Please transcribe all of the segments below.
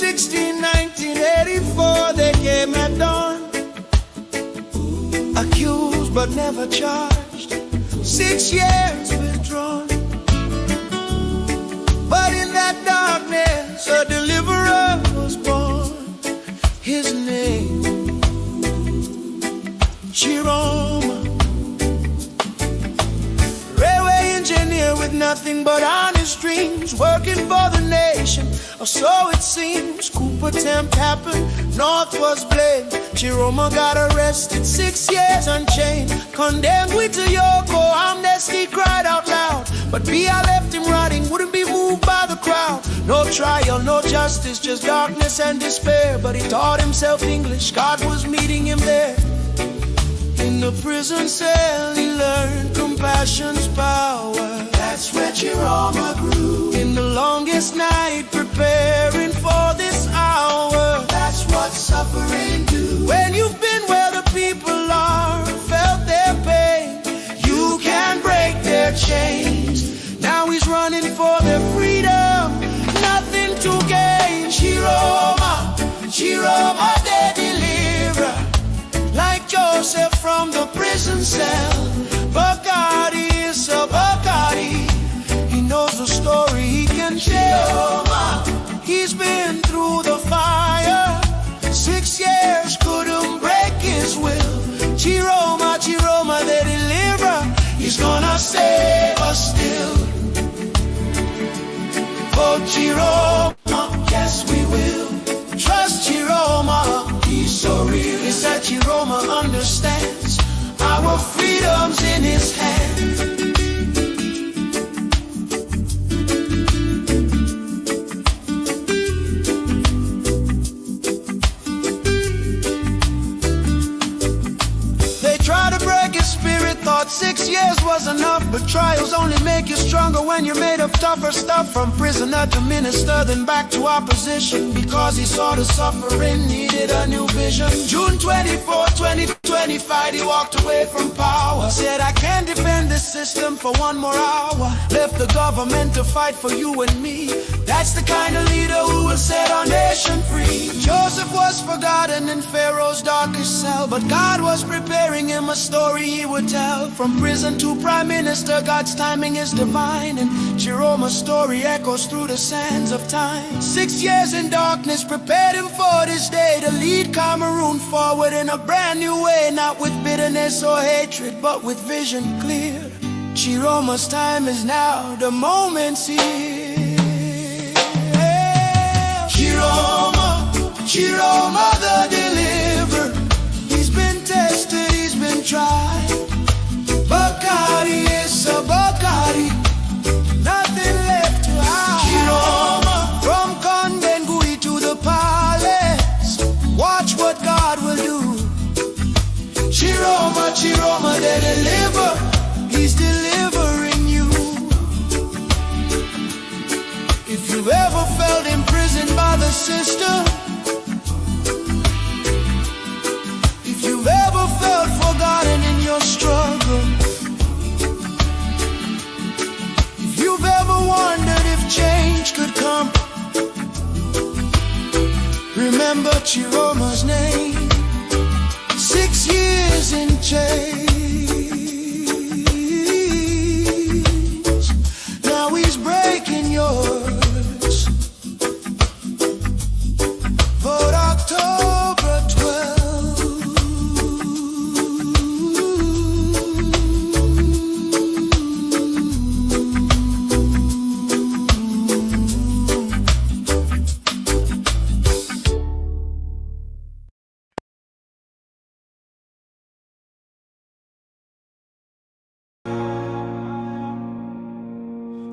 16, 1984, they came at dawn, accused but never charged, 6 years withdrawn. But in that darkness, a deliverer was born. His name, Chiroma. Railway engineer with nothing but honest dreams, working for the nation, or so it seems. Coup attempt happened, North was blamed. Chiroma got arrested, 6 years unchained. Condemned with a Yoko, amnesty cried out loud. But Bia left him rotting, wouldn't be moved by the crowd. No trial, no justice, just darkness and despair. But he taught himself English, God was meeting him there. In the prison cell he learned compassion's power. That's where Chiroma grew. In the longest night preparing for this hour. That's what suffering do. When you've been where the people are, felt their pain, you can break their chains. Now he's running for their freedom, nothing to gain. Chiroma, Chiroma the deliverer, like Joseph from the prison cell. Bacardi is a Bacardi, he knows the story he can tell. He's been through the fire, 6 years couldn't break his will. Chiroma, Chiroma the deliverer, he's gonna save us still. Oh Chiroma, yes we will. Trust Chiroma, he's so real. It's that Chiroma understands our freedom's in his hand. They try to break his spirit, thought 6 years was enough. But trials only make you stronger when you're made of tougher stuff. From prisoner to minister, then back to opposition, because he saw the suffering needed a new vision. June 24, 2025, he walked away from power. Said, I can't defend this system for one more hour. Left the government to fight for you and me. That's the kind of leader who will set our nation free. Joseph was forgotten in Pharaoh's darkest cell, but God was preparing him a story he would tell. From prison to prime minister, God's timing is divine, and Chiroma's story echoes through the sands of time. 6 years in darkness prepared him for this day, to lead Cameroon forward in a brand new way, not with bitterness or hatred, but with vision clear. Chiroma's time is now, the moment's here. Chiroma, Chiroma the deliverer, he's been tested, he's been tried. Bacardi is a Bacardi, nothing left to hide. Chiroma, from Kondengui to the palace, watch what God will do. Chiroma, Chiroma the deliverer, he's delivering you. If you've ever felt imprisoned by the system, if you've ever felt forgotten in your struggle, if you've ever wondered if change could come, remember Chiroma's name. 6 years in chains, now he's breaking yours. Vote October 12th.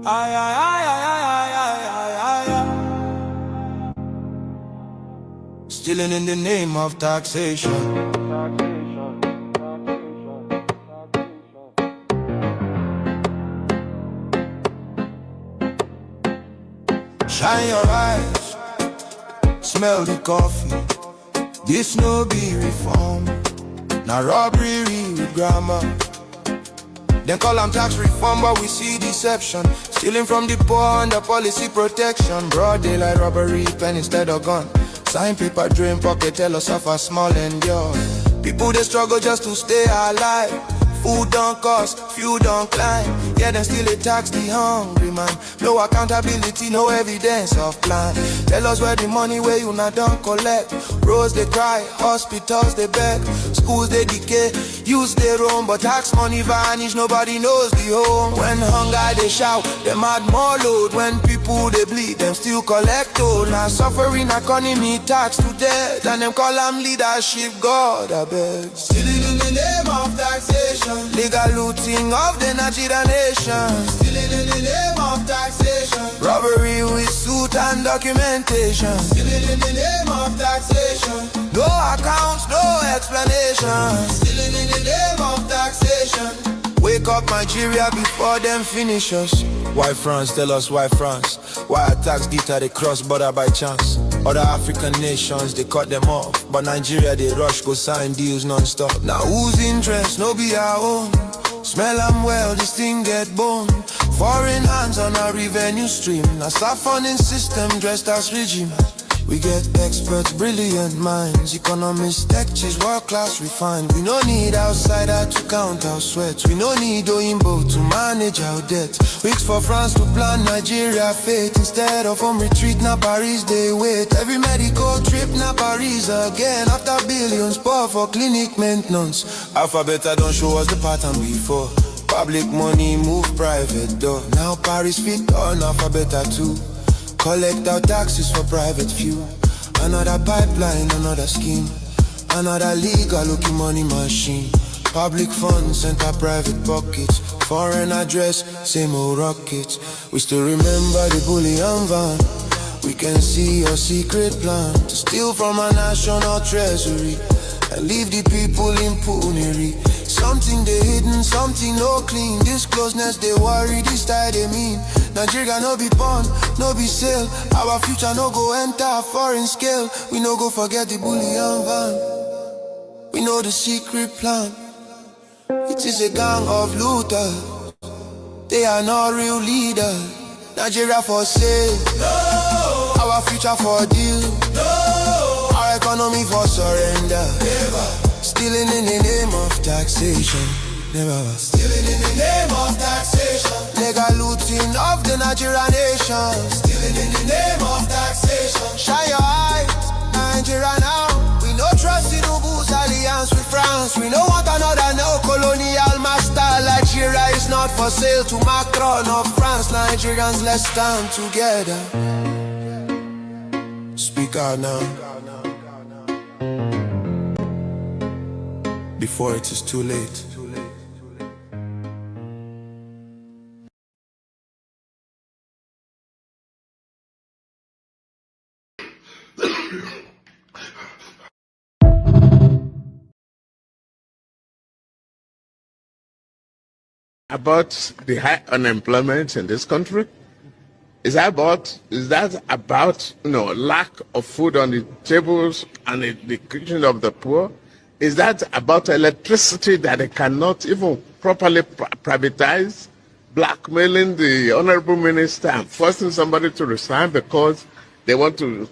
Ay, ay, ay, ay, ay, ay, ay, ay, ay. Stealing in the name of taxation. Shine your eyes, smell the coffee. This no be reform, now robbery with grammar. Then call them tax reform, but we see deception. Stealing from the poor under policy protection. Broad daylight robbery, pen instead of gun. Sign paper, drain pocket, tell us suffer small endure. People they struggle just to stay alive. Food don't cost, fuel don't climb. Yeah, then still they tax the hungry man. No accountability, no evidence of plan. Tell us where the money where you not don't collect. Roads they cry, hospitals they beg, schools they decay, youth they roam. But tax money vanish, nobody knows the home. When hunger they shout, them add more load. When people they bleed, them still collect toll. Now suffering economy tax to death, and them call them leadership, God I beg. Stealing in the name of taxation, legal looting of the Nigerian nation. Stealing in the name of taxation, robbery with suit and documentation. Stealing in the name of taxation, no accounts, no explanation. Stealing in the name of taxation. Wake up Nigeria before them finish us. Why France? Tell us why France? Why attacks data they cross border by chance? Other African nations they cut them off, but Nigeria they rush go sign deals non-stop. Now whose interest? No be our own. Smell them well, this thing get bone. Foreign hands on our revenue stream. A siphoning system dressed as regime. We get experts, brilliant minds, economists, tech cheese, world class refined. We no need outsider to count our sweats. We no need Oyinbo to manage our debt. Weeks for France to plan Nigeria fate. Instead of home retreat, now Paris they wait. Every medical trip, now Paris again. After billions pour for clinic maintenance. Alphabet don't show us the pattern before. Public money move private door. Now Paris fit on Alphabet too. Collect our taxes for private few. Another pipeline, another scheme. Another legal looking money machine. Public funds enter private pockets. Foreign address, same old rockets. We still remember the bullion van. We can see your secret plan to steal from our national treasury and leave the people in poonery. Something they hidden, something no clean. This closeness they worry, this style they mean. Nigeria no be pawn, no be sale. Our future no go enter a foreign scale. We no go forget the bullion van. We know the secret plan. It is a gang of looters. They are not real leaders. Nigeria for sale, no. Our future for deal, no. Our economy for surrender, never. Stealing in the name of taxation, never. Stealing in the name of taxation, legal looting of the Nigerian nation. Stealing in the name of taxation. Shine your eyes, Nigeria now. We no trust in Ubu's alliance with France. We no want another neo-colonial master. Nigeria is not for sale to Macron or France. Nigerians, let's stand together. Speak out now, before it is too late. About the high unemployment in this country? Is that about lack of food on the tables and the kitchen of the poor? Is that about electricity that they cannot even properly privatize, blackmailing the honorable minister and forcing somebody to resign because they want to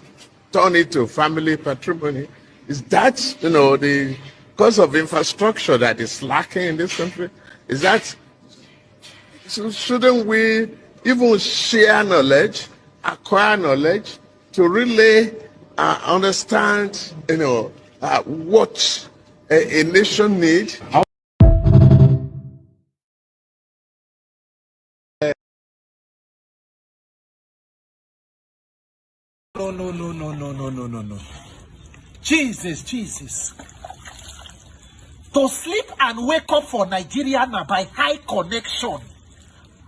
turn it to family patrimony? Is that the cause of infrastructure that is lacking in this country? Is that shouldn't we even share knowledge, acquire knowledge to really understand what a nation needs? No. Jesus. To sleep and wake up for Nigeria now by high connection.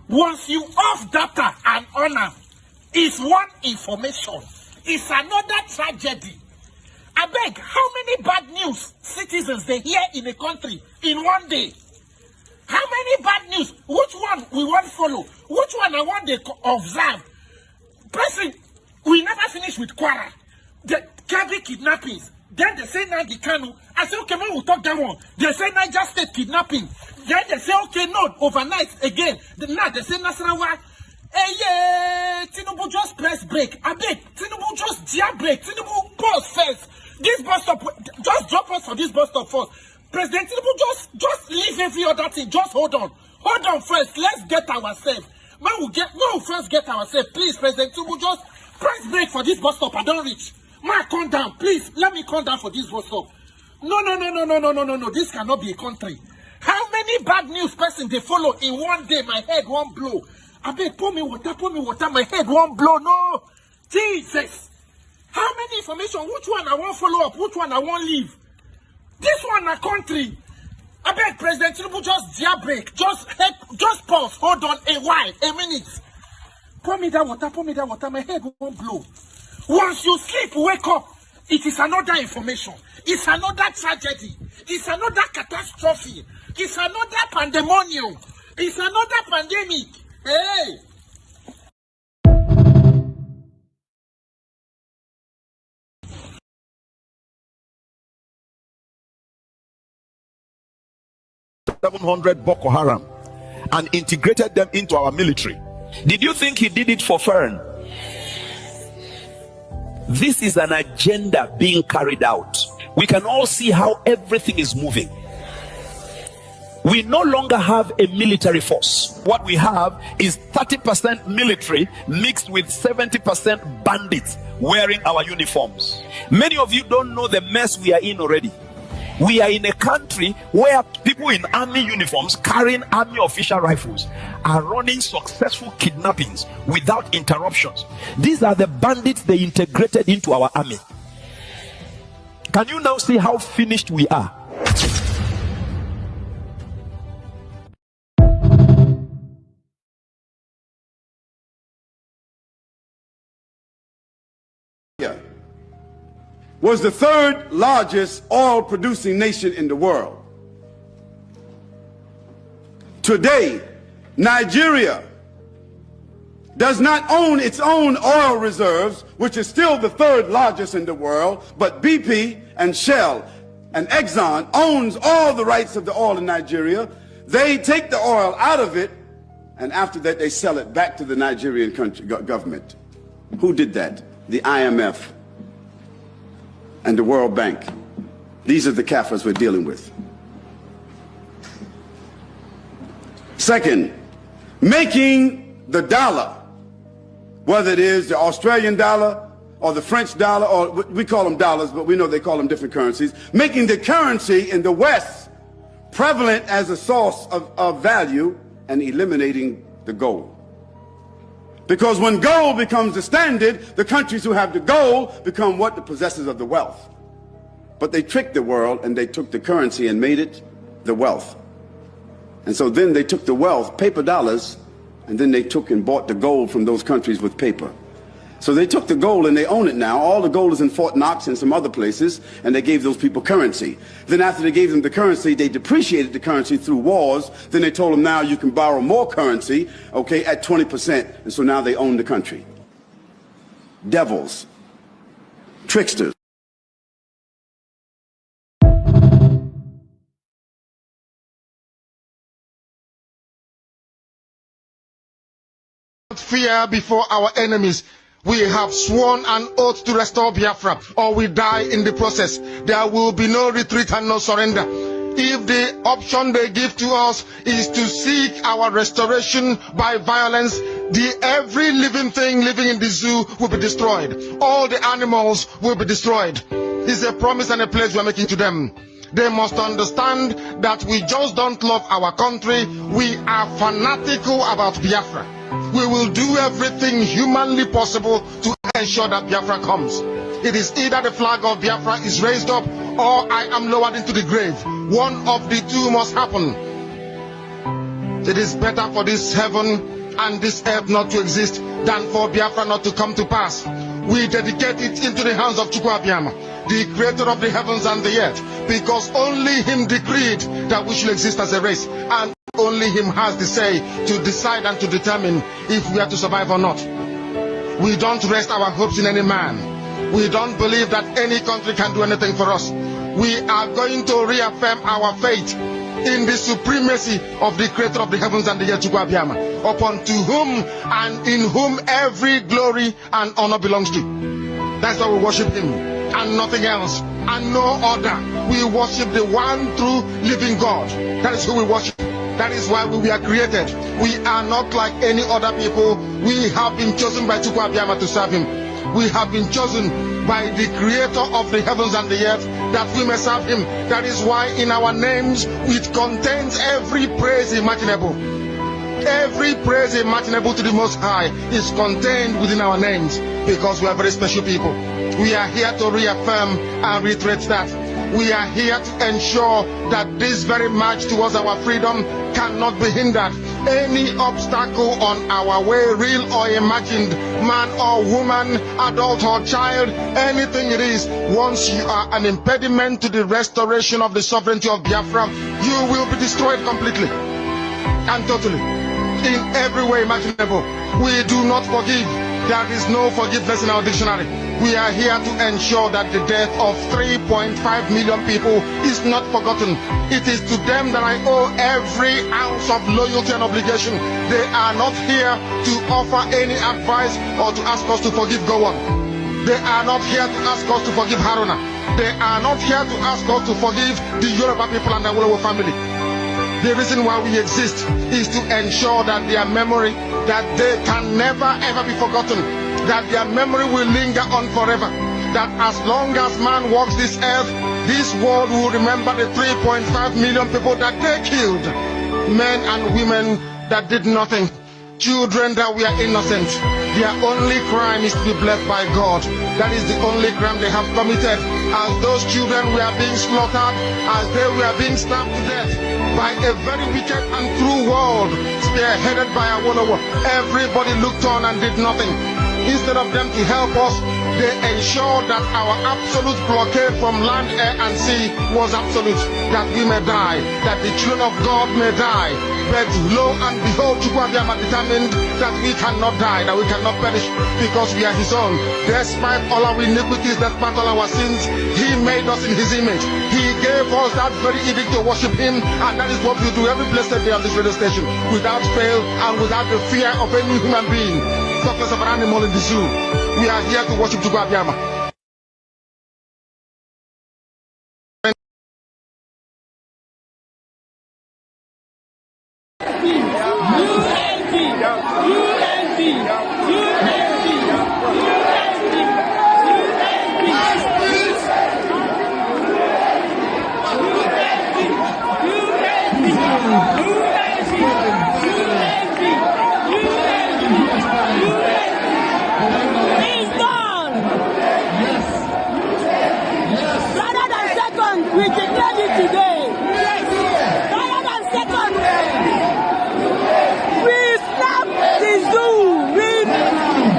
Once you off data and honor, is one information. It's another tragedy. I beg, how many bad news citizens they hear in a country in one day? How many bad news? Which one we want to follow? Which one I want to observe? President, we never finish with Kwara. The Kebbi kidnappings. Then they say Nagi Kanu. I say, okay, man, we'll talk that one. They say Niger State kidnapping. Then they say, okay, no, overnight again. Now they say, Nasarawa, hey, yeah, Tinubu just press brake. I beg, Tinubu just jab brake. Tinubu pause first. This bus stop, just drop us for this bus stop first. President Tinubu just leave every other thing. Just hold on. Hold on first. Let's get ourselves. When we first get ourselves, please, President Tinubu, just press brake for this bus stop. I don't reach. Man, come down, please. Let me come down for this bus stop. No. This cannot be a country. How many bad news person they follow in one day? My head won't blow. I beg, pour me water. My head won't blow. No, Jesus. How many information? Which one I won't follow up? Which one I won't leave? This one a country. I beg, President Tinubu, just jailbreak. Just pause. Hold on a while, a minute. Pour me that water. My head won't blow. Once you sleep, wake up. It is another information. It's another tragedy. It's another catastrophe. It's another pandemonium. It's another pandemic. Hey! $700 Boko Haram and integrated them into our military. Did you think he did it for fun? This is an agenda being carried out. We can all see how everything is moving. We no longer have a military force. What we have is 30% military mixed with 70% bandits wearing our uniforms. Many of you don't know the mess we are in already. We are in a country where people in army uniforms carrying army official rifles are running successful kidnappings without interruptions. These are the bandits they integrated into our army. Can you now see how finished we are? Was the third largest oil producing nation in the world. Today, Nigeria does not own its own oil reserves, which is still the third largest in the world, but BP and Shell and Exxon owns all the rights of the oil in Nigeria. They take the oil out of it, and after that they sell it back to the Nigerian government. Who did that? The IMF and the World Bank. These are the Kafirs we're dealing with. Second, making the dollar, whether it is the Australian dollar or the French dollar, or we call them dollars, but we know they call them different currencies, making the currency in the West prevalent as a source of value and eliminating the gold. Because when gold becomes the standard, the countries who have the gold become what? The possessors of the wealth. But they tricked the world and they took the currency and made it the wealth. And so then they took the wealth, paper dollars, and then they took and bought the gold from those countries with paper. So they took the gold and they own it now. All the gold is in Fort Knox and some other places, and they gave those people currency. Then after they gave them the currency, they depreciated the currency through wars. Then they told them now you can borrow more currency, okay, at 20%. And so now they own the country. Devils. Tricksters. Fear before our enemies. We have sworn an oath to restore Biafra, or we die in the process. There will be no retreat and no surrender. If the option they give to us is to seek our restoration by violence, every living thing living in the zoo will be destroyed. All the animals will be destroyed. It's a promise and a pledge we are making to them. They must understand that we just don't love our country. We are fanatical about Biafra. We will do everything humanly possible to ensure that Biafra comes. It is either the flag of Biafra is raised up or I am lowered into the grave. One of the two must happen. It is better for this heaven and this earth not to exist than for Biafra not to come to pass. We dedicate it into the hands of Chukwuabiama, the creator of the heavens and the earth, because only him decreed that we should exist as a race, and only him has the say to decide and to determine if we are to survive or not. We don't rest our hopes in any man. We don't believe that any country can do anything for us. We are going to reaffirm our faith in the supremacy of the creator of the heavens and the earth, upon to whom and in whom every glory and honor belongs to. That's why we worship him and nothing else and no other. We worship the one true living God. That is who we worship. That is why we were created. We are not like any other people. We have been chosen by Chukwu Abiyama to serve him. We have been chosen by the creator of the heavens and the earth that we may serve him. That is why in our names it contains every praise imaginable. Every praise imaginable to the Most High is contained within our names, because we are very special people. We are here to reaffirm and reiterate that. We are here to ensure that this very march towards our freedom cannot be hindered. Any obstacle on our way, real or imagined, man or woman, adult or child, anything it is, once you are an impediment to the restoration of the sovereignty of Biafra, you will be destroyed completely and totally. In every way imaginable. We do not forgive. There is no forgiveness in our dictionary. We are here to ensure that the death of 3.5 million people is not forgotten. It is to them that I owe every ounce of loyalty and obligation. They are not here to offer any advice or to ask us to forgive Gowon. They are not here to ask us to forgive Haruna. They are not here to ask us to forgive the Yoruba people and the Wolowo family. The reason why we exist is to ensure that their memory, that they can never ever be forgotten, that their memory will linger on forever, that as long as man walks this earth, this world will remember the 3.5 million people that they killed, men and women that did nothing, children that were innocent. Their only crime is to be blessed by God. That is the only crime they have committed. As those children were being slaughtered, as they were being stabbed to death by a very wicked and cruel world, spearheaded by Awolowo, everybody looked on and did nothing. Instead of them to help us, they ensured that our absolute blockade from land, air, and sea was absolute, that we may die, that the children of God may die. But lo and behold, Chukwu Abiyama determined that we cannot die, that we cannot perish, because we are his own. Despite all our iniquities, despite all our sins, he made us in his image. He gave us that very edict to worship him, and that is what we do every blessed day on this radio station, without fail and without the fear of any human being, such as of an animal in the zoo. We are here to worship Chukwu Abiyama. We declare it today. Rather than second, we snap the zoo.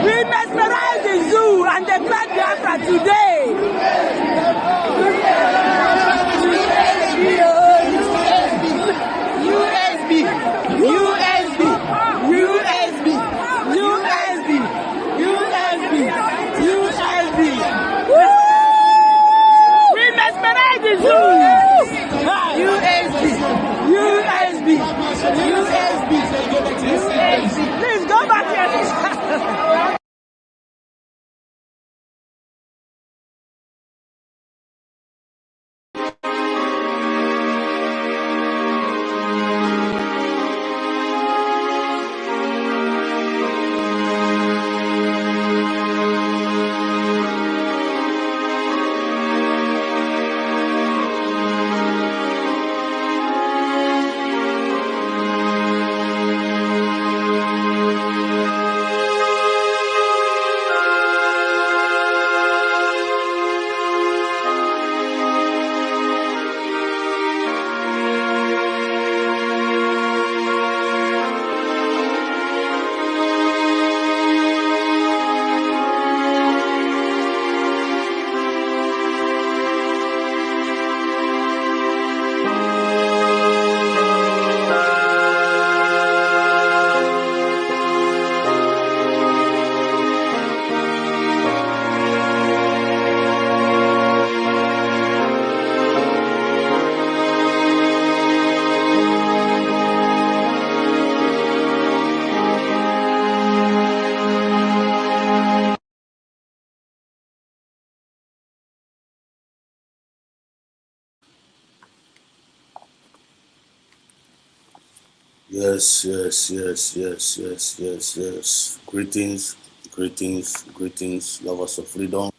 Yes, yes, yes, yes, yes, yes, yes. Greetings, greetings, greetings, lovers of freedom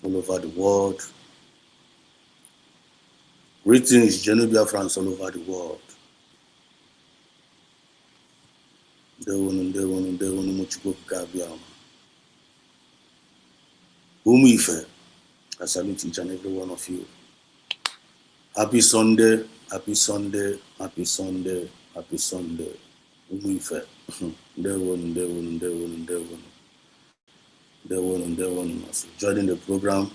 all over the world. Greetings, Biafrans all over the world. Ndewonu Muchukwu Kabiam. Umife, I salute each and every one of you. Happy Sunday, happy Sunday, happy Sunday, happy Sunday. Umife. Ndewonu. Joining the program,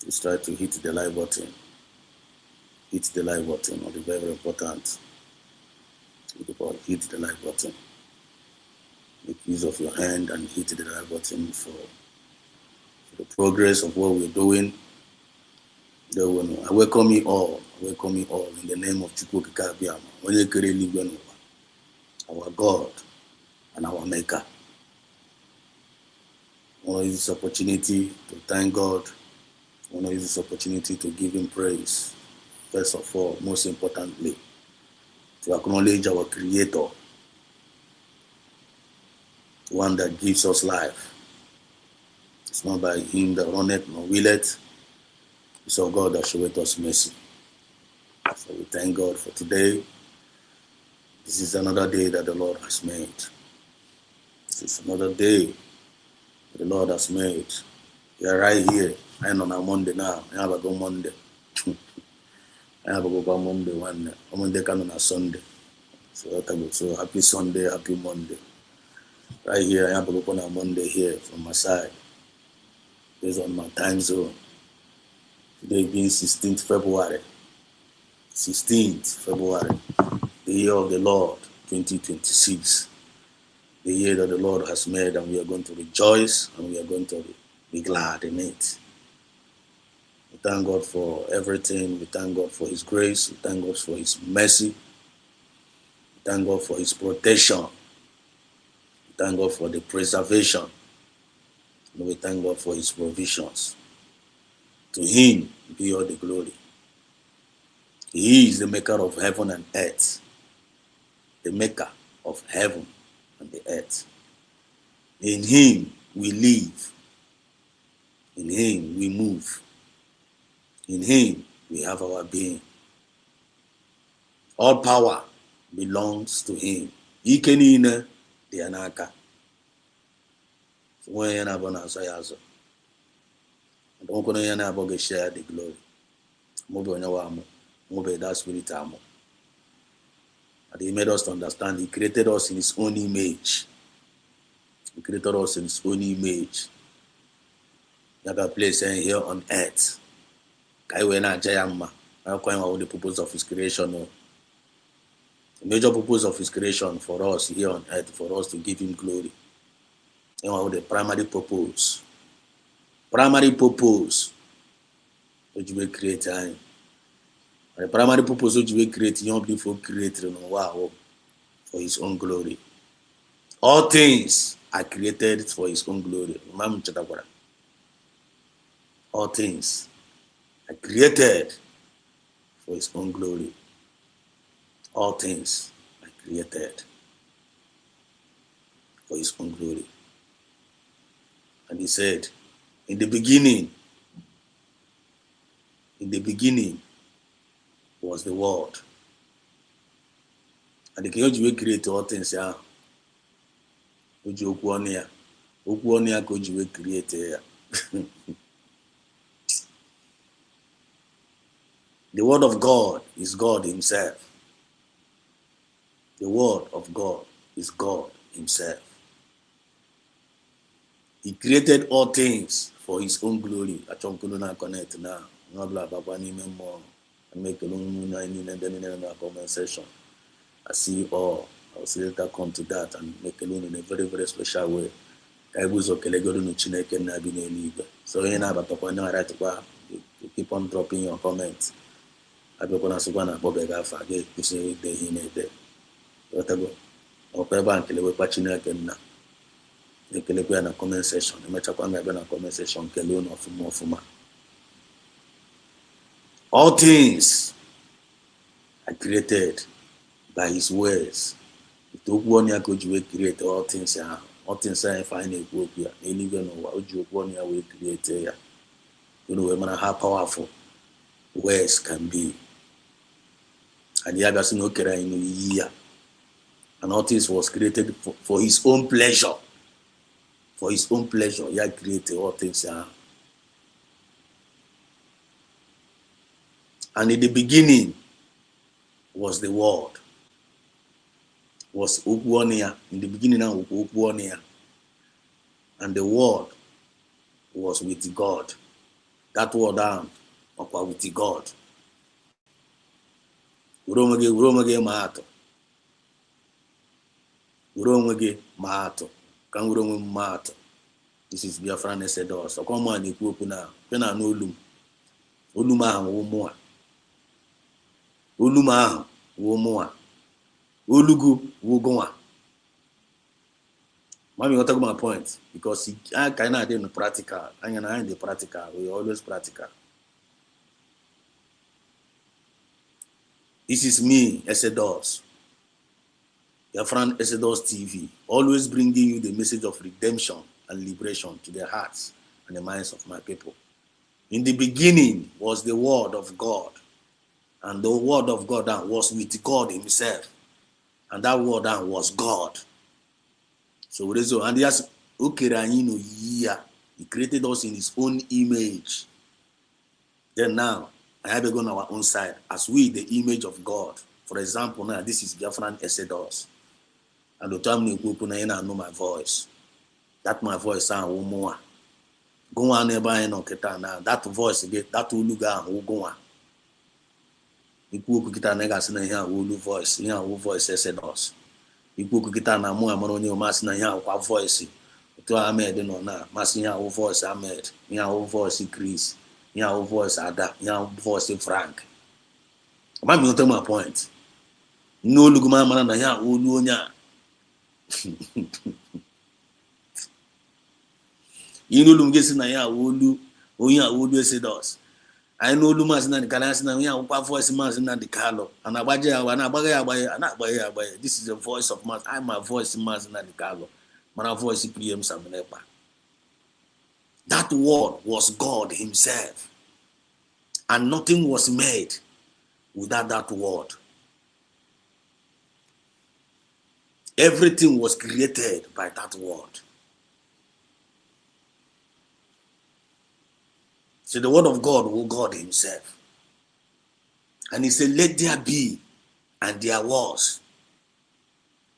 let's try to hit the like button. Hit the like button, or the very important. Hit the like button. Make use of your hand and hit the like button for the progress of what we're doing. I welcome you all. In the name of Chukwu Kabiam, our God and our Maker. I want to use this opportunity to thank God. I want to use this opportunity to give Him praise. First of all, most importantly, to acknowledge our Creator, the one that gives us life. It's not by Him that runneth nor willeth. It's our God that showeth us mercy. So we thank God for today. This is another day that the Lord has made. This is another day that the Lord has made. We are right here. I am on a Monday now. I have a go Monday. I have a go Monday one. Monday can on a Sunday. So happy Sunday, happy Monday. Right here, I have a go on a Monday here from my side. Based on my time zone. Today being 16th February. 16th February. The year of the Lord, 2026. The year that the Lord has made, and we are going to rejoice and we are going to be glad in it. We thank God for everything. We thank God for His grace. We thank God for His mercy. We thank God for His protection. We thank God for the preservation. And we thank God for His provisions. To Him be all the glory. He is the maker of heaven and earth. The maker of heaven and the earth. In Him we live. In Him we move. In Him we have our being. All power belongs to Him. Ike niile dị ya n'aka. Onwe ya na-abụ na-azọ ya azọ. Onwe ya na-abụ ga-share the glory. Mụbe onye wa amụ. Mụbe that spirit amụ. And He made us to understand He created us in His own image. He created us in His own image. You have a place here on earth. The purpose of His creation. The major purpose of His creation for us here on earth, for us to give Him glory. The primary purpose. Primary purpose which we create. The primary purpose which we create, you don't before creating for His own glory. All things are created for His own glory. All things are created for His own glory. All things are created for His own glory. And He said, in the beginning was the Word. And the King will create all things. The Word of God is God Himself. The Word of God is God Himself. He created all things for His own glory. I connect now. Make a comment section. I see you all. I'll see later come to that and make a loan in a very, very special way. So you keep on dropping your comments. I be gonna say na bobe ga fa ge kuse de hine de. Whatever. Opeba nkele we kwa Chineke nna. Ekele kwa na comment section. Emechakwa na na comment section kele unu ofuma. All things are created by his words. Okwu ọnụ ya ka o ji wee create all things ahụ. All things ahụ ife anyị na-ekwu okwu ya n'eluigwe n'ụwa, o ji okwu ọnụ ya wee create ya. Wee mara how powerful words can be. And ya bịasị na o kere anyị n'oyiyi ya. And all things was created for his own pleasure. For his own pleasure, ya created all things ahụ. And in the beginning was the word. Was okwu ọnụ ya. In the beginning now okwu ọnụ ya. And the word was with God. That word down was with God. Were onwe gị ma atụ. Were onwe gị ma atụ. Ka m were onwe m ma atụ. This is Biafra said us. Ọkwa mụ na-ekwu okwu na pe na n'olu m. Olu m ahụ wụ mụa. Olu m ahụ wụ mụa. Olugu wụ gụnwa. Mami, you talk my point because I cannot do the practical. I am the practical. We always practical. This is me, Esedos. Your friend Esedos TV, always bringing you the message of redemption and liberation to the hearts and the minds of my people. In the beginning was the word of God, and the word of God was with God himself, and that word was God. So and yes, he created us in his own image. Then now, I have gone our own side as we, the image of God. For example, now this is Biafran Esedos. And the time I know my voice. That my voice sound more. Go on nearby no keta now. That voice again, that will look who go on. Iku kita negas na here will voice, here will voice Esedos. Iku kita na mo amaro mas na here kwa voice. To Ahmed no na mas here will voice Ahmed, here will voice Chris. Your voice Ada, your voice Frank. I'm not my point. No look my man and ya ulunya. You know Lunges na ya ulu, oya ulu Esedos. I know Lumas na the Calas na ya voice mas na the Carlo. And Abaya. This is the voice of mas. I'm my voice mas na the Carlo. My voice PM Samenepa. That word was God himself. And nothing was made without that word. Everything was created by that word. So the word of God was God himself. And he said, let there be, and there was.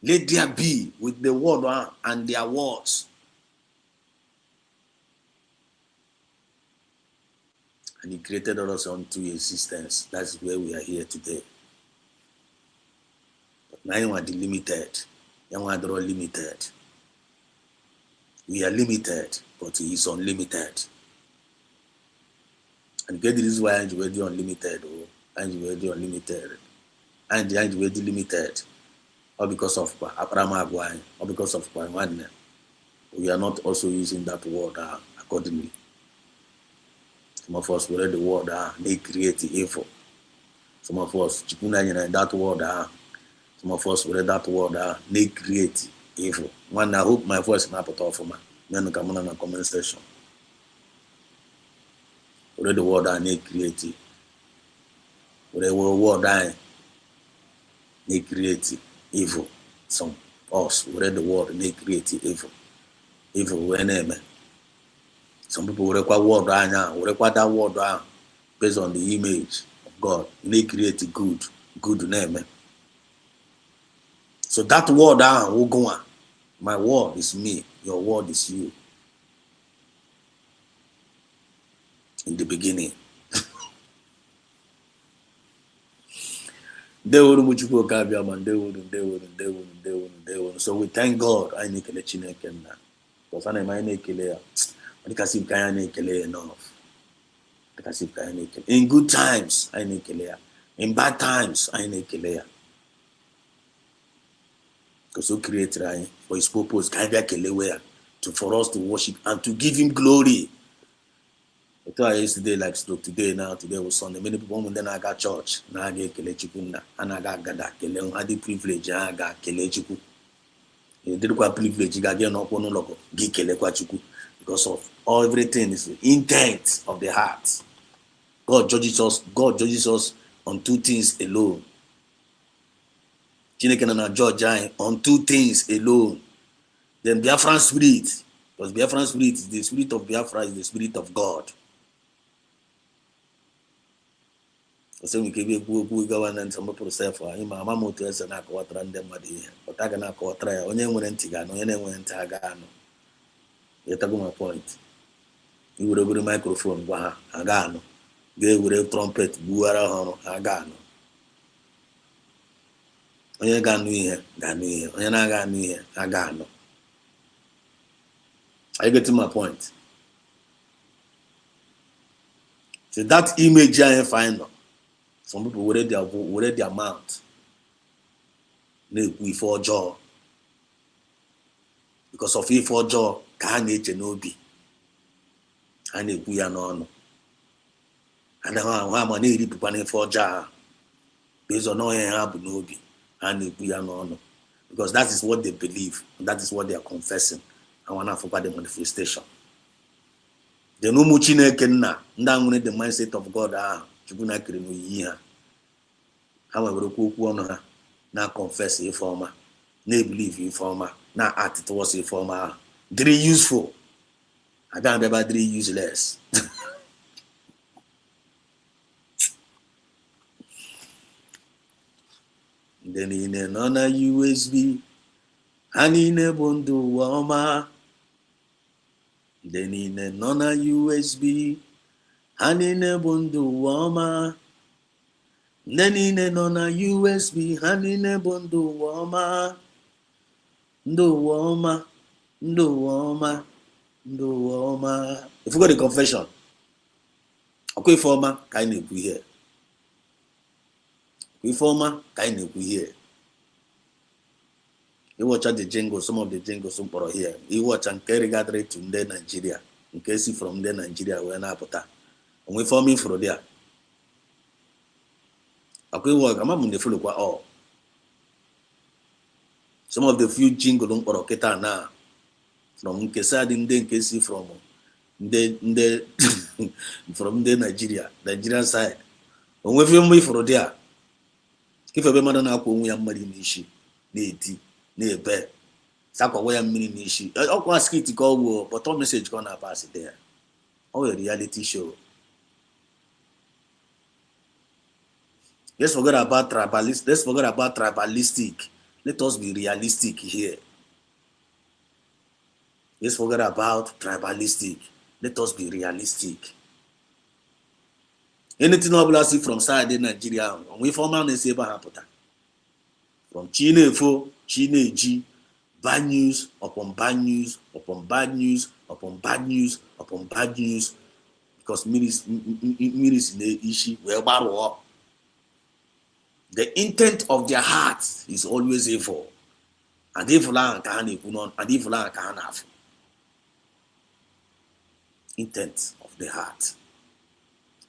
Let there be with the word and there was. And he created us unto existence. That's where we are here today. But now you are delimited. You are limited. We are limited, but he is unlimited. And get this is why I'm already unlimited. I'm already unlimited. I'm already limited. Or because of Abraham, or because of one. We are not also using that word accordingly. Some of us read the word they create evil. Some of us that word some of us read that word they create evil. One, I hope my voice not put off for me. Then come on a comment section. Read the word they create. Read the word they create evil. Some of us read the word they create evil. Evil when some people will require word will require that word based on the image of God. They create good name. So that word will go on. My word is me, your word is you. In the beginning. So we thank God. I need to let you know because I need to enough. In good times, I need clear. In bad times, I need clear. Because who created for his purpose, for us to worship and to give him glory. Yesterday, like today now, today was Sunday. Many people when I got church, now I get Kelechiku, and I got Gada Kele, I had the privilege, I got Kelechiku. You did quite privilege, you got no logo, Gikelequachuku, because of all everything is the intent of the heart. God judges us on two things alone. Chineke na judge on two things alone. Then Biafran spirit, because Biafran spirit is the spirit of Biafra, is the spirit of God. So we can be governance and process for him. I'm not to answer na kwatra ndem madi. Otaga na kwatra ya onye nwere ntiga no onye nwere ntaga no. Yetago my point. You would have a microphone gwa ha aga no. Ge were trumpet buara hono aga no. Onye ga nu ihe ga nu ihe. Onye na aga nu ihe aga no. I get to my point. So that image I find. Some people wear their mouth. We for jaw. Because of it for jaw, can't no be. And we are no. And how am I people for jaw? Based on no have no be. And we are no. Because that is what they believe. That is what they are confessing. I want to forget the manifestation. The no muchine kenna. Ndang the mindset of God Chukuna kirimu yiha. However, ku na confess informer, na believe informer, na act towards informer. Very useful. I don't ever very useless. Then in another USB, and in a bundle warmer. Then in another USB, and in a bundle warmer. Nenine nona USB hanine bondo woma ndo woma. If you got a confession, okay former kind of here. We former kind of here. You watch the jingle, some of the jingles some for here. You watch and carry gather to Nigeria. In case you from there Nigeria we're not put. And we forming from there. Okay, work. I'm not follow all. Some of the few jingle or oketa na from Kesad in the case from the from the Nigerian side. When we film me for there, if a man na ko we am mari nishi, eti, na ebe. Sakwa we am mini nishi. Okwa skit ko wo, but all message gonna pass it there. Oh, a reality show. Let's forget about tribalistic. Let us be realistic here. Let's forget about tribalistic. Let us be realistic. Anything I see from side in Nigeria, we form an essay from Chinefo, Chineji, bad news upon bad news upon bad news upon bad news upon bad news, because ministers in the issue were bad. The intent of their heart is always evil. And evil and evil have. Intent of the heart.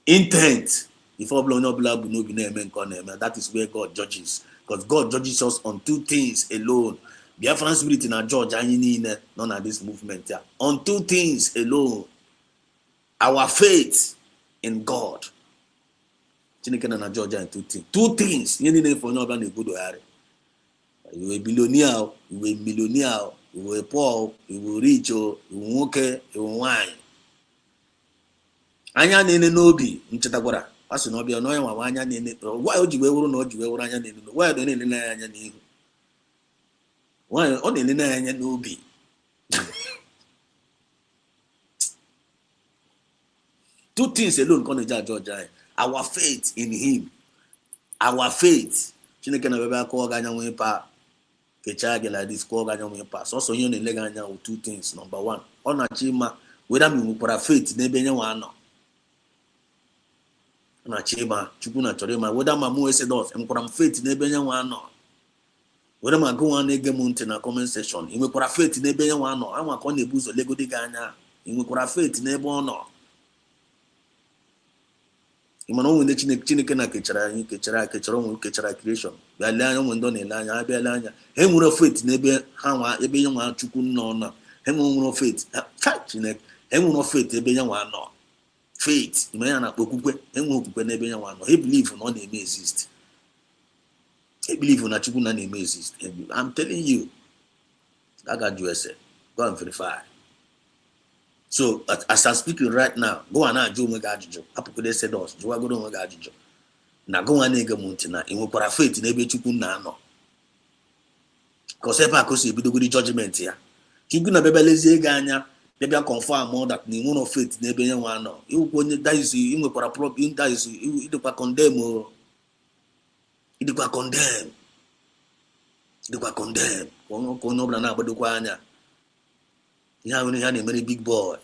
Intent. That is where God judges. Because God judges us on two things alone. Biafran spirit in our judge, none of this movement here. On two things alone. Our faith in God. Chineke na Georgia and two things. You need for no plan good area. You a billionaire, you a millionaire, you a poor, you a rich, you okay, you wine. Anya nene nobi, nchitagora. Asu no be no yan anya nene. Why oji we wuru no oji we wuru anya nene. Why do nene anya nene? Why on nene anya nobi? Two things alone can Georgia. Our faith in him. Our faith. Chineke na bebe ko ganya nwe pa. Kechage like this ko ganya nwe pa. So you need ganya with two things. Number one, ona chima whether me for faith na ebe nya wa no. Ona chima chukwu na chore ma whether mamu ese dos em kwara faith na ebe nya wa no. Whether ma go on ege monte na comment section. Inwe kwara faith na ebe nya wa no. Anwa ko na ebuzo lego de ganya. Inwe kwara faith na ebe ono. ịmana onwe ndị Chineke na kechara anyị kechara onwe kechara creation bịa lee anya onwe ndị ọ na-ele anya ha bịa lee anya ha nwere faith n'ebe ha nwa ebe ya nwa Chukwu nọ na ha nwere faith Chineke ha nwere faith ebe ya nwa nọ faith ime ya na-akpọ okwukwe ha nwere okwukwe n'ebe ya nwa nọ ha believe na ọ na-eme exist ha believe na Chukwu na-eme exist. I'm telling you that got USA go and verify. So as I'm speaking right now, go on and do onwe gị ajụjụ apụkode sedos jụwagoro onwe gị ajụjụ na go on na-ege m ntị na ị nwekwara faith n'ebe Chukwu na-anọ kọsọ ebe a ka o si ebidogori judgment ya Chukwu na bịa lezie gị anya bịa confirm all that na ị nwere faith n'ebe ya nwa nọ ịwụkwa onye daiz ị nwekwara problem daiz ịdịkwa condemn o ịdịkwa condemn ka onye ọbụla na-agbadokwa anya ihe ahụ ihe a na-emere big boy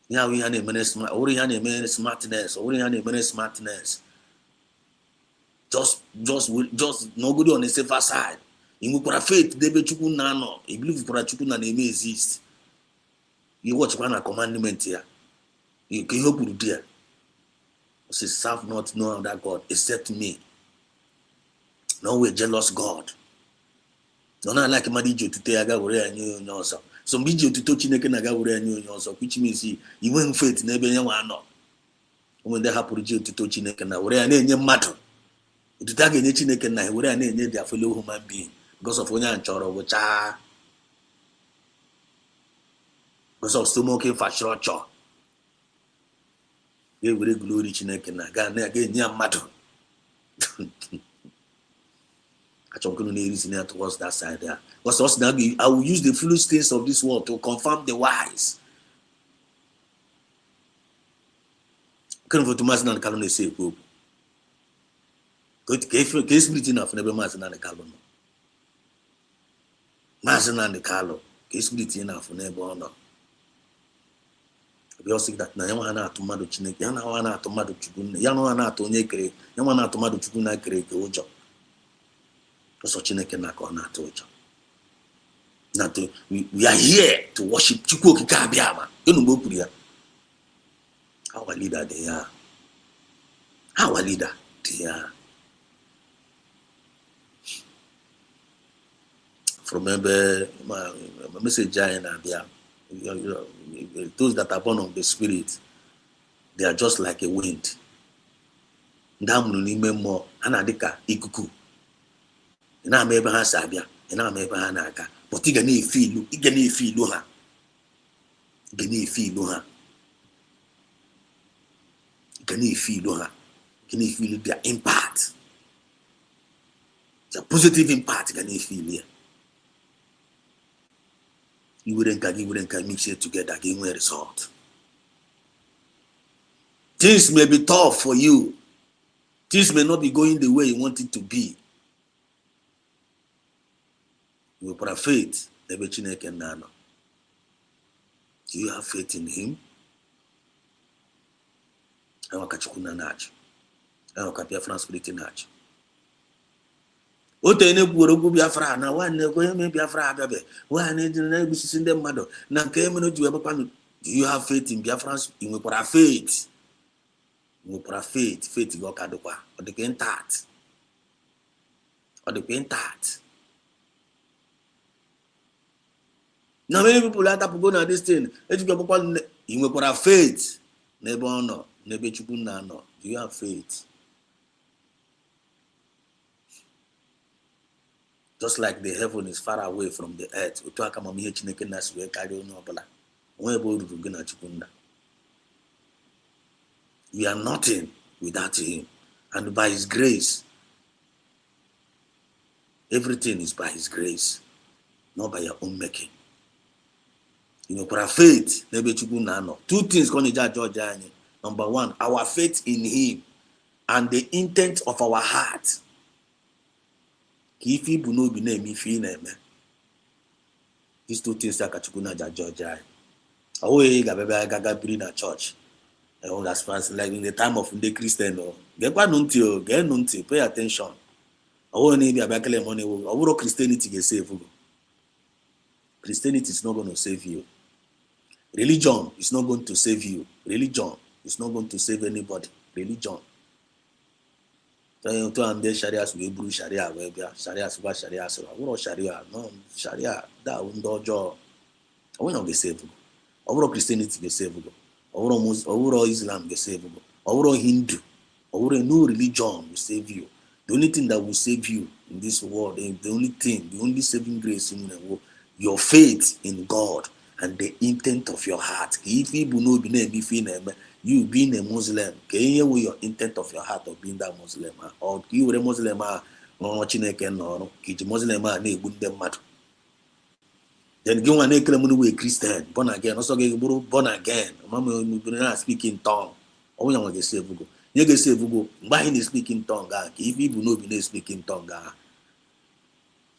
ihe ahụ ihe a na-emere smart ọwụrụ ihe a na-emere smartness ọwụrụ ihe a na-emere smartness just n'ogodi on the safer side ị nwekwara faith n'ebe Chukwu na-anọ ị believe Chukwu na-eme exist iwọchikwa na commandment ya ka ihe o kwuru dị ya say serve not no other God except me. No way jealous God. No na like mmadụ iji otuto ya ga were ya nye onye ọzọ. So mgbe iji otuto Chineke na ga were ya nye onye ọzọ, which means i nwe faith n'ebe ya nwa anọ. Onwe ndị hapụrụ iji otuto Chineke na were ya na-enye mmadụ. Otuto a ga-enye Chineke na were ya na-enye their fellow human being because of onye a chọrọ wụcha. Because of stomach infrastructure. They were glory Chineke na ga na-enye ya mmadụ. Towards that side there. Because also I will use the foolish things of this world to confirm the wise. Can for Thomas and Calon say, good case meeting of never Mass and the Calon. Mass and the Calon, case meeting enough for never honor. We also see that Nayana tomato chinek, Yana tomato chukun, Yana to Nekre, Yamana tomato chukuna create ojo. So Chineke na ko na tojo. Na to we are here to worship Chukwu okike abịama. Enu mgbe okwu ya. Our leader they are. Our leader they are. From my message in Abia. Those that are born of the Spirit, they are just like a wind. Ndamunu n'ime mmụọ anadika ikuku. Ina ebe ha sabia, ina ebe ha na-aga. But ị ga na-efe ilu ha. Ị ga na-efe ilu their impact. Their positive impact ị ga na-efe ilu ya. You wouldn't mix it together, give me a result. Things may be tough for you. Things may not be going the way you want it to be. You will put faith. Do you have faith in him? I want to catch I want to Biafra spirit in Natch. Ote ene gwurugu Biafra na wane go eme Biafra ababe. Wane dị na egusi ndị mmadụ na nke emeno ji papa. Do you have faith in Biafra? You will put faith. You will put faith. Faith go kadokwa. Or the intact. Now many people like to go na this thing. You will put faith. Never no. Never chukwu na no. Do you have faith? Just like the heaven is far away from the earth. We are nothing without him. And by his grace, everything is by his grace, not by your own making. You know, for faith, two things going to judge. Number one, our faith in him and the intent of our heart. If you know be name, if you name, these two things are Kachukuna judge. Away, Gaga in a church. That's fast like in the time of the Christian. Get nunti, pay attention. I won't need a back money. Over Christianity can save you. Christianity is not going to save you. Religion is not going to save you. Religion is not going to save anybody. religion. So to am the Sharia we buru Sharia we bia Sharia so Sharia so. Oro Sharia no Sharia da undo ojo. We no be save. Oro Christianity be save. Oro Islam be save. Oro Hindu. Oro no religion will save you. The only thing that will save you in this world, the only saving grace in your faith in God and the intent of your heart. If you know you being a Muslim, can you with your intent of your heart of being that Muslim, or you were a Muslim, no Chineke no, Muslim mad. Then go and a Christian, born again, also get born again. Mama speak in tongue. Oh, you want to save go. You get save go. Why he speaking tongue? If people know be speaking tongue,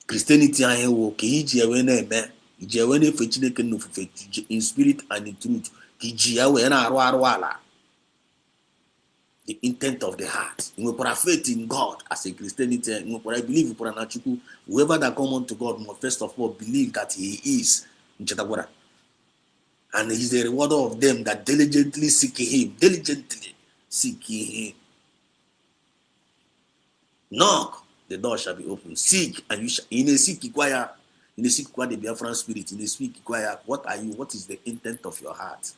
Christianity I wo ki je we na eme. Je we na fe Chineke no fe in spirit and in truth. Ki je we na aru ala. The intent of the heart. You put a faith in God as a Christianity. You put a believe in Chuku. Whoever that come unto God must first of all believe that He is. And He's the rewarder of them that diligently seek Him. Diligently seek Him. Knock, the door shall be opened. Seek, and you shall. In a seek choir, the Biafran spirit. In a seek choir, what are you? What is the intent of your heart?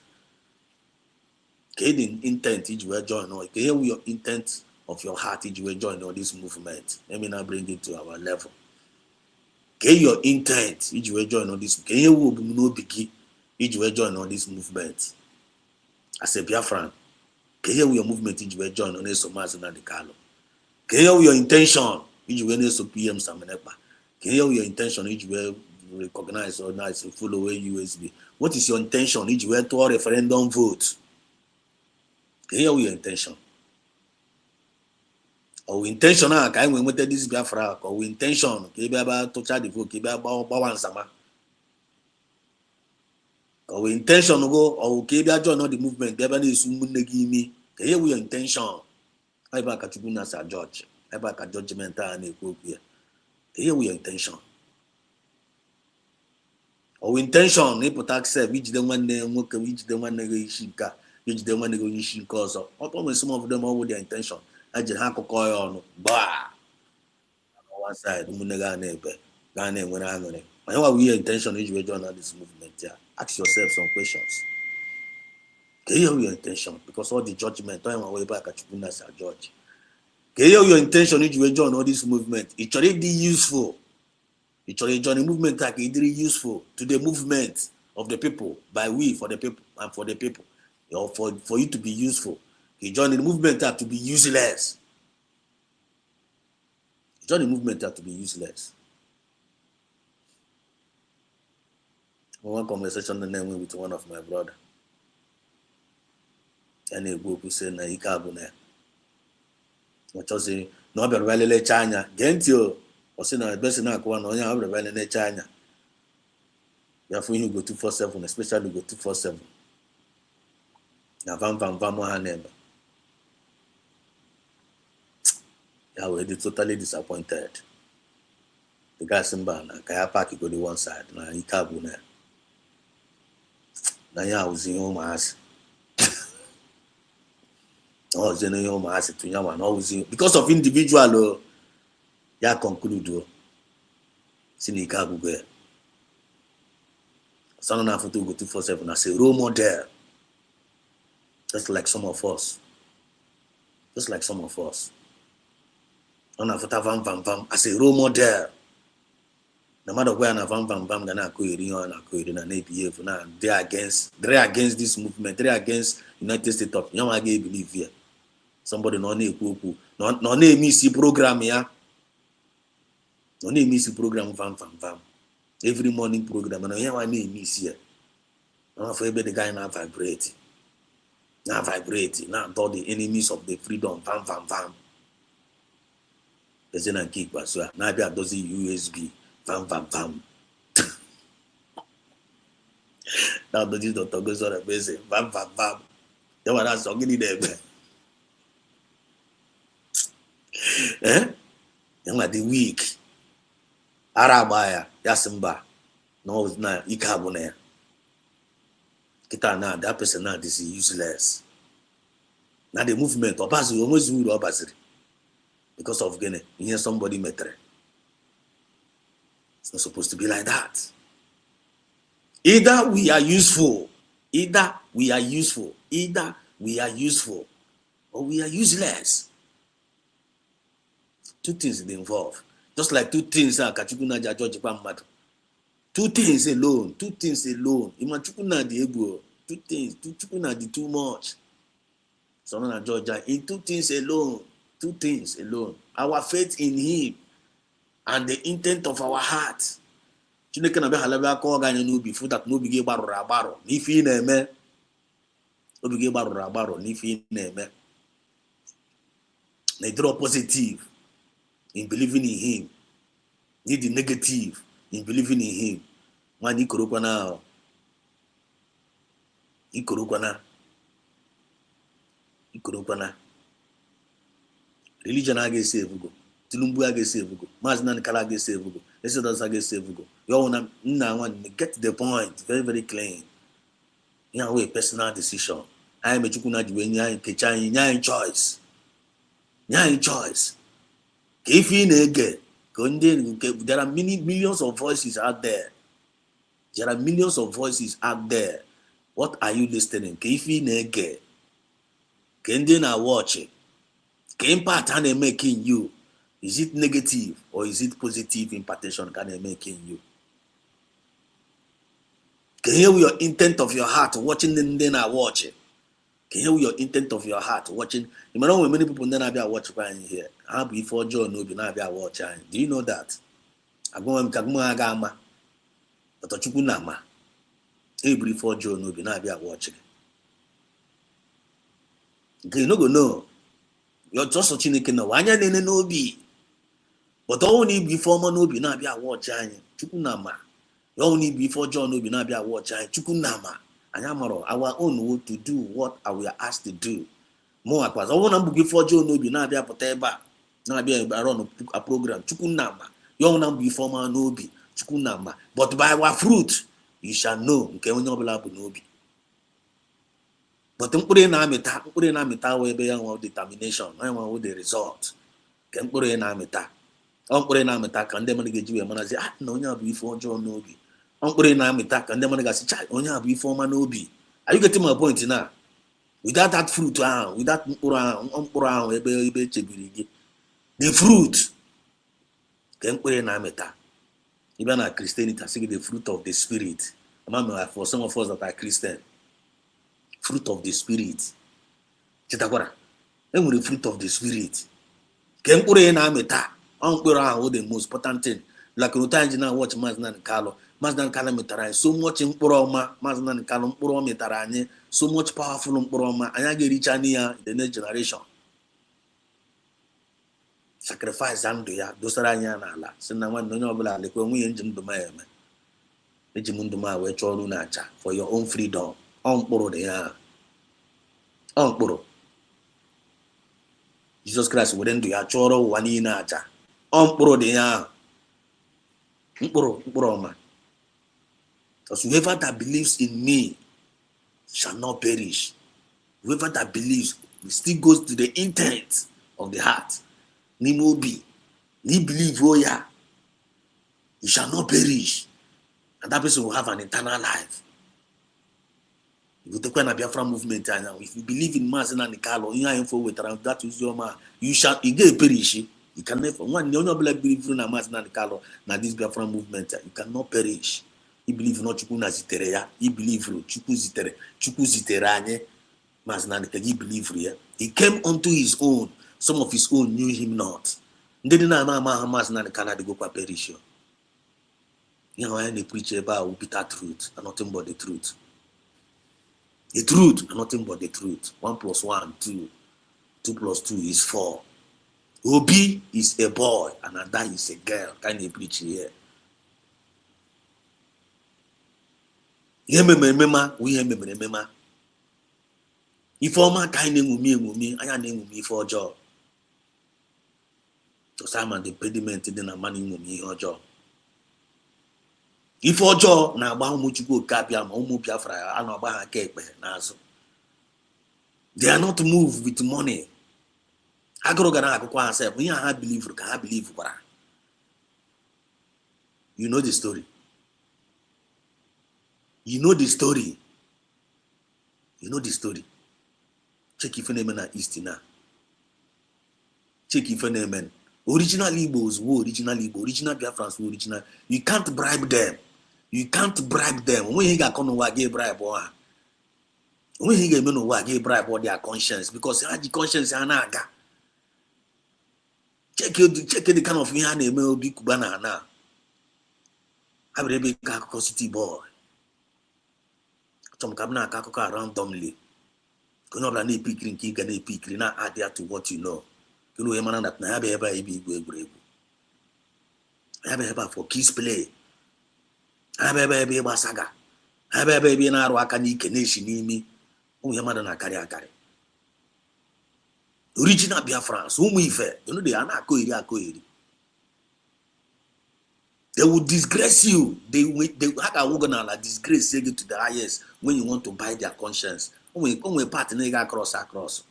Okay, the intent you will join. Or okay, your intent of your heart you will join on this movement. Let me now bring it to our level. Okay, your intent you will join on this. Okay, you will no begin. You will join on this movement. As a Biafran, okay, your movement you will join on this Somazi na Dikalo. Okay, your intention you will so PM Samenepa. Okay, your intention you will recognize or not follow a USB. What is your intention? You will to a referendum vote. Here your intention. Our intention can we wanted this Biafra, our intention, about to charge the vote, about Bawansama. Our intention go, or Kibia join the movement, Gabani is Munegimi. Here we intention. I back at Tribunal as a judge. I back at judgment and a group here. Here we intention. Our intention, they put accept which the one they work, which the one negotiation. Which they want to go in cause of. Upon some of them all with their intention. I just have to call on bah. On one side, Munega neighbor, Ghana when I'm on it. Whatever your intention is you join this movement, yeah. Ask yourself some questions. Get your intention because all the judgment time away back at you as a judge. Get your intention is you join all this movement. It's already useful. It's already join the movement that is really useful to the movement of the people, by we for the people and for the people. Or for you to be useful. You join the movement to be useless. You join the movement to be useless. One conversation with one of my brother. And he go to say na ikabune. What you say? No be relele China. Gentio. O say na best na kwa no nya be relele China. Therefore you go 247, especially go 247. Na vam hanemba. Yeah, we're totally disappointed. The guy Simba na kaya park go the one side na ikabu na. Na ya uzi o maas. Oh, zeno yo maas to yawa no uzi because of individual ya conclude sini ikabu go. Sana na photo go 247 as a role model. Just like some of us. On a photo vam as a role model. No matter where na vam gonna APF now they're against this movement, they're against United States of Yamage believe here. Somebody no name me see program here. No name me see program vam. Every morning program and I name me see here. No for every guy now vibrate. Now vibrating, now all the enemies of the freedom, vam. There's an kick, but so now there does USB, vam. Now the this doctor goes on a basic, vam. That was that song in there. Then the week, Arabaya, Yasimba, no, it's not Ikabone. Kita now that person now this is useless. Now the movement almost because of gene here somebody metre. It's not supposed to be like that. Either we are useful, either we are useful, either we are useful, or we are useless. Two things involved. Just like two things are Kachukuna George Pamad. Two things alone, two things alone. Imachukuna the ego, two things, Chukuna the too much. So na Georgia, in two things alone, two things alone. Our faith in him and the intent of our heart. Chineke na be halaba ko ga nyanu bi futa no bi ge gbaroro agbaro n'ifi na-eme obi ge gbaroro agbaro n'ifi na-eme na draw positive in believing in him, need the negative in believing in him. Man ikorokwana religion aga save go, Tulumbu aga save go, Maznan Kala aga save go, Esodas aga save go. You want to get the point very, very clean. You know, a personal decision. I am a chukuna in choice. In choice. If there are millions of voices out there. There are millions of voices out there. What are you listening? Can are watching? Can impact are they making you? Is it negative or is it positive impartation can they making you? Can you hear your intent of your heart watching them then are watching? Can you hear your intent of your heart watching? You know when many people then are watching here. How before John no be now be watching. Do you know that? I'm going to Agama. But Chukunama. Every before John no be now be watching. Okay, you no go know. You're just watching it no. Why you no be? But only before man no be now be watching. Chukunama. Only before John no be now be watching. Chukunama. Anyamaro, our own way to do what we are asked to do. More akwas. I want to before John no be now be poteba. Now be run a program. Chukunama. Young number before man no be. Chukunama. But by our fruit you shall know. Okay, we no be. But mpure na amita we be yan determination. I want the result. Can mpure na amita. Mpure na amita kan dem na geji we man say no nya before John no be. Mpure na amita kan dem na ga say onya before man no be. Are you getting my point now? Without that fruit without mpure ebe chebiri. The fruit can mpure na amita. Even our Christianity has the fruit of the Spirit. For some of us that are Christian, fruit of the Spirit. Chitakwara, the fruit of the Spirit. Can put in ameta. The most important thing. Like you now watch Maznan Carlo. Maznan Carlo Metaran. So much in Puroma, Maznan Carlo Puro Metarani. So much powerful in Puroma. And I get rich the next generation. Sacrifice Zanduya, Dosaranya Nala. Senaman Nobla, the Kumi engine to my Ejimunduma, where Cholunacha for your own freedom. Puro de ya. Puro. Jesus Christ wouldn't do ya choro wanina acha. Puro de ya. Puro man. Because whoever that believes in me shall not perish. Whoever that believes still goes to the intent of the heart. Ni mobi, ni believe ya, you shall not perish, and that person will have an eternal life. If you take a Biafra movement, if you believe in Mass and Nikalo, you are info with around that is your man. You shall get perish. You can never one. You not believe in Mass and Nikalo. Now this Biafra movement, you cannot perish. You believe not Chukuna Ziterea. You believe Chuku Ziterane. Mass and Nikalo. You believe here. He came unto his own. Some of his own knew him not. They didn't know Hamas and Canada go for perish. You know, when they preach about bitter truth and nothing but the truth. The truth and nothing but the truth. 1 + 1, 2. 2 + 2 is 4. Obi is a boy and Ada is a girl. Can you preach here? We remember. If all my kind of me, I am naming me for a job. So some the pediment in a money mummy or job. If or job now about much go capia, Biafra, I know about a cake, Naso. They are not moved with money. Believe. You know the story. You know the story. You know the story. Check if any East now. Check if any man. Original Igbos were original Igbo. Original Biafrans were original. You can't bribe them. You can't bribe them. When you got to bribe when he get to bribe all their conscience because the conscience is naga. Check the kind of man they may be Kubana now. I will be a city boy. Some cabana kakoka randomly. Can not be picking kick and a pick now add there to what you know. You know, a man that I have ever be brave. I have ever for kiss play. I have ever be a saga. I have ever been a Wakani nation in me. Oh, your mother na carry. Original Biafrans, whom we fair. You know, they are not coiri. They will disgrace you. They have a wogan disgrace you to the highest when you want to buy their conscience. When we part nigga across.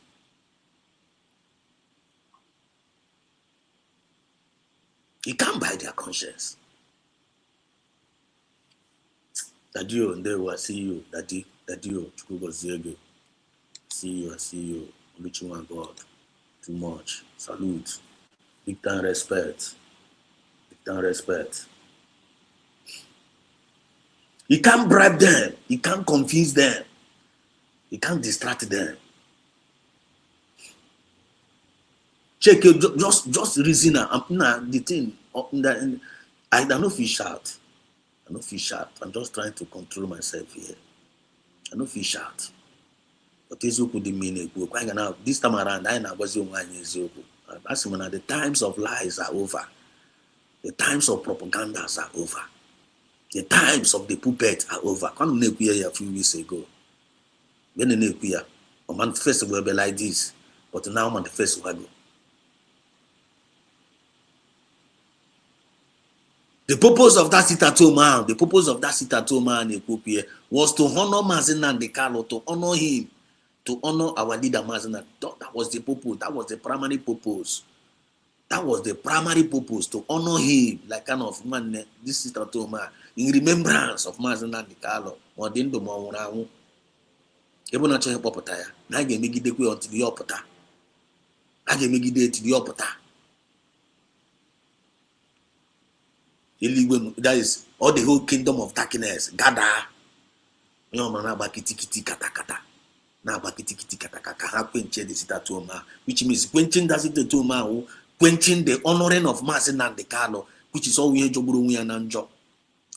You can't buy their conscience. Daddy, and they will see you. Daddy, see you. Reaching my God. Too much. Salute. Big time respect. You can't bribe them. You can't confuse them. You can't distract them. Check it. Just reason. The thing. I don't know if you shout. I'm just trying to control myself here. I don't know if you shout. But this time around, the times of lies are over. The times of propagandas are over. The times of the puppet are over. Come a few weeks ago. When a manifest will be like this, but now manifest will go. The purpose of that sit-at-home man, was to honor Mazen the Carlo, to honor him, to honor our leader Mazen. That was the purpose. That was the primary purpose. To honor him, like kind of man, this sit-at-home man, in remembrance of Mazen the Carlo. Or the Indomo. Even not your popotaya. Now you make it until the opota. I can make it to the opota. That is all the whole kingdom of darkness. Gada. Which means quenching that sit-at-home, quenching the honoring of Mazen and the Carlo, which is all we have to do and job.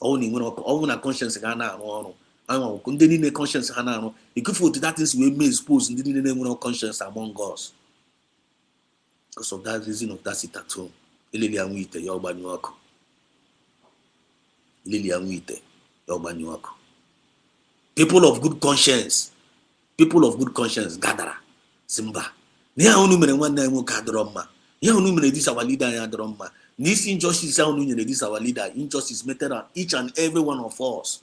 Only when a conscience condemning the conscience. The good for that is we may expose in the name of conscience among us. Because of that reason of that sit-at-home. People of good conscience gather. Simba. Nia onu mere nwanne anyị nwoke adọrọ mma. Ya onu mere this our leader ya adọrọ mma. This injustice ya onu nyere this our leader. Injustice meted on each and every one of us.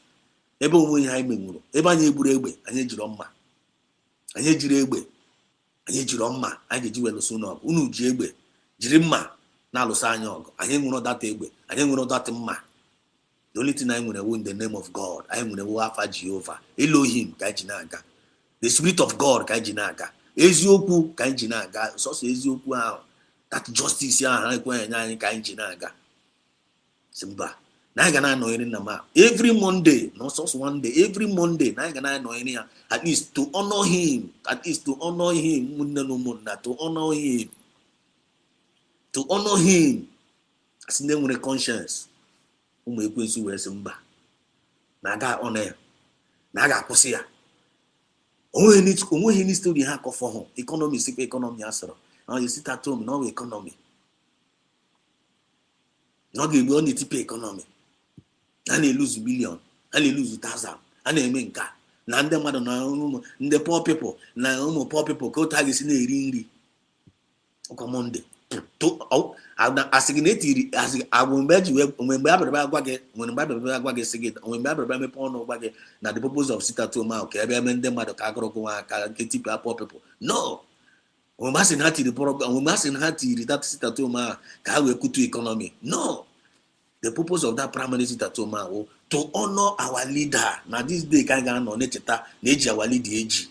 Ebe onwe ihe anyị menwuru. Ebe anyị egburu egbe, anyị ejiri mma. Anyị ejiri egbe. Anyị ejiri mma. Anyị ga-eji weluso n'ọgụ. Unu ji egbe, jiri mma na-alụsa anyị ọgụ. Anyị nwere data egbe. Anyị nwere data mma. The only thing I want to in the name of God, I want to offer Jehovah, Elohim, Kajinaga, the Spirit of God, Kajinaga, Ezioku, Kajinaga, so Ezioku, that justice, Kajinaga, Simba. Nagana no in the every Monday, not just one day, every Monday, Nagana no in at least to honor him, to honor him, as name with a conscience. Ụmụ ekwensu wee sị mba na-aga ọnụ ya na-aga akwụsị ya onweghị n'histori ha akọfọ hụ ekonomi sikwa ekonomi asọrọ na you sit-at-home na ọwa ekonomi na ọ ga-egbe ọ na-etipe ekonomi a na-eluzu bilion a na-eluzu 1000 a na-eme nka na ndị mmadụ na ụmụ ndị poor people na ụmụ poor people ka otu ha ga-esi na-eri nri ụka Mọnde to asignate as I will imagine when Bible when Bible say when Bible me pon no gbage na the purpose of sit at home okay ebe men dem madu ka agoro ko ka get poor people. No. We must not the problem. We must not that sit at home ka we kutu economy. No. The purpose of that primary sit at home to honor our leader. Now this day can go on necheta na our leader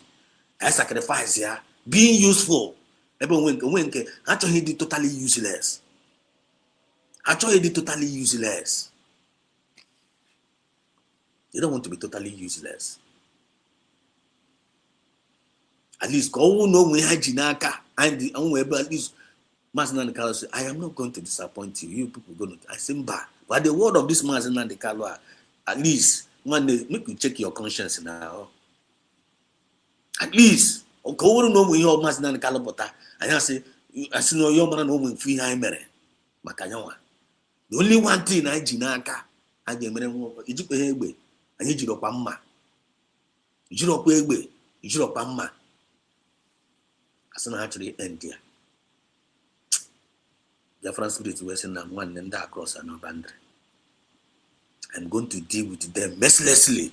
I sacrifice ya being useful. When actually the totally useless. Actually the totally useless. You don't want to be totally useless. At least go no we had jinaka and the at least Master Nandekalo say, I am not going to disappoint you. You people going to I say but the word of this Master Nandekalo, at least one day make you check your conscience now. At least go no we your Master Nandekalo but I say I see no your man no we free I mere. Makanyawa. The only one thing I jinaka I get mere Egypt egbe and you jiro pamma. Jiro egbe, jiro pamma. As an actually end there. Biafra spirit was in one and that across an boundary. I'm going to deal with them mercilessly.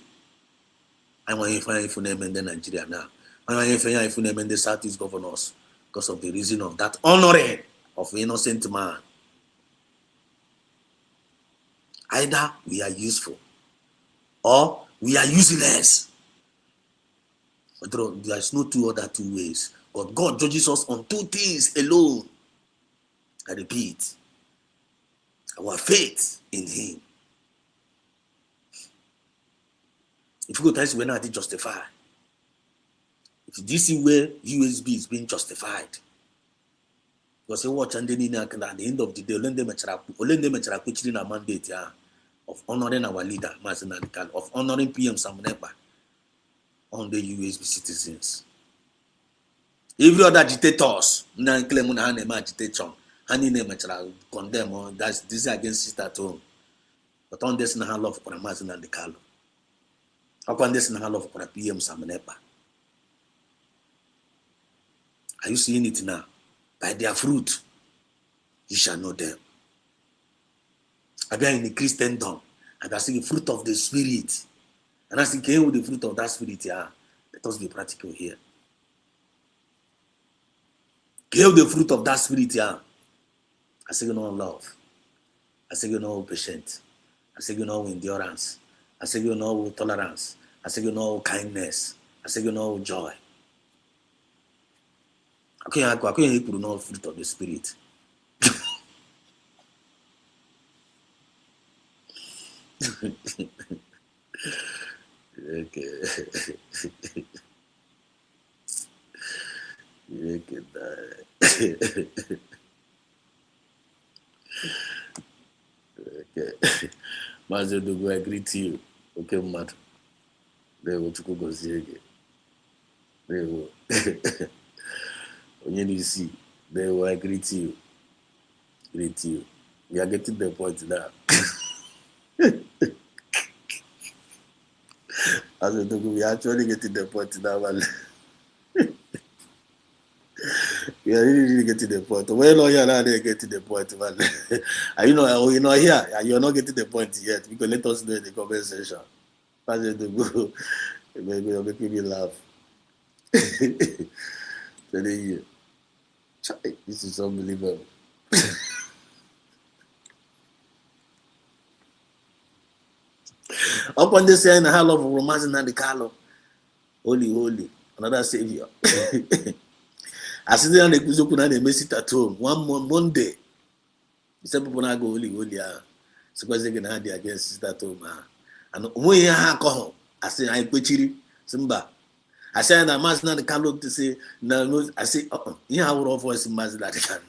I want to find if name in Nigeria now. I want to find if name in the Southeast governors because of the reason of that honoring of innocent man. Either we are useful or we are useless. But there is no two ways. But God judges us on two things alone. I repeat, our faith in Him. If you go to we're not justified. If you see where USB is being justified, because you watch and then at the end of the day, Olende a mandate of honoring our leader, of honoring PM Samunepa on the USB citizens. Every other agitators, claim agitation. Honey name condemn this is against sister at home. But on this na love for Amazon and the Carlo. Upon this na love for PM Samanepa. Are you seeing it now? By their fruit, you shall know them. I be in the Christendom, and I see the fruit of the Spirit. And I see came with the fruit of that Spirit here. Let us be practical here. Give the fruit of that Spirit here. I say you know love. I say you know patience. I say you know endurance. I say you know tolerance. I say you know kindness. I say you know joy. I can't know fruit of the Spirit. Okay. Okay. Master Dugu, I greet you. Okay, Matt. They will go see again. They will. When you see, they will greet you. Greet you. We are getting the point now. As we are actually getting the point now, man. We are really getting the point. Well, you are not getting the point, man. Are you know here? You are not getting the point yet. Because let us know in the comment section. As go, maybe you're making me laugh. Telling you, this is unbelievable. Upon this saying, I love romance and the Carlo. Holy, another savior. I see them they make it at home. One Monday. Some people now go holy. Suppose they can have the against it at home. And when you have alcohol, I say I put chiri, Simba. I say that mass not the Carlo to say no. I say, you have a voice in mass that can.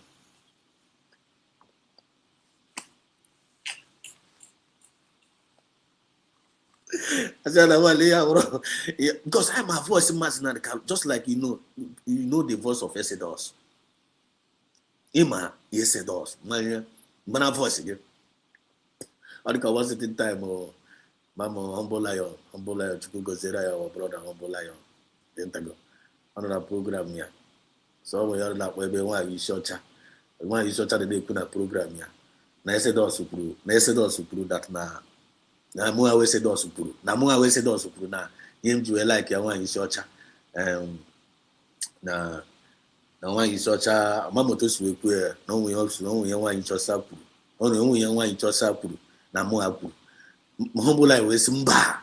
I said, well, yeah, because I'm a voice in Masinad, just like you know the voice of Exodus. Ima, Exodus, my voice again. I think I was at the time, Mama, humble lion, to go Zera, or brother, humble lion. Then I go. Another program here. So we are like, where you short. One is such a day put a program here. Na said also prove. Na said also prove that na mo always said also prove. Na mo always said also prove na him do like ya one is such na one is such a mamoto suwe no we also no we one is such a prove. No we one is such a prove. Na mo apu. Mohombo like we simba.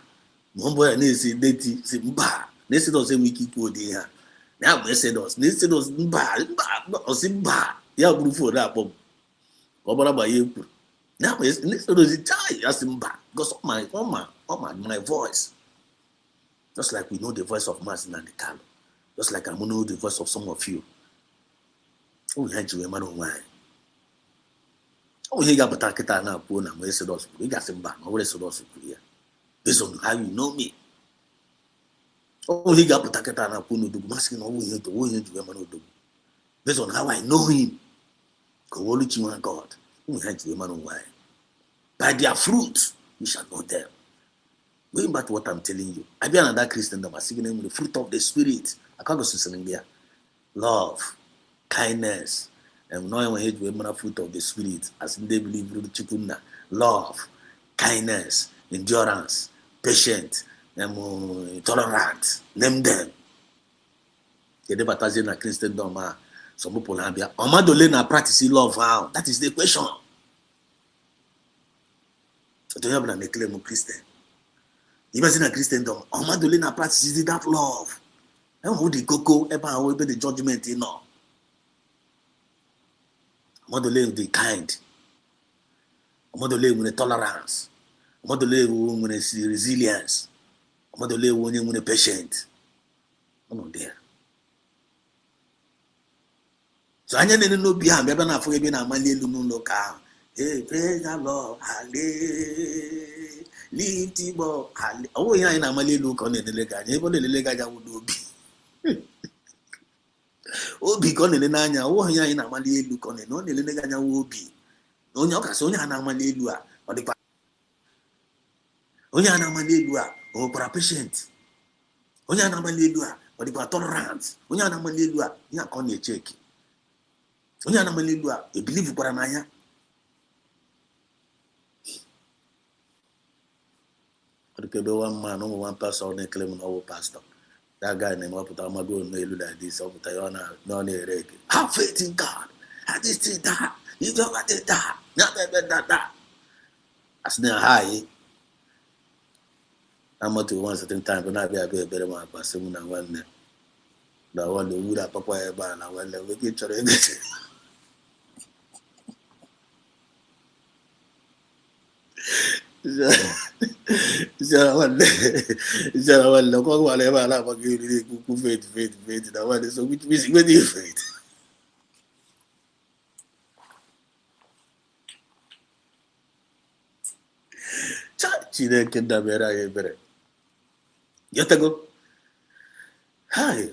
Mohombo na say deti simba. Na said also we keep odi ya. Na we said us. Na said us simba. Ya prove for that pop. Now it's because of my voice. Just like we know the voice of Martin and the Carlo. Just like I know the voice of some of you. Oh, you had you a man of wine. Oh, he got Patakita now, poor and wasted us. We got some back, always also clear. Based on how you know me. Oh, he got Patakita now, Puno, do masking over here to win into a man of do. Based on how I know him. Go only to God. Who had the man of wine? By their fruit, you shall know them. Going back to what I'm telling you, I be another Christian that was singing the fruit of the Spirit. I can't go to Senegal. Love, kindness, and now I hate women fruit of the Spirit, as they believe through the chikuna. Love, kindness, endurance, patient, tolerant. Name them. They never touch in a Christian doma. Some people have been Omadole na practicing love. How? That is the question. So do you have a claim of Christian? Even in a Christendom, Omadole na practicing that love. And who the cocoa ever will be the judgment in all. Omadole will be kind. Omadole will be tolerance. Omadole will be resilience. Omadole will be patient. I'm not there. So I didn't know behind me, but I forget being a Malay local. Hey, praise the Lord, hallelujah. Lift him up, hallelujah. Oh, yeah, in a Malay look on the lega. Even the lega would be. Oh, because the Nanya, oh, yeah, in a Malay look on it. No, the lega will be. No, no, Casonia and a Malay lua, or the Oyana Malay lua, or for a patient. Oyana Malay lua, or the tolerance. Oyana Malay lua, you can't check. Onye na malilu a believe kwara n'anya. Odikebe one man, one pastor on claim no pastor. That guy named Waputa Mago no elu like this, Waputa Yona no ereke. Have faith in God. I just did that. You don't got that. Not that. As near high. I'm not to one certain time, but not be a better man, but someone and one. The one who would have Papa Ban, I will never get your everything. Faith. That one is so which means when you faith. Chile can da better better. Yatago. Hi.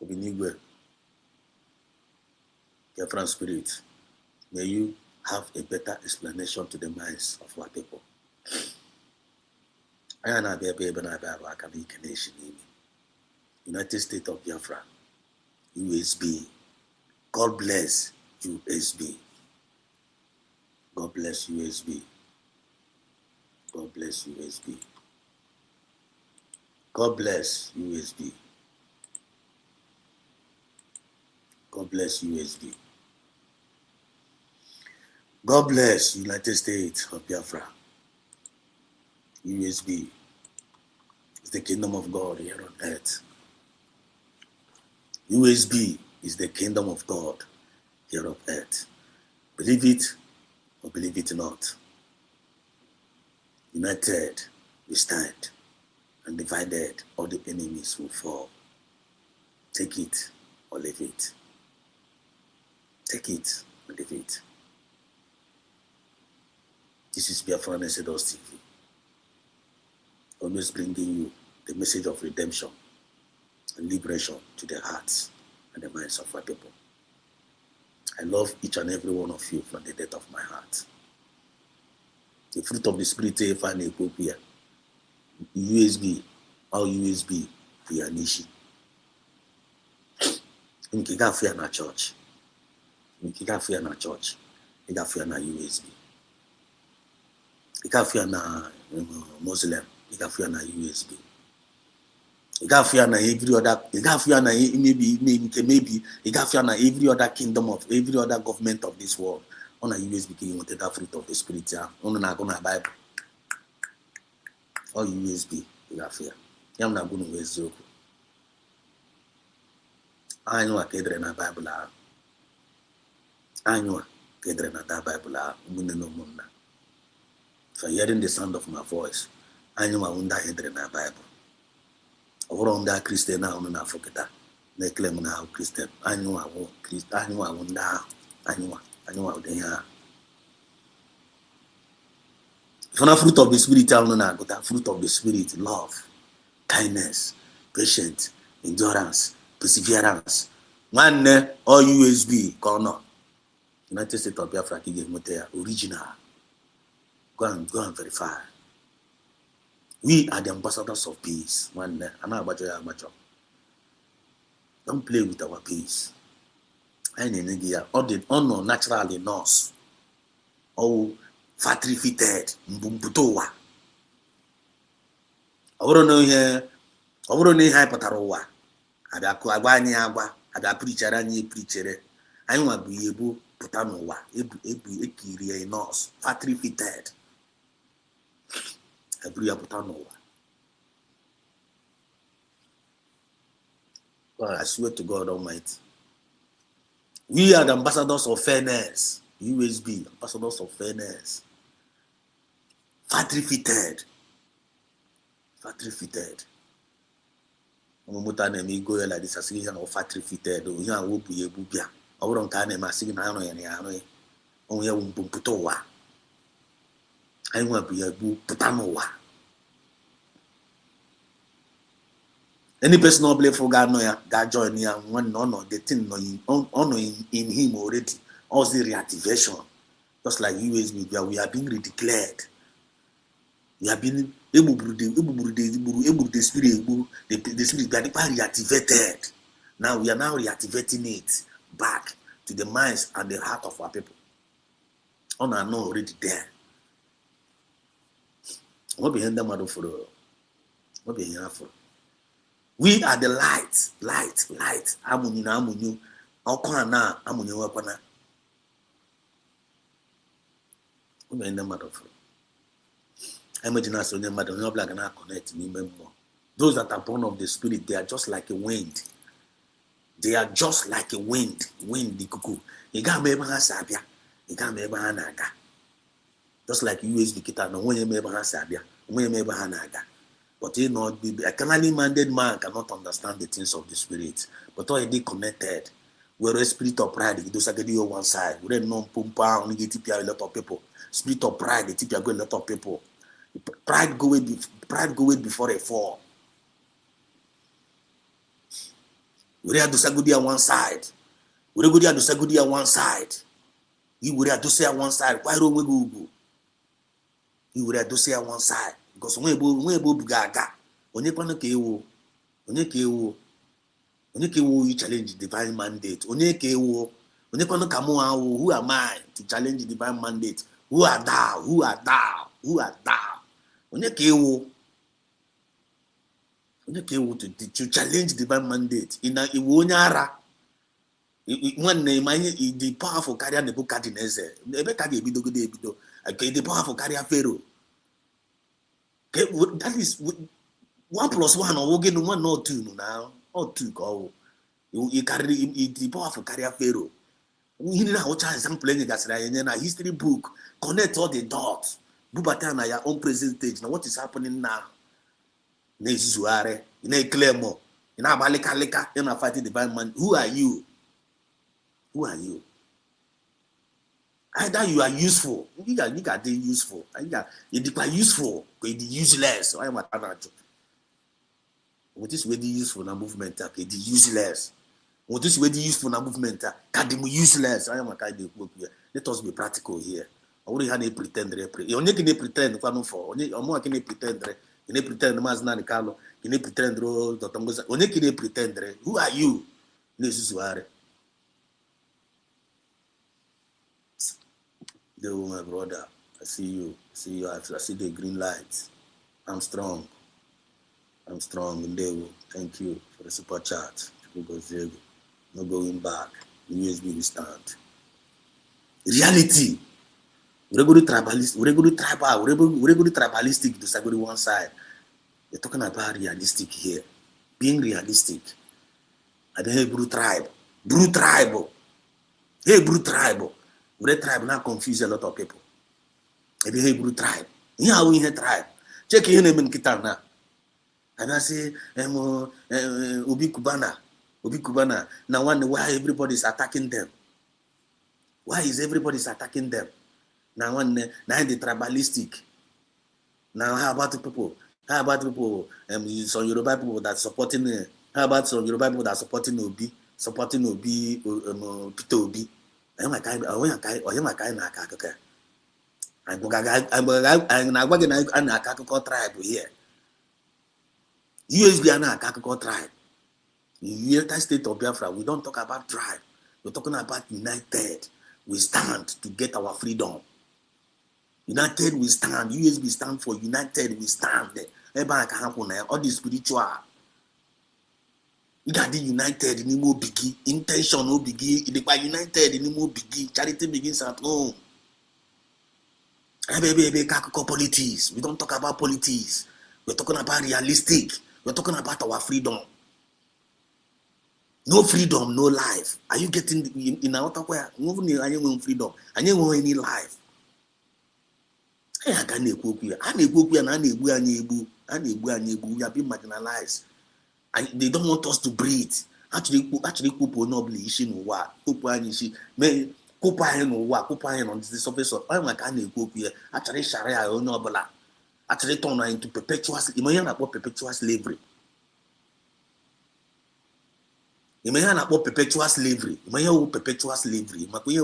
Obinigwe. Your friend spirit. May you have a better explanation to the minds of our people. I am a baby, but I can be nation. United States of Biafra, USB. God bless USB. God bless USB. God bless USB. God bless USB. God bless USB. God bless United States of Biafra. USB is the kingdom of God here on earth. USB is the kingdom of God here on earth. Believe it or believe it not. United we stand, and divided all the enemies will fall. Take it or leave it. Take it or leave it. This is Biafra Nesedos TV. Always bringing you the message of redemption and liberation to the hearts and the minds of our people. I love each and every one of you from the depth of my heart. The fruit of the Spirit, USB, all USB, Yanishi. In Kigafia na church, You got fear na church. You got fear na USB. You got fear na Muslim. You got fear na USB. You got fear na every other. You got fear na maybe. You got fear na every other kingdom of every other government of this world. On a USB, you want that fruit of the spirit. On a gonna Bible. Or USB. You got fear. I'm not going to waste zero. I know a kedre na Bible. I know a kedre na that Bible. If you're hearing the sound of my voice, I know I won't die in the Bible. Over that Christian now, I'm not forget. They claim now Christian. I know I won't Christian. I know I won't die. I know I won't die. If you're not fruit of the spirit, I don't know. But that fruit of the spirit, love, kindness, patience, endurance, perseverance. One or USB, corner. United States of Biafra, original. Go and verify. We are the ambassadors of peace. One day, don't play with our peace. I need all the honor naturally knows. Oh, factory fitted, mbumbutowa. I don't know here. I don't know how patarowa. Ada preacher and preacher. I want to be able to put on a nurse, factory fitted. Every apotano. God, I swear to God Almighty. We are the ambassadors of fairness. USB, ambassadors of fairness. Factory fitted. Factory fitted. Go like this as a factory fitted. We are will be a bubia. I wouldn't kind of massing an army. Only a bumputoa. I want to be a boo putanoa. Any person not play for God, God join here, one honor, the thing honor in him already. Also the reactivation. Just like USB, we are being redeclared. We have been able to the spirit reactivated. Now we are now reactivating it back to the minds and the heart of our people. Honor are not already there. What behind them are for? What behind for? We are the light. Amunyu. Okwana amunyu wakwana. What behind them are for? Imagine us on your mother, no black and I connect more. Those that are born of the spirit, they are just like a wind. They are just like a wind. Wind the cuckoo. You got me sabia. You got me naga. Just like USB kita no when you me sabia. When you me naga. But you know, a carnally minded man cannot understand the things of the spirit. But already connected. We're a spirit of pride. Those are getting on one side. We don't know pumpa only get a lot of people. Spirit of pride, they tip a lot of people. Pride go away before a fall. We have to say good on one side. We have to say good on one side. You would have to say on one side. Why don't we go? You would have to say on one side because when we gaga, when you you challenge the divine mandate. When you who am I to challenge the divine mandate? Who are thou? Who are thou? Who are thou? To challenge the divine mandate in a iwonyara one name the powerful carrier the book the powerful carrier Pharaoh. That is 1 + 1 or again 1 or 2 now or 2 go you carry the powerful carrier Pharaoh. You know how example in a history book connect all the dots. Bubatana your own present stage. Now what is happening now? Nezuare, in a Clemo, in a Balika, in a fighting divine man. Who are you? Who are you? Either you are useful, you got the useful, you are useful, the useless. I am a tanajo. What is really useful na movement? The useless. What is really useful na movement? The useless. I am a kind of let us be practical here. I only had a pretend. You only can pretend. Only can pretend. You pretend. Mazna Carlo. You pretend. Only can pretend. Who are you? This is what. Dewo, my brother. I see you. I see the green lights. I'm strong. Dewo. Thank you for the super chat. No going back. The USB will stand. Reality. We're going to tribalistic. We're going to tribalistic to go to one side. We're talking about realistic here. Being realistic. I don't have blue tribe. Hey, blue tribe. Red tribe now confuse a lot of people. I don't have blue tribe. Here we have tribe. Check your name in Kitana. And I say, Obi Kubana. Now wonder why everybody is attacking them. Why is everybody attacking them? Now the tribalistic. Now how about the people? Some Yoruba people that supporting how about some Yoruba people that supporting Obi, Peter Obi? I'm a kind of tribe here. USB and a tribe. In the United States of Biafra, we don't talk about tribe. We're talking about united. We stand to get our freedom. United we stand. USB stand for united we stand. All the spiritual. You got the united in more biggie. Intention no biggie. United in more biggie. Charity begins at home. Politics. We don't talk about politics. We're talking about realistic. We're talking about our freedom. No freedom, no life. Are you getting in our talk where I want freedom? I don't want any life. We have been marginalized. And they don't want us to breathe. Actually, people nobly issue no what. On the surface of actually Sharia or nobla. Actually turn into perpetual slavery. Perpetual slavery.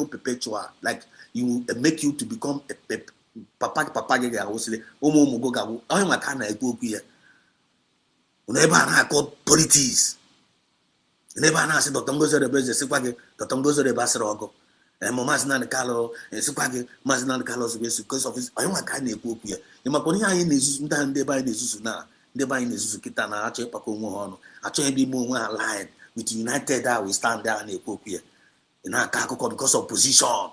Perpetual. Like you make you to become a papa never called politics. Never say Dr. Ngozo Rebeze, Sipage, Dr. Ngozo Rebasrogo, and Momasna Carlo, and Sipage, Masna Carlos, because of his own kind of book here. In Maconia in his Sudan, they buy the Susuna, they buy the Susukitana, Ache Pacomo, Ache be more aligned with United that we stand down in a book here. In our Kako because of position.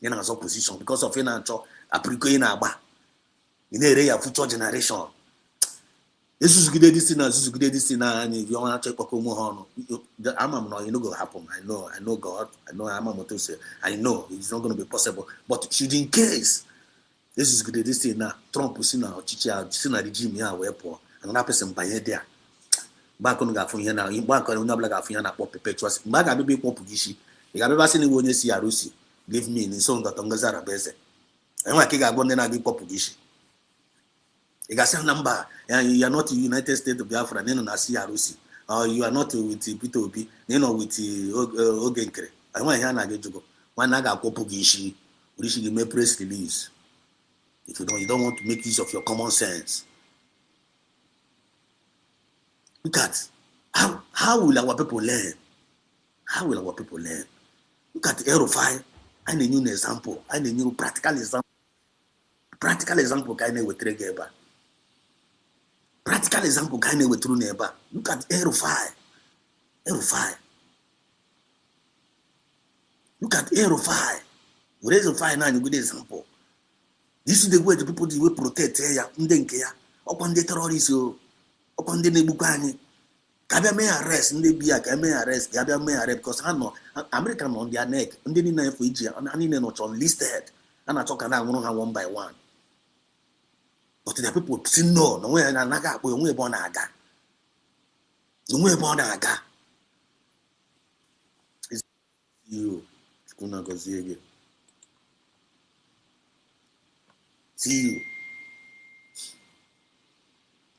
In our opposition, because of financial application aba. In the area of future generation. This is good. This thing. And if you want to check Pacomo, I'm not. You know, go happen. I know God. I know I'm not to say. I know it's not going to be possible. But should in case this is good. This thing now, Trump is now chicha, the regime here where poor. Another person by there. Back on the phone now. Back on the black phone now. Perpetuous. Back at the pop Gishi. You have ever seen when you see a Russi. Give me in song that Tongazara Beze. I want to go then I give pop Gishi. You got some number, and you are not in the United States of Biafra, then on Russi, or you are not with Peter Obi, then with Ogenkre. I want to get you go. One naga Popogishi, which you may press release. If you don't want to make use of your common sense. Look at how will our people learn? How will our people learn? Look at Aerofy, and a new example, and a new practical example. Practical example, kind of with Regeba. Practical example, kind of with true neighbor. Look at Aerofy. Look at Aerofy. What is a fine and a good example? This is the way the people will protect here. Upon the terrorists, upon the Nebukani. Kabia may arrest, and they be a may arrest, Gabia may arrest, because I know American on their neck, and then in Fiji, and I need not listed. And I talk about one by one. But the people say no way and Naga, we born Aga. We born Aga. It's you. Kuna go see you.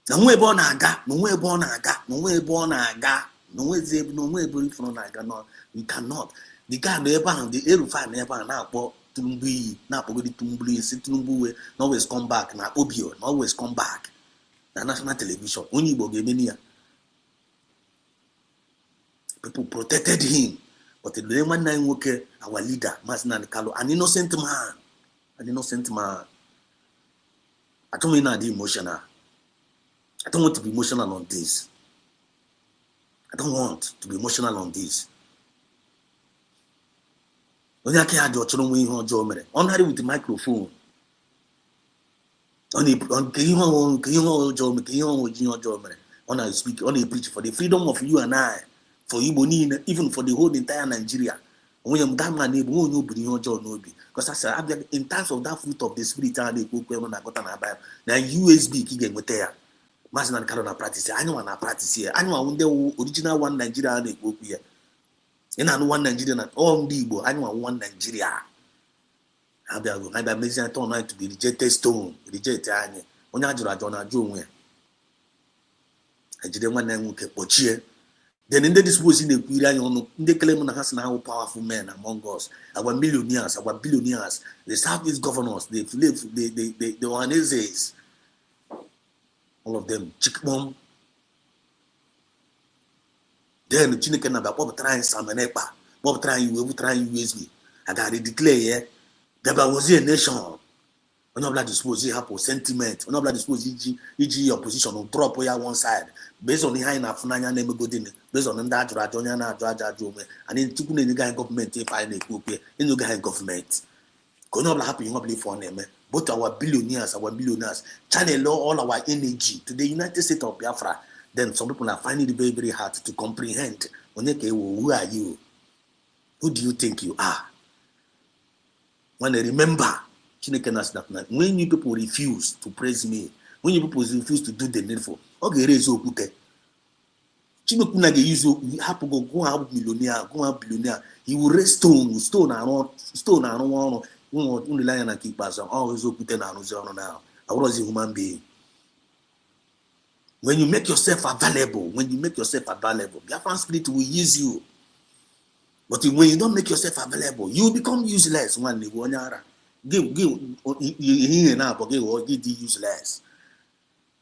No way born Aga. No way born Aga. No way born Aga. No way zeb. No way born from Aga. No, we cannot. The guy never, the Aerofy never now. Tumbi, now Pogodi Tumbi, Situmbu, always come back. Now Obio, always come back. The national television, only Bogemania. People protected him, but the one night worker, our leader, Masnan Kalo, an innocent man, an innocent man. I don't mean I'm emotional. I don't want to be emotional on this. I don't want to be emotional on this. When I can't do it with the microphone. On I speak, on a preach for the freedom of you and I, for Igbo, even for the whole entire Nigeria. When I'm that man, because I said, in terms of that fruit of the spirit, I got an Bible. Now USB key with there. Master and Carona practice. I know an practice here. I know the original one Nigeria they go here. And I know one Nigerian and all Igbo. I know one Nigeria. I be amazing I turn to be rejected stone, rejected. When I do I don't know. I didn't want to get then in the disposing the Quirion, the claim has now powerful men among us, our millionaires, our billionaires, the Southeast governors, the Oaneses, all of them, Chickmom. Then the Chinikan about Bob trying Samanepa, Bob trying USB. I got to declare, there was a nation. When you dispose happen sentiment, when you dispose e.g. opposition on drop one side, based on the high enough name good in based on that Rajonia, and in Tukun guy government if I make in the guy government. Could happen you believe for them. Both our billionaires, channel all our energy to the United States of Biafra. Then some people are finding it very, very hard to comprehend. Who are you? Who do you think you are? When they remember. When you people refuse to praise me, when you people refuse to do the needful, okay, raise up. Chimokuna ge use happen go have millionaire, go have billionaire. He will raise stone around one lion and keep us always open now. I was a human being. When you make yourself available, Biafran spirit will use you. But when you don't make yourself available, you become useless. One give now, but give useless.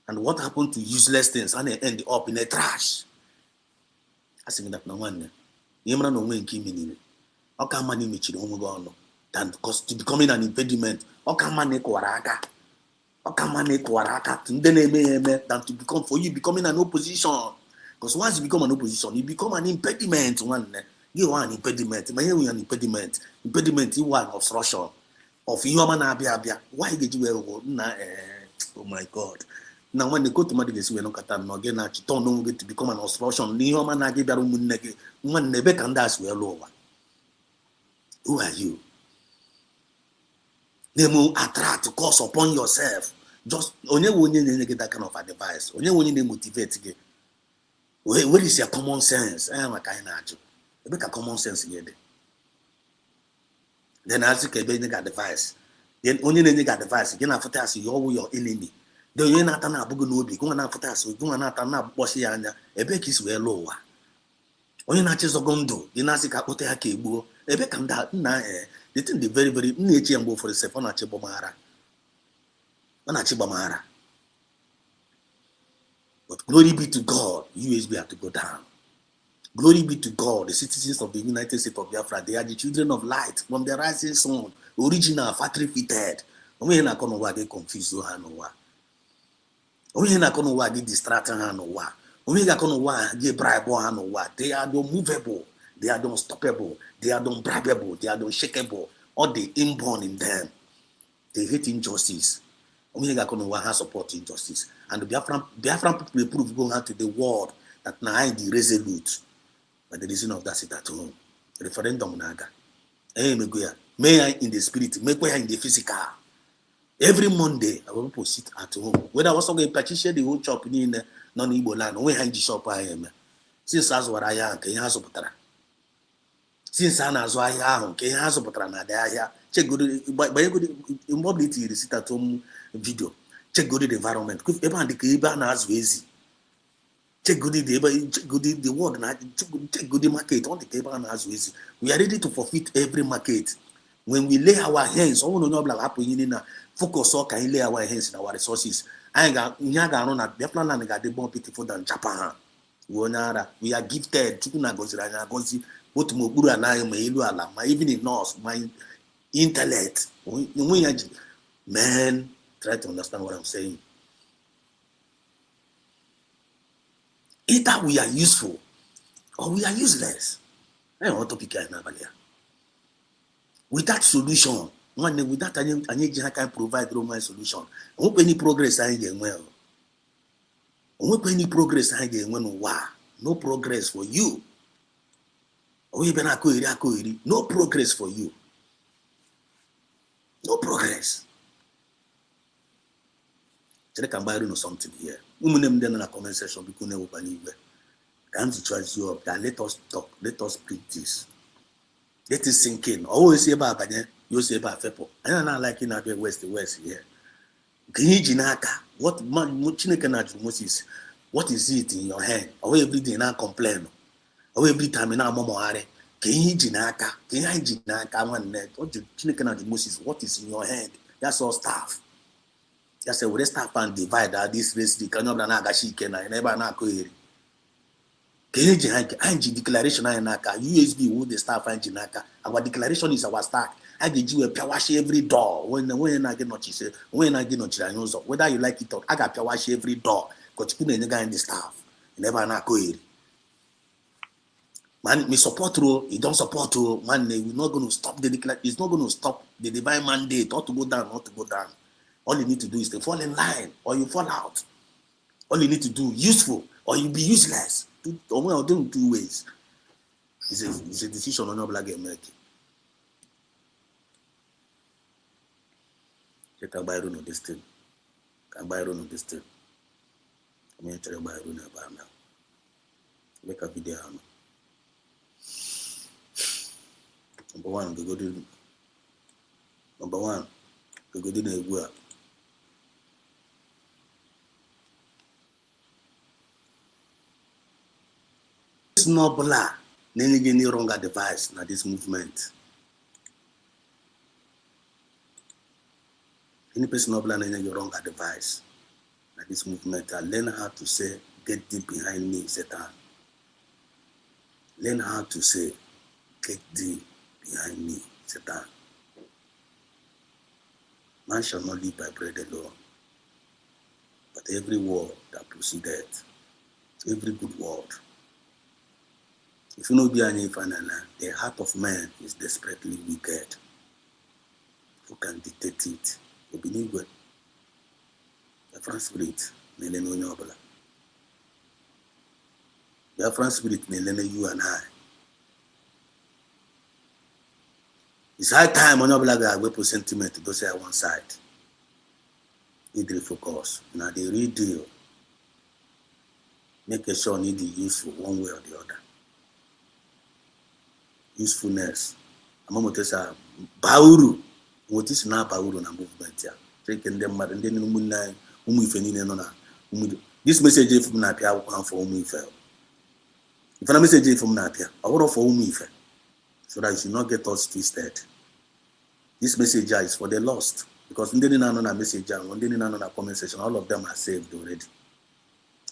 And what happened to useless things? And they end up in the trash. I think that no one. You no way in Kimini. How can money meet you? Than because to becoming an impediment. How can money kwaraka? How can money kwaraka? Than to become for you becoming an opposition. Because once you become an opposition, you become an impediment. You are an impediment. My an impediment. Impediment, you are obstruction. Of human abia. Why did you oh my God. Now when they go to Madrid, we don't again don't get to become an obstruction. Human abia one never can that's well over. Who are you? They will attract to cause upon yourself. Just only when you get that kind of advice, only when you motivate. Where is your common sense? I am a kind of you make a common sense here. Then I ask you a advice. Then only then you got advice. Again, after that, you're your enemy. Then you're not an abugu no be. Go on after that, you are not an aboshi anya. A beck is well lower. Only not just a gondo. You not see Kapote Hakebu. A beck and that. Nah, they think the very, very nature and go for the Sepona Chibomara. Chibomara. But glory be to God, USB have to go down. Glory be to God, the citizens of the United States of Biafra, they are the children of light from the rising sun, original, factory fitted. We are not going to get confused. We are not going to get distracted. We are not going to get bribed. They are unmovable, they are unstoppable, they are unbribable, they are unshakable, or they inborn in them. They hate injustice. We are not going to support injustice. And the Biafran people will prove going out to the world that now I am the resolute. By the reason of that sit at home. Referendum naga. May I in the spirit, make way in the physical. Every Monday, I will sit at home. When I was talking petition the whole shop in the non-Igbo land, when I in the shop I am. Since that's what I am, can you have supporter? Since I know I am, can you have supporter? Check good by good immobility, sit at home video. Check good environment. If ever the Kiba has easy. Check good the world and check good market on the table and as we are ready to forfeit every market. When we lay our hands, all no black happen in focus so can lay our hands in our resources. I got Nyaga on at Biafran and got the more beautiful than Japan. We are gifted to Nagozi, both Mobura and I, my even in North, my intellect. Man, try to understand what I'm saying. Either we are useful or we are useless. I want to pick without solution, without any can provide Roman solution. Won't any progress I get well. Won't any progress I get when no progress for you. No progress for you. No progress. I can buy something here. Women then in a comment section because never come to charge you up. That let us talk. Let us preach this. Let it sink in. Always say about you say about people. I don't know like in a west here. What Moses? What is it in your hand? Or every day now complain. Or every time now momoare. Moses, what is in your hand? That's all stuff. Just say we staff and divide this race. The kind of nagashi kena never na koiri. Declaration USB with the staff and Jinaka. Our declaration is our stack. I give you a piawashi every door. When I get not say when I get not whether you like it or I got piawashi every door. Because you put in the staff. Never na koiri. Man, me support you, you don't support you, man, we're not going to stop the declaration. It's not going to stop the divine mandate, not to go down, not to go down. All you need to do is to fall in line, or you fall out. All you need to do, useful, or you be useless. Or doing two ways. It's a decision on your black American. You can buy run of this thing. Can buy run of this thing. I'm going to tell you buy run about now. Make a video. Number one, we go to the work. It's not blah. Any wrong advice na this movement. Any person not blah any wrong advice na this movement. I learn how to say, get deep behind me, Satan. Learn how to say, get deep behind me, Satan. Man shall not live by bread alone, but every word that proceeded, every good word. If you know the heart of man is desperately wicked. Who can dictate it? You believe it. Biafra spirit, Nelene Onyobala. Biafra spirit, Nelene you and I. It's high time on your blog we put sentiment to say one side. Need to focus. Now the real deal. Make sure need the useful one way or the other. Usefulness. I'm going to say Bauru. What is now Bauru na movement here? Taking them mad and then this message from Napia will come for whom fell. If I message from Napia, I would for whom fell. So that you should not get us twisted. This message is for the lost. Because when they didn't know a message, when they didn't know a comment section, all of them are saved already.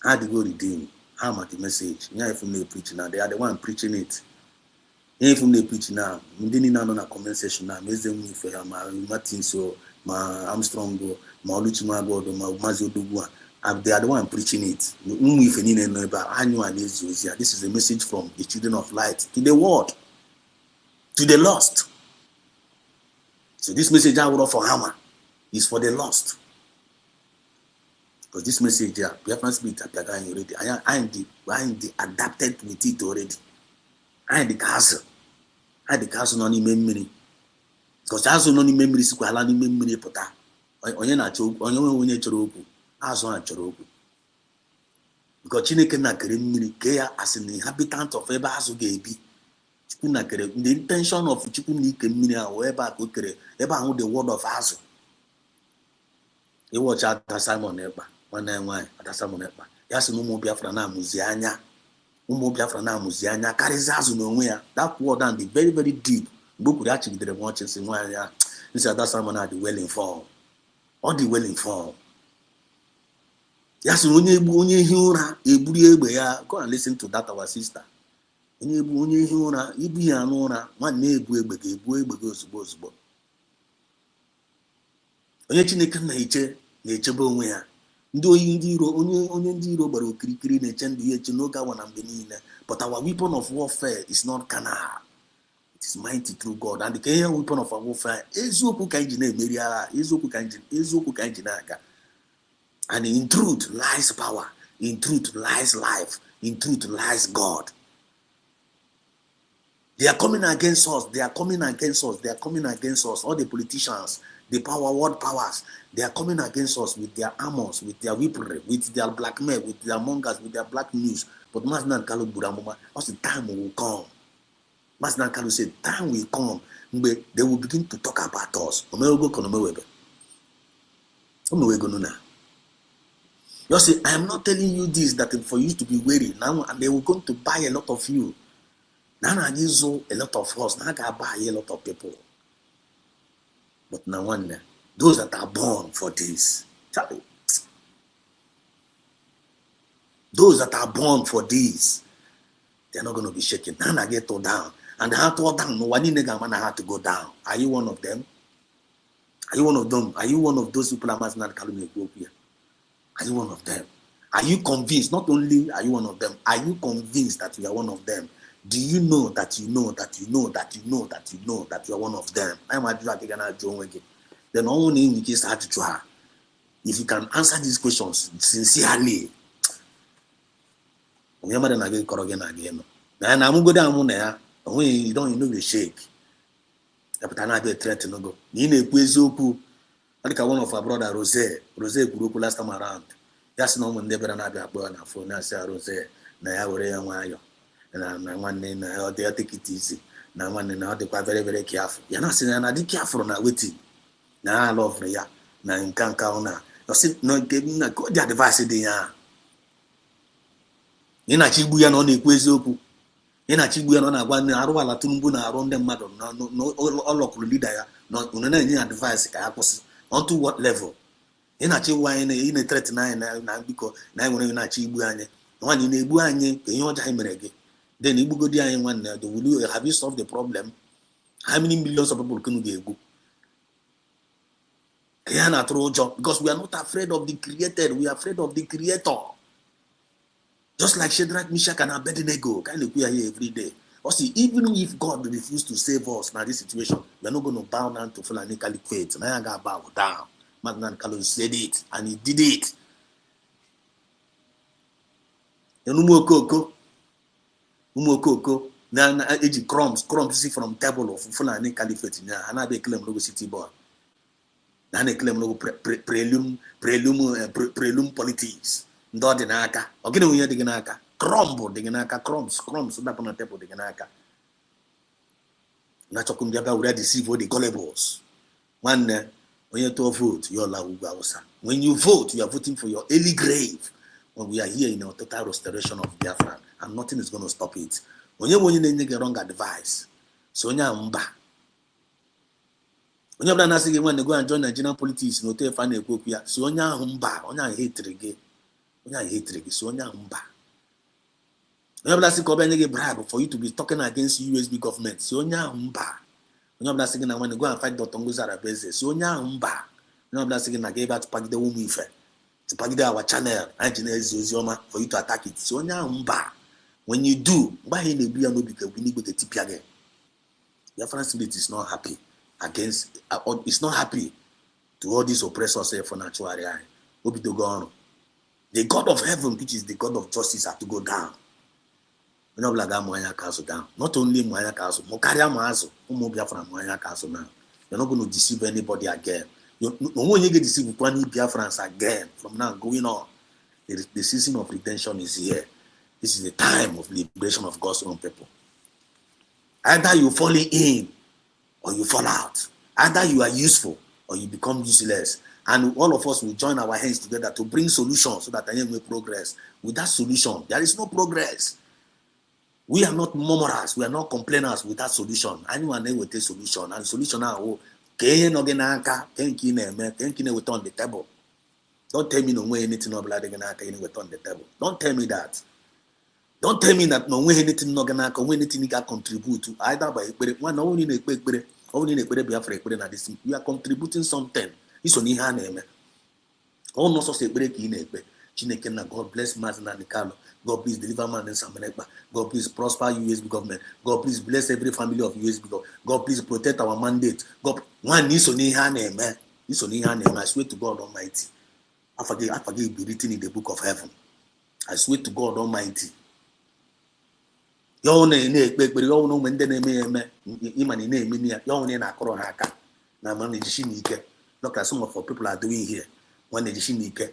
How do you go redeem? How much the message? Yeah, if they preaching now, they are the one preaching it. Yeah, if they preaching now, when they didn't know a comment section now, make them for Martin so, my Armstrong, my Luchimago, my Mazio Dugua. They are the one preaching it. This is a message from the children of light to the world. To the lost. So this message I would offer hammer is for the lost. Because this message here, Biafra spirit already. I am the adapted with it already. I am the castle. I am the castle on the memory. Because as on the memory is quite a memory pota. Onye na choke, onye choroku, as on choroku. Because Chineke na kere mmiri ke as an inhabitant of ebe azu ga-ebi. The intention of Chukwunike mmiri wherever the word of Azu. You watch out Simon Ekpa, one night wine at Simon Ekpa. Yes, no Biafra na muzianya. Biafra na muzianya. Carries Azu nowhere. That word and the very, very deep. Book actually did watch and say, well, yeah. This is that Simon had the well informed. Or the well informed. Yes, when you go and listen to that, our sister. Onye ihe ụra ibu ya n'ụra nwanne ebu egbe ga-ebu egbe gị ozugbo ozugbo onye Chineke na-echebe onwe ya. Ndị oyi ndị iro, onye ndị iro gbara okirikiri na-eche ndụ ya eche n'oge awa na mgbe niile. But our weapon of warfare is not carnal. It is mighty through God. And the weapon of our warfare eziokwu ka anyị ji na-emeri agha, eziokwu ka anyị ji na-aga. And in truth lies power, in truth lies life, in truth lies God. They are coming against us. They are coming against us. They are coming against us. All the politicians, the world powers, they are coming against us with their armors, with their weaponry, with their blackmail, with their mongers, with their black news. But Masnan Kalu Buramuma, also time will come. Masnan Kalu said, time will come where they will begin to talk about us. You see, I am not telling you this that for you to be wary now, and they will going to buy a lot of you. Now I need a lot of us. Now I can buy a lot of people. But now one, those that are born for this, Charlie, those that are born for this, they're not going to be shaken. Now I get down, and they have to go down. No one in the man had to go down. Are you one of them? Are you one of them? Are you one of those people that not calling me group here? Are you one of them? Are you convinced? Not only are you one of them, are you convinced that you are one of them? Do you know that you know that you know that you know that you know that you are one of them? Then only you can start to try. If you can answer these questions sincerely, you don't you shake. Like one of our brother Rose grew last time around. That's no one never another born for Nasa Rose, Naya. And I one name, they take it easy. Now one and now they are very, very careful. You're not saying I did careful now waiting. Now I love Ria. Now in Cancauna. You see, no giving a good advice in the air. In a Chibuyan on the Quezoku. In a Chibuyan on a one Arwala Tumbuna around them, madam. No, all of leader, not on any advice. Onto what level? In a Chibuan in a 39 because 9 when I Chibuane. One in a Buane, the young time reggae. Then you go there in one. Will you have you solved the problem? How many millions of people can you go? Because we are not afraid of the created, we are afraid of the creator. Just like Shadrach, Meshach, and Abednego, kind of we are here every day. Or see, even if God refused to save us in this situation, we are not going to bow down to Fulani Caliphate. Now I got bow down. Magnan Kalu said it, and he did it. Umokoko na eji crumbs see from table of Fulani Caliphate na ana be claim logo city boy na na claim logo prelume politics ndo dị n'aka ogene onye dị n'aka crumble dị n'aka crumbs that on the table dị n'aka na chokum bia ga we deceive the gullibles one when you vote your la ugwa Hausa. When you vote you are voting for your early grave. When we are here in a total restoration of Biafra, and nothing is going to stop it. When you get wrong advice, so when you when they go and join Nigerian politics, no tell fan go here. So when you hate again, so when you bribe for you to be talking against USB government, so when you when they go and fight Dr. Nguzara Beze, so when you I gave out to pack the woman to pack our channel for you to attack it. So when you do, why in the no because we need to get TP again. The French spirit is not happy against it's not happy to all these oppressors for natural area. The God of heaven, which is the God of justice, have to go down. Not only Moya Castle, Mokaria Mazo, Biafra Moya Castle now. You're not going to deceive anybody again. No one you get deceived with 20 Biafrans again from now going on. The season of redemption is here. This is the time of liberation of God's own people. Either you fall in or you fall out. Either you are useful or you become useless. And all of us will join our hands together to bring solutions so that I will progress. Without solution, there is no progress. We are not murmurers. We are not complainers without solution. Anyone will take solution. And solution now, on the table. Don't tell me no way anything no blood on the table. Don't tell me that. Don't tell me that no way anything no gonna anything you can contribute to either by one only a Biafra. We are contributing something. iso n'ihe a na-eme. Ọ nọ sọsọ ekpere ka ị na-ekpe. Chineke na God bless Mazi Nnamdi Kanu. God please deliver man in Samanekpa. God please prosper USB government. God please bless every family of USB government. God please protect our mandate. God, one iso n'ihe a na-eme. Iso n'ihe a na-eme. I swear to God Almighty. I forget be written in the book of heaven. I swear to God Almighty. Yo na-ekpe ekpere yo na ndị na-eme eme ịma na na-eme ya yo na na-akọrọ ha aka na ma na-ejishi n'ike. Look at some of our people are doing here. When ejishi n'ike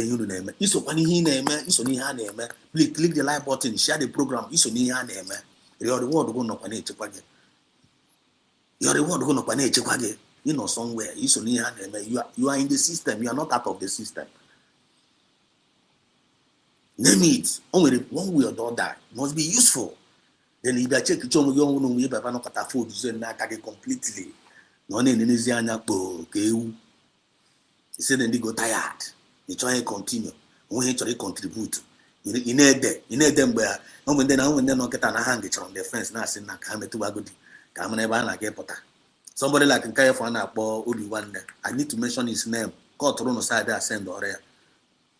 yuru na-eme. Isokwa n'ihe ị na-eme, iso n'ihe a na-eme. Please click the like button, share the program. Iso n'ihe a na-eme. Your reward go nọkwa na-echekwa gị. Your reward go nọkwa na-echekwa gị. You know somewhere. Iso n'ihe a na-eme. You are in the system. You are not out of the system. Name it. Only one way or the other must be useful. Then if you check it, you don't know about not afford to send that completely. No one in Anya po he said then they go tired. They try to continue. When he try to contribute. You need them where no when then not get an hand on the fence now saying come to Bagodi. Come never na get potter. Somebody like Nkaya for an apple Obi one. I need to mention his name. Call Toronto side there send or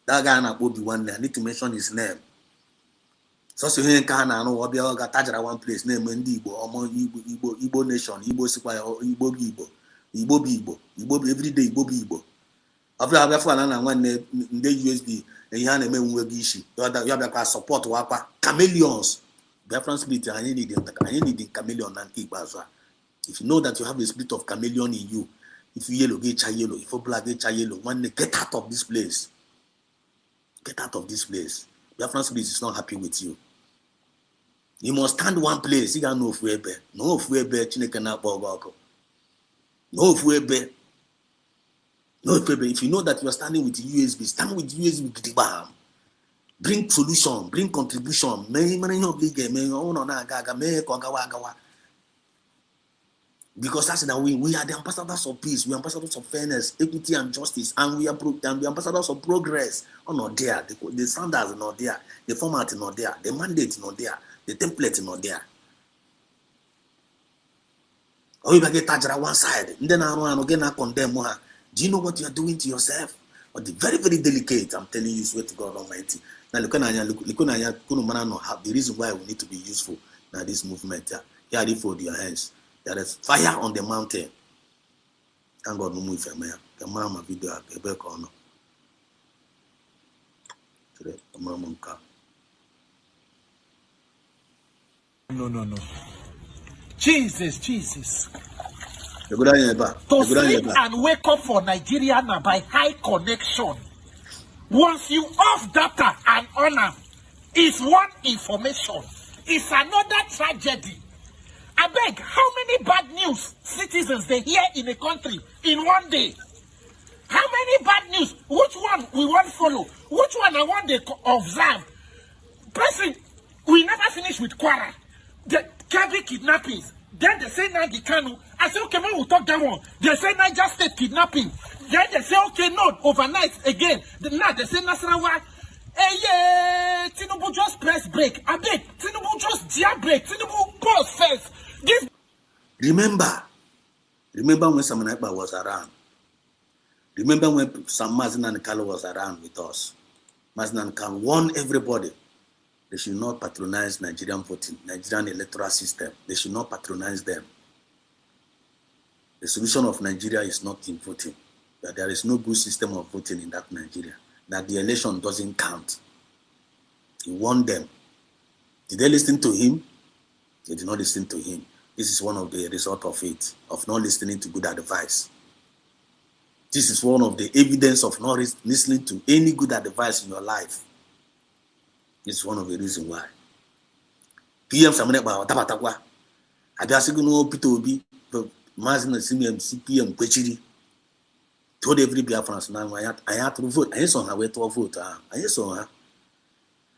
that guy na Obi one. I need to mention his name. So here in Ghana, no, Obi got Tajara one place name Igbo, Igbo nation, Igbo Sikwa, Igbo every day, Igbo. After I have one the USB, and you have a man who gishi. You have a support wapa chameleons. Biafran spirit, I need the chameleon and Igbo. If you know that you have a spirit of chameleon in you, if you yellow, get yellow, if you black, get yellow, one day get out of this place. Get out of this place. Biafran spirit is not happy with you. You must stand one place. You got no fuebe. No fuebe. Chineke na bogo. No fuebe. No fuebe. If you know that you are standing with USB, stand with USB. Bring solution. Bring contribution. Because that's that we are the ambassadors of peace. We are ambassadors of fairness, equity, and justice, and we are the ambassadors of progress. Oh, not there. The standards are not there. The format is not there. The mandate is not there. The template is not there. Or you get Tajara one side, and then I again condemn her. Do you know what you are doing to yourself? But very, very delicate. I'm telling you, swear to God Almighty. Now, look the reason why we need to be useful now this movement. Yeah, they fold your hands. There is fire on the mountain. Thank God, no move for me. Come on, my video. I back on. Today, come on, No. Jesus. To sleep and wake up for Nigeria now by high connection. Once you off data and honor, is one information. It's another tragedy. I beg, how many bad news citizens they hear in a country in one day? How many bad news? Which one we want to follow? Which one I want to observe? President, we never finish with Kwara. The Kabi kidnappings. Then they say Nnamdi Kanu. I say, okay, man, we'll talk that one. They say Niger State kidnapping. Then they say, okay, no, overnight again. Now they say Nasarawa. Hey, yeah, Tinubu just press break. I beg, Tinubu just jab break. Tinubu pause first. This. Remember when Samanekpa was around. Remember when Mazi Nnamdi Kanu was around with us. Mazi Nnamdi Kanu warned everybody. They should not patronize Nigerian voting, Nigerian electoral system. They should not patronize them. The solution of Nigeria is not in voting. That there is no good system of voting in that Nigeria. That the election doesn't count. He warned them. Did they listen to him? They did not listen to him. This is one of the result of it, of not listening to good advice. This is one of the evidence of not listening to any good advice in your life. This is one of the reasons why. PM Samanekpa Tabatakwa. I just know Peter Obi, Mazin CPM Kwechiri. Told every Biafran now I had to vote. I saw her way to vote. I saw her.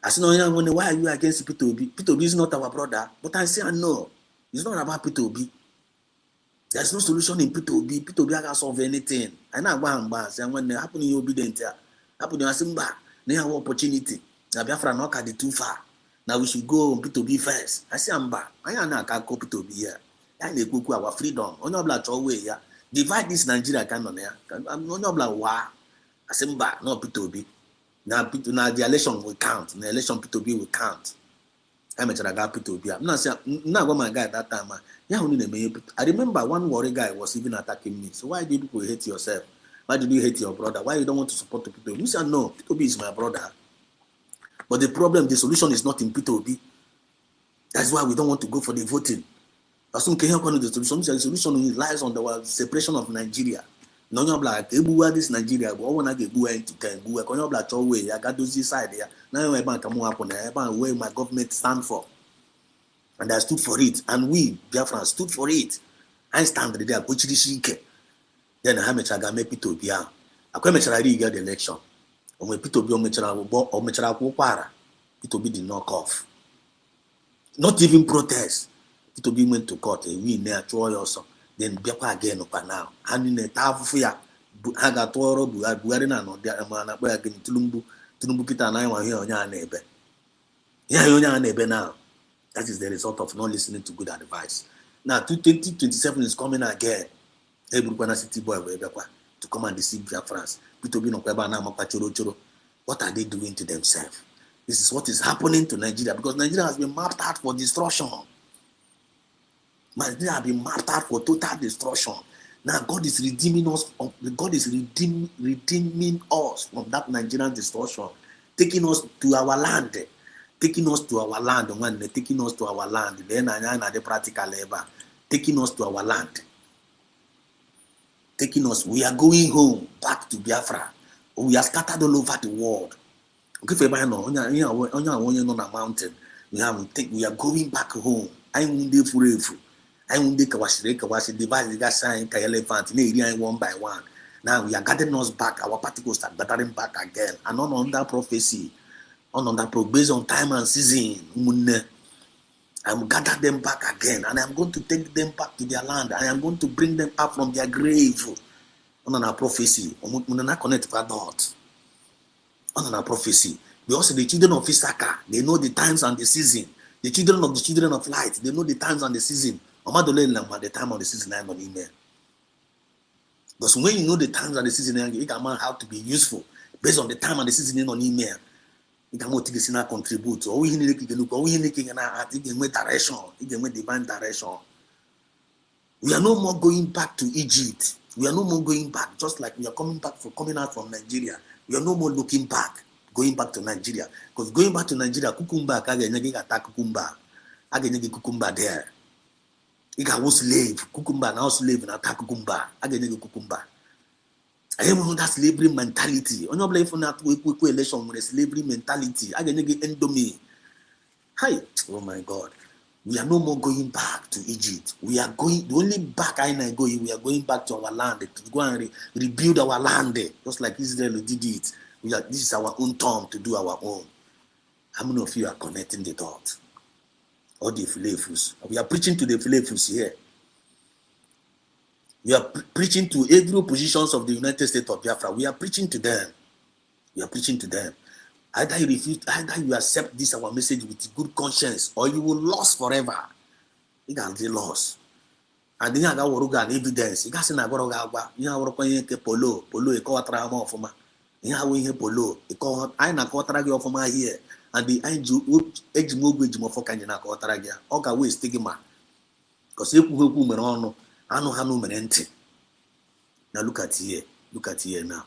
I said, no, why are you against Peter Obi? Peter Obi is not our brother. But I say, no, it's not about Peter Obi. There's no solution in Peter Obi. Peter Obi can't solve anything. I know what I'm when they happen in obedient, happen in Asimba, they have opportunity. Now Biafra not carry too far. Now we should go on Peter Obi first. I say, I'm back. I am not going to Peter Obi here. I need to go our freedom. On your black way here. Divide this Nigeria kind of there. I'm not like why. I say back, no P2B. Now the election will count. The election P2B will count. I'm a P2B. I'm not saying not my guy at that time. I remember one worry guy was even attacking me. So why did you hate yourself? Why did you hate your brother? Why you don't want to support the P2B? You said no, P2B is my brother. But the problem, the solution is not in P2B. That's why we don't want to go for the voting. The solution lies on the separation of Nigeria. No, you're like, this Nigeria, but I want to get into Kenbu. I can't black away. I got those side here. Now I'm about to come up on where my government stand for. And I stood for it. And we, Biafra, stood for it. I stand there, which is then I make P2B. I come make get the election. When P2B or P2B did knock off. Not even protest. P2B went to court and we near Troy also. Then Biafra again up now. And in the Tafia, Hagatoro, Buarina, no, there, man, I again Tulumbu Peter and I were here on your neighbor. Yeah, your neighbor now. That is the result of not listening to good advice. Now, 2027 is coming again. Every city boy to come and deceive Biafrans. What are they doing to themselves? This is what is happening to Nigeria because Nigeria has been mapped out for destruction. Nigeria has been mapped out for total destruction. Now God is redeeming us. God is redeeming us from that Nigerian destruction, taking us to our land, taking us to our land. Taking us to our land. Then the practical labor, taking us to our land. Taking us, we are going home, back to Biafra. We are scattered all over the world. Okay, for on a mountain, we are going back home. I won't do forever. I won't take Kawashi, divide the sign, elephant, one by one. Now we are gathering us back, our particles are gathering back again. And on under prophecy, on under based on time and season. I'm gather them back again, and I'm going to take them back to their land. I am going to bring them up from their grave. On our prophecy, on our connect with God. On our prophecy, because the children of Issachar, they know the times and the season. The children of light, they know the times and the season. The time of the season, I'm on email. Because when you know the times and the season, you can learn how to be useful based on the time and the season on email. You can contribute. Or we need to look. We need to direction. You can divine direction. We are no more going back to Egypt. We are no more going back. Just like we are coming out from Nigeria. We are no more looking back, going back to Nigeria. Because going back to Nigeria, kukumba kage attack kukumba. Age kukumba there. You can slave. Kukumba now slave and attack kukumba. Age kukumba. I have that slavery mentality. On your life for that election with a slavery mentality. I can get endomy. Hi, oh my God. We are no more going back to Egypt. We are going, the only back I go, we are going back to our land to go and rebuild our land, just like Israel did it. This is our own turn to do our own. How many of you are connecting the dots? All the Philippians. We are preaching to the Philippians here. We are preaching to every positions of the United States of Biafra. We are preaching to them. We are preaching to them. Either you refuse, either you accept this our message with good conscience, or you will lose forever. You can be lost. And then I got evidence. You can say I got you know polo e call trauma for ma. You know we polo e call I na call tragedy for my here. And the age mo for can na call tragedy. Okay, we stigma. Because if we go I know how no menente. Now look at here now.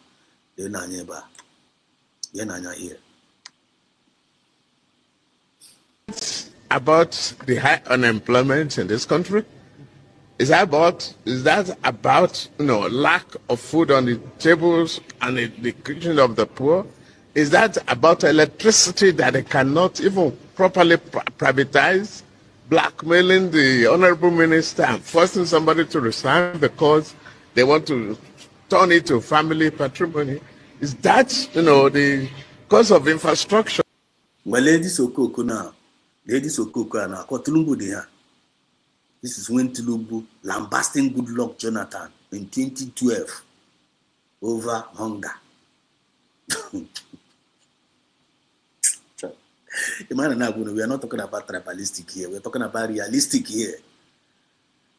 You're not nearby. You're not here. About the high unemployment in this country? Is that about lack of food on the tables and the kitchen of the poor? Is that about electricity that they cannot even properly privatize? Blackmailing the honorable minister and forcing somebody to resign because they want to turn it to family patrimony. Is that, the cause of infrastructure? Well, ladies Okoko now, Tulumbu there. This is when Tulumbu lambasting Goodluck Jonathan in 2012 over hunger. We are not talking about tribalistic here. We are talking about realistic here.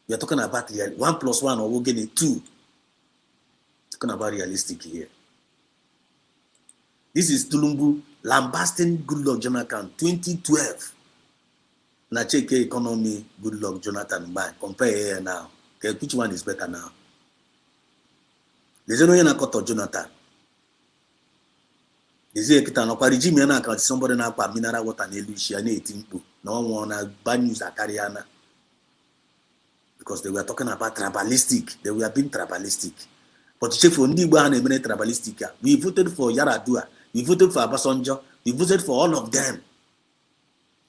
We are talking about 1 + 1 or we're getting 2. talking about realistic here. This is Tulumbu lambasting Goodluck Jonathan 2012. Now check the economy, Goodluck Jonathan by compare here now. Okay, which one is better now? There's no yana cut Jonathan. There's a kita no regime yana account somebody na pa mineral water na elushi na 18 no one na bad news akariana. Because they were talking about tribalistic. They were being tribalistic. But check for Ndigba and Emene tribalistic. We voted for Yaradua. We voted for Abasanjo. We voted for all of them.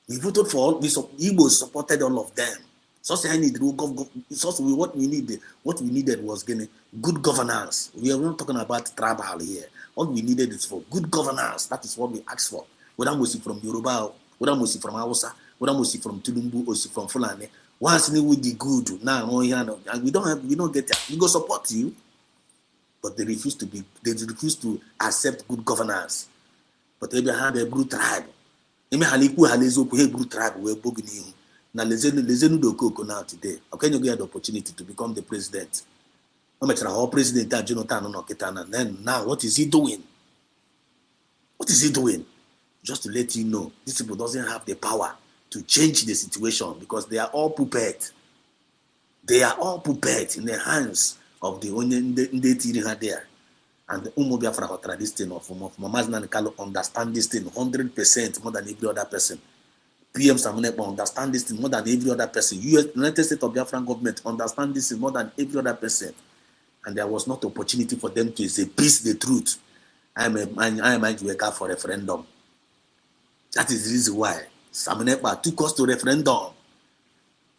We voted for all. Igbo supported all of them. So say I need what we needed. What we needed was getting good governance. We are not talking about tribal here. All we needed is for good governance. That is what we asked for. Whether we see from Yoruba, whether we see from Hausa, whether we see from Tulumbu or see from Fulani. Once we the good now, we don't get that. We go support you, but they refuse to accept good governance. But they have a blue tribe. They may have a blue tribe where Bogini. Now lezenu do koko now today. How can you get the opportunity to become the president? No matter how president Jonathan no Ketana. Then now what is he doing? What is he doing? Just to let you know, these people doesn't have the power to change the situation because they are all puppet. They are all puppet in the hands of the Ndeti there. And the Biafra Hotra this thing of Mamaz Nankalo understand this thing 100% more than every other person. PM Samunepa understand this thing more than every other person. United States of Biafran government understand this thing more than every other person. And there was not opportunity for them to say, peace the truth. I am to wake up for referendum. That is the reason why Samunepa took us to referendum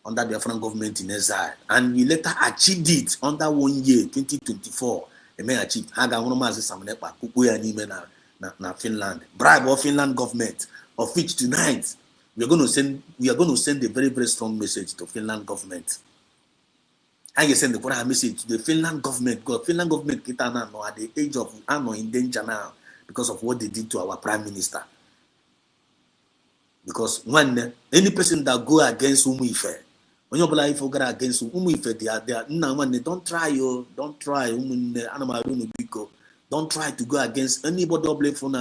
under the Biafran government in exile. And we later achieved it under 1 year, 2024. And may achieve. Haga Wonomazi Samunepa, Kukuya Nime na Finland. Bribe of Finland government, of which tonight we are going to send a very, very strong message to Finland government. I can send the message to the Finland government, because Finland government are at the age of in danger now because of what they did to our prime minister. Because when any person that go against Umuife, when you apply for go against Umuife, they are now when they don't try don't try to go against anybody from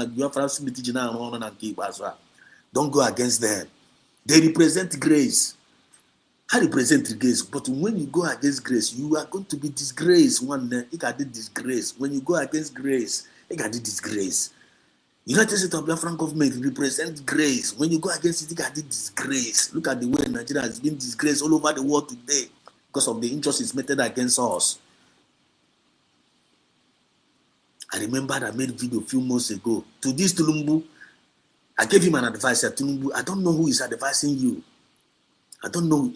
don't go against them. They represent grace. I represent grace, but when you go against grace, you are going to be disgraced. It got the disgrace. When you go against grace, it got the disgrace. United States of Biafran government represent grace. When you go against it, it got the disgrace. Look at the way Nigeria has been disgraced all over the world today because of the injustice meted against us. I remember I made a video a few months ago to this Tulumbu. I gave him an advice at Tulumbu. I don't know who is advising you. I don't know.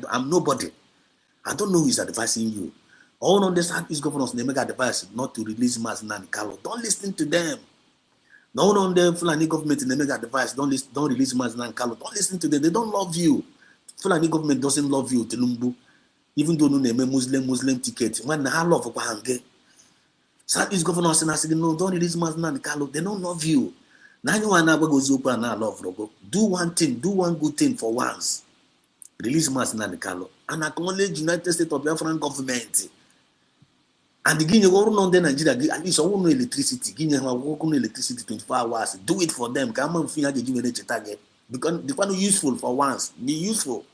I'm nobody. I don't know who is advising you. All on this East governors, they make advice not to release Mas Nankalo. Don't listen to them. No on the Fulani government, they make advice. Don't release Mas Nankalo. Don't listen to them. They don't love you. Fulani government doesn't love you, Tulumbu. Even though you name a Muslim ticket. When I love Opange. Southeast governors and I said, no, don't release Mas Nankalo. They don't love you. Now you want to go Zopa and I love Rogo. Do one thing, do one good thing for once. Release Mas Nankalo and acknowledge United States of Biafran government. And the Guinea on the Nigeria, at least I want no electricity. Guinea have no electricity 24 hours. Do it for them. Come on, feel like they give me a target. Because they want useful for once. Be useful.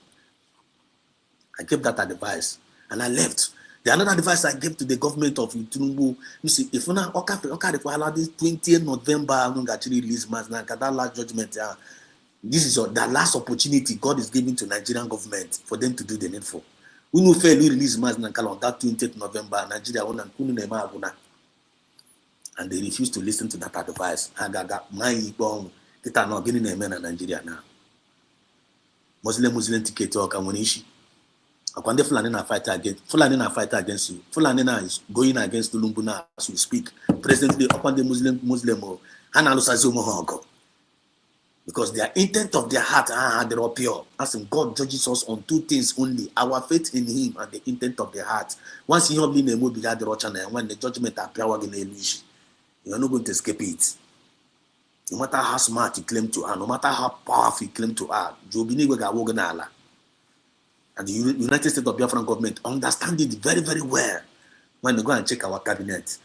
I gave that advice and I left. The another advice I gave to the government of Tinubu, you see, if you allow this 20th November, I'm going to actually release Mas Nankalo, that last judgment. This is the last opportunity God is giving to Nigerian government for them to do the needful. We know fairly release Mas Nankalo on that 20th November, Nigeria and they refuse to listen to that advice. Not getting a man in Nigeria now. Muslim ticket or Kamonishi. When the Fulani fight against you. Fulani is going against Tulumbu now as we speak. Presently, upon the Muslim, because their intent of their heart, they're all pure. As in God judges us on two things only: our faith in Him and the intent of their heart. Once you have been able to get the and when the judgment appears, you are not going to escape it. No matter how smart you claim to are, no matter how powerful you claim to are, and the United States of Biafran government understand it very, very well. When you go and check our cabinet,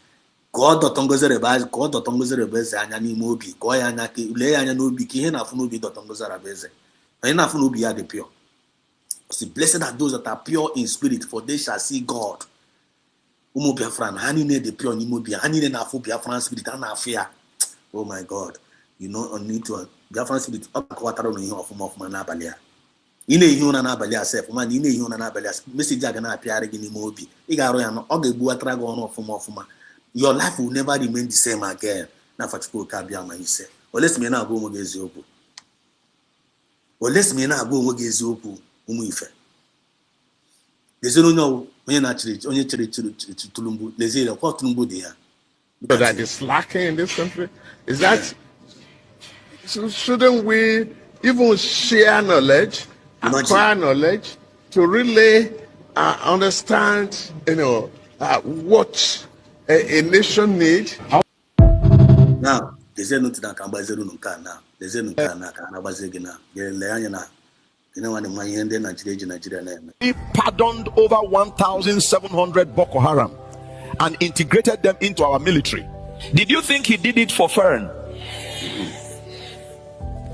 God dotongoze rebeze, God dotongoze rebeze anya n'ime obi, ka ya anya ka lee anya n'obi ka ihe na-afụ n'obi dotongoze rebeze. Onye na-afụ n'obi ya dị pure. See, blessed are those that are pure in spirit, for they shall see God. Umu Biafran, ha niile dị pure n'ime obi ya, ha niile na-afụ Biafran spirit, ha na-afụ ya. Oh my God, you know, on need to Biafran spirit, ọ ga-akọwatara ụnụ ihe ọfụma n'abalị a. Ị na-ehi ụra n'abalị a sef, ma na ị na-ehi ụra n'abalị a, meseji a ga na-apịagharị gị n'ime obi. Ị ga-arụ ya ọ ga-egbuwatara gị ọrụ ọfụma. Your life will never remain the same again. Na Chukwu oke abịa ma ise. Olesi m na-agwa onwe gị eziokwu. Olesi m na-agwa onwe gị eziokwu ụmụ ife. Lezie onye na-achịrị onye chere Tulumbu, lezie ya kwa Tulumbu dị ya. So that is lacking in this country. Is that shouldn't we even share knowledge, acquire knowledge to really understand, what a nation needs? Now, there's no thing can buy zero now. There's no can buy now. He pardoned over 1,700 Boko Haram and integrated them into our military. Did you think he did it for fun?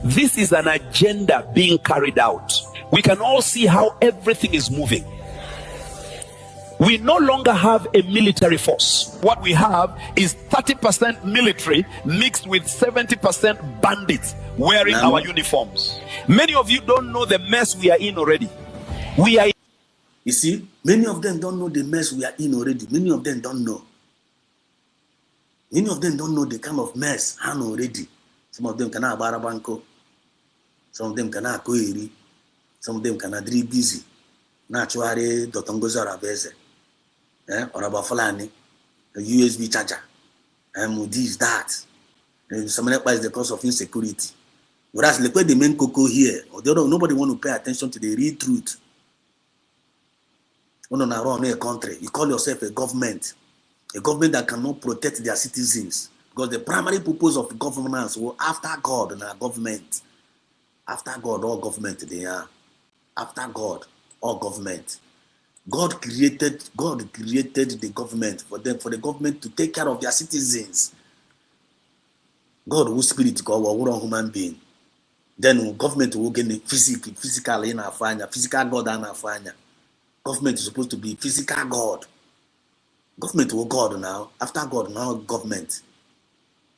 This is an agenda being carried out. We can all see how everything is moving. We no longer have a military force. What we have is 30% military mixed with 70% bandits wearing our uniforms. Many of you don't know the mess we are in already. You see, many of them don't know the mess we are in already. Many of them don't know. Many of them don't know the kind of mess I'm already. Some of them cannot barabanko. Some of them cannot koiri. Some of them cannot be busy. Naturally, dotongoza rabeze. Or about Fulani, a USB charger. This, that. And some of that is the cause of insecurity. Whereas look where the main cocoa here, or nobody want to pay attention to the real truth. When on around a country, you call yourself a government that cannot protect their citizens. Because the primary purpose of governance was after God and our government. After God, all government they are. After God, all government. God created the government for the government to take care of their citizens. God who spirit God will human being. Then government will get physical in our physical God and our government is supposed to be physical God. Government will God now. After God, now government.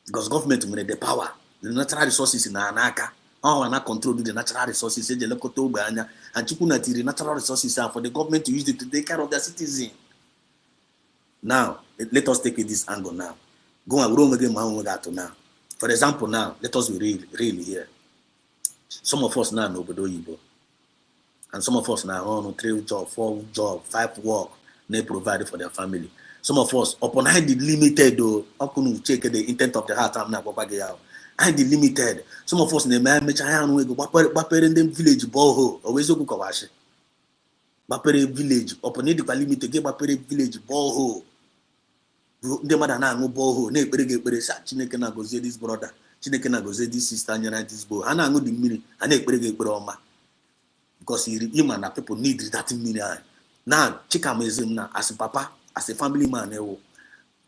Because government will need the power, the natural resources in our naka. How we control the natural resources, and the natural resources are for the government to use it to take care of their citizens. Now, let us take this angle now. Go and roam again now. For example, now, let us be really here. Some of us now know Bodo, and some of us now on 3 job, 4 job, 5 work, they provide for their family. Some of us, upon the limited, though, how can you check the intent of the heart? I'm not and the limited. Some of us in the man, which I am, we go back in them village, Boho, always go Kawashi. Bapere village, upon the limited, get Bapere village, Boho. The mother now no Boho, ne Berege, Chinekana goes this brother, Chinekana goes this sister, and this boy, and I know the meaning, and they Berege Broma. Because him and people need that meaning. Now, Chikamazim now, as a papa, as a family man,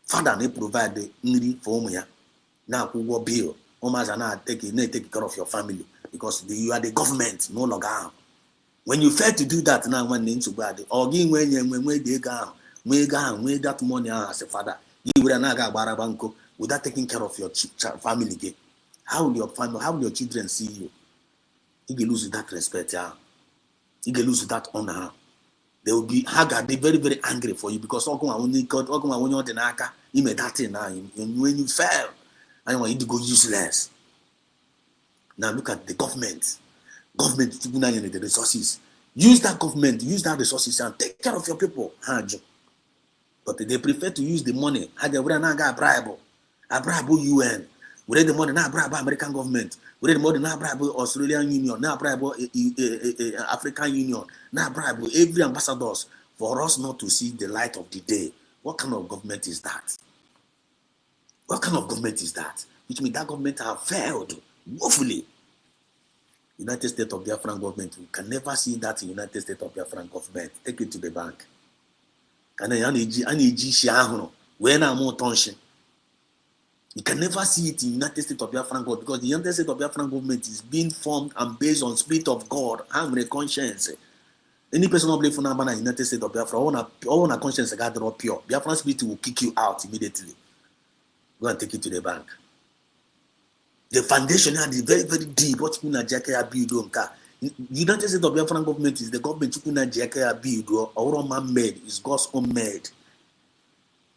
father, they provide the need for me. Now, who will bill? Omas are not taking care of your family because you are the government, no longer. When you fail to do that, now one name to bad, or give when they go, we that money as a father, you will not go barabanko without taking care of your family. How will your family, how will your children see you? You will lose that respect, yeah. You will lose that honor. They will be very, very angry for you because when you fail. I want you to go useless. Now look at the government. Government the resources. Use that government, use that resources and take care of your people. But they prefer to use the money. I bribe UN. We read the money now bribe American government. We read the money now bribe Australian Union. Now bribe African Union. Now bribe every ambassadors for us not to see the light of the day. What kind of government is that? What kind of government is that? Which means that government have failed woefully. United States of Biafran government, we can never see that in United States of Biafran government. Take it to the bank. And when I'm more tension. You can never see it in the United States of Biafra God because the United States of Biafra government is being formed and based on spirit of God and conscience. Any person not believe for the United States of Biafra, all a conscience God drop pure. Biafra spirit will kick you out immediately. Go and take it to the bank. The foundation is very, very deep. What you na jaka build The United States of Biafra government is the government you na jaka build or man made, is God's own made.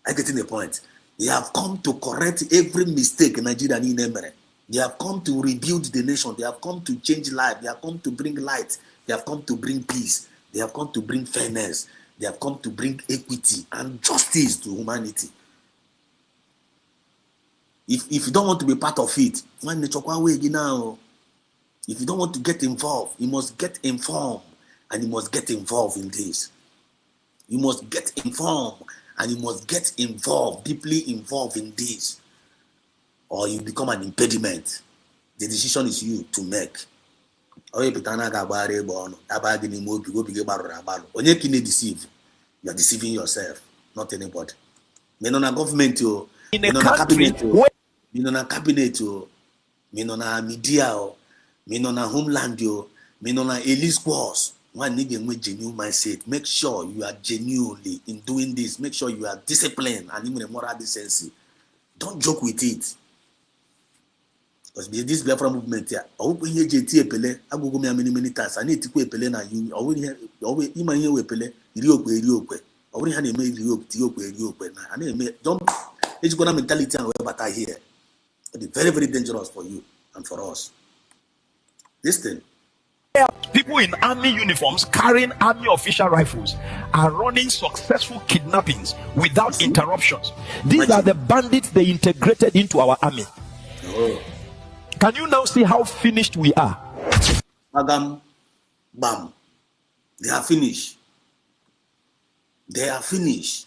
I get in the point. They have come to correct every mistake in Nigeria and in Emere. They have come to rebuild the nation. They have come to change life. They have come to bring light. They have come to bring peace. They have come to bring fairness. They have come to bring equity and justice to humanity. If you don't want to be part of it, if you don't want to get involved, you must get informed and you must get involved in this. You must get informed. And you must get involved, deeply involved in this, or you become an impediment. The decision is you to make. You deceive. You are deceiving yourself, not anybody. Me no na government yo, me no na cabinet yo, me no na cabinet yo, me no na media yo, me no na homeland yo, me no na elite squads. One need a genuine mindset. Make sure you are genuinely in doing this. Make sure you are disciplined and even a moral decency. Don't joke with it. Because this Biafra movement here, I hope you JT Epele. I go many times. I need to go Epele na you. Already even here Epele. Iriokwe. Already had a made Iriokwe. I need don't. It's gonna mentality and whatever here. It's very, very dangerous for you and for us. Listen. People in army uniforms carrying army official rifles are running successful kidnappings without interruptions. These are the bandits they integrated into our army. Oh. Can you now see how finished we are? Bam. They are finished. They are finished.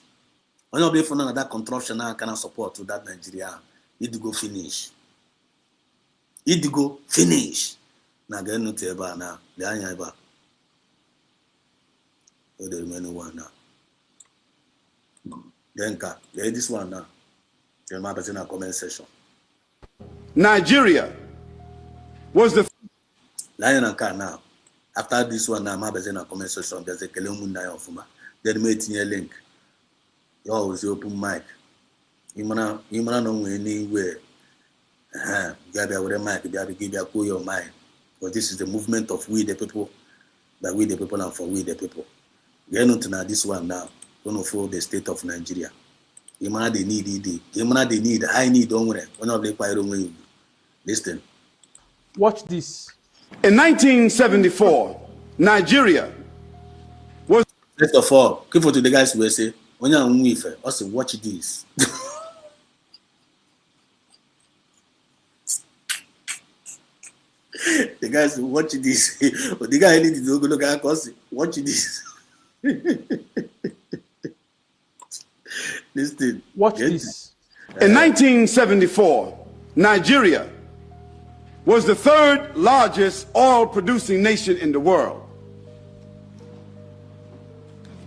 When you be for another contraption now cannot support to that Nigeria, it go finish. It go finish. Now get no table now. The anya eba. So the remaining one now. Then get this one now. The map is in a comment section. Nigeria was the Lion and car now. After this one now, map is in a comment section. There's a Kelumunda of Fuma. Then made in a link. You always open mic. You wanna know anywhere. You gotta with a mic. You gotta give your mind. But this is the movement of we the people, that we the people and for we the people. We are not now this one now. Don't follow the state of Nigeria. You man they need it. You man they need. I need don't worry. One of the choir way. Listen. Watch this. In 1974, Nigeria was. First of all, keep for to the guys who say when you're on with also watch this. The guys watch this. But the guy need to go look at us. Watch this. Listen. Watch this. In 1974, Nigeria was the third largest oil-producing nation in the world.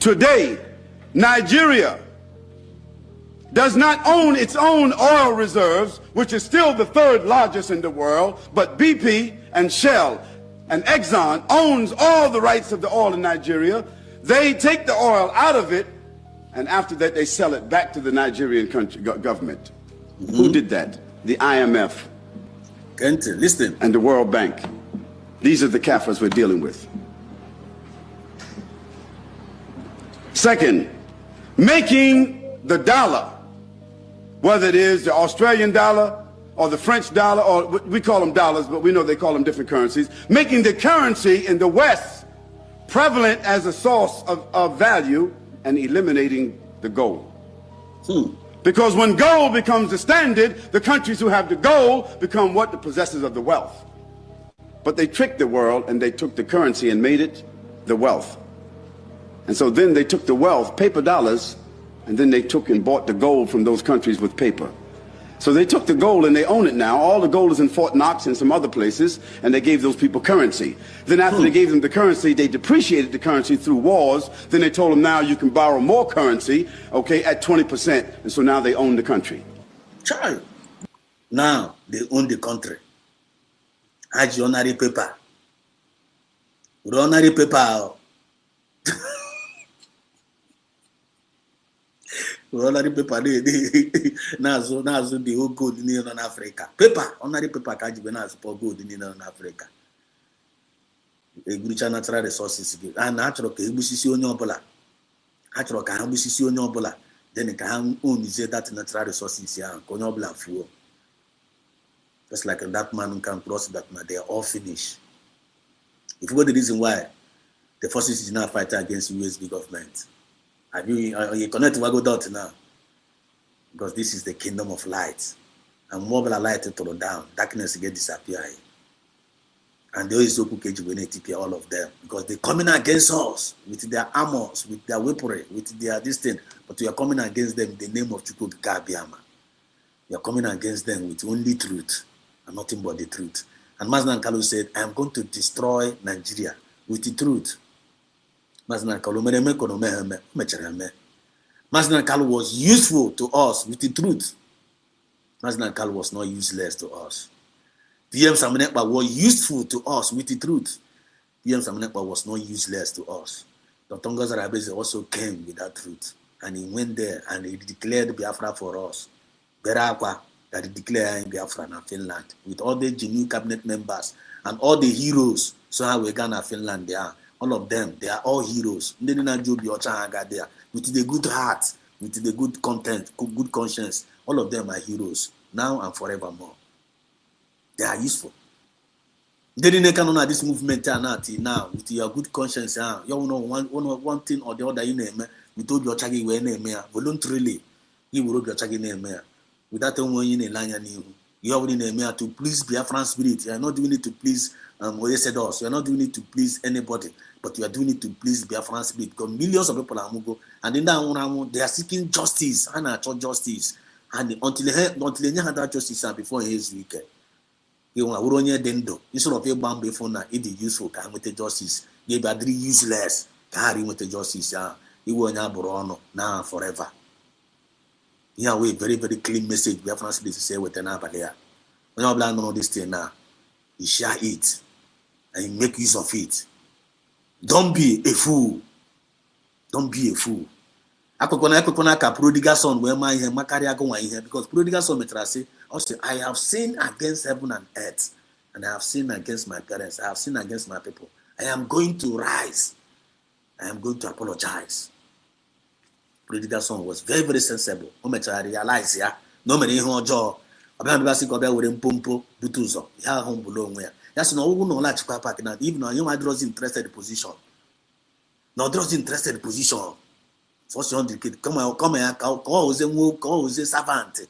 Today, Nigeria does not own its own oil reserves, which is still the third largest in the world, but BP and Shell and Exxon owns all the rights of the oil in Nigeria. They take the oil out of it, and after that they sell it back to the Nigerian government. Mm-hmm. Who did that? The IMF. Listen. And the World Bank. These are the Kafirs we're dealing with. Second, making the dollar, whether it is the Australian dollar or the French dollar, or we call them dollars, but we know they call them different currencies, making the currency in the West prevalent as a source of value and eliminating the gold. Because when gold becomes the standard, the countries who have the gold become what? The possessors of the wealth. But they tricked the world and they took the currency and made it the wealth. And so then they took the wealth, paper dollars, and then they took and bought the gold from those countries with paper. So they took the gold and they own it now. All the gold is in Fort Knox and some other places, and they gave those people currency. Then after they gave them the currency, they depreciated the currency through wars. Then they told them now you can borrow more currency, okay, at 20%. And so now they own the country. Child. Now they own the country. As ordinary paper. With ordinary paper. Ordinary paper, now the whole gold in Africa. Paper, ordinary paper can't even ask for gold in Africa. A good natural resources, and natural Kabusisi on your bola. Natural Kabusisi on your bola. Then it can only say that natural resources here, Konobla fuel. Just like that man who can cross that man, they are all finished. If you go the reason why the forces is now fighting against USB government. Are you connect to Wagodot now? Because this is the kingdom of light. And more light to throw down, darkness get disappear. And there is TP all of them. Because they're coming against us with their armors, with their weaponry, with their this thing. But we are coming against them in the name of Chukwu Biama. We are coming against them with only truth and nothing but the truth. And Maznan Kalu said, I am going to destroy Nigeria with the truth. Maznan Kalu was useful to us with the truth. Maznan Kalu was not useless to us. PM Samanekpa was useful to us with the truth. PM Samanekpa was not useless to us. Dr. Ngozarabeze also came with that truth. And he went there and he declared Biafra for us. Berakwa that he declared Biafra in Finland with all the genuine cabinet members and all the heroes. So how we Ghana, Finland, they are. All of them, they are all heroes. There with the good heart, with the good content, good conscience. All of them are heroes now and forevermore. They are useful. They didn't know this movement now with your good conscience. You know one thing or the other. You name we told your chagi we name voluntarily. You will your chagi name without one in a line. You already name to please Biafran spirit. You are not doing it to please us. You are not doing it to please anybody, but you are doing it to please Biafran spirit. Because millions of people are mugo, and in that one they are seeking justice and actual justice. And until they have that justice before his weekend. You want to dendo instead of a bomb before now, it is useful. Can with the justice, they be very useless. Carry with the justice, you will not borrow now forever. Yeah, we very clean message. We have to say with an apple here. When you blind on this thing now, you share it and you make use of it. Don't be a fool. Don't be a fool. Akokona prodigal son where my makaria go here because prodigal son metra say also I have sinned against heaven and earth, and I have sinned against my parents, I have sinned against my people. I am going to rise. I am going to apologize. Prodigal son was very sensible. Ometra realize no many hojo. About basic of there with pompo butuzo. Ya home below where. That's no large papa now. Even though you might draws interested position. No draws interested position. First you kid come here, call servant.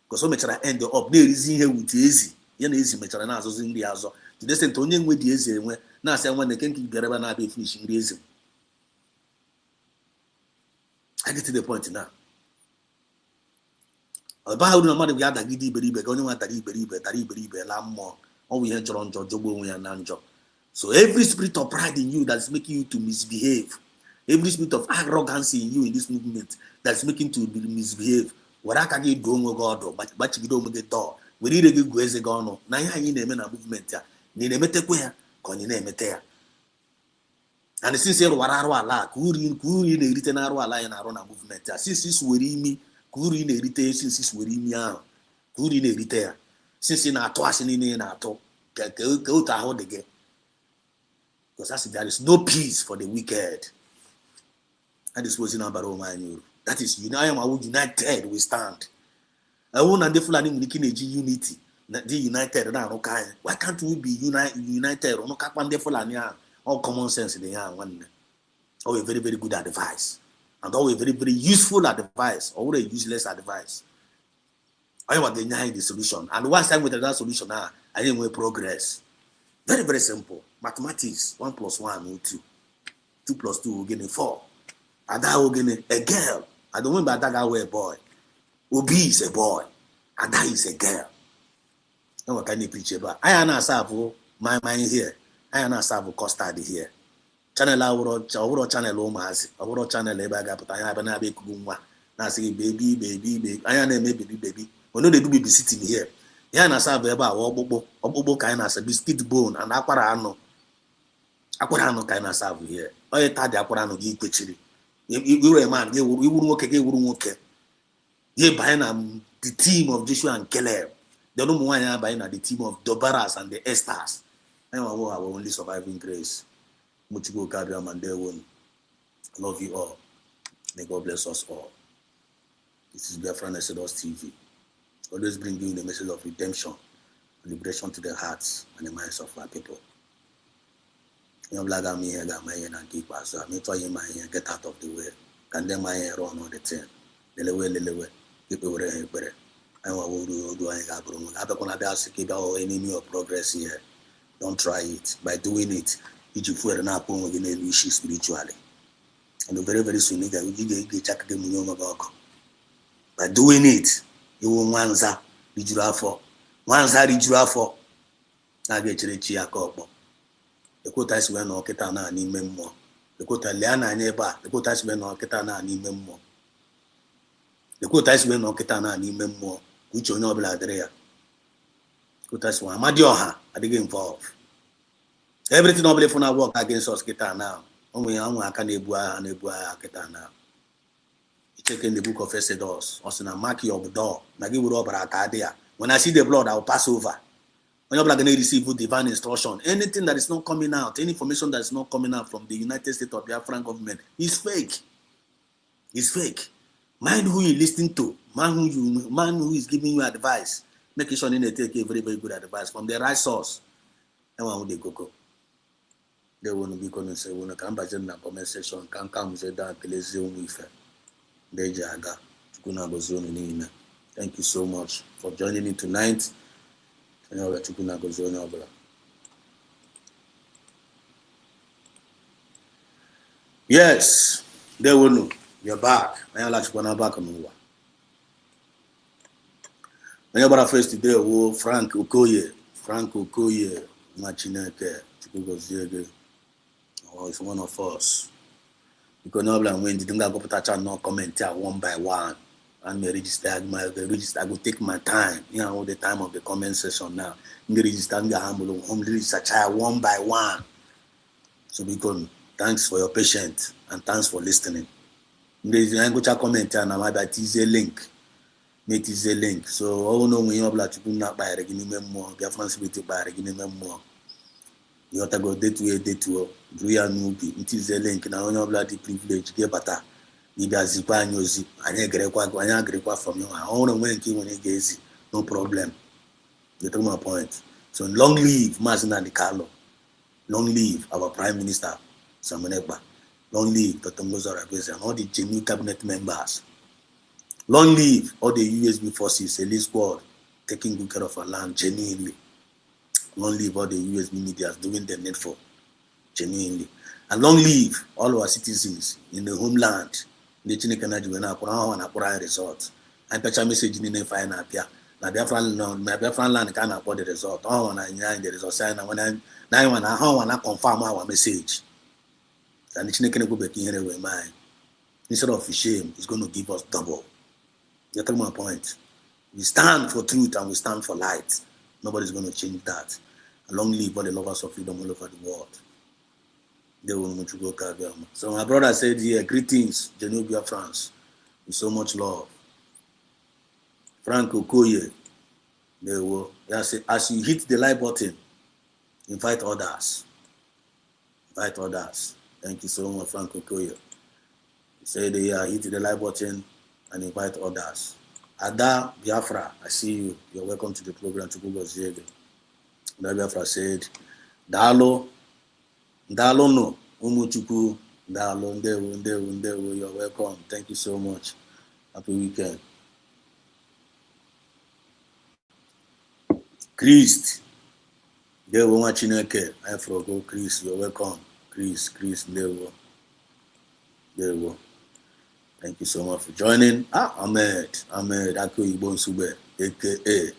Because so much end up there is here with easy. You know, easy metal and as in the azo. To this Antonian with the easy when now say when they can keep the river be finishing reason. I get to the point now. About no matter we had a giddy beribe, going on taribe, lammo, or we enter on Jobo and Nanjo. So every spirit of pride in you that's making you to misbehave. Every spirit of arrogancy in you in this movement that's making to misbehave. What I can get going God, but you don't get door. We need a good grace gono. Now you name a movement. Need a metequia, con you name it there. And since you're Warala, Kurin, a written Arwala and Arona movement. Since this were me, Kurin a retail, since this were me, Kurin a retail. Since in our twice in our talk, go to hold again. Because there is no peace for the wicked. And this was in our Baroma. That is, united we stand. I want to definitely making a unity. The united now, okay. Why can't we be united? Or no capande all common sense in the young one. All a very good advice. And all a very useful advice, or a useless advice. I want to deny the solution. And once I'm with that solution now, I didn't make progress. Very simple. Mathematics, 1 + 1 will 2. 2 + 2 will give me 4. And that will give me a girl. I don't remember that guy was a boy. Obi is a boy. And that is a girl. No one can preach about. I am not serve my mind here. I am not serve custard here. Channel our channel our channel eba but I have an abe kugunwa. Na say baby. I am baby. We know they do be sitting here. Ya na serve eba ogbogbo kind as a biscuit bone and akwara ano kind of serve here. Oye ta di akwara ano gi kwechiri. You were a man, you wouldn't work. Ye buying the team of Joshua and Caleb. The number one buying the team of Dobaras and the Esters. I know our only surviving grace. Muchigo Gabriel and their one. Love you all. May God bless us all. This is Biafra Exodus TV. Always bring you the message of redemption, liberation to the hearts and the minds of our people. You know, like me here, got my hand and keep us. So I'm trying my hand, get out of the way. Can them my hand run on the thing. Lelewe. Keep it where I want to do. I got room. I don't want to keep our enemy of progress here. Don't try it. By doing it, you for an apple with an issue spiritually. And very, very soon, you get check them in by doing it, you will Wanza, Rijurafo. Wanza Rijurafo. I get to the Chiacopo. The quotas went on Ketana and Memo. The quota Liana neighbor, the quotas went on Ketana and Memo. The quotas went on Ketana and Memo, which you know Bladrea. Quotas one, Madioha, I didn't involve. Everything nobly for now work against us Ketana. Only I can Ebua and Ebua Ketana. Check in the book of Exodus, also na mark your door. When I see the blood, I will pass over. When you're going to receive divine instruction, anything that is not coming out, any information that is not coming out from the United States of Biafran government is fake. It's fake. Mind who you listen to, man who is giving you advice. Make sure you take a very, very good advice from the right source. And when they go. They won't be going to say, when I come back in the comment section, can come say that please with Thank you so much for joining me tonight. Yes, they will know. You're back. I like to go back on the one. First today, Frank Okoye, Machineke, is one of us. Because no when the Dunga go touch and no comment here one by one. And me register, I will take my time. You know the time of the comment session now. Me register the humble register one by one. So because thanks for your patience and thanks for listening. I go to comment here now that is a link. It is a link. So all know when you have to not buy a more. Your friends will buy a more. You have to go day to it is a link now. Only bloody privilege get better. You guys zip and you zip. I agree from you. I want to when you get no problem. You take my point. So long live Mazina Di Carlo. Long live our Prime Minister Samonekba. Long live Dr. Mozart and all the genuine cabinet members. Long live all the USB forces, elite squad, taking good care of our land genuinely. Long live all the USB media doing the needful, genuinely. And long live all our citizens in the homeland. The Chineke when I resort. I catch a message in the final appear. Now, Biafran land can't afford the result. Oh, when I the result, sign when I confirm our message. And the Chineke go back in here with mine. Instead of shame, it's going to give us double. You take my point. We stand for truth and we stand for light. Nobody's going to change that. Long live all the lovers of freedom all over the world. They will not go carry. So my brother said here, greetings, Genobia France. With so much love. Frank Okoye. They will. As you hit the like button, invite others. Invite others. Thank you so much, Frank Okoye. Say they hit the like button and invite others. Ada Biafra, I see you. You're welcome to the program to Google Ziege. Biafra said, Dalo no, Umuchuku, Dalo, Ndewo, you're welcome. Thank you so much. Happy weekend. Christ, Ndewo Machineke, I forgot Chris, you're welcome. Chris, Ndewo. Thank you so much for joining. Ahmed, Ako Ibon Sube. aka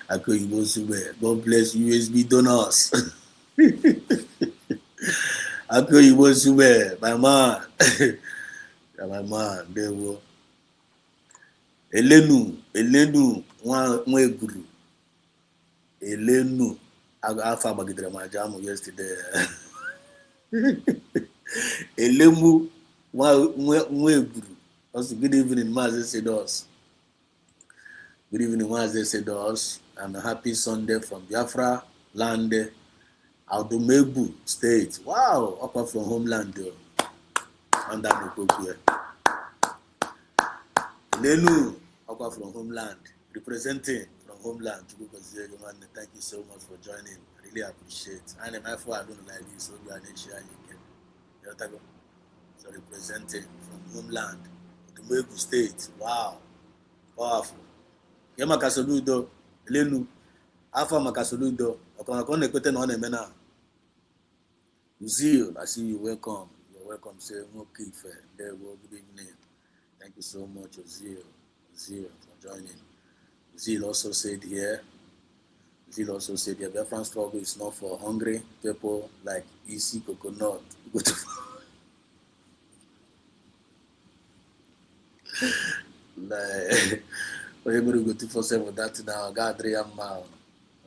Akoyibo Sube. God bless USB donors. Akoyibo Sube, my man. My man, they were. Elenu, one guru. Elenu, Alpha Bagidramajamo yesterday. Elemu, one guru. Also, good evening, Mazi Sedos. Good evening, Mazi Sedos. And a happy Sunday from Biafra land, Aldomebu State. Wow, up from homeland. Under Mokokwe. Elenu, up from homeland, representing from homeland. Thank you so much for joining. I really appreciate. And I'm I don't like this, so you are not sure you can. So representing from homeland, Aldomebu State. Wow, powerful. Yama Kasoludo, Elenu, Alpha Makasoludo, Okonakone Koten on a mena. Uzil, I see you, welcome. You're welcome, say, okay, fair. There, well, good evening. Thank you so much, Uzil, for joining. Uzil also said here, Biafran struggle is not for hungry people like easy coconut. Go to like, we're able to go 247 with that now. God, 3 mile.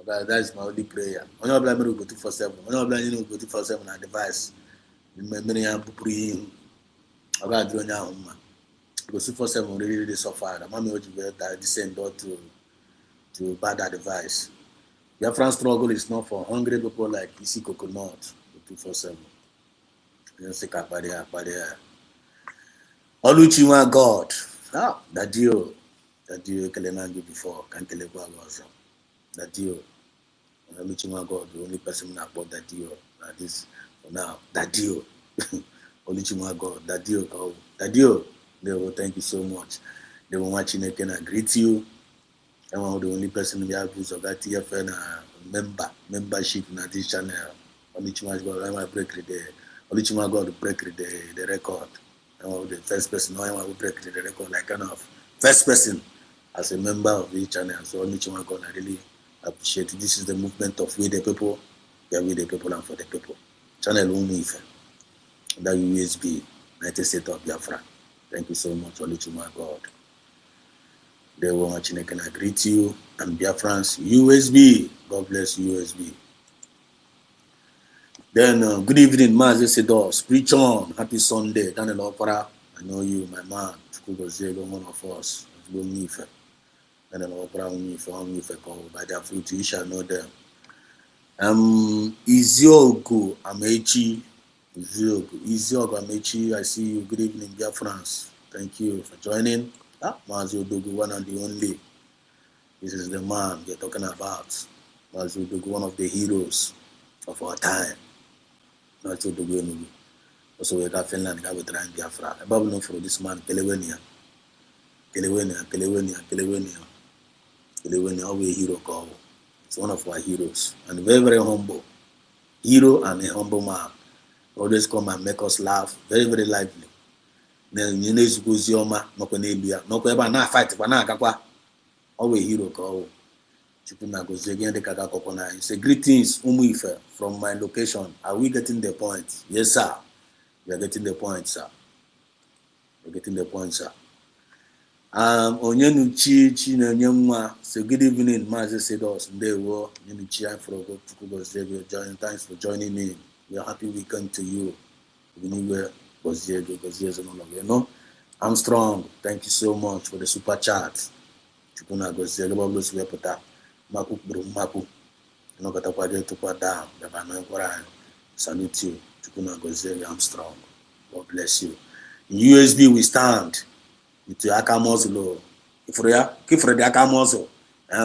That is my only prayer. When you apply, go 247. When you apply, you go 247 on device. Many are praying. I got doing now. Because 247 really suffer. The mommy would descend to bad advice. Your France struggle is not for hungry people like easy coconut. 247. You say Kapadia. Oluchiwa God. Ah, that you Kelemangi before can Kelekwa also. That you Oluchiwa God, the only person who bought that deal. This for now. That deal. Oluchiwa God, that deal. They will thank you so much. They will watch you can greet you. I'm the only person who have use of that TFN membership in this channel. Oluchiwa God, I will break the Oluchiwa God break the record. I'm the first person I will break the record like kind of first person as a member of this channel. So Oluchiwa God, I really appreciate it. This is the movement of we the people, we are with the people and for the people. Channel Umuife, that USB, United States of Biafra. Thank you so much, Oluchiwa God. They were watching, can I greet you and Biafrans, USB. God bless USB. Then, good evening, Mazi Sedos. Preach on. Happy Sunday. Daniel Opera. I know you, my man. One of us. Daniel Opera, by their fruit, you shall know them. Iziogo Amechi. Iziogo Amechi. I see you. Good evening, Biafrans. Thank you for joining. Mazi Odogu, one and the only. This is the man we're talking about. Mazi Odogu, one of the heroes of our time. Mazi Odogu. Also, we got Finland, we got trying Biafra. I'm known for this man, Kelewenia, always a hero call. It's one of our heroes. And very, very humble. Hero and a humble man. Always come and make us laugh. Very, very lively. Then you need to go Zioma, Mokonebia, Mokoeba, na fight, Panaka. Always hero call. Chupuna goes again the Kakakopona. Say greetings, Umuife, from my location. Are we getting the point? Yes, sir. We are getting the point, sir. We're getting the point, sir. Onyenuchi Chinanyama. So good evening, Mazi Sedos. There were Onyenuchi for joining. Thanks for joining me. We are happy we come to you. Anywhere was there because there's no longer. You know, I'm strong. Thank you so much for the super chat. Chukuna goes there. Lobos we put that. Maku Brumaku. No got up to put down. The Banana salute you. Chukuna goes there. I'm strong. God bless you. In USB we stand. Itu akamozo lo ifreya kifre de akamozo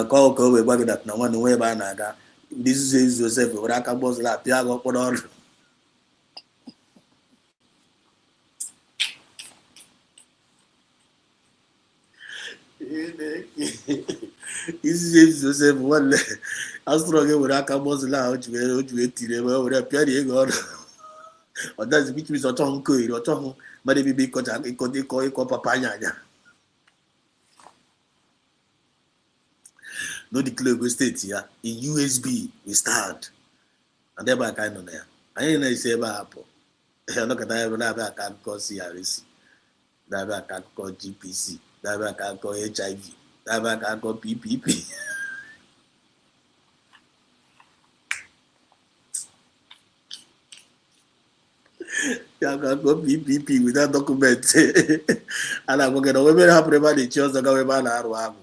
ko we gba that na one we ba na aga this is Joseph we akamozo la pia go podor this is Joseph one astro ge we akamozo la oju tire we pia de go or that's which means oton ko iro oton ma de bi ko ta ko papa nya. no declare go state here in USB we stand and thereby kind of there I ain't say about Apple look at that I can't call CRC that I can't call GPC that I can't call HIV that I can't call PPP ya can't call PPP without document and I'm going to women have never the chance to go about our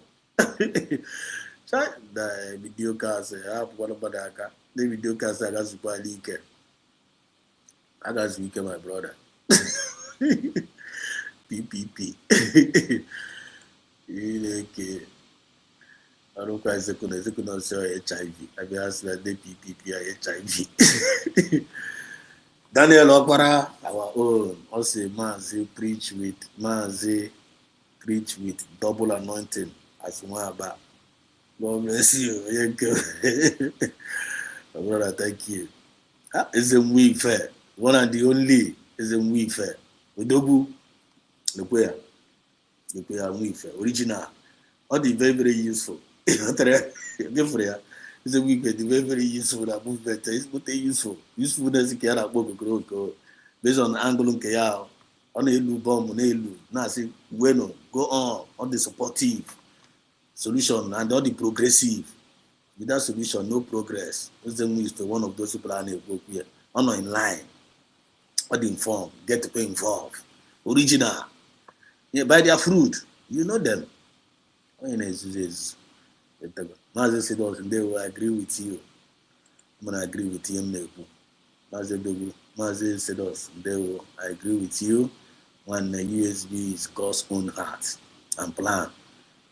the video cast one of the video cast I got super leak I got weak my brother PPP okay I don't quite second say HIV I be asked that the PPP HIV Daniel Okpara our own also Mazi preach with double anointing as one about God bless you. My brother, thank you. It's a week fair. One and the only is a week fair. Udogu, the prayer week fair. Original. All the very, very useful. It's a week fair, the very, very useful. That movement is what they useful. Usefulness is care about grow. Based on angle on Kayao, on a lu bomb, on a lu. Now say, bueno, go on the supportive. Solution and all the progressive. Without solution, no progress. Wisdom is one of those people are not in line. Or the informed, get to be involved. Original. Yeah, by their fruit, you know them. Mazi said they will agree with you. I'm gonna agree with you. Mazi said they will agree with you when the USB is God's own heart and plan.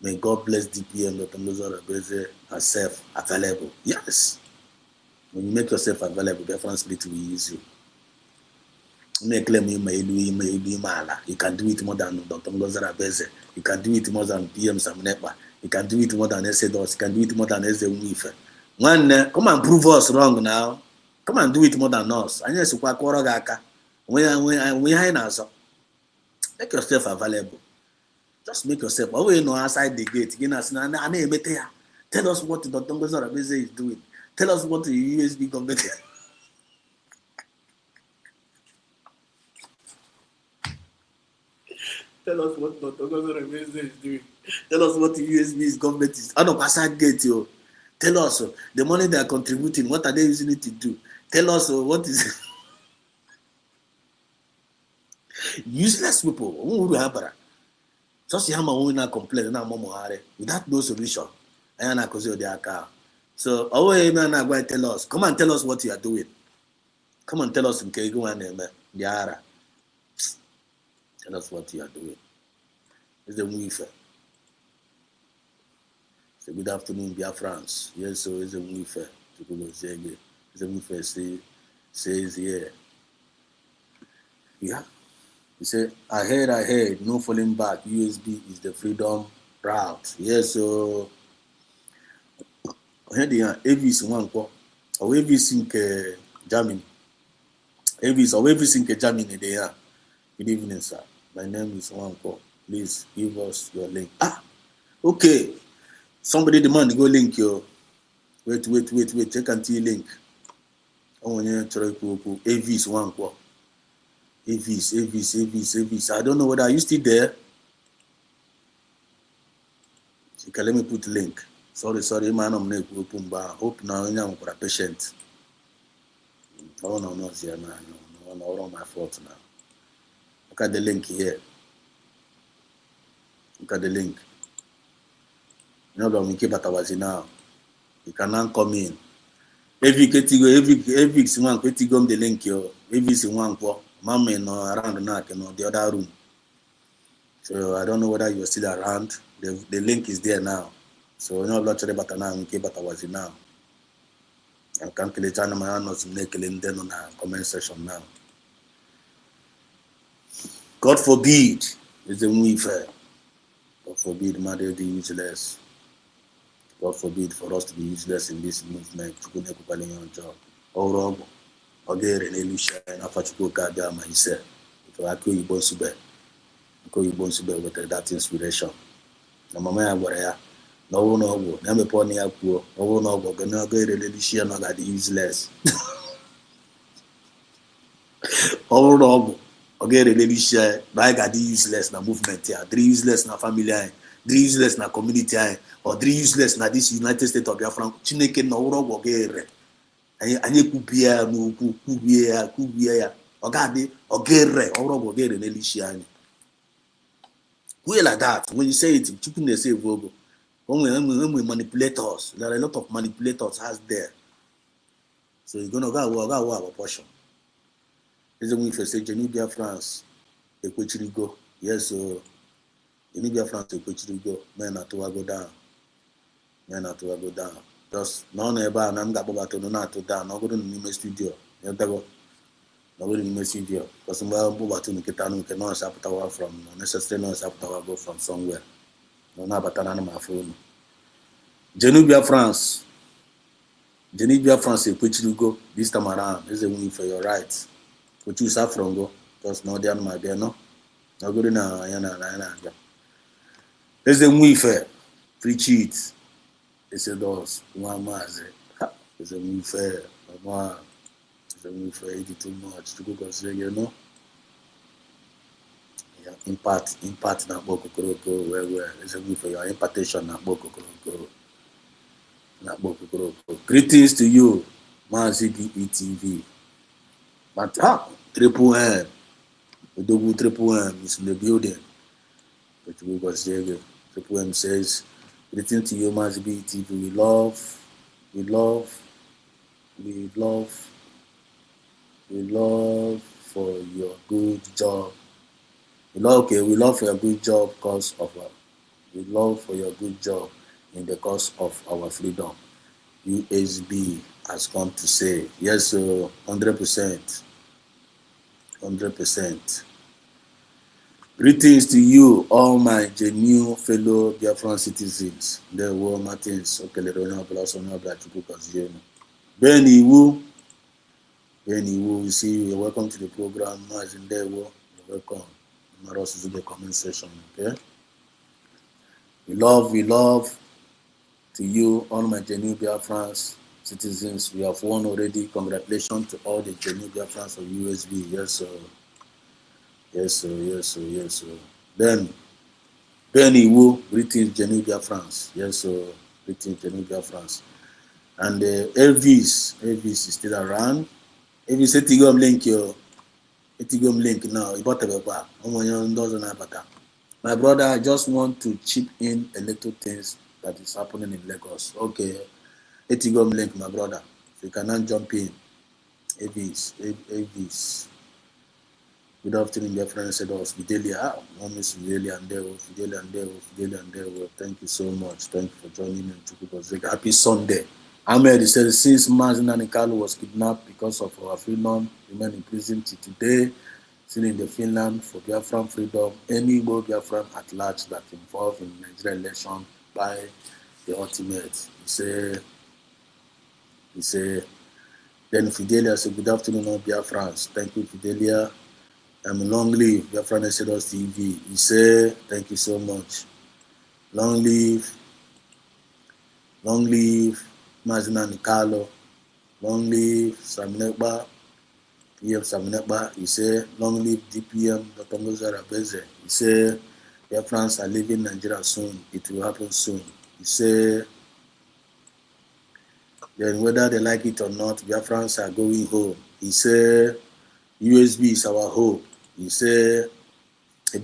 May God bless DPM Dr. Mozart herself available. Yes. When you make yourself available, the Biafra Spirit will use you. You can do it more than Dr. Mozart Abeze. You can do it more than PM Samnepa. You can do it more than Esedos. You can do it more than Eze Wife. Come and prove us wrong now. Come and do it more than us. And yes, make yourself available. Just make yourself outside the gate. Tell us what Dr. Mozart Abeze is doing. Tell us what the USB government. Tell us what Dr. Mozart Abeze is doing. Tell us what the USB government is. Out of outside gate, yo. Tell us the money they are contributing. What are they using it to do? Tell us what is useless people. Who will happen? Just see how my own complain without no solution. So tell us. Come and tell us what you are doing. Come and tell us in Kego and Yara. Tell us what you are doing. It's the Wife. So good afternoon, Biafrans. Yes, so it's a Wife. It's a Wife says here. Yeah. He said, I heard, no falling back. USB is the freedom route. Yes, so I heard the Avis one or Avis in Germany. Avis or Avis in Germany there. Good evening, sir. My name is Wanko. Please give us your link. Okay. Somebody demand to go link your. Wait. Check and see link. I want you to try Avis Wanko. Avis. I don't know whether are you still there. Okay, let me put the link. Sorry, man, I'm not open, but I hope now I'm for a patient. Oh no, not here now. No, my fault now. Look at the link here. Look at the link. You know, we keep at our now. You can now come in. Every one, the link here. Every one, Mama no around the other room. So I don't know whether you're still around. The link is there now. So you know about now we keep at our now. I can't kill it on my hands make then on the comment section now. God forbid is the way fair. God forbid matter the useless. God forbid for us to be useless in this movement. To go on job. Or wrong. Again, Elisha and Afachuko Kadama, he said, if I call you Bonsube with that inspiration. The Mamma Warrior, No, no, I'm a pony up poor. Oh, no, but no, get a little share, not that useless. Oh, no, okay, a little share, but I got the useless na movement here, 3 useless na family, 3 useless na community, or 3 useless na this United States of Biafra. Chineke no robo gere. Anyị kwubie n'ukwu kwubie ya ọ ga-adị ogere ọrụ ọgwụ ogere n'elishi anyị way like that. When you say it, chukwu na-ese evogo when we manipulators, there are a lot of manipulators has there, so you're gonna go our portion. Is when you say Genubia France ekwechirigo, yes, so Genubia France ekwechirigo, men at go down, just none ebe a na m ga-akpọbata no na-atụ down n'ọgụrụ n'ime studio n'ọgụrụ n'ime studio because mgbe mkpọbata nkịta nke nọọsụ apụtawa from necessary nọọsụ apụtawa go from somewhere no na-abata na m afọ unu Genubia France ekwechirigo this time around. Is a win for your rights but you suffer from go just no there my bear no n'ọgụrụ na ya na abịa is a win for free cheat. It's a dos one maze. It's a new fair. It's a new fair. It's too much to go consider, you know. Yeah, impart na boko koroko where it's a new fair. Your impartation na boko koroko. Greetings to you, Mazi BETV. But Triple M. The double Triple M is in the building. But you go consider. Triple M says, greetings to you, Mazi BETV. We love for your good job. We love for your good job because of we love for your good job in the cause of our freedom. USB has come to say yes, so 100%. Greetings to you, all my genuine fellow Biafran citizens. There were Martins, Okelerona, Blasona, Blachukas, Benny Wu, you see, you're welcome to the program. Martin Dewo, you're welcome. Maros is in the comment section, okay? We love to you, all my genuine Biafran citizens. We have won already. Congratulations to all the genuine Biafrans of USB. Yes, sir. Then, Benny Wu, greetings, Geneva, France. Yes, sir. Greetings, Geneva, France. And Elvis is still around. Elvis, Etigom link now. My brother, I just want to chip in a little things that is happening in Lagos. Okay, Etigom link, my brother. So you cannot jump in. Elvis. Good afternoon, dear friends. Said was Fidelia. Mom is Fidelia and Dewo. Thank you so much. Thank you for joining me. Happy Sunday. Ahmed said since Mazin Nikalo was kidnapped because of our freedom, remain in prison till today, still in the Finland for Biafran freedom. Any more Biafran at large that involved in Nigerian election by the ultimate. He said. Then Fidelia said, good afternoon, all Biafrans. Thank you, Fidelia. Long live Biafran Exodus TV. He said, thank you so much. Long live Mazina Nikalo. Long live Saminekba, PM Saminekba. He said, long live DPM Dr. Mozart Abeze. He said, Biafrans are leaving Nigeria soon. It will happen soon. He said, then whether they like it or not, Biafrans are going home. He said, USB is our hope. He said, I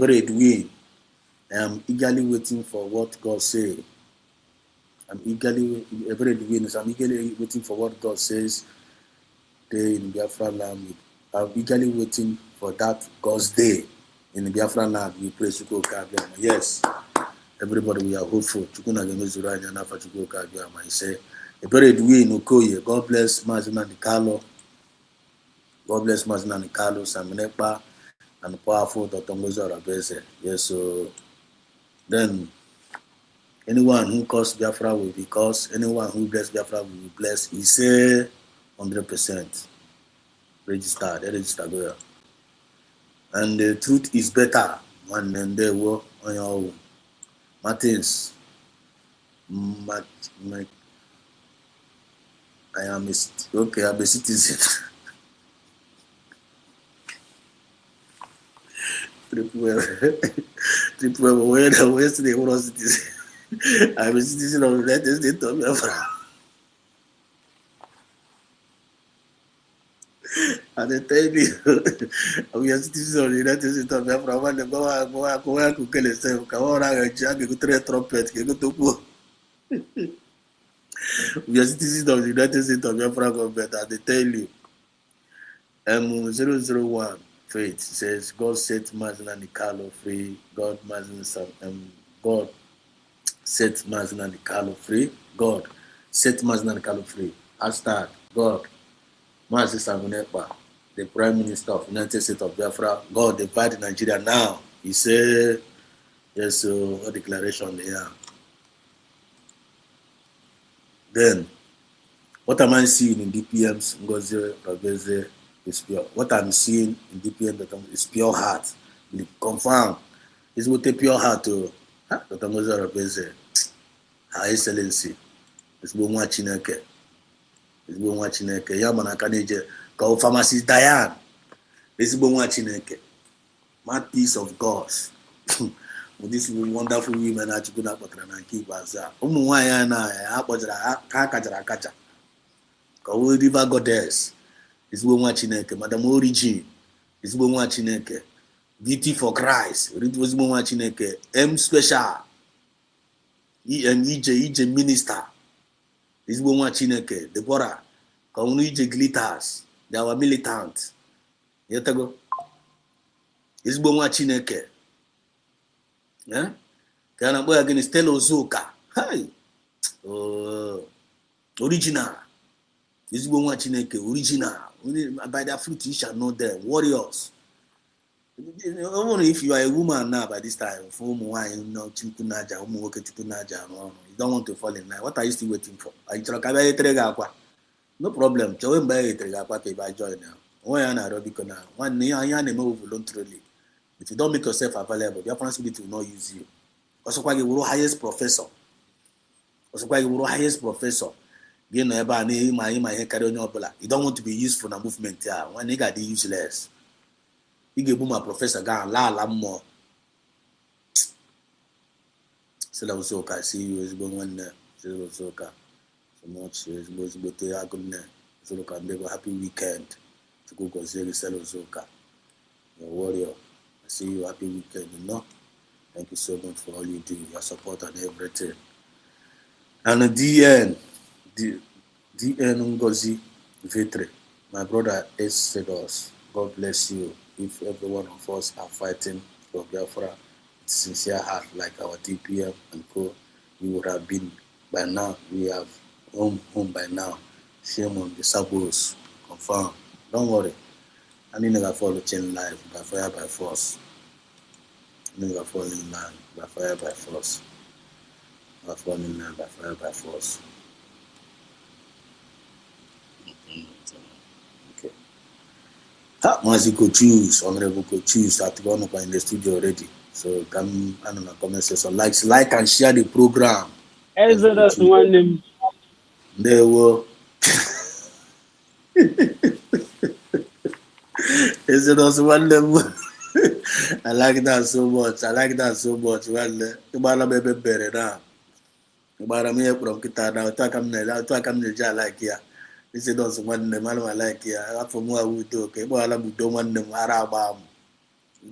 am eagerly waiting for what God says. I'm eagerly waiting for what God says day in Biafra land. I'm eagerly waiting for that God's day in the Biafra land. We pray Chuko Kabiama. Yes, everybody, we are hopeful. Chukuna Gemezura and Nafa Chuko Kabiama. He said, God bless Mazina Nikalo. God bless Mazina Nikalo, Saminepa, and the powerful Dr. Mozart Abeze. Yes, so then anyone who calls Biafra will be cursed. Anyone who bless Biafra will be blessed. He said 100%. Register there. And the truth is better when they were on your own. Martins, I am okay. I'm a citizen. Triple where the West they want citizen. I'm a citizen of the United States of Biafra. And they tell me we are citizens of the United States of Biafra. When they go to kill themselves, come on, I go to three trumpet, go to go. We are citizens of the United States of Biafra government, and they tell you, 001 faith says God set Martin and Nicolo free. God set Martin and Nicolo free. God set Martin and Nicolo free. Hashtag God. Martin Samunepa, the Prime Minister of the United States of Biafra. God divide Nigeria now. He said, yes, so a declaration there. Then, what am I seeing in DPM's Ngozi Rabeze is pure. What I'm seeing in DPM is pure heart. Confirm. It's with a pure heart to Dr. Ngozi Rabeze. Her Excellency. It's Bumwa Chineke. It's Bumwa Chineke. Yamana Kaneje. Go pharmacist Diane. It's Bumwa Chineke. Mad peace of God. With these wonderful women that you could and keep us up. Kaja. Kawo River Goddess. It's Bumwa Chineke. Madam Origin. It's Bumwa Chineke. DT for Christ. It was Bumwa Chineke. M Special. EJ Minister. It's Bumwa Chineke. Deborah. Kaunu EJ Glitters. They are militant. Yetago. It's Bumwa Chineke. Yeah? Kana boy again Stella Ozuka. Hi. Original. This Bumwa Chineke. Original. By their fruit you shall know them. Warriors. Even if you are a woman now by this time, you don't want to fall in line. What are you still waiting for? No problem. If you don't make yourself available, your parents will not use you. Also, why you highest professor. You don't want to be useful in a movement. One nigga is useless. You give my professor la more. So I see you as one there. So much is go to Agune. So look and have a happy weekend. To go consider Zoka. Your warrior. I see you happy weekend, you know. Thank you so much for all you do, your support and everything. And the DN Ngozi Victory. My brother S said us. God bless you. If every one of us are fighting for Biafra with sincere heart like our DPM and co, we would have been by now. We have home by now. Shame on the sabos. Confirm. Don't worry. I never follow chain life by fire by force. Never fall in line by fire by force. Never fall in line by fire by force. Okay. Mazi could choose, honorable could choose at one of in the studio already. So come and on the comment section. Like and share the program. Exodus one name. They were Exodus one name. I like that so much. Well, Ibala baby better now. Ibala me from Kita now. Talk am like here. This is also one name. I like here. I for more we do. Okay, Ibala we don't want them. Arabam.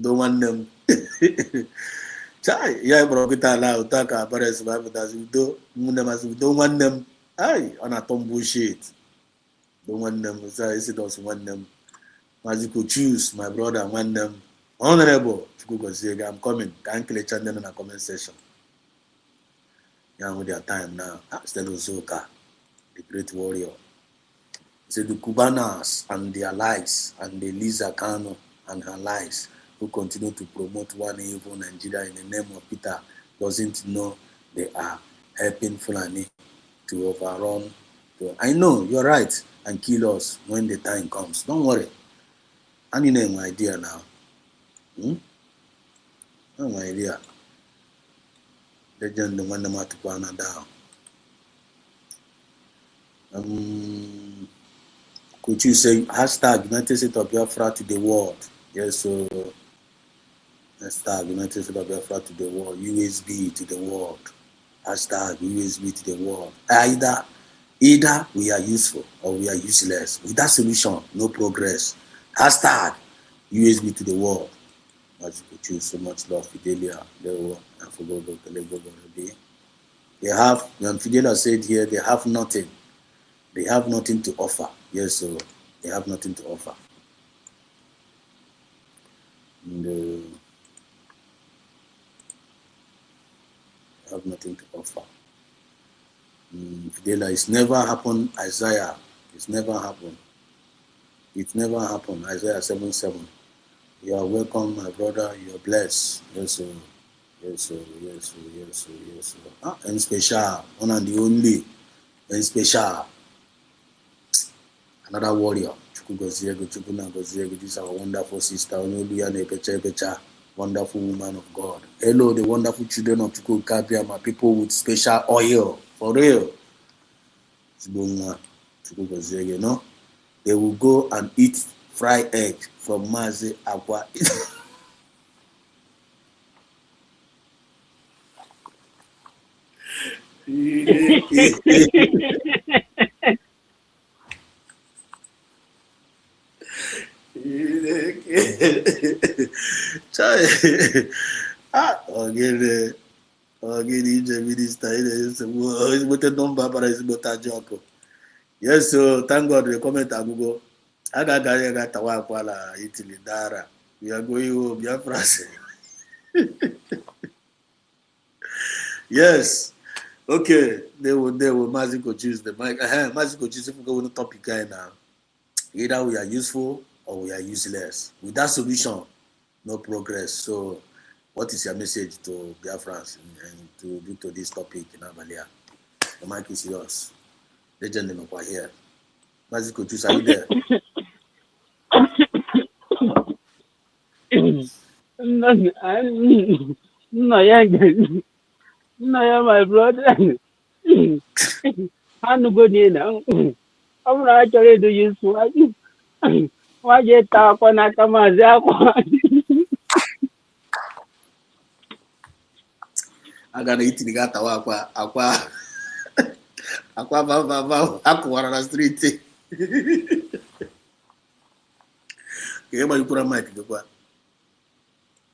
Don't want them. Chai, yeah, bro. Kita now. Talk about us. But as we do, we don't want them. Aye, on a tom bullshit. Don't want them. So this is also one name. As you could choose, my brother, one name. Honorable, I'm coming. Can't kill a channel in a comment section. Yeah, with their time now. Stella Zoka, the great warrior. So the Cubanas and their lies, and the Lisa Kano and her lies, who continue to promote one evil Nigeria in the name of Peter, doesn't know they are helping Fulani to overrun. I know, you're right, and kill us when the time comes. Don't worry. I need an idea now. No idea. Legend the one to down. Could you say hashtag United States of Biafra to the world? Yes, so hashtag United States of Biafra to the world. USB to the world. Hashtag USB to the world. Either we are useful or we are useless. With that solution, no progress. Hashtag USB to the world. As you could choose so much love, Fidelia. I forgot the Lego. They have, when Fidelia said here, they have nothing. They have nothing to offer. Yes, so they have nothing to offer. And, they have nothing to offer. Fidelia, it's never happened, Isaiah. It's never happened. It never happened, Isaiah 7:7. You are welcome, my brother. You are blessed. Yes, sir. Yes, sir. Yes, sir. Yes, sir. Yes, sir. And special, one and the only, and special. Another warrior. This is our wonderful sister, wonderful woman of God. Hello, the wonderful children of Chukwukabia, my people with special oil, for real. You know, they will go and eat fried egg from Mazi Aqua. Yes, so thank God the comment at Google. We are going home, Biafra. Yes. Okay, they will Maziko choose the mic. Maziko choose if we go on the topic guy now. Either we are useful or we are useless. With that solution, no progress. So, what is your message to Biafrans and to do to this topic in Abalia? The mic is yours. Legend in over here. Maziko choose, are you there? No, yeah, my brother. I'm good now. I'm not actually do useful. Why you talk when I come out there? I gotta eat the gata aqua aqua na street. Okay, but you put a mic kwa.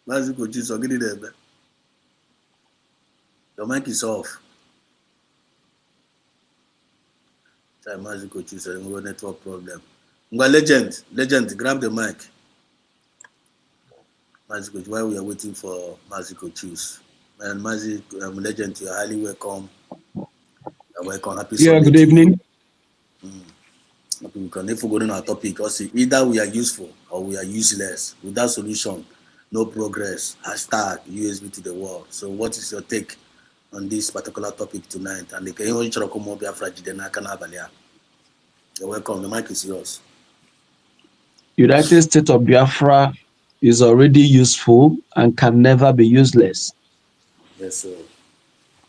Maziko choose or get it there. The mic is off. Maziko choose a network problem. Legend, grab the mic. Maziko, while we are waiting for Maziko choose. And Maziko, Legend, you are highly welcome. Welcome, happy Sunday. Yeah, good evening. We can never go on our topic. Either we are useful or we are useless. Without solution, no progress. Hashtag USB to the world. So, what is your take on this particular topic tonight? And you're welcome. The mic is yours. United States of Biafra is already useful and can never be useless. Yes, sir.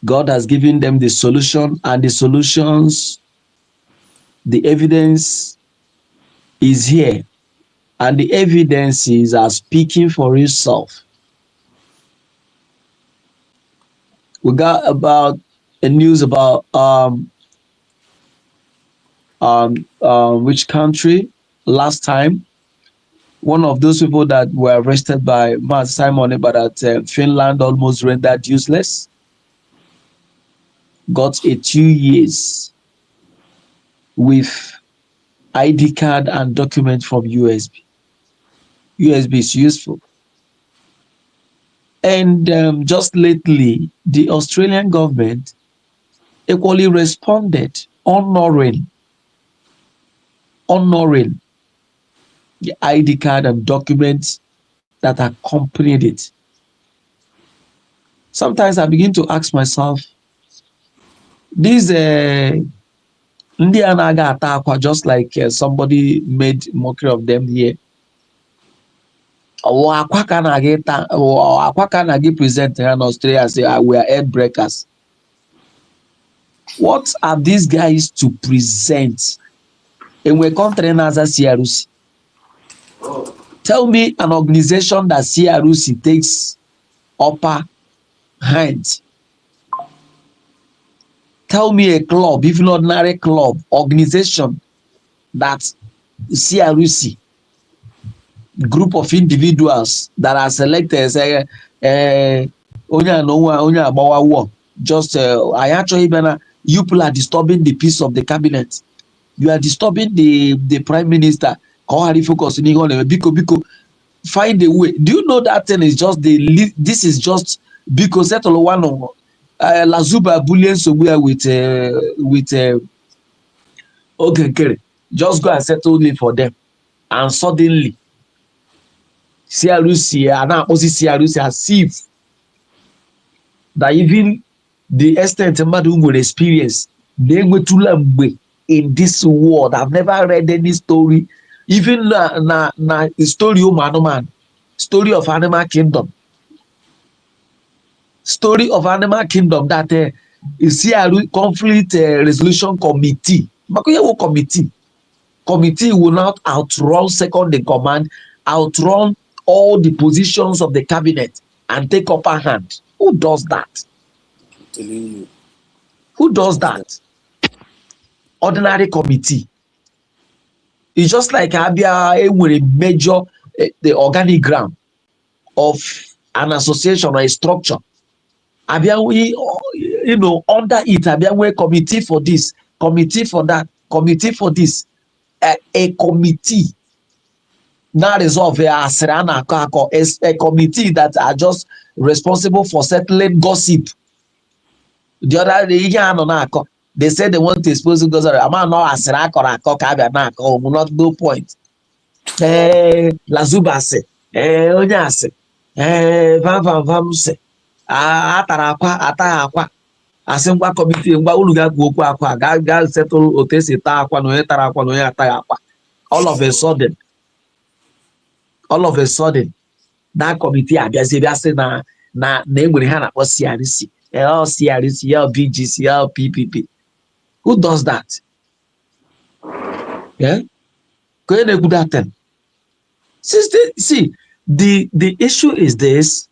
God has given them the solution, and the solutions, the evidence is here, and the evidences are speaking for itself. We got about a news about which country last time. One of those people that were arrested by Matt Simon, but that Finland almost rendered useless, got a 2 years with ID card and document from USB. USB is useful. And just lately, the Australian government equally responded, honoring the ID card and documents that accompanied it. Sometimes I begin to ask myself, these ndị a na-aga ata akwa, just like somebody made mockery of them here. Akwa ka na-aga present here in Australia and say we are head breakers. What are these guys to present in a country as a CRC? Tell me an organization that CRC takes upper hand. Tell me a club, even ordinary club, organization that CRC, group of individuals that are selected, say, just I actually you people are disturbing the peace of the cabinet. You are disturbing the prime minister. Focus biko find a way. Do you know that thing is just this is just because settle one on Lazuba bullying somewhere with okay, just go and settle it for them, and suddenly CRC and now opposite CRC as if that even the extent mmadụ nwere experience na-enwetụla mgbe in this world. I've never read any story, even na story ụmụ anụmanụ, story of animal kingdom, that CRC conflict resolution committee maka ihe wụ committee will not outrun second in command, outrun all the positions of the cabinet and take upper hand. Who does that? I'm telling you. Who does that? Ordinary committee. It's just like Abia with a major the organigram of an association or a structure. Abia we under it Abia we committee for this, committee for that, committee for this. A committee now resolve a committee that are just responsible for settling gossip. The other day, they said they want to expose gossip. I'm not not no point. Lazuba se, Onya se, Vam se, Atarakwa, Asemwa committee, Uluga Gokwa, Gal settle Otesi Takwa, no Tarakwa, no Atayakwa. All of a sudden, that committee na enwere ha na-akpọ CRC, CRC, BGC, PPP. Who does that? Yeah? Go ahead and do that then. See, the issue is this.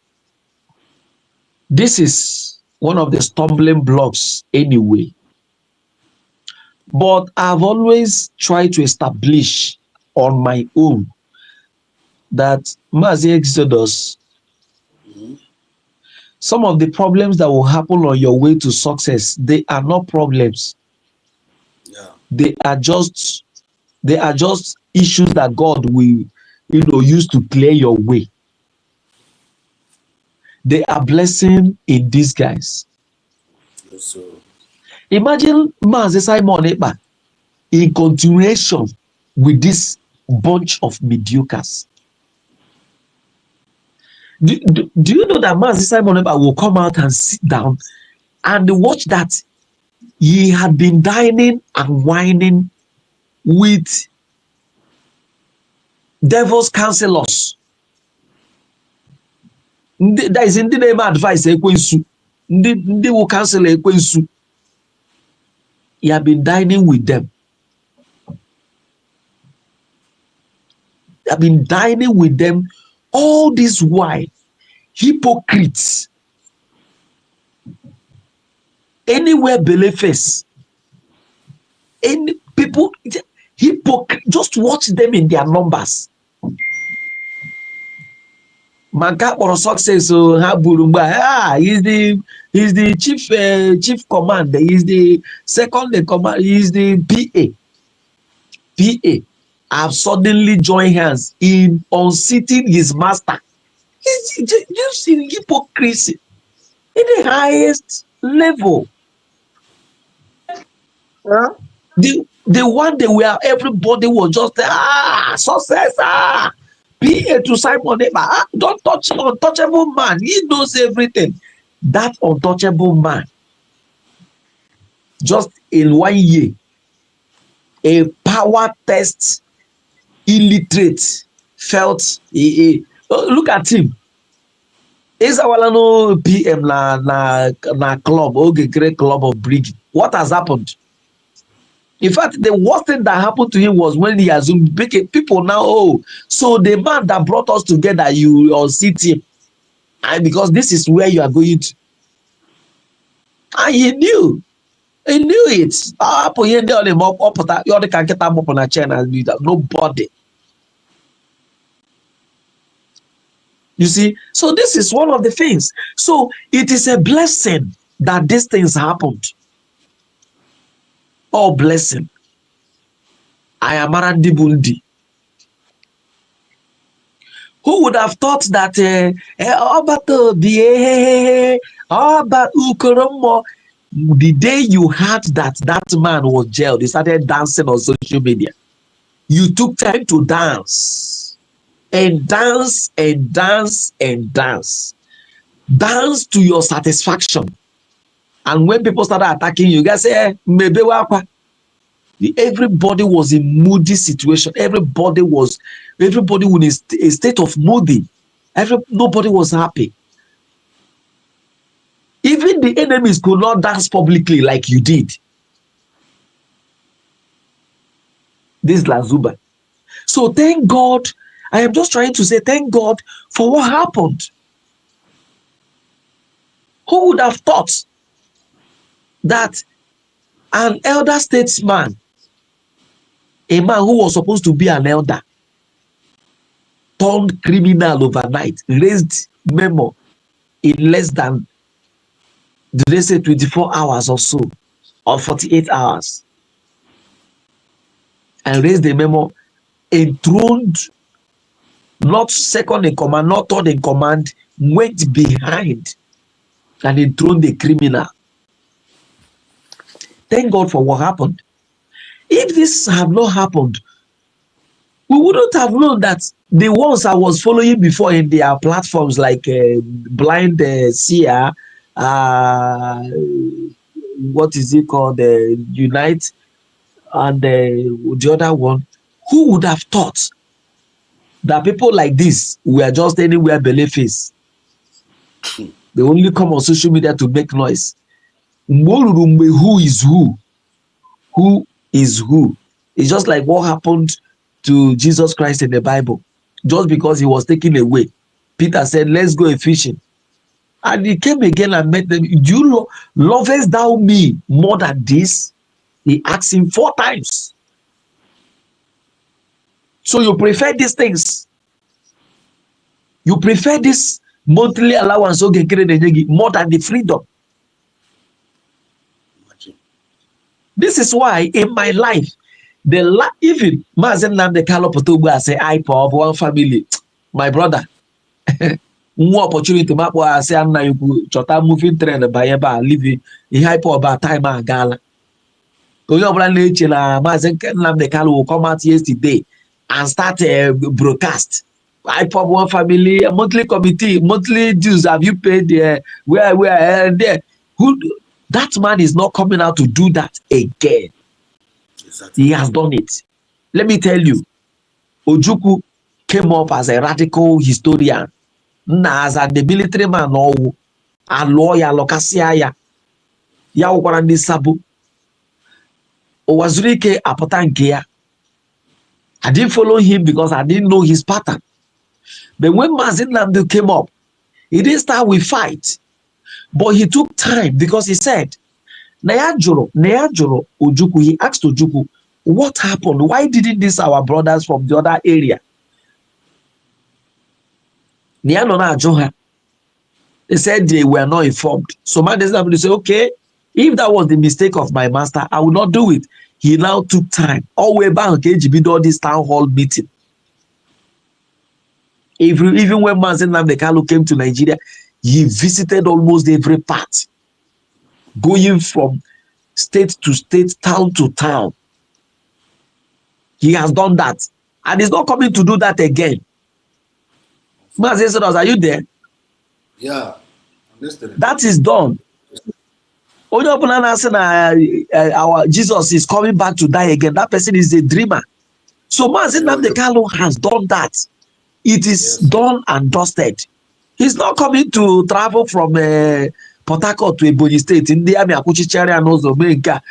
This is one of the stumbling blocks anyway. But I've always tried to establish on my own that Mazi Exodus, some of the problems that will happen on your way to success, they are not problems. Yeah. They are just issues that God will, use to clear your way. They are blessing in disguise. Yes, sir. Imagine Mazi Simon Ekpa in continuation with this bunch of mediocres. Do you know that Mazi Simon Ekpa will come out and sit down and watch that he had been dining and whining with devil's counselors? That is in the name of advice. They will counsel Ekwensu. He had been dining with them. He had been dining with them all this while. Hypocrites. Anywhere believe face. Any people, hypocrite. Just watch them in their numbers. Manka or success so he's the chief commander, he's the second in command, he's the PA have suddenly joined hands in unseating his master. You see hypocrisy in the highest level. The one day where everybody was just success, PA to Simon Ekpa, don't touch untouchable man. He knows everything. That untouchable man, just in 1 year, a power test illiterate felt look at him. Is our no PM na club, okay, great club of bridge. What has happened? In fact, the worst thing that happened to him was when he assumed people now, oh, so the man that brought us together, you all sit him. And because this is where you are going to. And he knew. He knew it. Nobody. You see, so this is one of the things. So it is a blessing that these things happened. Oh, blessing. I am Arandi Bundi. Who would have thought that the day you heard that man was jailed, he started dancing on social media. You took time to dance and dance and dance and dance. Dance to your satisfaction. And when people started attacking you, guys say, maybe everybody was in moody situation. Everybody was in a state of moody. Nobody was happy. Even the enemies could not dance publicly like you did. This is Lazuba. So thank God. I am just trying to say thank God for what happened. Who would have thought that an elder statesman, a man who was supposed to be an elder, turned criminal overnight, raised memo in less than, do they say 24 hours or so, or 48 hours, and raised the memo, enthroned, not second in command, not third in command, went behind and enthroned the criminal. Thank God for what happened. If this had not happened, we wouldn't have known that the ones I was following before in their platforms like Blind Seer, what is it called, Unite, and the other one, who would have thought that people like this were just anywhere belly face? They only come on social media to make noise. Who is who? Who is who? It's just like what happened to Jesus Christ in the Bible. Just because he was taken away, Peter said, let's go fishing. And he came again and met them. Lovest thou me more than this? He asked him 4 times. So you prefer these things? You prefer this monthly allowance more than the freedom? This is why in my life, even Mazen Namde Kalopotobu say I of one family, my brother. More opportunity map where I say I'm now chota moving train by eba living in hype about time and gala. Mazen Namde Kalo will come out yesterday and start a broadcast. I pop one family, a monthly committee, monthly dues have you paid where there? Who? That man is not coming out to do that again. Exactly. He has done it. Let me tell you, Ojukwu came up as a radical historian. As a military man, a lawyer, lokasiaya, ya ukwara sabu. Owazurike apotankeya. I didn't follow him because I didn't know his pattern. But when Mazin Nnamdi came up, he didn't start with fight. But he took time because he said, Nayajuro, Ojukwu, he asked Ojukwu, what happened? Why didn't this our brothers from the other area? They said they were not informed. So man said, okay, if that was the mistake of my master, I will not do it. He now took time. All the way back, KGB did this town hall meeting. Even when Mazen Nnamdi Kanu came to Nigeria, he visited almost every part, going from state to state, town to town. He has done that. And he's not coming to do that again. Mazen said, are you there? Yeah, I'm listening. That is done. Our Jesus is coming back to die again. That person is a dreamer. So Mazen Nnamdi Kanu has done that. It is done and dusted. He's not coming to travel from Port Harcourt to Ebonyi State, in the army, Akuchichari and also Menka,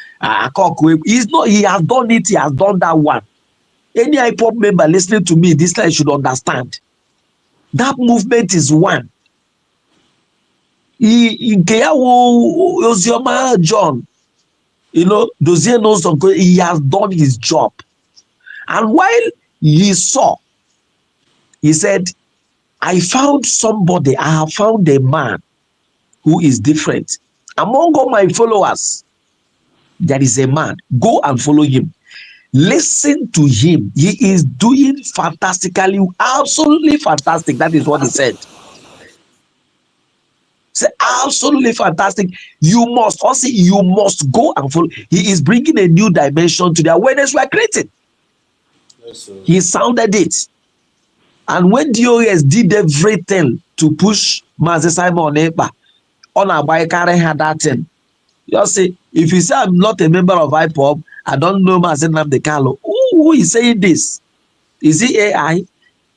he's not, he has done it, he has done that one. Any IPOP member listening to me, this time should understand. That movement is one. Ozioma John, Dozie knows he has done his job. And while he saw, he said, I found somebody, I have found a man who is different. Among all my followers, there is a man. Go and follow him. Listen to him. He is doing fantastically, absolutely fantastic. That is what he said. Say absolutely fantastic. You must go and follow. He is bringing a new dimension to the awareness we are creating. Yes, he sounded it. And when DOS did everything to push Mazi Simon Ekpa on a bike, had that thing. You see, if you say I'm not a member of IPOB, I don't know Mazi Nnamdi Kanu. Who is saying this? Is he AI?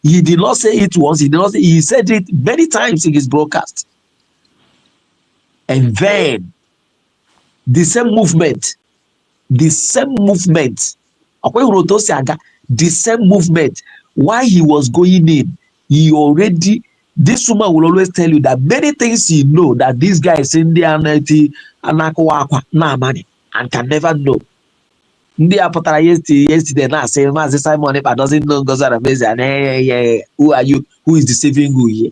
He did not say it once. He said it many times in his broadcast. And then the same movement, the same movement, while he was going in, he already, this woman will always tell you that many things he know that this guy is in the and can never know. Yesterday now saying Mazi Simon Ekpa doesn't know Ngozi Arabeze and who are you? Who is deceiving who here?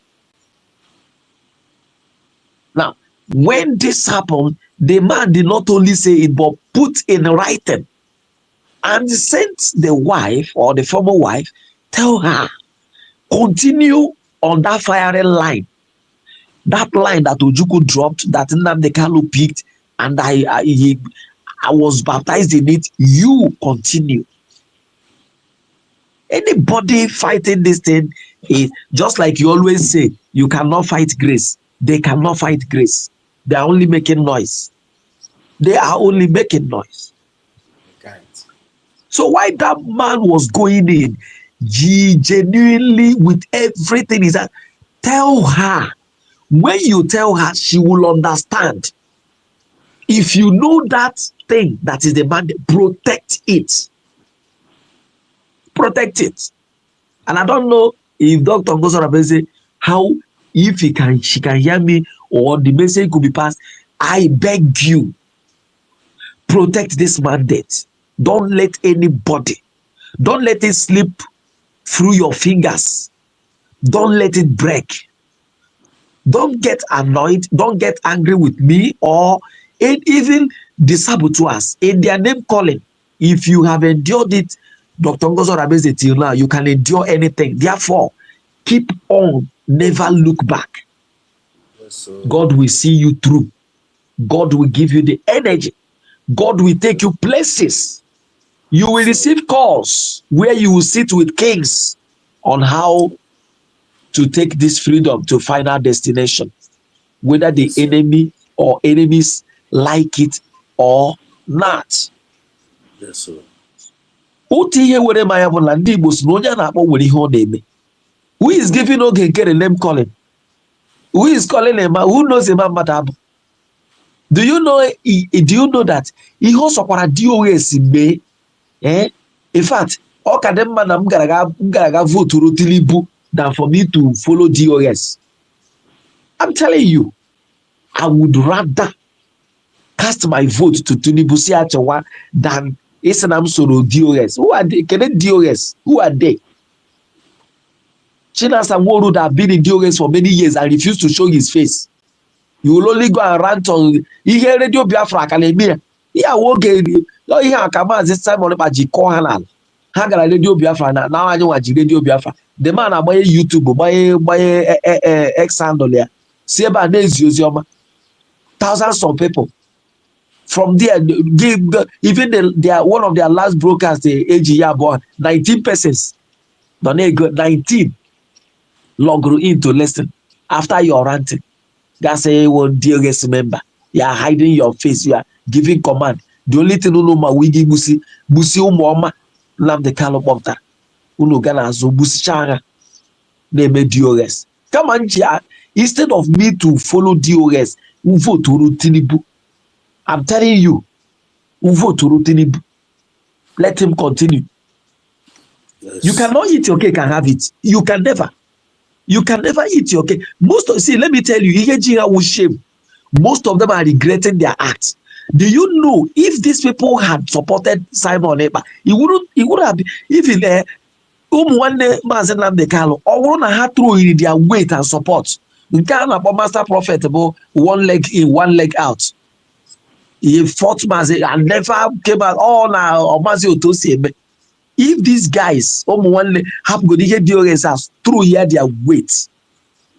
Now, when this happened, the man did not only say it, but put in writing and sent the wife or the former wife, tell her, continue on that firing line. That line that Ojukwu dropped, that Nnamdi Kanu picked, and I was baptized in it. You continue. Anybody fighting this thing is just like you always say, you cannot fight grace. They cannot fight grace. They are only making noise. They are only making noise. So why that man was going in, he genuinely with everything is that, tell her. When you tell her, she will understand. If you know that thing that is the mandate, protect it. Protect it. And I don't know if Dr. Ngozi Arabeze, how, if she can hear me or the message could be passed. I beg you, protect this mandate. Don't let anybody, don't let it slip through your fingers. Don't let it break. Don't get annoyed. Don't get angry with me or even the saboteurs in their name calling. If you have endured it, Dr. Ngozi Arabeze till now, you can endure anything. Therefore, keep on. Never look back. Yes, God will see you through. God will give you the energy. God will take you places. You will receive calls where you will sit with kings on how to take this freedom to final destination, whether the enemy or enemies like it or not. Yes, sir. Who is giving oge nke the name calling? Who is calling him? Who knows him? Do you know that he also para DOS me? In fact, all kadem man I'm gonna vote to Rotilibu than for me to follow DOS. I'm telling you, I would rather cast my vote to Tinubu Siachewa than Isanam Soro DOS. Who are they? Can they DOS? Who are they? Chinasa Nworu that have been in DOS for many years and refused to show his face. You will only go and rant on ihe radio Biafra academia. Yeah, okay. No, ihe akama this time on Baji Kohanan. Hagara radio Biafra now I know what radio Biafra. The man about YouTube, by X handle there. See about Nezioma. Thousands of people. From there, even their one of their last brokers, the AG born 19 persons. Don't they got 19 log in to listen after your ranting. That's a one DOS member. You are hiding your face. You are giving command. The only thing you know, ma wigi busi umoma Nnamdi Kanu bomta. Uno gana zo busi changa. Name DOS. Come on, instead of me to follow DOS, vote Tinubu. I'm telling you, vote Tinubu. Let him continue. Yes. You cannot eat your cake and have it. You can never eat your cake. Let me tell you, Ihejiha will shame. Most of them are regretting their acts. Do you know if these people had supported Simon Ekpa, he would have been, even nwanne Maazị Nnamdi Kanu, ọ bụrụ na ha throw in their weight and support. Nke a na-akpọ master prophet bụ one leg in, one leg out. He fought Maazị and never came out. All na Maazị otu o si eme. If these guys nwanne hapụgodo ihe dị ores as through here their weight,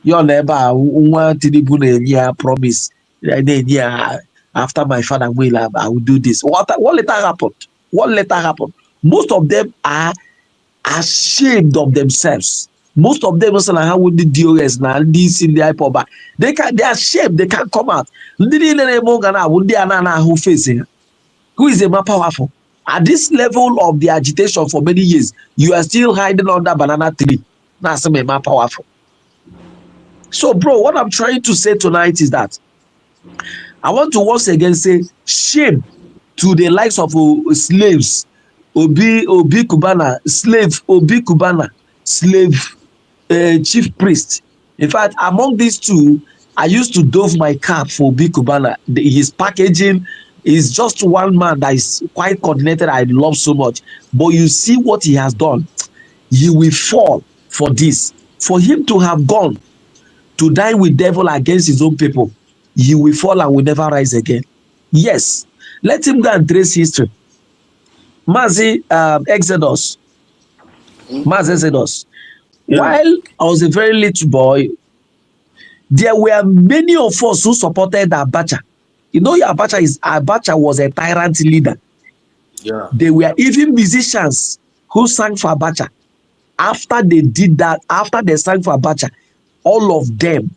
ya na ebe a nwa Tinubu na-enye ya promise, na-enye ya after my father will, I will do this. What later happened? What later happened? Most of them are ashamed of themselves. Most of them also like how would the DOS now this in the IPOBA. They are ashamed, they can't come out. Who is the more powerful? At this level of the agitation for many years, you are still hiding under banana tree. Now some more powerful. So, bro, what I'm trying to say tonight is that I want to once again say shame to the likes of slaves, Obi Kubana, slave, Obi Kubana, slave, chief priest. In fact, among these two, I used to dove my cap for Obi Kubana. His packaging is just one man that is quite coordinated. I love so much. But you see what he has done. He will fall for this. For him to have gone to die with devil against his own people, he will fall and will never rise again. Yes, let him go and trace history. Maazị Exodus. Yeah. While I was a very little boy, there were many of us who supported Abacha. You know, Abacha was a tyrant leader. Yeah. There were even musicians who sang for Abacha. After they did that, after they sang for Abacha, all of them.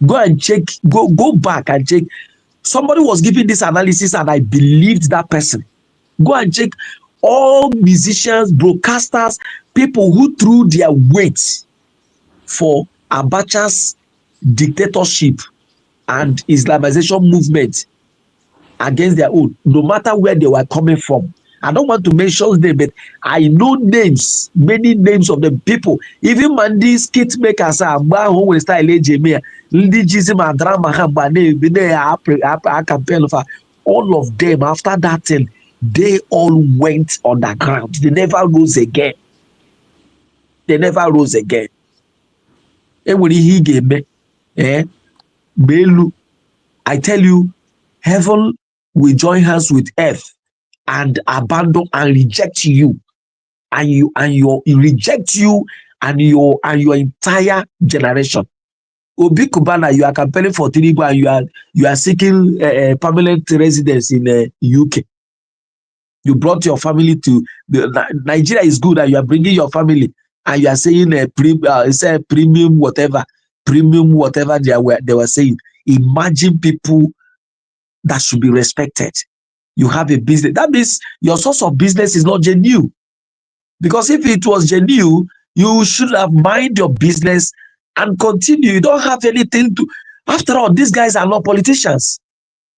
Go and check, go back and check. Somebody was giving this analysis and I believed that person. Go and check all musicians, broadcasters, people who threw their weight for Abacha's dictatorship and Islamization movement against their own, no matter where they were coming from. I don't want to mention them, but I know names, many names of the people. Even Mandi skit makers are who style all of them after that thing, they all went underground. They never rose again. I tell you, heaven will join hands with earth and abandon and reject you, and reject you and your entire generation. Obi Kubana, you are campaigning for Tinubu and you are seeking permanent residence in UK. You brought your family to Nigeria is good, and you are bringing your family and you are saying premium whatever they were saying. Imagine people that should be respected. You have a business. That means your source of business is not genuine. Because if it was genuine, you should have mind your business and continue. You don't have anything to. After all, these guys are not politicians.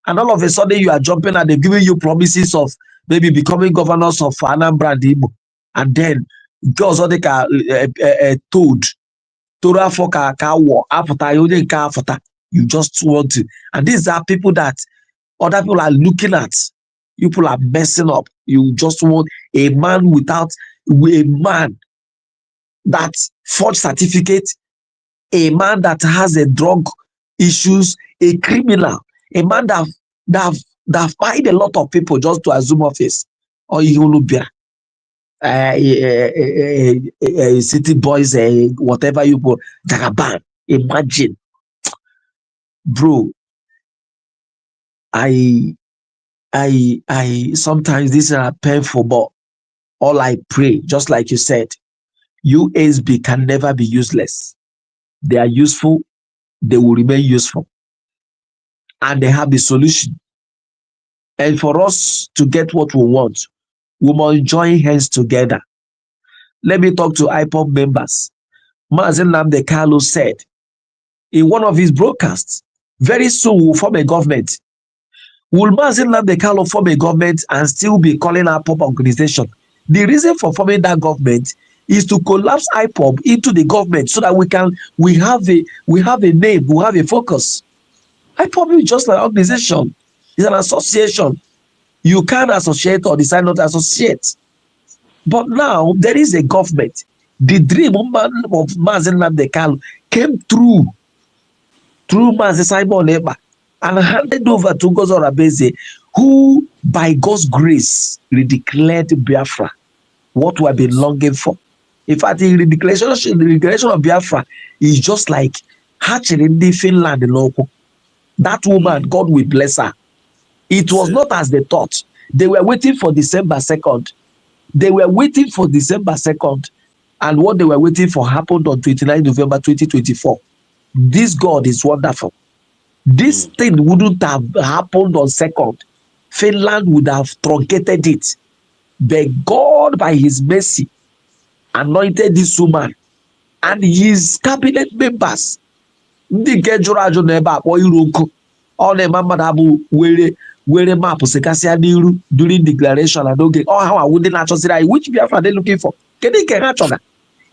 And all of a sudden, you are jumping and they're giving you promises of maybe becoming governors of Anambra and Imo. And then, girls are told, you just want to. And these are people that other people are looking at. People are messing up. You just want a man that forged certificate, a man that has a drug issues, a criminal, a man that find a lot of people just to assume office. Or city boys, whatever you go, Jagaban. Imagine, bro. I sometimes these are painful, but all I pray, just like you said, USB can never be useless. They are useful, they will remain useful, and they have the solution. And for us to get what we want, we must join hands together. Let me talk to IPOB members. Maazị Nnamdi Kanu said, in one of his broadcasts, very soon we'll form a government. Will Mazin Nnamdi Kanu form a government and still be calling IPOB organization? The reason for forming that government is to collapse IPOB into the government so that we have a name, we have a focus. IPOB is just an organization. It's an association. You can associate or decide not to associate. But now there is a government. The dream of Mazin Nnamdi Kanu came through Mazin Simon Ekpa and handed over to Ngozi Oronbeze, who by God's grace redeclared Biafra, what we have been longing for. In fact, the redeclaration of Biafra is just like hatching in the Finland local. That woman, God will bless her. It was not as they thought. They were waiting for December 2nd. They were waiting for December 2nd. And what they were waiting for happened on 29 November 2024. This God is wonderful. This thing wouldn't have happened on 2nd. Finland would have truncated it. But God, by his mercy, anointed this woman and his cabinet members. Ndị nke jụrụ ajụ n'ebe akpọ iru nkụ. Ọ na-eme mmadụ abụ were mapụ sekasịa n'iru during declaration and oge ọ ha wụ ndị na-achọsiri anyị which Biafra they looking for? Kedu nke ha chọga?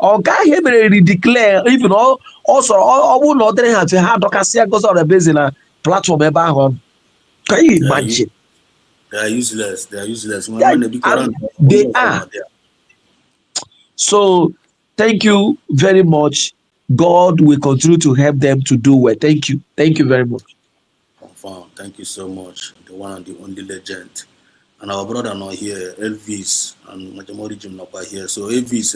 Ọ gaghị emere redeclare even ọ sọrọ ọ bụrụ na ọ dịrị ha mfe ha dọkasịa Ngozi Oronbeze na platform ebe ahụ. Can you imagine? They are useless. They are useless. They are. So thank you very much. God will continue to help them to do well. Thank you. Thank you very much. Thank you so much. The one and the only legend. And our brother not here, Elvis and Majamori Jim not here. So Elvis,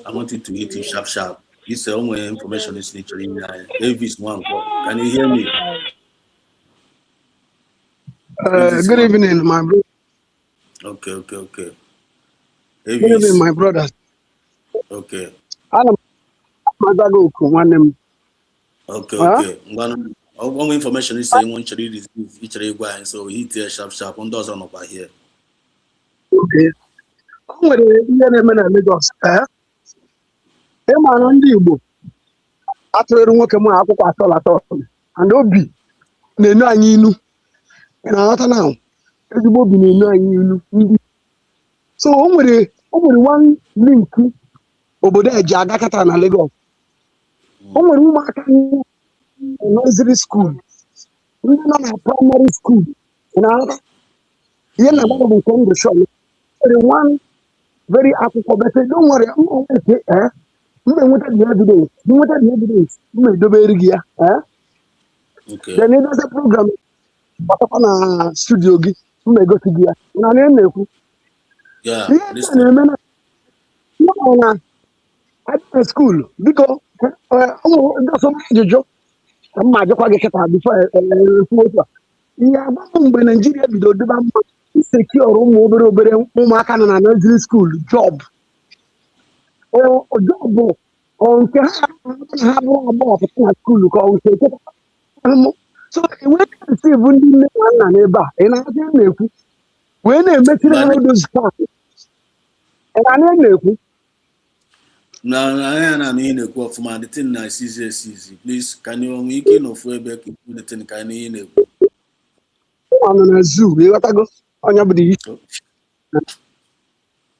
I wanted to hit you sharp. This the only information is literally Elvis one. Can you hear me? Good evening, my brother. Okay. Elvis. Good evening, my brother. Okay. Okay. One information is saying one chari is each guy, so he tear sharp on those on over here. Okay. I'm going to Lagos. Man on the Igbo. After the work, I'm going to and Obi. They know you. And I don't know. Everybody know you. So only one link over there, Jagakata and Lagos. Only nursery school, primary school. You know, here now we come to show. One very applicable. But don't worry, I'm okay. You wanted the evidence. You may do very good. Okay. Then there's a program. But on a studio, you may go to gear. Yeah. At school because that's a joke. Before Nigeria secure nursery school job or job on school so when they make those and I Now, I mean, a quote from the thing nice easy. Please, can you make it of way back into the thing? Can you on a zoo? You got to go on your body.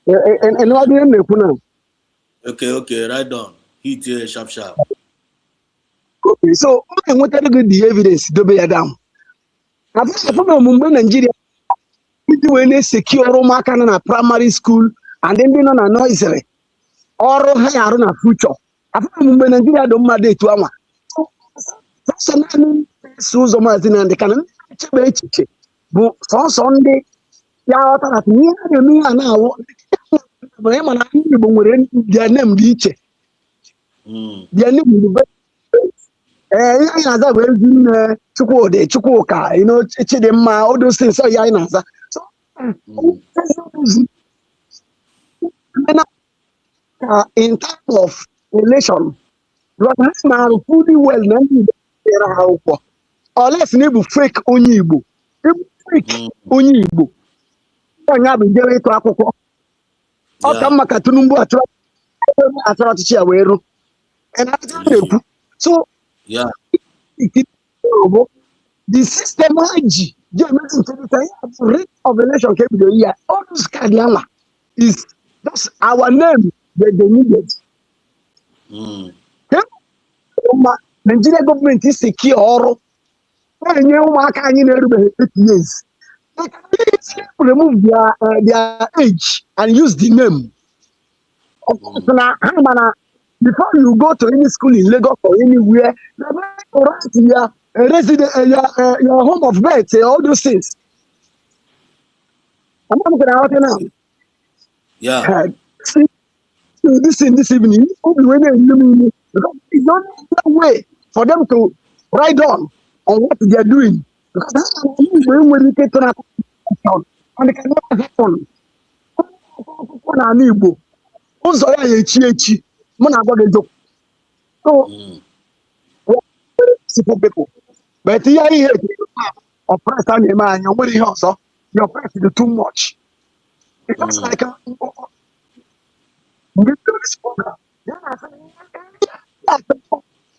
And what do you know? Okay, right down. Hit here, sharp. Okay, so what are the evidence to be down? I've from Mumbai, Nigeria. When they secure Roma primary school and then on a nursery. Or higher on a future. After Nigeria don't matter to Ama. That's an Susan Martin and the canon. But for Sunday, Yata at me and now. Their name Diche. Their name as I will in Chukoka, you know, Chidema, all those things. So, Yainaza. In terms of relation, now fully well or less neighbor fake Onibo. Fake Onibo. I have been very to Akoko. I'll come back at Tunumbu at Atraticia. And I tell you, So Yeah. the system rate of election came to the year. All those Kadiama is that's our name that they needed. Nigeria government is secure. When you can 8 years. They can easily remove their age and use the name. Of course, now, before you go to any school in Lagos or anywhere, you're going to write your resident, your home of birth, all those things. I'm not going to out now. Yeah. See, this evening, because it's not that way for them to ride on what they are doing. Because when you get to that, and it can never happen. ụzọ ya echi echi mụ na agwa gị eziokwu so simple people but ihe oppressed a na-eme anyị nwere ihe ọzọ the oppressed is too much it's just like this program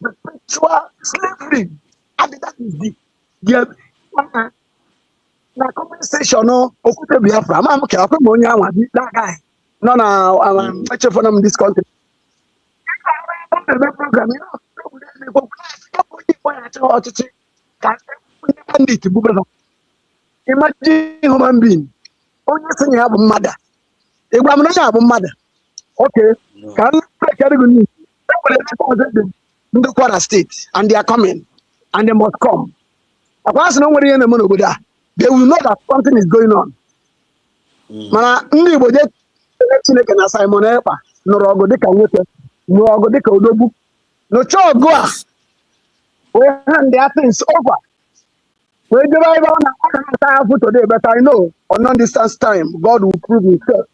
the spiritual slavery and that is the na compensation okwute Biafra ama m ka akwụ m onye anwa that guy nọ na echefuna m this country program ọchịchị ka bandit bubelo imagine human being onye sị ya bụ mmadụ ịgwa m na ya bụ mmadụ okay ka m prekere gị n'ihi ndị Kwara State and they are coming and they must come akwa sị na o nwere ihe na-eme n'obodo a they will know that something is going on mana ndị Igbo je Chineke na Simon Ekpa nụrụ ọgụ dịka nwoke nụrụ ọgụ dịka odogwu nụcha ọgụ a we hand their things over. We drive on a today, but I know on non-distance time, God will prove himself.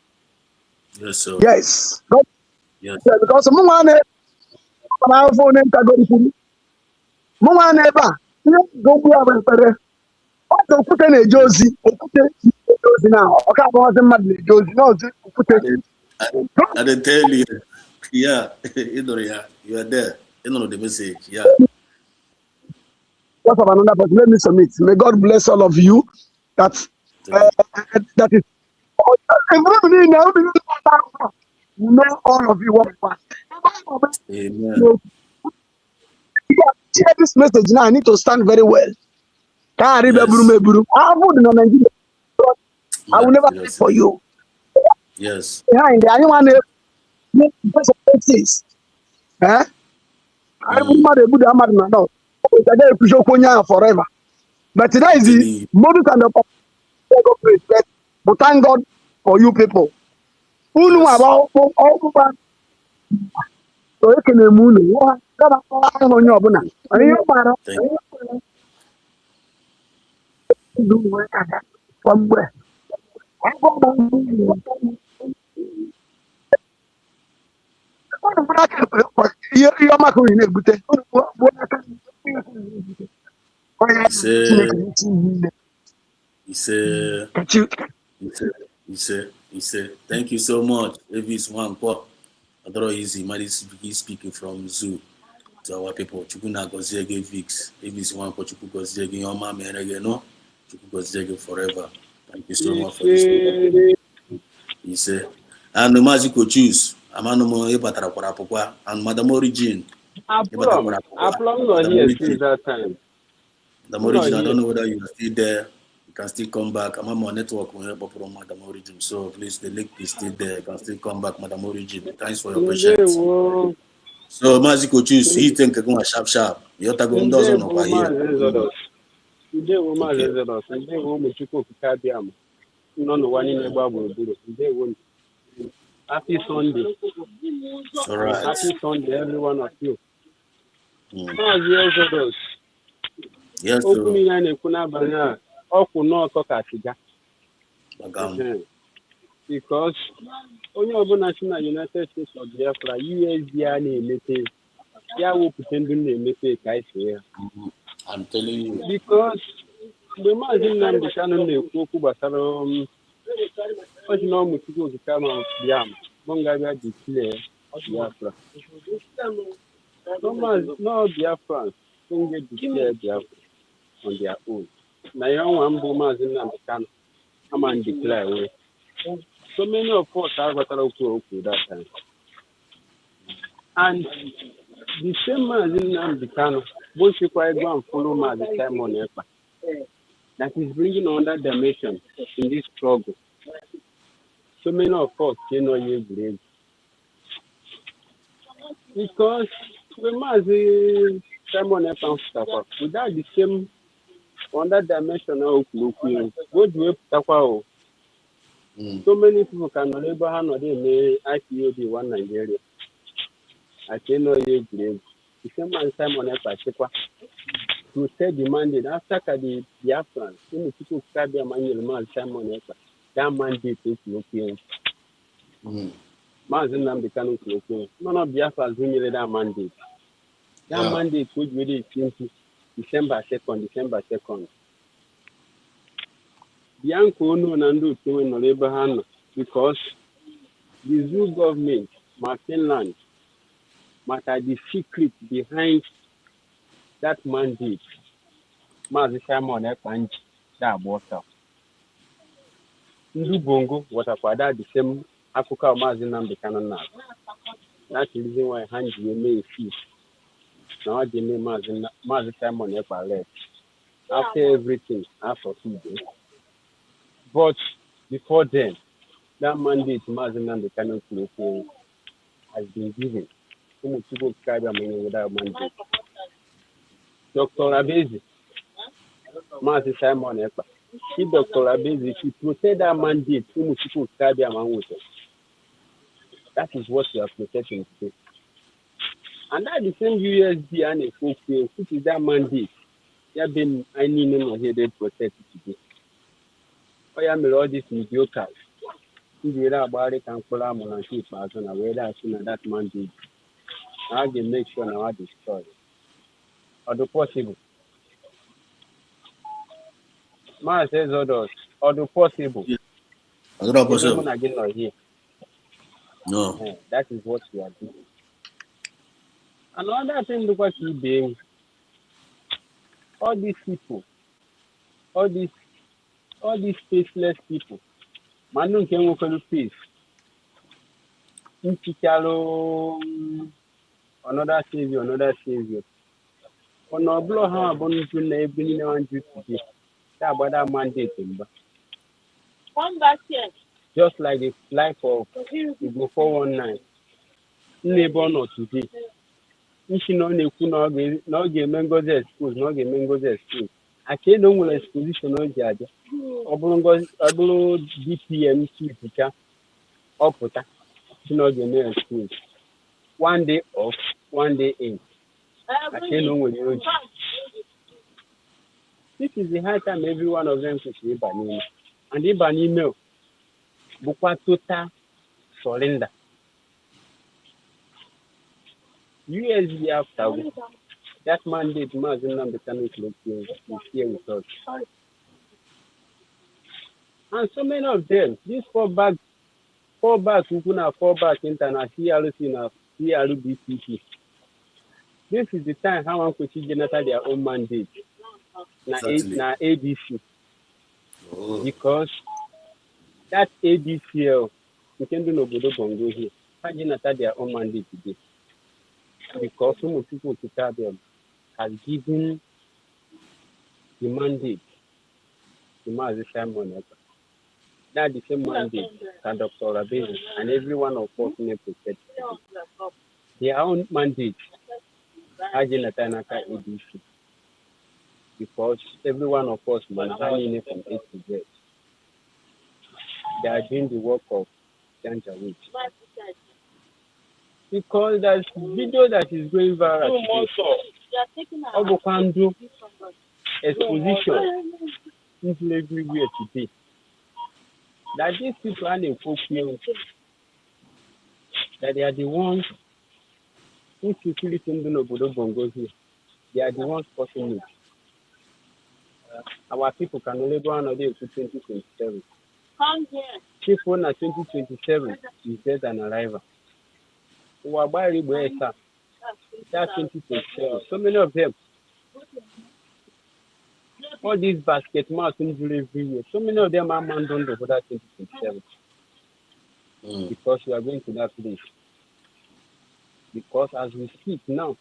Yes, sir. Yes. God, yes. Because Mungane, go go also put in a Josie, now. Okay, I wasn't mad with Josie. No, I didn't tell you. Yeah, you are there. You know the message. Yeah. Of another person. Let me submit. May God bless all of you. That is. You know all of you what was. Amen. Share this message now. I need to stand very well. Yes. I will never pray for you. Yes. Behind the anyone things. I will not a good amount now. Forever. But today is the modus and the but thank God for you people. Who know about all so you can moon. On your bonnet. Do work from where? You're my He said, thank you so much. If it's one pot, I don't know easy. He's speaking from Zoo to our people. Chukuna Gozege Vix. If it's one pot, Chuku Gozege, your mom and again, no? Chuku Gozege forever. Thank you so much for this. He said, and the magic could choose. Amano Ebatara and Madame Origin. Aplom not here since that time. Madame Origin, I don't know whether you are still there. You can still come back. I'm on my network with Madame Origin. So please, the link is still there. You can still come back, Madame Origin. Thanks for your patience. So Maziko choose. He think going sharp. You have to go down over here. Today, woman, today, woman, Chico Kadiam. No one in the Bible. Today, happy Sunday. All right. Happy Sunday, every one of you. Yes, sir. Because only over national United States of Biafra, USDA na-emete, ya will pretend to na-emete ka here. I'm telling you. Because the man in the channel na-ekwu okwu gbasara ọjị na ọmụ Chukwu okike ama Biafra, Mongaga declare Biafra. No Biafrans don't get declared Biafra on their own. Now, young one boomers in American, I'm on declare way. So many of us are got that time. And the same man in American, both people go and follow man the time on Epa. That is bringing under the nation in this struggle. So many of us, you know, you brave. Because we must time on Epa stuff without the same under dimension of looking. What do you talk about? So many people can labor hand or they may IPOD one Nigeria. I say no you brave. The same man Simon Epa to say demanded after the Biafran, when people grab their manual man Simon Epa, that mandate is looking. Mazin Nam the canon looking. None of Biafra doing that mandate. That mandate would really simple December 2nd. Bianco no Nandu to in labor hand because the zoo government, Finland, matter the secret behind that mandate. Mazi Simon Ekpanji, that water. Ndu Bongo, watakwada the same Akuka Mazi Nambi Kanana. That's the reason why Hanji may feast. Now the name Mazi Simon Ekpa. After everything, after 2 days. But before then, that mandate Mazi Nambi Kanana has been given. People carry without mandate. Dr. Abezi, Mazi Simon Ekpa. If Dr. Abezi, if you protect that mandate, people carry that is what we are protecting today. And that the same USD and a folk which is that mandate. They have been I need no here they protect it today. I am all these mediocre. If you are about it and pull out and keep out on a way that that mandate. I can make sure now I destroy it. Or the possible. Man says others. Or the possible. Yeah. Other possible. Again or here. No. That is what we are doing. Another thing because he being all these people, all these faceless people. Manu can work on the face. Another savior. On our blow, how about to name on duty today? That about that mandate. Come back here. Just like the life of the 419. Neighbor not today. If you know the no game mangoes schools, no game mangoes schools. I can't know exposition on Judge. Oblongo DPM teacher. Opota. No game schools. 1 day off, 1 day in. I can't know when you. This is the high time every one of them should be banning. And if an email, Bukwa total surrender. USD after that mandate, Mazin the Canon is here with us. And so many of them, these fall back, Ukuna, fall back international, CRBCP. This is the time how one could generate their own mandate. Exactly. Na ADC. Because that ADCL, you can do no good bongo here. How generate their own mandate today? Because some people to tell them has given the mandate to Mazi Simon. That the same mandate that Dr. Rabezi and every one of us in protect. Their own mandate has generate ADC. Because every one of us managing it from A to Z. They are doing the work of Janja Witch. Because there's video that is going viral today. Obokando exposition is everywhere today. That these people are in focus that they are the ones who security in the Bongo here. They are the ones causing it. Our people can only go on to 2027. Come here. People na 2027 is dead and arrival. We are by Ribuesa. That's 2027. So many of them, all these basket mouths everywhere. So many of them are man don't know for that 2027 because we are going to that place. Because as we speak now,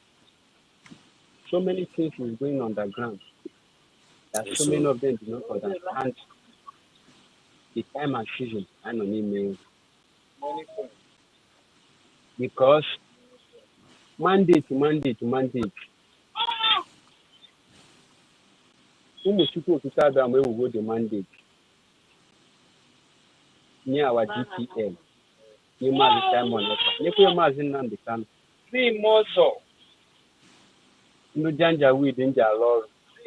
so many things is going underground that so many of them do not understand the time and season and on email. Because mandate to mandate to mandate. Umuchuku Okikabia where we go the mandate near our DPM. You must time on it. You must in the can. See more so. No janja we danger law.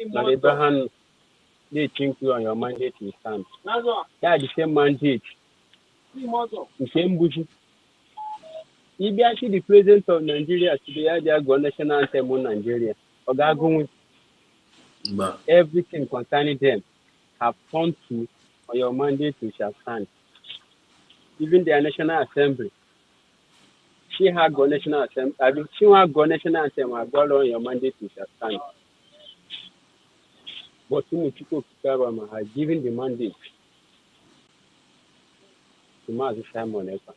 Now Abraham they think you on your mandate to stand. That's the same mandate. The same bush. If you actually the president of Nigeria today, they are going national anthem on Nigeria. Ogagun, everything concerning them have come to on your mandate to shall stand. Even their national assembly, she had go national assembly. I mean, she had go national anthem. I got on your mandate to shall stand. But Umuchuku Okikabia has given the mandate to Mazi Simon Ekpa,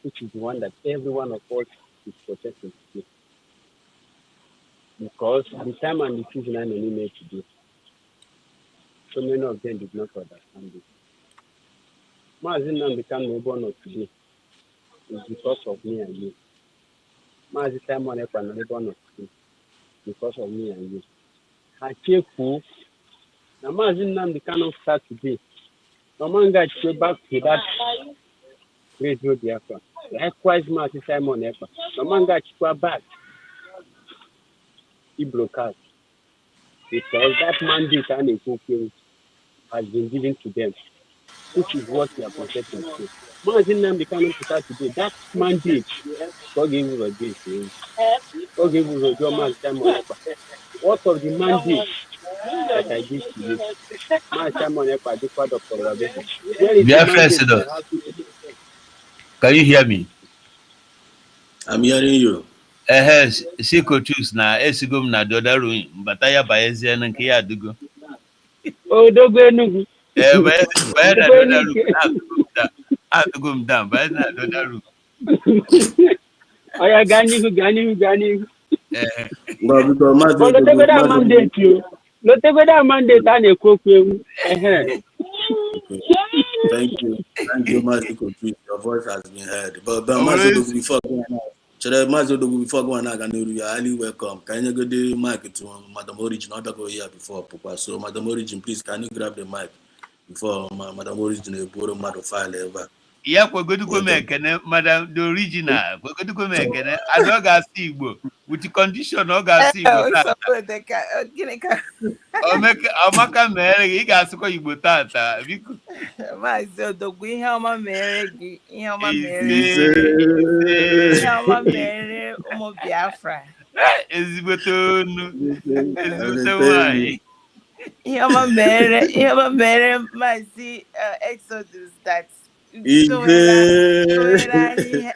which is the one that every one of us is protecting today. Because the time and the season I'm made today, so many of them did not understand it. Mazi Nnamdi born of today is because of me and you. Mazi Simon Ekpa born of today because of me and you. Hacheku, now Mazi Nnamdi start today. No man got to go back to that radio Biafra. Likewise, Mazi Simon Ekpa. No man got to go back. He broadcast because that mandate and a has been given to them, which is what we are protecting today. Imagine them becoming to start today. That mandate, God gave us a day. God gave us a job man time on Epa. What of the mandate that I give to you? Man time on Epa, the father of Dr. Where is the mandate I have to give? Can you hear me? I'm hearing you. Sikotus na esigom na the other room, but I have a nke ya adugo. Oh, don't go Enugu. By na the other room, atugum down, by na the other room. Oh, yeah, Gani. Well, because But not take that mandate, you. Not take that mandate and a cook. okay. Thank you, Mazi Kotu. Your voice has been heard. But Mazi Odogu before going on, you are highly welcome. Can you go the mic to Madam Origin? Not go here before Papa. So Madam Origin, please can you grab the mic before Madam Origin borrow Madam file ever? Yeah, we're going to go make Madam the original. We're going to go make I don't got Igbo with the condition of gas Igbo. Amaka mere ị ga-asịkwa Igbo tata biko. Maazị Odogwu, ihe ọma mere gị, ihe ọma mere ụmụ Biafra. Ezigbote onu, ezigbote nwanyị. Ihe ọma mere Maazị Exodus that towere anyị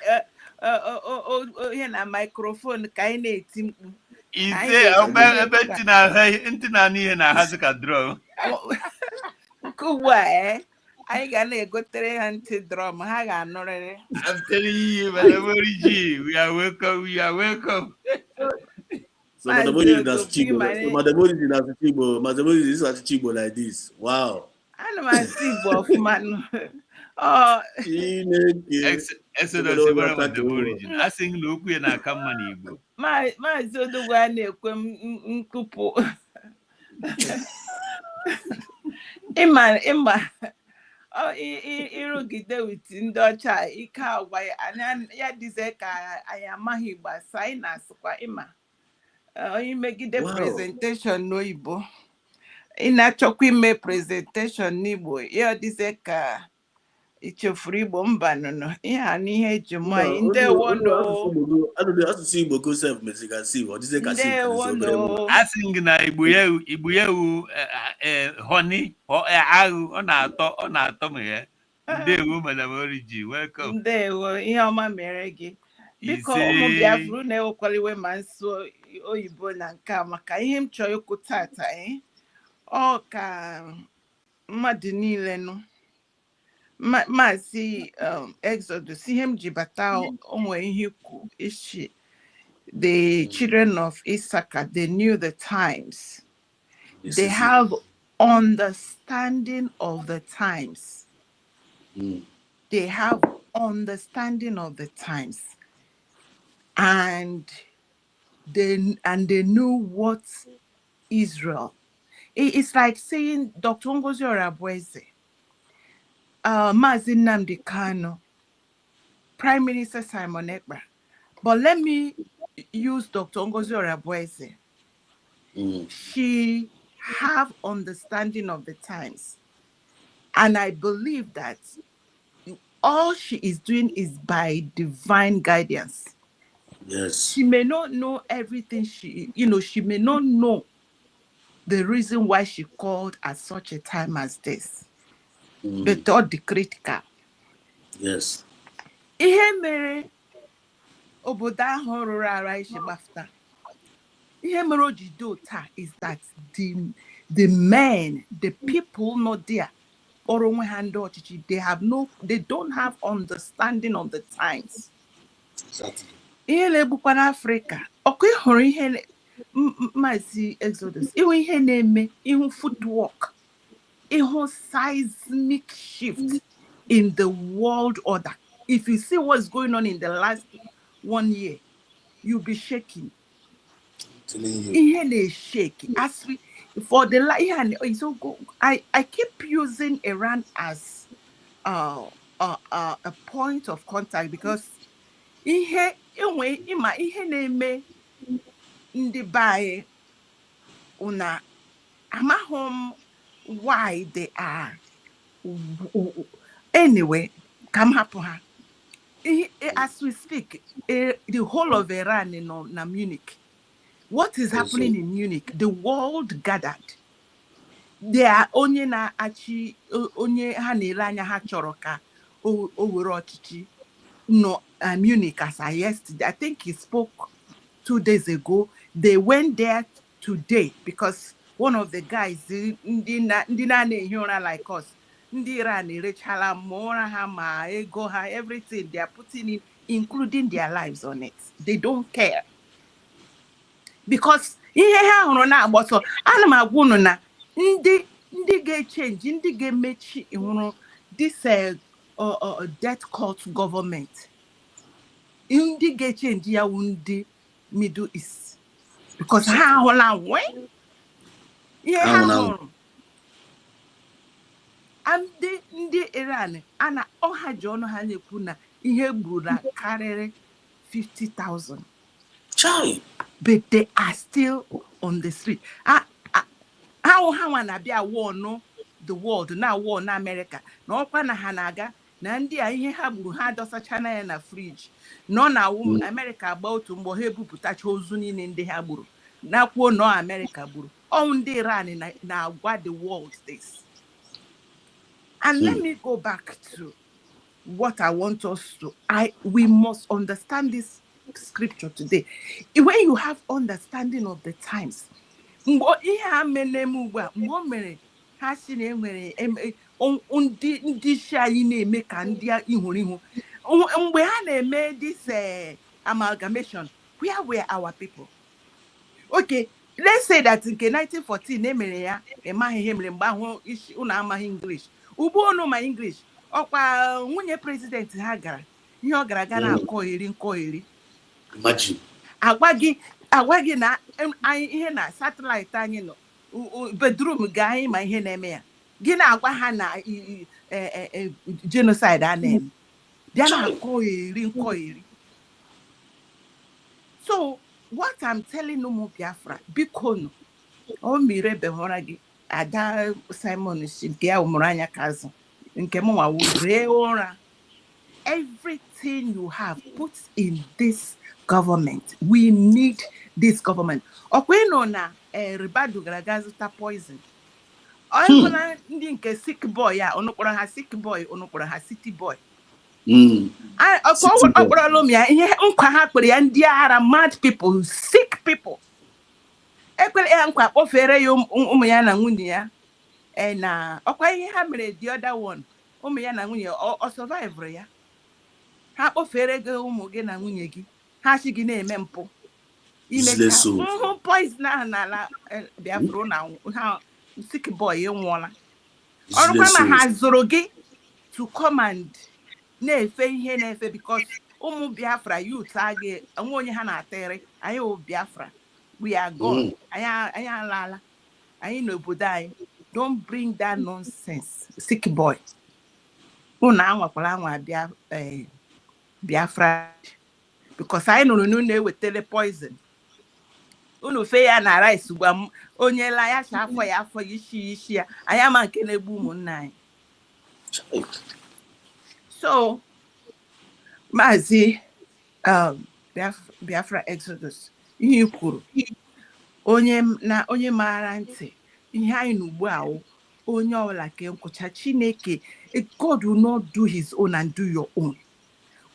ihe na microphone ka anyị na-eti mkpu. Ebe ntị na ihe na-ahazi ka drum. Nke ugbu a anyị ga na-egotere ha ntị drum ha ga-anụrịrị. I'm telling you, Madam Origi, we are welcome. So Madam Origi is Chibo like this. Wow. Ana m asị Igbo ọfụma. Exodus gbara Madam Origi. A sị na okwu ya na-aka mma n'Igbo. Maazị Odogwu a na-ekwe nkụpụ. Ịma ịrụgide wit ndị ọcha ike agwa ya dịze ka anyị amaghị Igbo asụ anyị na-asụkwa ịma onye megide presentation n'oyibo ị na-achọkwa ime presentation n'Igbo ya dịze ka ichefuru Igbo mba nụnụ ihe a n'ihe eji mụ anyị ndewono asụsụ Igbo kosef meziga si ọ dịze ka si asị gị na Igbo ya wu honey agụ ọ na-atọ m ya. Ndewo Madam Origi, welcome. Ndewo ihe ọma mere gị biko ụmụ Biafra na-ewekwaliwe ma nso oyibo na nke a maka ihe m chọrọ ikwu tata ọ ka mmadụ niile nụ Maazị Exodus ihe m ji bata onwe ihe ikwu ishi the children of Issachar, they knew the times. They have understanding of the times. They have understanding of the times. And they knew what Israel. It's like saying Dr. Ngozi Orabueze, Mazi Nnamdi Kanu, Prime Minister Simon Ekpa. But let me use Dr. Ngozi Orabueze. She have understanding of the times. And I believe that all she is doing is by divine guidance. Yes. She may not know everything she may not know the reason why she called at such a time as this. But all the critical. Yes. Ihe mere obodo ahụ rụrụ ara ishi gbafta. Ihe mere o ji do taa is that the men, the people not there, they don't have understanding of the times. Exactly. Ihe na-egbukwa n'Africa, ọkụ ịhụrụ ihe Maazị Exodus, ihu ihe na-eme, ihu footwork, ihu seismic shift in the world order. If you see what's going on in the last 1 year, you'll be shaking. Ihe na-shake. As we for the I keep using Iran as a point of contact because ihe na-eme ndị bae una amahom why they are anyway come happen ha. As we speak, the whole of Iran na Munich. What is happening in Munich? The world gathered. They are onye na achi onye ha na-ele anya ha chọrọ ka o were ọchịchị no Munich as yesterday. I think he spoke 2 days ago. They went there today because one of the guys ndị na-ehi ụra like us, ndị Iran erechala ma ụra ha ma ego ha, everything they are putting in, including their lives on it. They don't care. Because ihe ha hụrụ na-agbọsọ, ana m agwa unu na ndị ga-echange, ndị ga-emechi hụrụ this death cult government. Ndị ga-echange ya wu ndị Middle East. Because ha hụla nwe ihe ha hụrụ. Ndị Iran ana ọha ji ọnụ ha na-ekwu na ihe gburu na karịrị 50,000. Chai. But they are still on the street. How wanna be a war no the world now war na America. No kwana hanaga na ndị a ihe ha gburu ha dosa China ya na fridge. No na America about mgbe ha ebupụtacha ozu niile ndị ha gburu. Na kwuo no America gburu. All ndị Iran na agwa the world this. And let me go back to what I want us to. We must understand this scripture today. When you have understanding of the times, ihe a meneme ugbu a mgbe o mere ha si na enwere ndị isi anyị na-eme ka ndị ihuru ihu mgbe ha na-eme this amalgamation, where were our people? Okay, let's say that nke 1914 emere ya emaghị ihe mere mgbe ahụ unu amaghị English ugbu unu ma English ọkwa nwunye president ha gara ihe ọ gara aga na-akọ iri Imagine. Agwa gị na ihe na satellite anyị nọ bedroom ga anyị ma ihe na-eme ya gị na-agwa ha na genocide a na-eme bịa na-akọ iri. So what I'm telling ụmụ Biafra biko nụ o mire behụra gị ada Simon nke ya ụmụrụ anya ka azụ nke m nwa ree ụra. Everything you have put in this government. We need this government. Okweno na ribadu gara aga zụta poison. Oyekona ndị nke sick boy ya onokporo ha sick boy onokporo ha city boy. mad people, sick people. And the other one, or survivor, ya. Ha kpofere gị ụmụ gị na nwunye gị, ha si gị na-eme mpụ. Imecha poison ahụ n'ala Biafra na ha sick boy nwụọla. Ọrụkwa na ha zụrụ gị to command na-efe ihe na-efe because ụmụ Biafra youth agị onwe onye ha na-atịrị anyị o Biafra, we are gone, anyị alala, anyị n'obodo anyị. Don't bring that nonsense, sick boy. Unu anwakwala anwa Biafra because I know na-ewetele poison. Unu fe ya na rice gwa m onye la ya afọ ya afọ ishi ya anyị ama nke na-egbu ụmụnna anyị. So Maazị Biafra Exodus, ihe kwuru onye maara ntị ihe anyị n'ugbu a onye ọbụla ke nkwụcha Chineke. God will not do his own and do your own.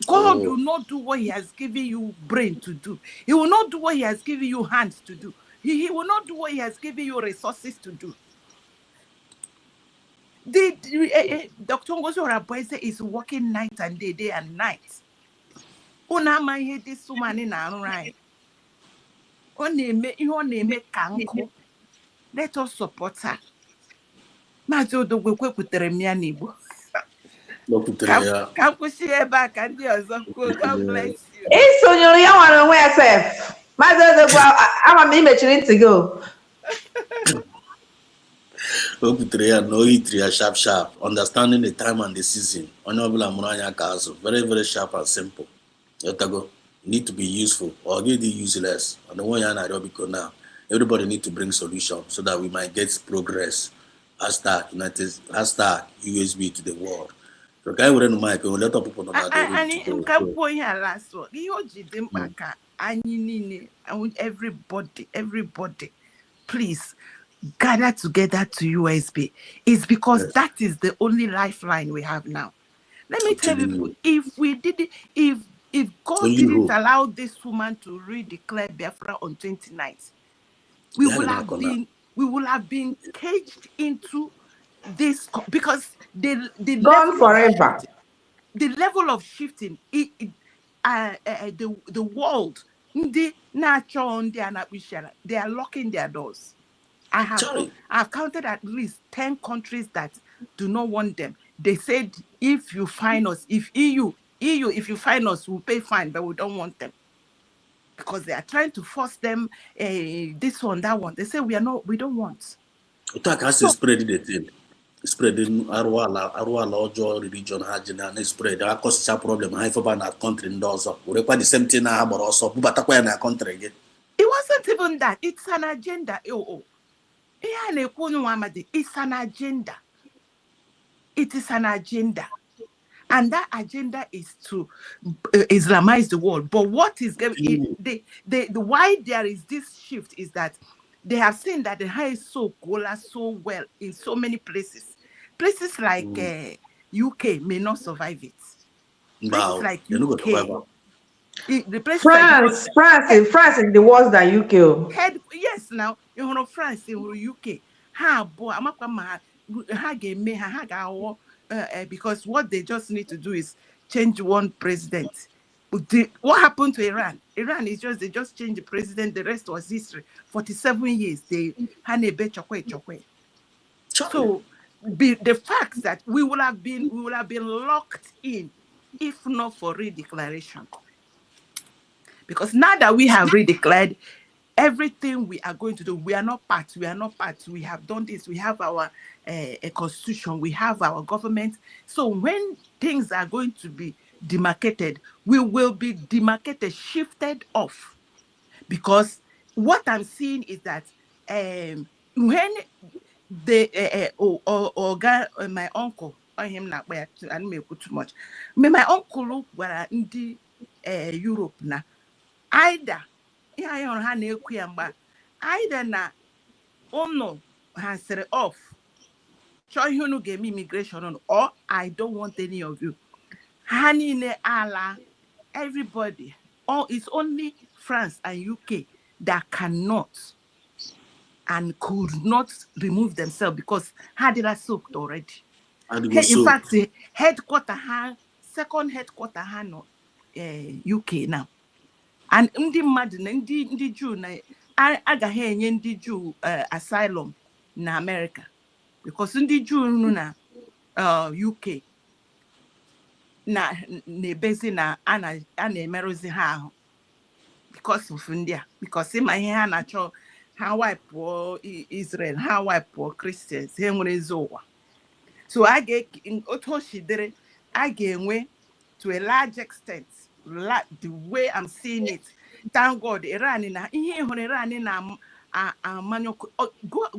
God will not do what he has given you brain to do. He will not do what he has given you hands to do. He will not do what he has given you resources to do. Dr. Ngozi Oraboeze is working night and day and night. Unama ihe this woman na-arụ anyị. Ọ na-eme ka nkụ. Let us support her. Maazị Odogwu kwutere m ya n'Igbo. Ka kwụsị ebe a ka ndị ọzọ kwuo. God bless you. Isonyere ya nwere onwe ya sef. Maazị Odogwu ama m imechiri ntị gị o. No sharp. Understanding the time and the season. Very, very sharp and simple. You need to be useful or get useless. And the one now, everybody need to bring solutions so that we might get progress. Hashtag USB to the world. So guy we no mic, we let people know that everybody, please gather together to USB. It's because that is the only lifeline we have now. Let me tell you, if God didn't allow this woman to redeclare Biafra on 29th, we will have been caged into this because the gone forever. The level of shifting, the world, they are locking their doors. I've counted at least 10 countries that do not want them. They said, if you find us, if EU, if you find us, we'll pay fine, but we don't want them. Because they are trying to force them, this one, that one. They say, we don't want. Spread the thing. Spreading Arwala or religion and spread. That causes a problem. I for a country in those. We require the same thing now, but also, but a country again. It wasn't even that. It's an agenda. It's an agenda. It is an agenda. And that agenda is to Islamize the world. But what is why there is this shift is that they have seen that the high so well in so many places. Places like UK may not survive it. Places like UK. France is the worse than UK. Yes, now you know France in UK. Because what they just need to do is change one president. What happened to Iran? Iran is they just changed the president. The rest was history. 47 years they chokwe. So the fact that we will have been locked in if not for redeclaration. Because now that we have redeclared everything we are going to do, we are not part. We have done this. We have our a constitution. We have our government. So when things are going to be demarcated, we will be demarcated, shifted off. Because what I'm seeing is that when my uncle, him not I don't make too much. My uncle were in the Europe now. Either na no has set off. Show you no give me immigration on, or I don't want any of you. Hanine ala, everybody. It's only France and UK that cannot and could not remove themselves because had it soaked already. In fact, second headquarter no UK now. And ndị mmadụ na ndị Jew na agaghị enye ndị Jew asylum na America because ndị Jew nọ na UK na-ebezi na a na-emerụzi ha ahụ because of ndị a because ịma ihe ha na-achọ ha wipụọ Israel ha wipụọ Christians ha nwere ezi ụwa so otu o shidere a ga-enwe to a large extent the way I'm seeing it. Thank God Iran na ihe hụrụ Iran na amanyo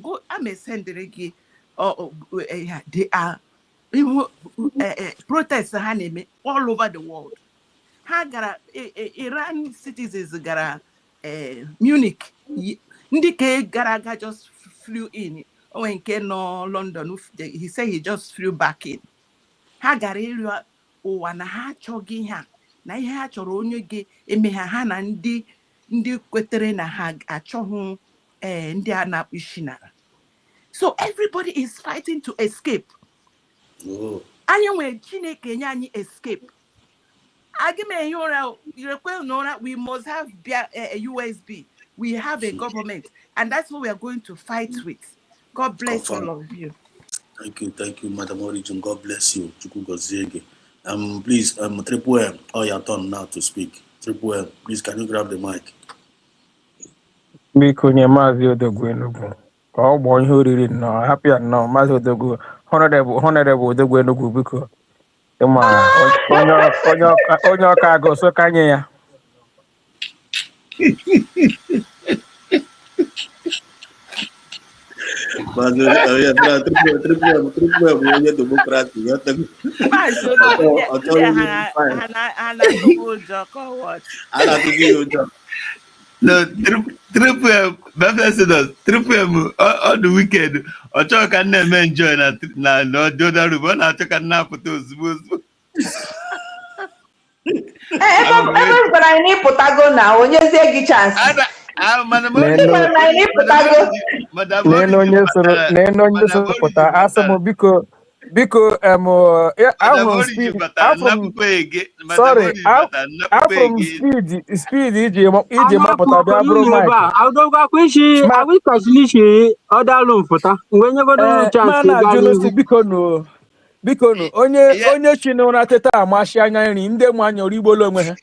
go amesendere gị they are protests ha na-eme all over the world. Ha gara Iran citizens gara Munich ndị ka gara aga just flew in when nke no London he said he just flew back in. Ha gara ịrịọ ụwa na ha achọghị ha na ihe ha chọrọ onye ga-eme ha na ndị kwetere na ha achọghị ndị a na-akpụ isi nara. So everybody is fighting to escape. Anyị nwere Chineke nye anyị escape. We must have a USB. We have a government, and that's what we are going to fight with. God bless all of you. Thank you, Madam Origin. God bless you. Please, Triple M, your turn now to speak. Triple M, please, can you grab the mic? Biko nye Maazị Odogwu Enugu ka ọ gbọọ ihe oriri nnọọ happy nnọọ Maazị Odogwu honorable Odogwu Enugu biko ịma onye ọka agụ so ka nye ya No, Triple M, all the weekend. I talk and never enjoy na no the other room. I talk and nap those. Everybody I need potago now. When you say give chance. Biko speed iji mapụta bịa bụrụ biko nụ onye chi n'ụra teta amashi anya nri ndị mụ anya origbolo onwe ha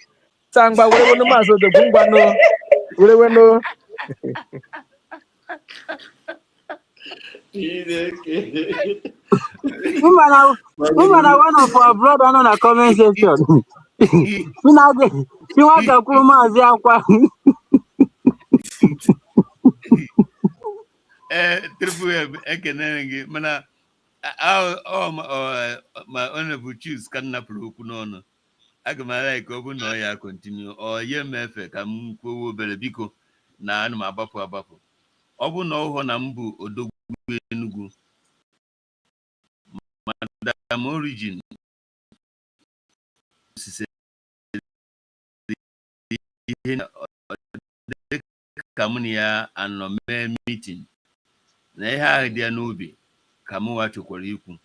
taa mgba werewenu Maazị Odogwu ngwanụ werewenu Woman, one of our brother on a comment section. You want to come Triple M, ekenenge mana my honorable choose can not no. I can like open no ya continue or ye mefe kam ko bele biko na anu abapo obu no ho na mbu Odogwu Enugu Madam Origin Kamunia and no meeting. Na ha dia n'obi kamu wa chokwara ikwu.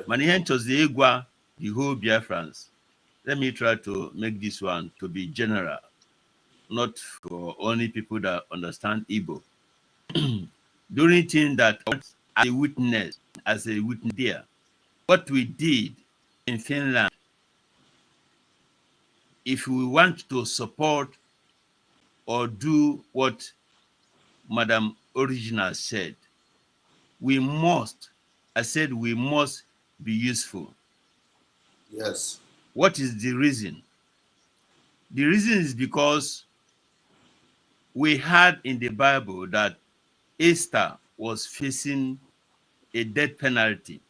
Mana ihe nchozi egwa the whole Biafrans. Let me try to make this one to be general, not for only people that understand Igbo. During thing that as a witness there, what we did in Finland, if we want to support or do what Madam Original said, we must be useful. Yes. What is the reason? The reason is because we had in the Bible that Esther was facing a death penalty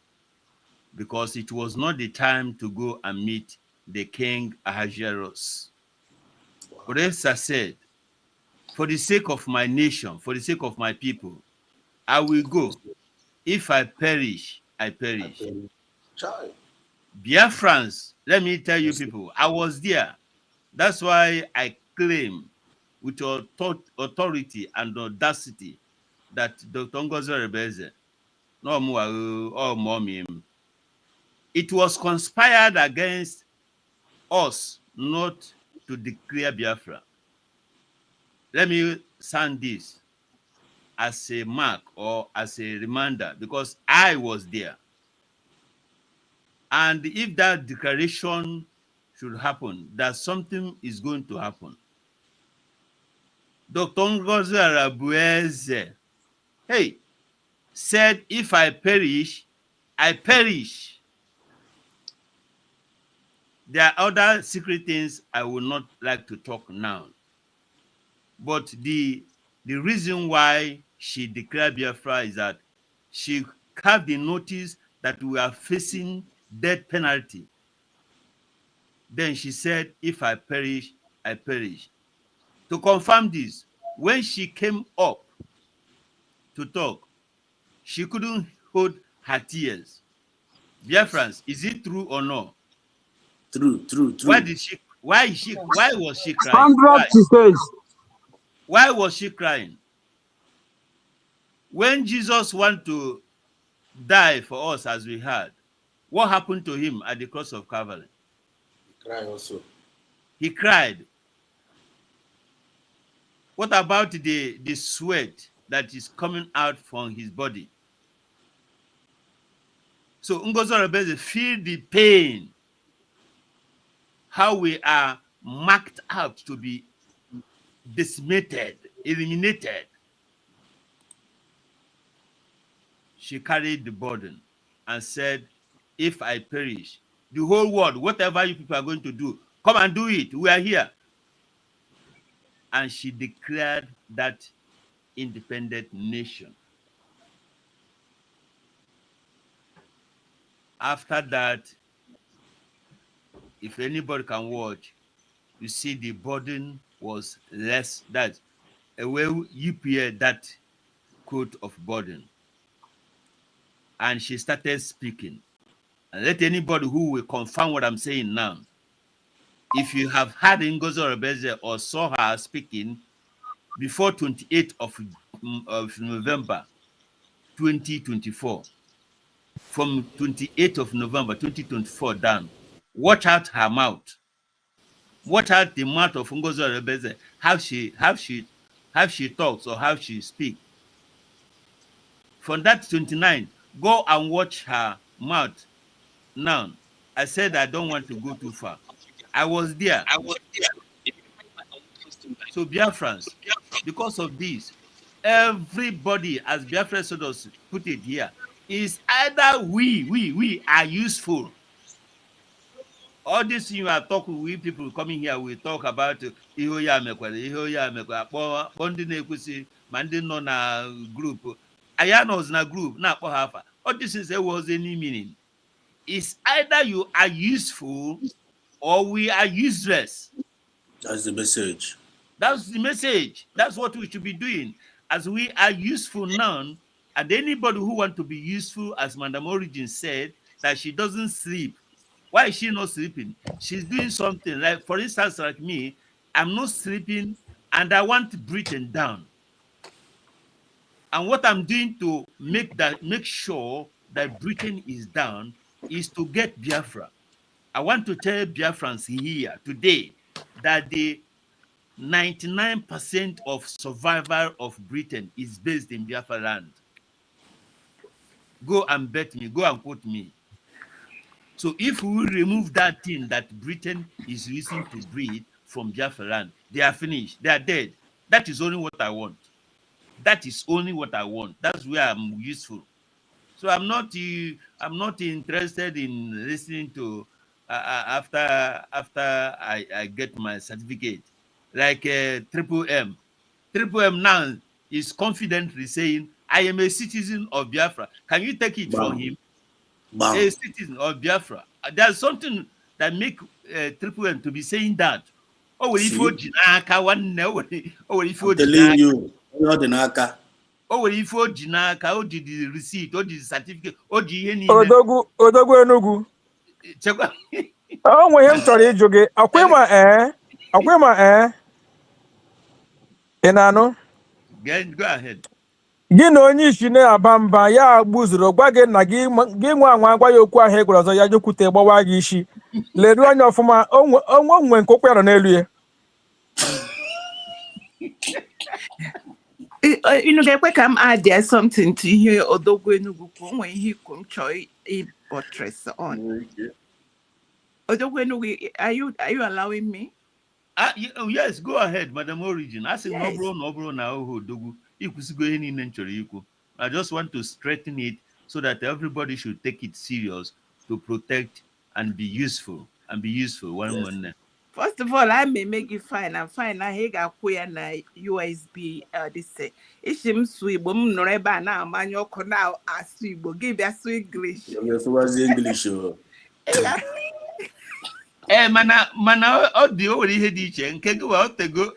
because it was not the time to go and meet the king Ahasuerus. But Esther said, for the sake of my nation, for the sake of my people, I will go. If I perish, I perish. Biafrans Let me tell you people, I was there. That's why I claim with authority and audacity that Dr. Ngozi Rebeze, it was conspired against us not to declare Biafra. Let me sound this as a mark or as a reminder, because I was there. And if that declaration should happen, that something is going to happen. Dr. Ngozi Rebeze, hey, said, if I perish, I perish. There are other secret things I would not like to talk now. But the reason why she declared Biafra is that she had the notice that we are facing death penalty. Then she said, if I perish, I perish. To confirm this, when she came up to talk, she couldn't hold her tears. Biafrans, is it true or no? True. Why was she crying? Why was she crying? When Jesus wanted to die for us, as we heard, what happened to him at the cross of Calvary? He cried also. He cried. What about the sweat that is coming out from his body? So Ngozi Rebeze feel the pain, how we are marked out to be decimated, eliminated. She carried the burden and said, if I perish, the whole world, whatever you people are going to do, come and do it. We are here. And she declared that independent nation. After that, if anybody can watch, you see the burden was less. That you hear that quote of burden. And she started speaking. And let anybody who will confirm what I'm saying now, if you have heard Ngozi Rebeze or saw her speaking before 28th of November 2024, from 28th of November 2024 down, watch out her mouth. Watch out the mouth of Ngozi Rebeze, how she talks or how she speaks. From that 29, go and watch her mouth. Now, I said I don't want to go too far. I was there. So Biafrans, because of this, everybody, as Biafra Sodos put it here, is either we are useful. All this you are talking, we people coming here, we talk about Ihoya Mekwa, Bonding Ekusi, Mandino na group. Ayanos na group, na Hafa. All this is there was any meaning. It's either you are useful or we are useless. That's the message. That's the message. That's what we should be doing. As we are useful now, and anybody who wants to be useful, as Madam Origin said, that she doesn't sleep. Why is she not sleeping? She's doing something. Like, for instance, like me, I'm not sleeping and I want Britain down. And what I'm doing to make sure that Britain is down is to get Biafra. I want to tell Biafrans here today that the 99% of survival of Britain is based in Biafra land. Go and bet me, go and quote me. So if we remove that thing that Britain is using to breed from Biafra land, they are finished, they are dead. That is only what I want. That is only what I want. That's where I'm useful. So I'm not interested in listening to after I get my certificate, like Triple M. Triple M now is confidently saying, I am a citizen of Biafra. Can you take it from him? A citizen of Biafra. There's something that make Triple M to be saying that. Oh, if you telling you, o nwere ife o ji n'aka, o ji the receipt, o ji the certificate, o ji ihe niile. Odogwu Enugu. Chekwa Oh, when him chọrọ ịjụ gị, akwa ma ịnanụ Go ahead. gị na onye isi na-aba mba ya gbuzuru gwa gị na gị nwe anwa gwa ya okwu ahụ egwara ọzọ ya jekwute gbawa gị isi leruo anya ọfụma onwe nke ụkwụ ya nọ n'elu ya. Gekwe ka m add something to ihe Odogwu Enugu kwu onwe ihe ikwu m chọọ buttress on. Odogwu Enugu, are you allowing me? Yes, go ahead, Madam Origin. I say no bro na Odogwu. I just want to straighten it so that everybody should take it serious to protect and be useful one. First of all, I may make it fine. I'm fine. I hate a queer USB. This say, Ishim Swibo, Noreba, now, Manoko now, as Swibo, give us English. Yes, was English. Eh, mana, the old head each and can go out to go.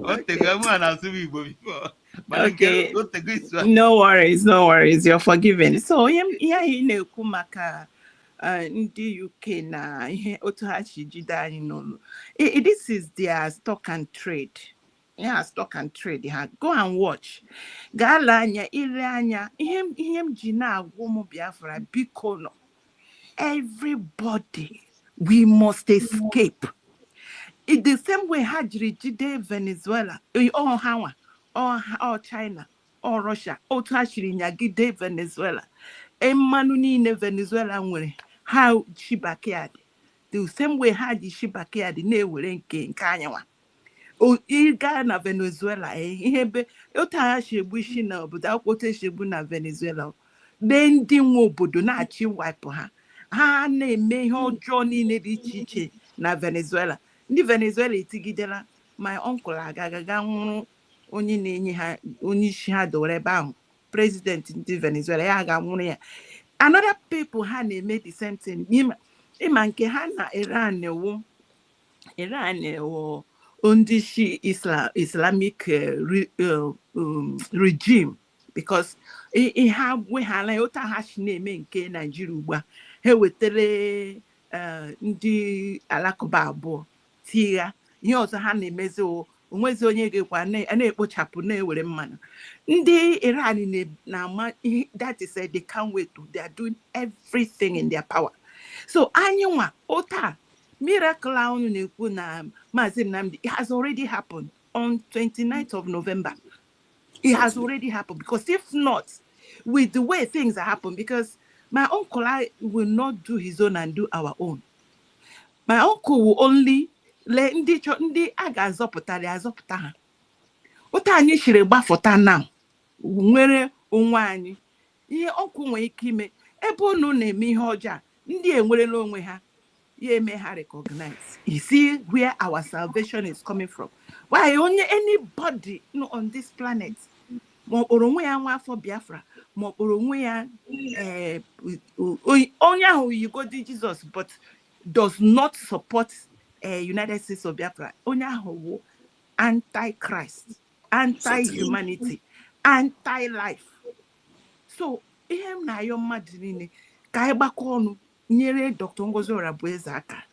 Okay. No worries. You're forgiven. So, yeah, Kumaka. Ndị UK na ihe otu ha chi jide anyị n'olu. This is their stock and trade. Yeah, stock and trade. Go and watch. Gala anya, ile anya, ihe m ji na-agwa ụmụ Biafra biko no. Everybody, we must escape. In the same way ha jiri jide Venezuela, or China, or Russia, otu ha chiri nyagide Venezuela. Emanu niile Venezuela nwere ha Shibakiad. The same way ha ji Shibakiad na-ewere nke anyanwa. Ịga na Venezuela ihe be otu ha shegbu isi na obodo akwụkwọ shegbu na Venezuela. Ndị nwe obodo na-achị wipe ha na-eme ihe ọjọọ niile dị iche iche na Venezuela. Ndị Venezuela etigidela my uncle agaga nwụrụ onye na-enye ha onye isi ha dowere ebe ahụ. President ndị Venezuela ya ga-nwụrụ ya. Another people ha na-eme the same thing. Ịma nke ha na Iran ewo ndị shi Islamic regime because ha wehala otu ha shi na-eme nke Nigeria ugbu a ha wetara ndị alakụba abụọ tigha ihe ọzọ ha na-emezi onwezi onye ga-ekwa na-ekpochapụ na-ewere mmanụ. Ndị Iran na-ama that is they can't wait to, they are doing everything in their power. So anyị nwa ota miracle ahụ na-ekwu na Maazị Nnamdi, it has already happened on 29th of November. It has already happened because if not, with the way things are happening, because my uncle will not do his own and do our own. My uncle will only let ndị a ga-azọpụta azọpụta ha. Ụta anyị shiri gbafụta na nwere onwe anyị. Ihe ọkụ nwere ike ime ebe unu na-eme ihe ọjọọ ndị enwerela onwe ha ya eme ha recognize. You see where our salvation is coming from. Why only anybody on this planet ma onwe ya nwa afọ Biafra ma onwe ya onye ahụ you go to Jesus but does not support United States of Biafra. Onye ahụ anti-Christ, anti-humanity, anti-life. So ihe m na-ayọ mmadụ niile ka anyị gbakọ ọnụ nyere Dr. Ngozi Orabueze aka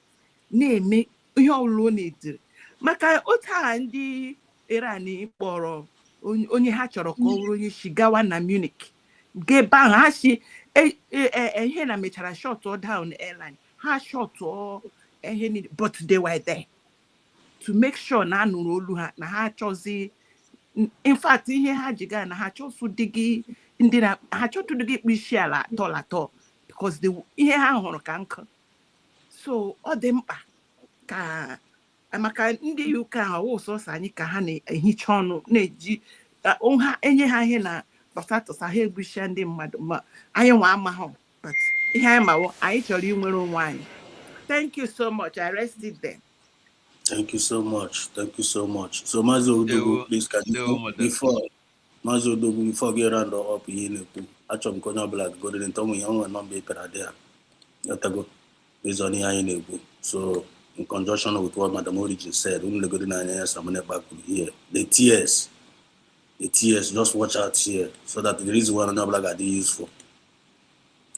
na-eme ihe ọlụlụ na-edere maka otu a ndị Iran kpọrọ onye ha chọrọ ka ọ bụrụ onye isi gawa na Munich gebe ahụ ha si ihe na mechara short down airline ha short ihe niile but they were there to make sure na anụrụ olu ha na ha chọzi in fact ihe ha ji gaa na ha chọsụ dịgị ndị na ha chọtụ dịgị ikpe isi ala atọ because ihe ha hụrụ ka nkụ. So ọ dị mkpa ka maka ndị UK ahụ sọsọ anyị ka ha na-ehicha ọnụ na-eji enye ha ihe na tọsatọsa ha egbuchia ndị mmadụ ma anyị nwa amaghị but ihe anyị mawo anyị chọrọ inwere onwe anyị. Thank you so much. I rest it there. Thank you so much. So Mazi Odogu, please can you before we round up here, achọrọ m ka onye ọbụla goro nta ụmụ ya nwe nọmba ịpịara dị ya yọtago based on ihe anyị na-ekwu. So in conjunction with what Madam Origin said, unu legoro n'anya ya Samone Bakuru here, the tears, just watch out here so that the reason why onye ọbụla ga-adị useful.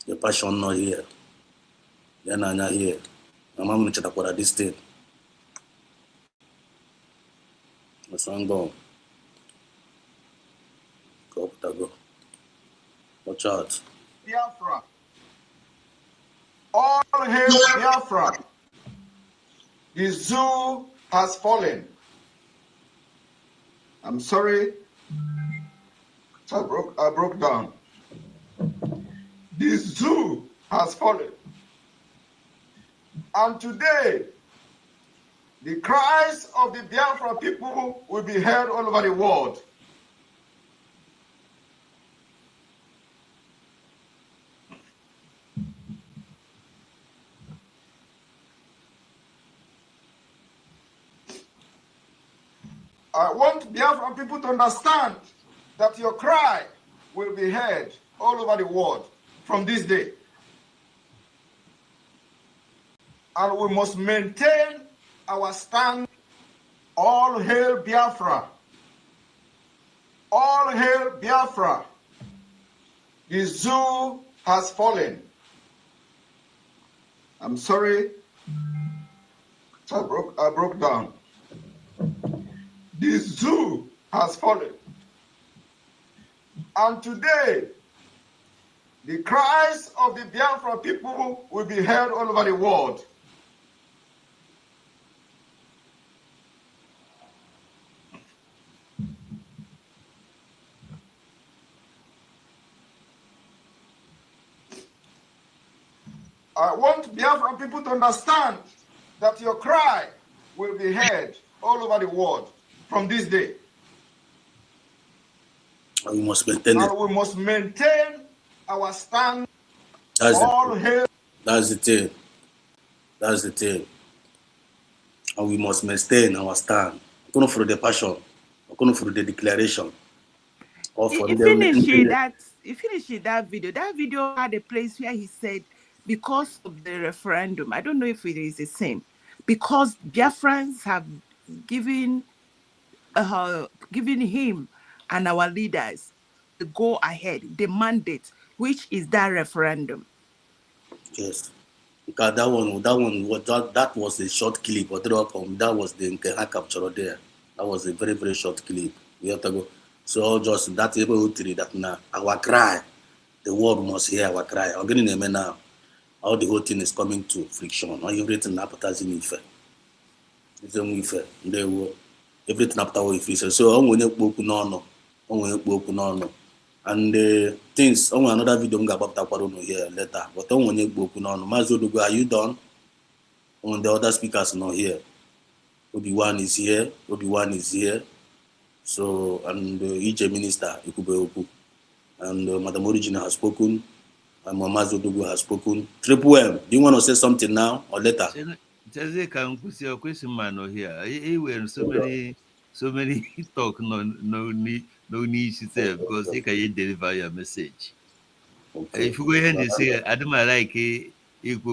The passion not here. Then I here. I'm going to chat about this thing. That's one go. Go. Watch out. Biafra. All hail Biafra. The zoo has fallen. I'm sorry. I broke down. The zoo has fallen. And today, the cries of the Biafra people will be heard all over the world. I want Biafra people to understand that your cry will be heard all over the world from this day. And we must maintain our stand. All hail Biafra. All hail Biafra. The zoo has fallen. I'm sorry. I broke down. The zoo has fallen. And today, the cries of the Biafra people will be heard all over the world. I want Biafra people to understand that your cry will be heard all over the world from this day. And we must maintain it. And we must maintain our stand. That's all the, hail. that's the thing. That's the thing. And we must maintain our stand. We're going for the passion. We're going for the declaration. Or for You finish that video. That video had a place where he said, because of the referendum, I don't know if it is the same, because Biafrans have given him and our leaders the go ahead, the mandate, which is that referendum. Yes. Because that was a short clip. That was the Nkeha capture there. That was a very, very short clip. We have to go. So just that able to that now. Our cry. The world must hear our cry. I'm getting them now. All the whole thing is coming to friction. All everything appetizing effect. It's a effect. They will everything after we feel. So I'm going to book no. And things on another video about that here later. But on when you book no. Mazodugo, are you done? On the other speakers not here. Obi-Wan is here. Obi-Wan is here. So and EJ Minister Ikube and Madam Origina has spoken. And Mama Zodugo has spoken. Triple M, do you want to say something now or later? Here. He were so many talk no need to say because they can deliver your message. Okay. If you go ahead and say I don't like it, if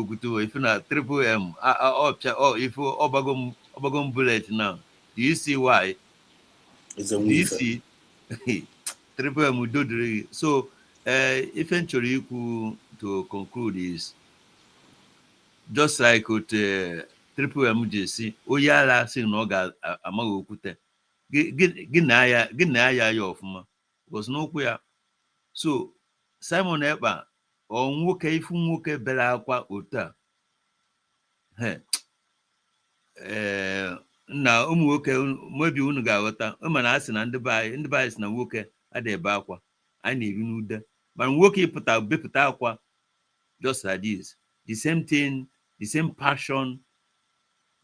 not Triple M, if you obagom bullet now, do you see why? It's a do you see Triple M would do so eventually to conclude is just like with Triple M JC, Oyala saying no ga amagokute. Gina ya ofuma was no queer. So Simon Eba or nwoke ifu nwoke bela akwa ota. Na ụmụ nwoke maybe unu ga-aghọta ma na asị na ndị be si na nwoke adịbe akwa anyị na-eri n'ude mana nwoke ịpụta bepụta akwa just like this, the same thing, the same passion,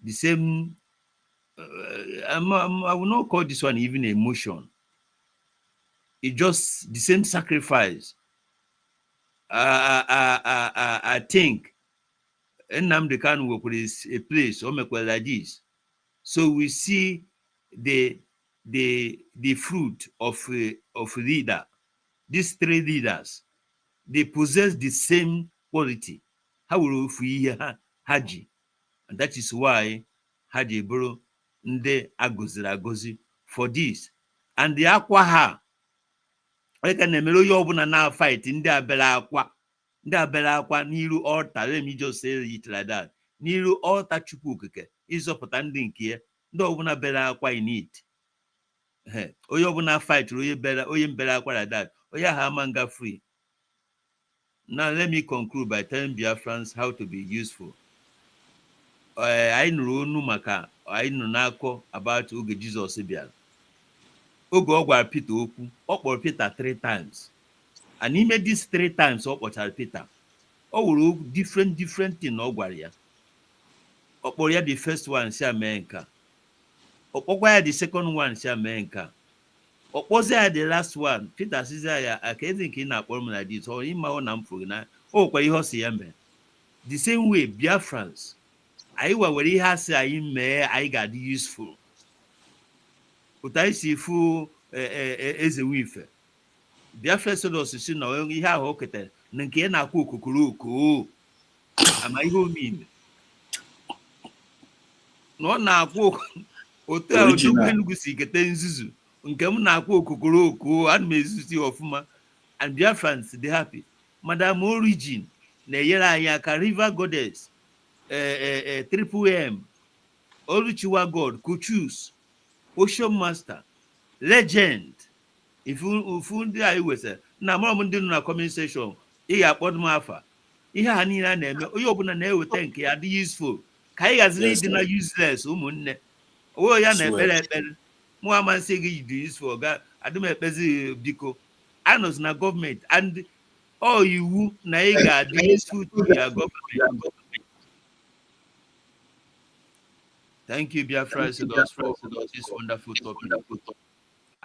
the same I will not call this one even emotion. It's just the same sacrifice. I think Nnamdi Kanu work is a place like this. So we see the fruit of leader. These three leaders, they possess the same quality. How will we hear Haji? And that is why Haji Bro Nde Agozi for this. And the aqua ha I can emelo yobuna now fight in the bela aqua. ndị abịara akwa n'iru altar, let me just say it like that, n'iru altar Chukwu okike ịzọpụta ndị nke ya, ndị ọbụla bịara akwa in it. Onye ọbụla fight onye mbere akwa like that, onye ahụ ama nga free. Now let me conclude by telling Biafrans how to be useful. I nụrụ onu maka anyị nọ n'akọ about oge Jizọs bịara. Oge ọ gwara Peter okwu, ọ kpọrọ Peter 3 times. And he made this 3 times ọ kpọchara Peter. Ọ wụrụ different thing ọ gwara ya. Ọ kpọrọ ya the first one si ame nka. Ọ kpọkwa ya the second one si ame nka. Ọ kpọzie ya the last one. Peter sizi ya aka ezi nke ị na-akpọrọ m na this. Ọ ịma ọ na m fụrụ na o kwara ihe ọ si ya mee. The same way Biafrans, anyị were ihe asị anyị mee anyị ga-adị useful. Otu anyị si fụ eze Nwife. Biafra Exodus si na ihe ahụ o ketara na nke ya na-akwa okokoro oko ama ihe omime na ọ na-akwa otu a otu Enugu si keta nzuzu nke m na-akwa okokoro oko ana m ezuzi ọfụma. And Biafrans dị happy. Madam Origin na-enyere anyị aka, River Goddess, Triple M, Oluchiwa God, Kuchus, Ocean Master, Legend. Ifu ndị anyị wesịrị na amara m ndị nọ na comment section, ị ga-akpọdụ m afa. Ihe ha niile a na-eme, onye ọbụla na-eweta nke ya dị useful, ka anyị gaziri ịdị na useless ụmụnne. Onwe ya na-ekpere ekpere mụ amasị gị dị useful, ga adị m ekpezi biko anọzi na gọọmenti and ọ iwu na ị ga-adị useful to your government. Thank you, Biafra Exodus, for this wonderful topic.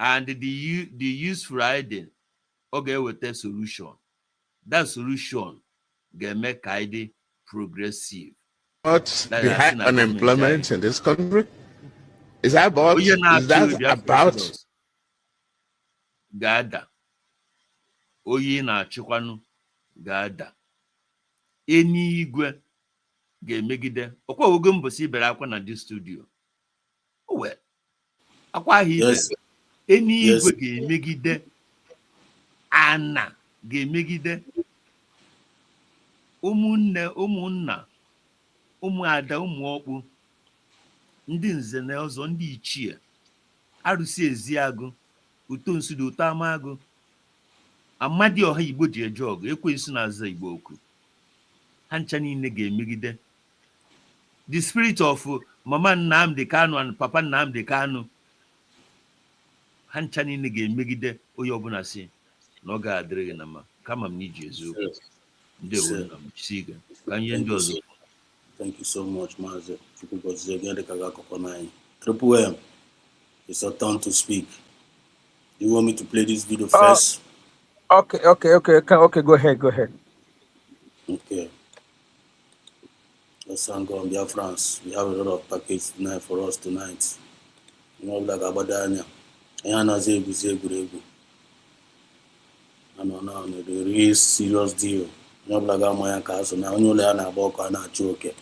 And the use Friday, okay, with a solution. That solution can make ID progressive. About the high unemployment in this country? Is that about Gada? Oye na chikwanu Gada. Any igwe ga-emegide. Okwa oge mbosi bere akwa na this studio. Well, akwa hibe. Any igwe ga-emegide, ana ga-emegide, ụmụnne, ụmụnna, ụmụada, ụmụọkpụ, ndị nze na ọzọ, ndị ichie, arụsị Eziagụ, uto nsudo, uto Amagụ, amadi ọha Igbo ji eje ọgụ, ekwensu na-aza Igbo okwu. Ha ncha niile ga-emegide. The spirit of Mama Nnamdi Kanu and Papa Nnamdi Kanu, ha ncha niile ga-emegide onye ọbụla si na ọ ga-adịrị gị na mma kama m n'iji eziokwu. Ndewo na m chisiga ka ihe ndị ọzọ. Thank you so much, Maazị. Triple M, it's your turn to speak. Do you want me to play this video first? Okay, go ahead. Okay. Let's thank God, dear friends. We have a lot of packages tonight for us tonight. You know, like Abadania. And as a good no, the real serious deal. No blaga moya kaso na onyo le na boko na choke.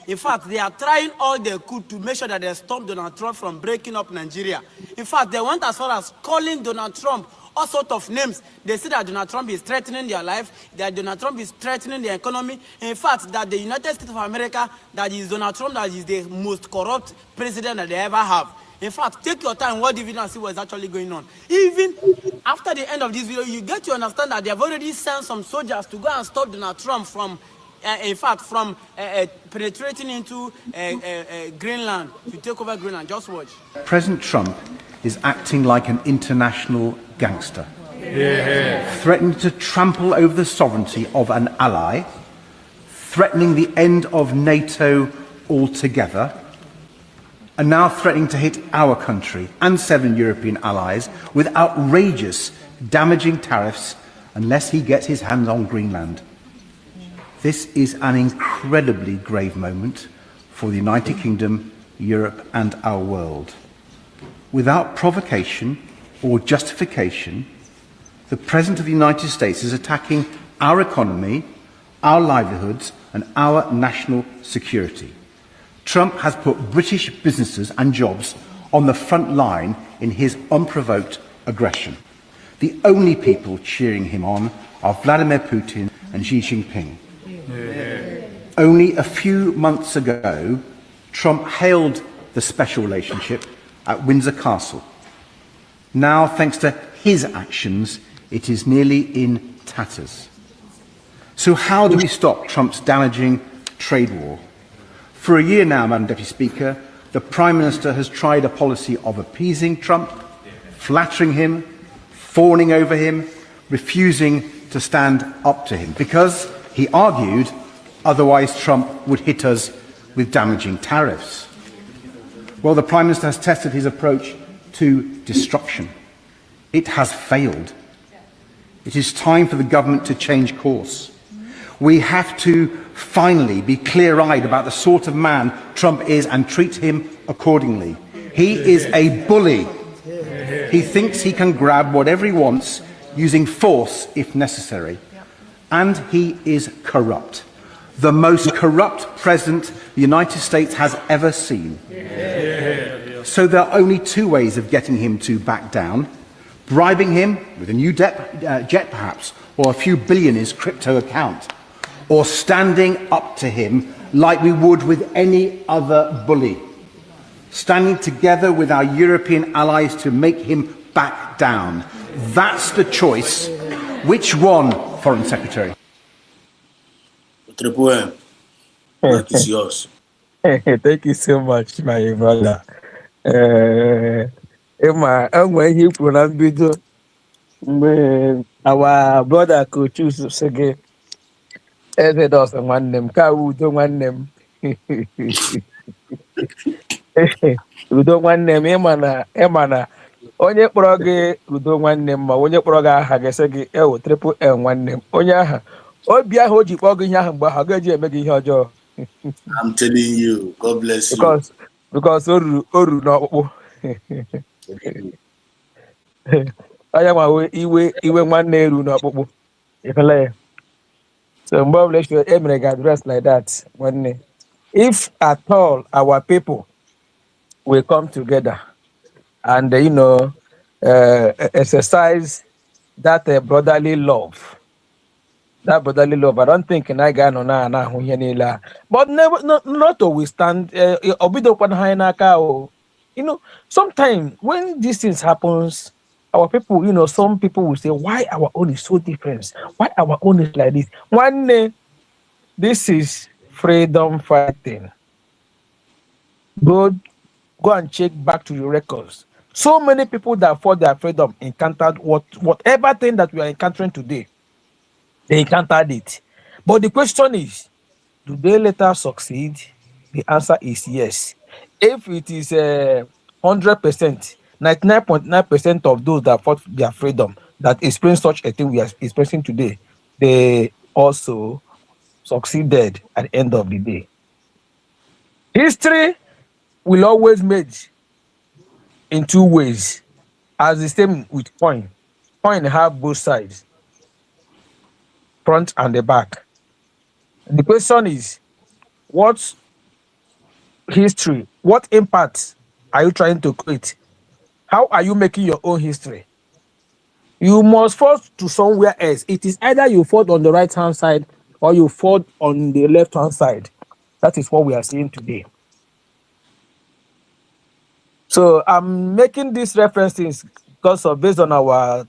In fact, they are trying all they could to make sure that they stop Donald Trump from breaking up Nigeria. In fact, they went as far as calling Donald Trump all sorts of names. They say that Donald Trump is threatening their life, that Donald Trump is threatening their economy. In fact, that the United States of America, that is Donald Trump, that is the most corrupt president that they ever have. In fact, take your time, watch the video and see what's actually going on. Even after the end of this video, you get to understand that they have already sent some soldiers to go and stop Donald Trump from penetrating into Greenland, to take over Greenland. Just watch. President Trump is acting like an international gangster, threatening to trample over the sovereignty of an ally, threatening the end of NATO altogether, and now threatening to hit our country and 7 European allies with outrageous, damaging tariffs unless he gets his hands on Greenland. This is an incredibly grave moment for the United Kingdom, Europe, and our world. Without provocation or justification, the President of the United States is attacking our economy, our livelihoods, and our national security. Trump has put British businesses and jobs on the front line in his unprovoked aggression. The only people cheering him on are Vladimir Putin and Xi Jinping. Only a few months ago, Trump hailed the special relationship at Windsor Castle. Now, thanks to his actions, it is nearly in tatters. So how do we stop Trump's damaging trade war? For a year now, Madam Deputy Speaker, the Prime Minister has tried a policy of appeasing Trump, flattering him, fawning over him, refusing to stand up to him, because, he argued, otherwise Trump would hit us with damaging tariffs. Well, the Prime Minister has tested his approach to destruction. It has failed. It is time for the government to change course. We have to finally be clear-eyed about the sort of man Trump is and treat him accordingly. He is a bully. He thinks he can grab whatever he wants using force if necessary. And he is corrupt. The most corrupt president the United States has ever seen. So there are only two ways of getting him to back down: bribing him with a new jet perhaps, or a few billion in his crypto account, or standing up to him like we would with any other bully, standing together with our European allies to make him back down. That's the choice. Which one, Foreign Secretary? Mike is yours. Thank you so much, my brother. Emma, I'm when you pronounce video, our brother could choose to say, "Eze does one name, Kawu don't one name." Udo nwanne m ịma na onye kpọrọ gị udo nwanne m ma onye kpọrọ gị aha ga-ese gị ewu triple L nwanne m onye aha obi ahụ o ji kpọọ gị ihe ahụ mgbe ahụ ga-eji eme gị ihe ọjọọ. I'm telling you, God bless you. Because o ruru n'ọkpụkpụ. Onye ma iwe nwanne eru n'ọkpụkpụ. Ifele ya. So mgbe ọbụla emere gị address like that nwanne. If at all our people will come together and exercise that brotherly love. That brotherly love, I don't think I got no na. But not to withstand sometimes when these things happens, our people, some people will say, why our own is so different? Why our own is like this? One day, this is freedom fighting. Go and check back to your records. So many people that fought their freedom encountered whatever thing that we are encountering today. They encountered it. But the question is, do they later succeed? The answer is yes. If it is 100%, 99.9% of those that fought their freedom that experience such a thing we are experiencing today, they also succeeded at the end of the day. History will always made in two ways, as the same with coin. Coin have both sides, front and the back. The question is, what history, what impact are you trying to create? How are you making your own history? You must fall to somewhere else. It is either you fall on the right-hand side or you fall on the left-hand side. That is what we are seeing today. So I'm making these references because based on our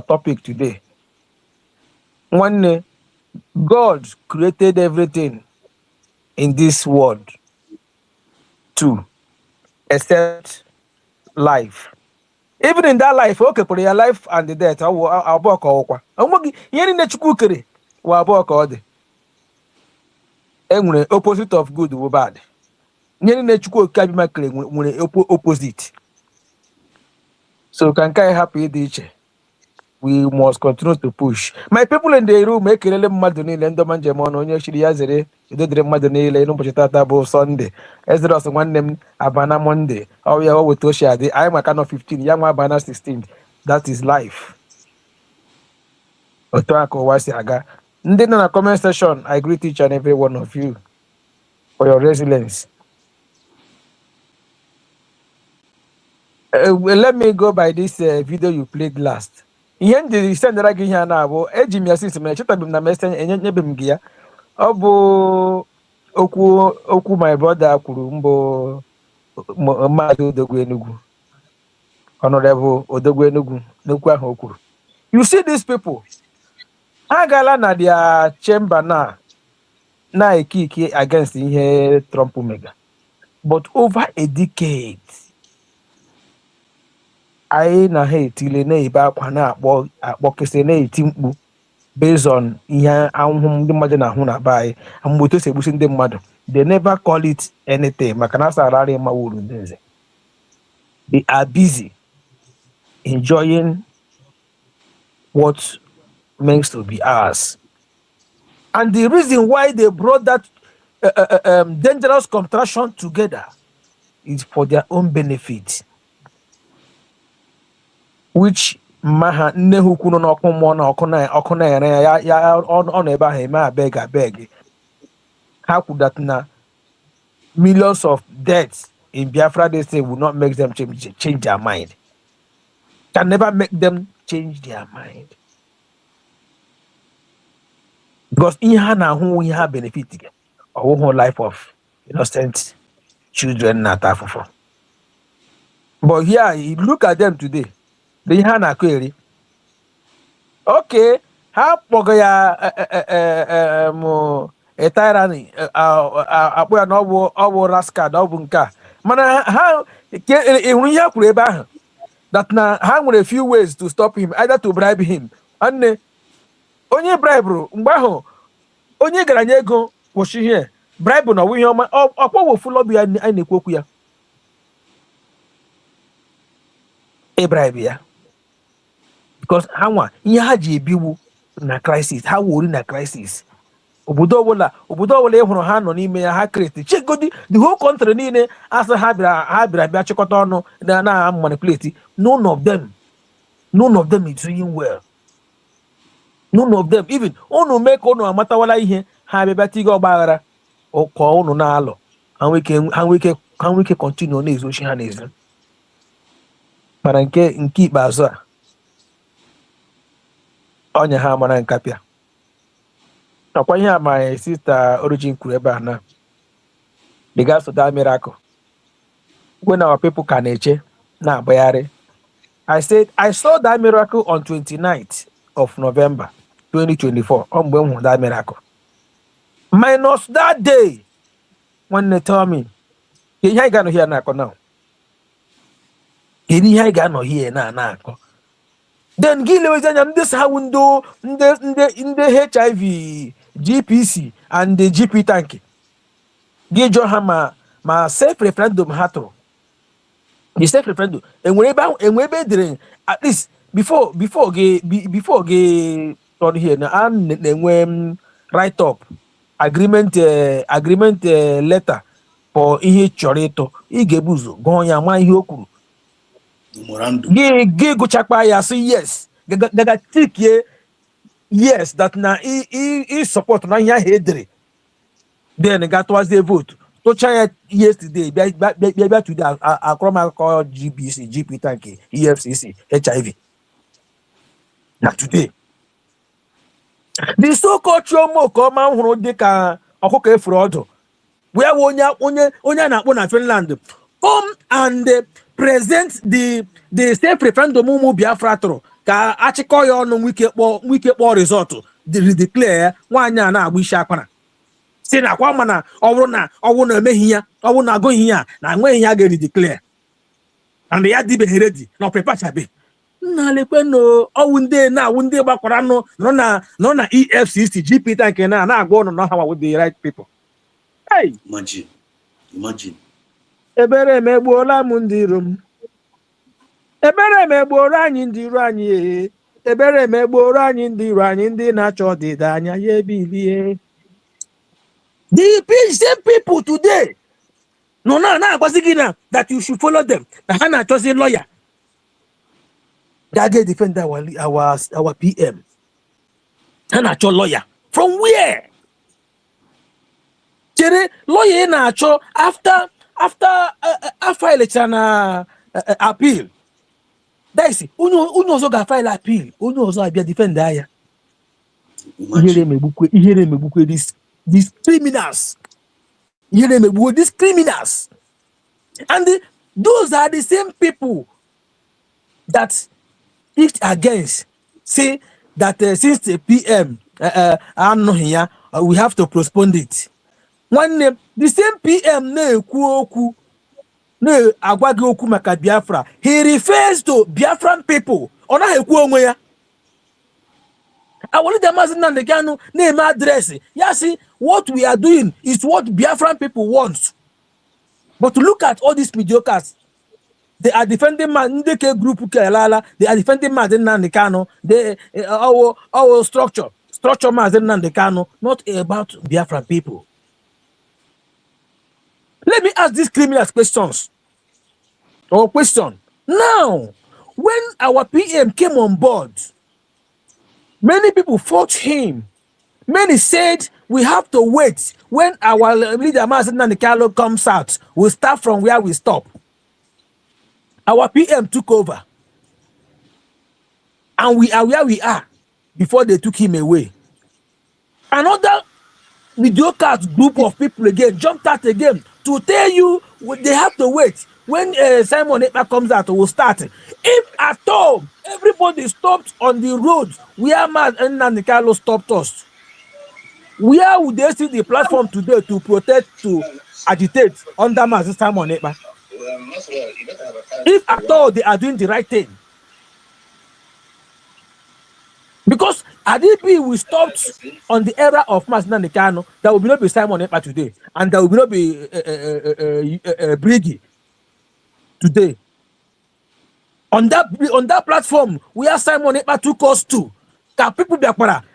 topic today. When God created everything in this world too, except life. Even in that life, okay, for your life and the death, I'll walk over. I'm working here in the Chukukere. Well, walk all the opposite of good or bad. Here in the Chukukere, when opposite. So can I happy each? We must continue to push. My people in the room make a little madoni, Lendoman Jamon, on your Shiriazere, you don't dream madoni, no Pachata Sunday. As there was one name Abana Monday. Oh, yeah, with Tosha. I'm a kind of 15, young Abana 16. That is life. Otako Wasiaga. Then in a comment section, I greet each and every one of you for your resilience. Well, let me go by this video you played last. Ihe m jiri sendara gị ihe a na-abụ eji m ya since m echetabeghị m na m enyebeghị m gị ya. Ọ bụ okwu my brother kwuru mbụ Maazị Odogwu Enugu, Honorable Odogwu Enugu, n'okwu ahụ o kwuru. You see these people, ha gala na their chamber na ekike against ihe Trump mega. But over a decade, anyị na ha etile na-ebe akwa na-akpọkesị na-eti mkpu based on ihe ahụhụ ndị mmadụ na-ahụ na be anyị mgbe otu esi egbusi ndị mmadụ. They never call it anything maka na asararị mawuru ndị nze. They are busy enjoying what meant to be ours. And the reason why they brought that dangerous contraction together is for their own benefit, which maha nne ha ukwu nọ n'ọkụ mmụọ na ọkụ na-ere ya ọ nọ ebe ahụ eme abeg. Ha kwuru that na millions of deaths in Biafra they say will not make them change their mind. Can never make them change their mind. Because in ha na-ahụ ihe ha benefit whole life of innocent children na tafufu. But here, you look at them today. The ha na query. Okay, how pogaya a tyranny apoya no owo rascal no bunka. Mana how we have that now how a few ways to stop him, either to bribe him. And onye bribe mgbaho onye garanye ego kwụsị here. Bribe na we ọma ọkpọ wofu lobby anyị na-ekwu ya. E bribe ya. Because ha ihe ha ji ebiwu na crisis, ha wori na crisis. Obodo ọbụla ịhụrụ ha nọ n'ime ya ha create chegodi the whole country niile asa ha bịa chịkọta ọnụ na manipulate. None of them is doing well. None of them even unu mee ka unu amatawala ihe ha bịa tiga ọgbaghara ka unu na-alụ ha nwee ike continue na-ezochi ha n'ezi. Mana nke ikpeazụ a onye ha mara nkapịa ọkwa ihe a my sister Origin kwuru ebe a na regards to that miracle when our people ka na-eche na-agbagharị. I said I saw that miracle on 29th of November 2024 mgbe m hụrụ that miracle minus that day when they tell me ihe anyị ga-anọ here na-akọ now ihe anyị ga-anọ here na-akọ. Then gị lewezi anya ndị sawu ndị HIV GPC and the GP tank gị jụọ ha ma self referendum ha tụrụ. The self referendum enwere ebe edere at least before gị on here na a na-enwe write up agreement letter for ihe chọrọ ịtụ. Ị ga-ebu ụzọ gụọ ya ma ihe o kwuru. Gị gụchakpa ya sị yes gaga tikie yes that na i support na ihe ahụ edere. Then ga tụwazie vote tụcha ya yesterday bịa today akọrọmakọ GBC GP tank EFCC HIV na today. The so-called Chomo ka ọma hụrụ dịka ọkụkọ efuru ọdụ wee onye a na-akpọ na Finland come and present the self referendum ụmụ Biafra tụrụ ka achịkọ ya ọnụ nwike kpọọ result declare nwaanyị a na-agba isi akpara si na kwa mana ọ bụrụ na emeghị ya ọ bụrụ na agụghị ya na enweghị ya ga-redeclare and ya dịbeghị ready na ọprepachabe nna lekwe no ọwụ ndị gbakwara nọ na EFCC GP nke na-agwa ọnụ na ha with the right people. Hey, imagine ebere emegbuola m ndị iro m. Ebere emegbuoro anyị ndị iro anyị. Ebere emegbuoro anyị ndị iro anyị ndị na-achọ ọdịda anya ya ebilie. The same people today no na-agwazi gị na that you should follow them na ha na-achọzi lawyer that get defend our PM. Ha na-achọ lawyer from where? Chere lawyer na-achọ after elechara appeal. That is, onye ọzọ ga-file appeal, onye ọzọ abịa defend ya. Ihere megbukwe these criminals. Ihere megbukwe these criminals. And those are the same people that kicked against, say that since the PM we have to postpone it. One name, the same PM na-ekwu okwu na-agwa gị okwu maka Biafra. He refers to Biafran people. Ọ naghị ekwu onwe ya. Awolide Maazị Nnamdi Kanu na-eme adreesị ya sị, what we are doing is what Biafran people want. But look at all these mediocres. They are defending Ndeke group Kelala. They are defending Maazị Nnamdi Kanu. Our structure Maazị Nnamdi Kanu, not about Biafran people. Let me ask these criminals questions. Question. Now, when our PM came on board, many people fought him. Many said we have to wait. When our leader Maazị Nnamdi Kanu comes out, we'll start from where we stop. Our PM took over. And we are where we are before they took him away. Another mediocre group of people again jumped out again to tell you they have to wait. When Simon Ekpa comes out, we'll start. If at all everybody stopped on the road where Maazị Nnamdi Kanu stopped us, where would they see the platform today to protest, to agitate under Maazị Simon Ekpa? If at all they are doing the right thing. Because had it been we stopped on the era of Maazị Nnamdi Kanu, there will not be Simon Ekpa today, and there will not be Briggy today. On that platform, where Simon Ekpa took us to, can people be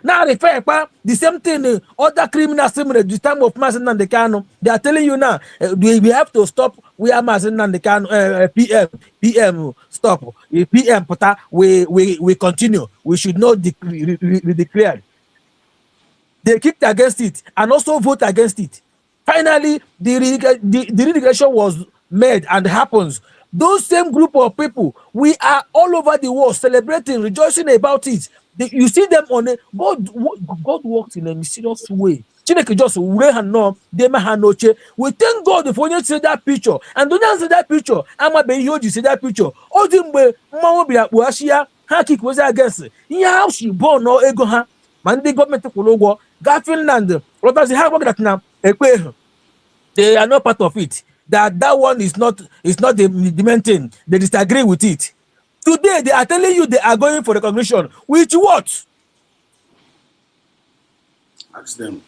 now refer the same thing other criminals similar the time of Maazị Nnamdi Kanu. They are telling you now we have to stop where Maazị Nnamdi Kanu PM stop. If PM put we continue. We should not declare. They kicked against it and also vote against it. Finally, the relegation was made and happens. Those same group of people, we are all over the world celebrating, rejoicing about it. You see them on a God works in a mysterious way. Chineke just we thank God for you see that picture. And don't answer that picture. I'ma be you see that picture. All them way mama be Washia, ha kick was against. Yeah, she born no ego ha. Man, the government Kologo, Finland, what they have that now? They are not part of it. That one is not the main thing. They disagree with it. Today, they are telling you they are going for recognition. Which what? Ask them.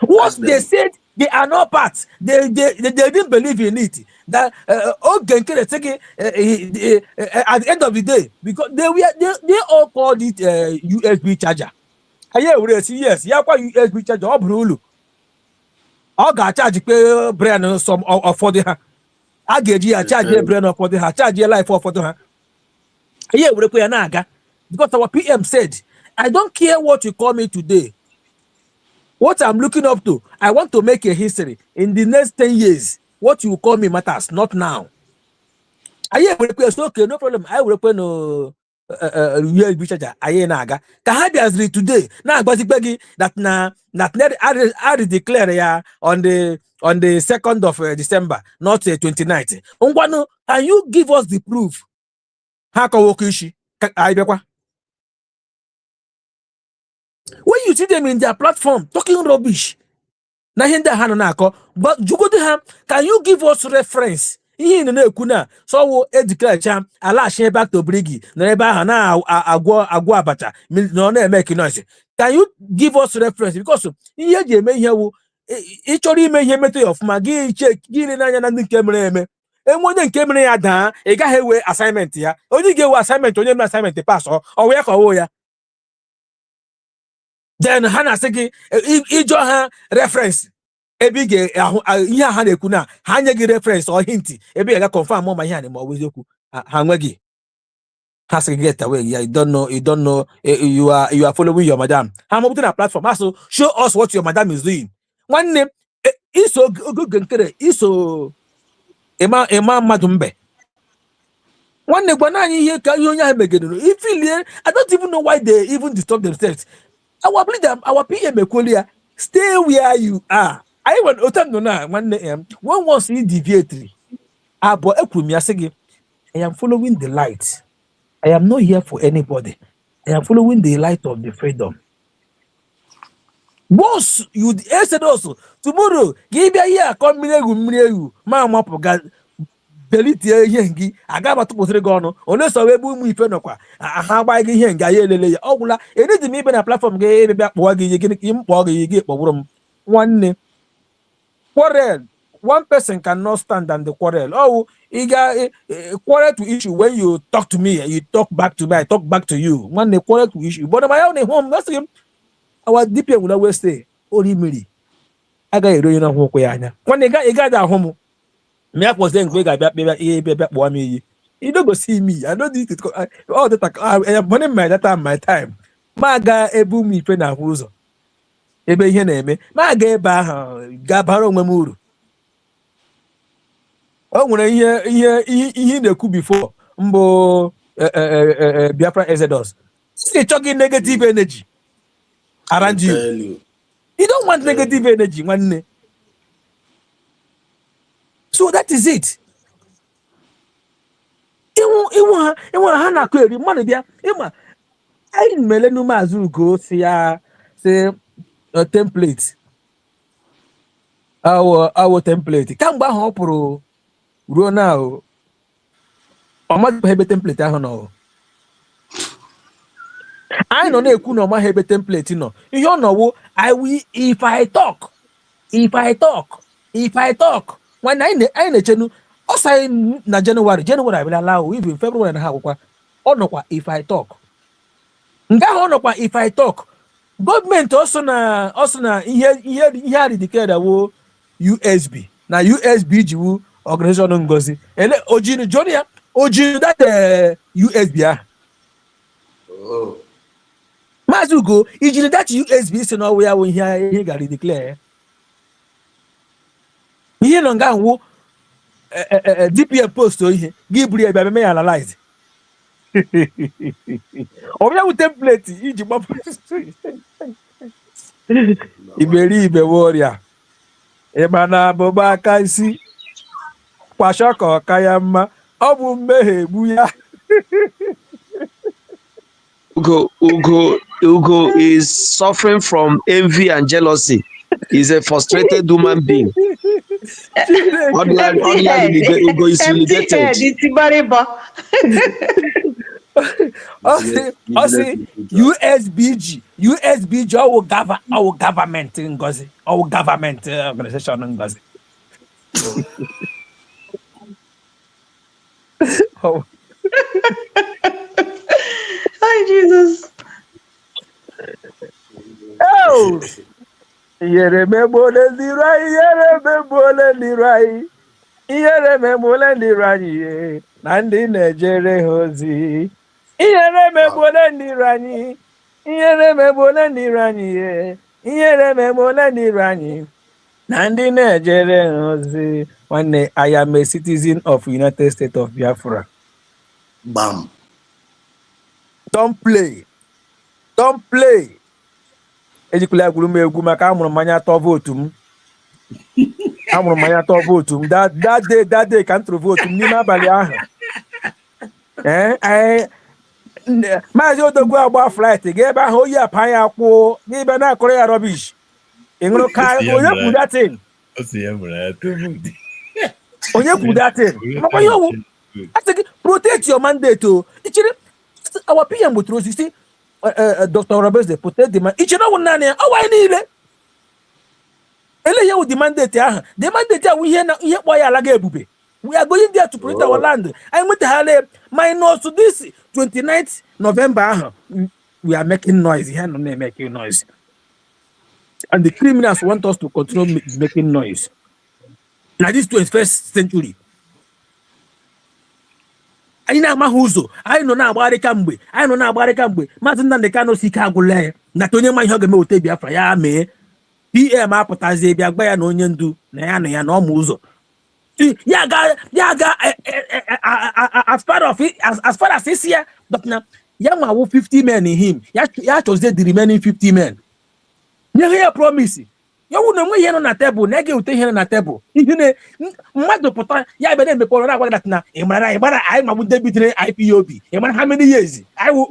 What they said, they are not part. They didn't believe in it. That at the end of the day, because they all called it USB charger. Yes, USB charger. All got charge pay brand some for the I get you a charge brand for the charge life for the because our PM said, I don't care what you call me today. What I'm looking up to, I want to make a history. In the next 10 years, what you call me matters, not now. Okay, no problem. I will open USB charger. Kahabi read today. Now, that I declare on the 2nd of December, not 29th. Can you give us the proof? When you see them in their platform talking rubbish, but can you give us reference? So we declare Allah share back to Brigi. Can you give us reference? Because here you may hear each of Magi check and when they came in a got assignment here. Only give assignment to them assignment to pass or where for then Hannah Seki ijo reference. Ebige iya hana kuna hanya gi reference or hint. Ebi ga confirm more my hand more with you. Hangwegi. Has to get away. Yeah, you don't know. You are following your madam. I'm opening a platform. So show us what your madam is doing. One name is so good. Is so Emma Madumbe. One Negwanani Kayunya Megano. If I don't even know why they even disturb themselves. Our leader, our PM Equalia, stay where you are. I want Otandona 1 a.m. One wants to deviate. Abo Equimiasegi. I am following the light. I am not here for anybody. I am following the light of the freedom. Boss, you said also tomorrow. Give me a year. Come you, Mamma Poga. Beliti yengi. Agaba to put gono. Unless I will move Fenokwa. How by Yenga Yele. Ogula. It is me a platform gave back Wagi. You get him Wagi. You get one name. Quarrel. One person cannot stand on the quarrel. Oh, you got quarrel to issue when you talk to me, you talk back to me, I talk back to you. One they quarrel to issue. But my own home, that's him. Our DPM will always say, "Only me." I got you know who anya. When they got that home, me I was saying, baby, you don't go see me. I don't need to all the time. I am money my time. My guy, a boom me pen and who's ebe ihe na-eme. Ma ga ebe ahụ ga-abara onwe m uru. O nwere ihe na-ekwu before mbụ Biafra Exodus. You're talking negative energy around you. You don't want negative energy, one. So that is it. Hana query money there. I melenu mazu go say a template. Our template. Come back home pro now. Or much have a template. I don't know. I don't know no ma have a template, you know. You know I will if I talk. When I chenu say na January I will allow even February and how if I talk. Nga if I talk. Government also na here declare that USB. Na USB jiwu organization ngozi. Ele ojinu Jonia ojinu that USB ah. Oh. Mazugo ijinu that USB so now where we here gari declare. Ihe no nga wo DPM post o ihe gibri e be me analyze. Oya with template iji gbap. Iberibe warrior. Eba na boba aka isi kwashaka kaya mma ọ bụ mmehie egbu ya. Ugo is suffering from envy and jealousy. He's a frustrated human being. Ordinarily, Ugo is relegated. USBG our government Ngozi. Our government organization Ngozi. Oh. Hi, Jesus. Oh. Yeremebole ndirai. Nandi nejere hozi. Yeremebole ndirai. Nandi nejere hozi. One day I am a citizen of United States of Biafra. Bam. Don't play. Ejikula gulume egwu maka amụrụ mmanya atọ vote m. That day ka ntụrụ vote m n'ime abalị ahụ. Maazị Odogwu agba flight ga-ebe ahụ oyi apa ya kwụ n'ebe na-akụrụ ya rubbish. Ịṅụrụ ka onye kwuru datin. Onye kwuru datin. Maka ihe owu. Asị protect your mandate o. Ichiri our PM bụ trozi si Dr. Robes protect the man. Ichiri ọwụ naanị ya. Ọwa anyị niile. Ele ihe wụ the mandate ahụ. The mandate ahụ ihe kpọ ya ala ga-ebube. We are going there to protect our land. I went to minus to this 29th November. We are making noise. Here no making noise. And the criminals want us to continue making noise. Now this 21st century. I know Mahuzo. I know now about the Cambe. Martin and the Cano Sikagule. Natonia my hug me te Biafra ya me. PM appetize Biagba no nyendu. Na ya no muzo. as part of it, as far as this year, but now, young man with 50 men in him. Ya chose the remaining 50 men. You hear promise. You wouldn't wait here on a table, negative here on a table. You know, mmadụ pụta ya ebe na-emekọrọ na-agwa that na ịmara I ma would debit IPOB. How many years? I will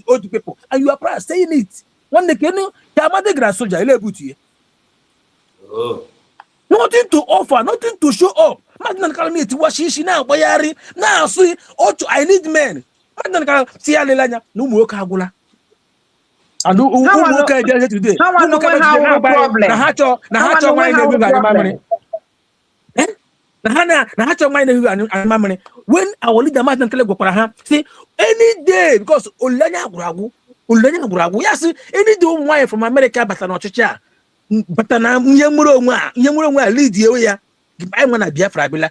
old people. And you are proud saying it. One day, you know, Yamade Grand Soldier, ele buti. Oh. Nothing to offer, nothing to show up. Magnan kalmi ti washishi na bayari. Na see, I need men. Magnan kal si alelanya no mu oka agula. And who today? How one have a problem? Na hacho mind na mamani. Na hacho mind na mamani. When our leader Magnan kale go para ha, say any day because olanya aguragu. Yes, any day why from America but na ochicha. But na nyemuro nwa lead ye ya. I want to Biafra bila.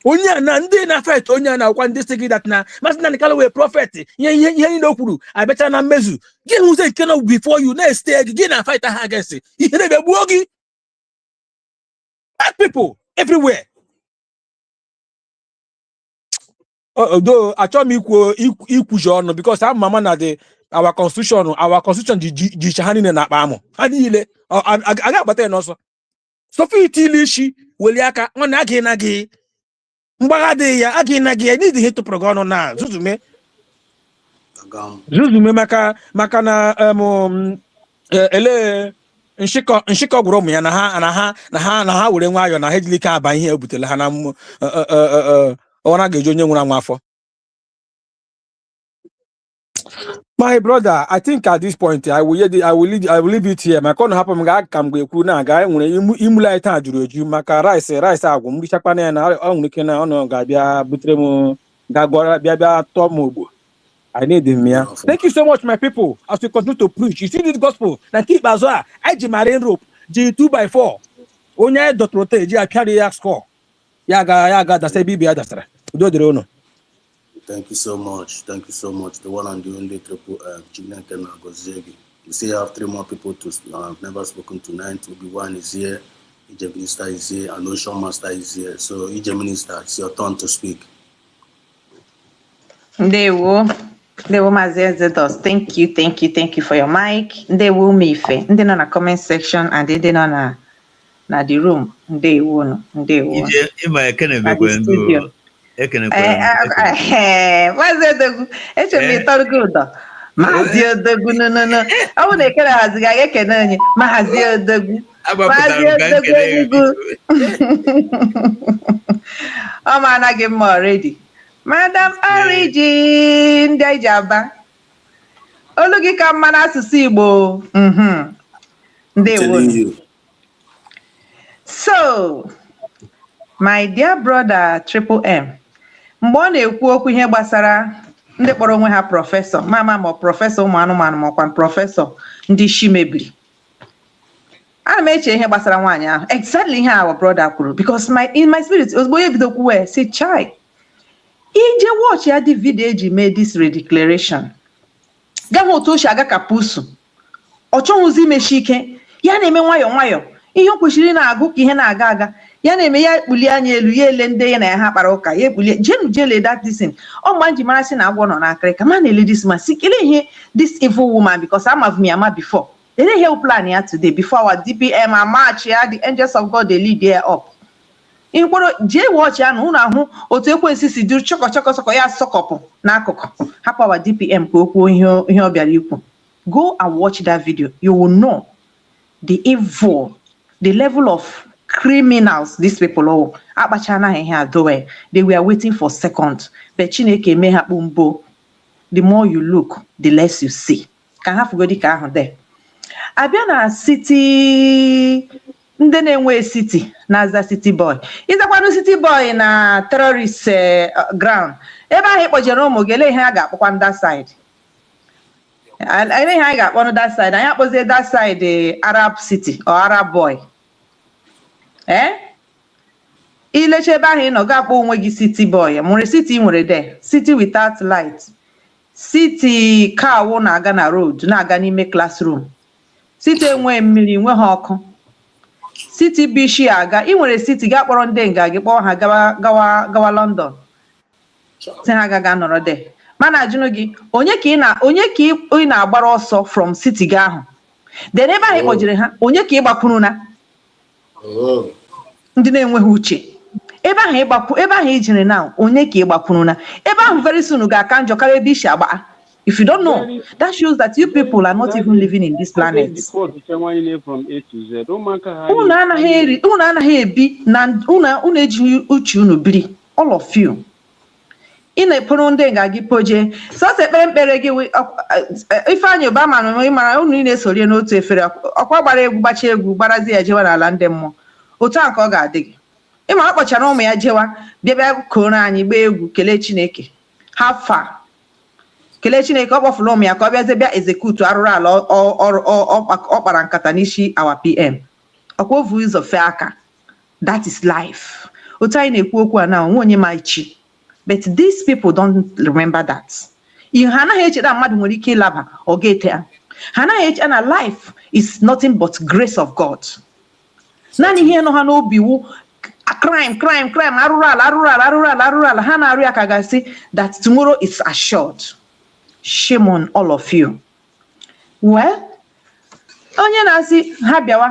Onya na ndị na fight onya na kwa ndị sigi that na mas na kala we prophet ihe no kwuru I better na mezu gị who say cannot before you na stay gị na fight ha against ihe na be gbuo gị bad people everywhere. Although achọ m ikwuje ọnụ because I'm mama na our constitution ji chahani na akpa amụ ha niile aga agbata n'ọsọ sofi itilishi weli aka ọ na agị na gị mgbagade ya agị na gị need hit to progon na zuzume maka na ele nshikọ gwụrụ ụmụ ya na ha were nwayọ na ha ejilike aba ihe ebutela ha na ọra ga-eji onye nwụrụ anwụ afọ. My brother, I think at this point I will leave it here. My corner happen ga kam go ekwu na ga nwere imula ita ajuru eju maka rice agwu mri chakwa na na onwere ke na ono ga bia butere mu ga gbora bia to mu ogbo. I need him here. Thank you so much my people as we continue to preach. You see this gospel na keep azoa I marine rope G2x4 onye dotrote ji apia ya score ya ga da say bibia da sara udo dere ono. Thank you so much. Thank you so much. The one and the only triple Chignanken Gozegi. You see, I have 3 more people to I've never spoken tonight. Obi-Wan is here, EJ Minister is here, and Ocean Master is here. So, EJ Minister, it's your turn to speak. Ndewo Mazezedos. Thank you for your mic. Ndewo Mife. Ndị nọ na comment section and ndị nọ na the room. Ndewo. EJ, ima ekene bekwengo. Echemi Torgudo. Mahazi Odogwu no. I want to ekele haziga ekene onye. Mahazi Odogwu. I'm anaghị m already. Madam Origin ndị eji aba. Olu gị ka mma n'asụsụ Igbo. Ndewo. So, my dear brother Triple M, mgbe ọ na-ekwu okwu ihe gbasara ndị kpọrọ onwe ha prọfesọ mama ma prọfesọ ụmụ anụmanụ makwa prọfesọ ndị isi mebiri, ana m eche ihe gbasara nwaanyị ahụ exactly ihe our brother kwuru because in my spirit ozugbo onye bido kwuwe si chai ije watch ya dị video eji mee this redeclaration gaghị otu o si aga ka pusu ọ chọghịzi imechi ike ya na-eme nwayọ ihe o kwesịrị na-agụ ka ihe na-aga ya na-eme ya ekpuli anya elu ya ele ndị ya na ha kpara ụka ya ekpuli jele that this thing ọ ma nji mara sị na agwọ nọ n'akịrịka ma na-ele this man si kele ihe this evil woman because I'm of Myanmar before they didn't hear plan ya today before our DPM and march ya the angels of God they lead there up in kworo jee watch ya na unu ahụ otu ekwensu si duru chọkọ ya sọkọpụ n'akụkụ hapụ our DPM ka o kwuo ihe ọ bịara ikwu. Go and watch that video, you will know the evil, the level of criminals these people are. They were waiting for seconds. But Chineke may have umbo. The more you look, the less you see. Can have go there. Abiana city, Ndenenwe city, Nazda city boy. Is a one city boy in a terrorist ground. Ever hit Jerome Gele Haga on that side. And I think I got one on that side. I was that side the Arab city or Arab boy. Ilechebe ahụ nọ ga-akpọ onwe gị city boy. Nwere city nwere there. City without light. City car wụ na-aga na road, na-aga n'ime classroom. City enwe mmiri, enwe ha ọkụ. City bishi aga ị nwere city ga kpọrọ ndị nga gị kpọọ ha gawa London sị ha ga nọrọ de mana ajụnụ gị onye ka ị na-agbara ọsọ from city gị ahụ then ebe ahụ ịkpọjere ha onye ka ị gbakwuru na ndị na-enweghị uche ebe ahụ ijere na onye ka ị gbakwuru na ebe ahụ very soon ga-aka njọ karịa ebe isi agba. If you don't know, that shows that you people are not even living in this planet. Unu anaghị ebi na unu ejighị uche unu biri, all of you. Ị na-ekporo ndị nga gị poje sọsọ ekpere mkpere gị Ifeanyị Obama na ịmara unu na-esorie n'otu efere ọkwa gbara egwu gbacha egwu gbarazi ya jewa n'ala ndị mmụọ otu a ka ọ ga-adị gị ịma ọ kpọchara ụmụ ya jewa bịa koro anyị gbaa egwu kelee Chineke hafa kelee Chineke ọ kpọfụrụ ụmụ ya ka ọ bịazie bịa ezekutu arụrụ ala ọ kpara nkata n'isi our PM ọkwa ovu ụzọ fee aka. That is life. Otu anyị na-ekwu okwu a na onwe onye ma ichi. But these people don't remember that. Ha anaghị eche na mmadụ nwere ike ịlaba ọ ga-ete ha. Ha anaghị eche na life is nothing but grace of God. Naanị ihe nọ ha n'obi wu crime arụrụ ala ha na-arụ ya ka ga-asị that tomorrow is assured. Shame on all of you. Well, onye na-asị ha bịawa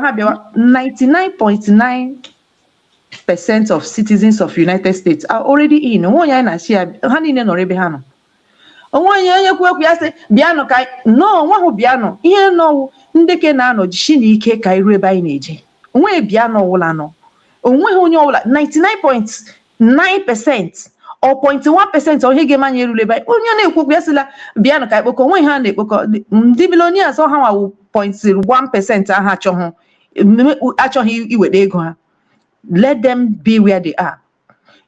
99.9% of citizens of United States are already in. Onye anyị na-asị ya ha niile nọrọ ebe ha nọ. Onye kwu ya sị bịanụ ka no nwa ahụ bịanụ ihe nọwụ ndị ke na-anọ jishi na ike ka iru ebe anyị na-eje. Onwe bịanụ ọwụla nọ. Onweghị onye ọbụla 99.9% or 0.1% onye ga-emanye erule ebe onye na-ekwu ya sịla bịanụ ka ikpokọ onwe ha na-ekpokọ ndị millionaires ọha nwawu 0.1% aha achọghị iweta ego ha. Let them be where they are.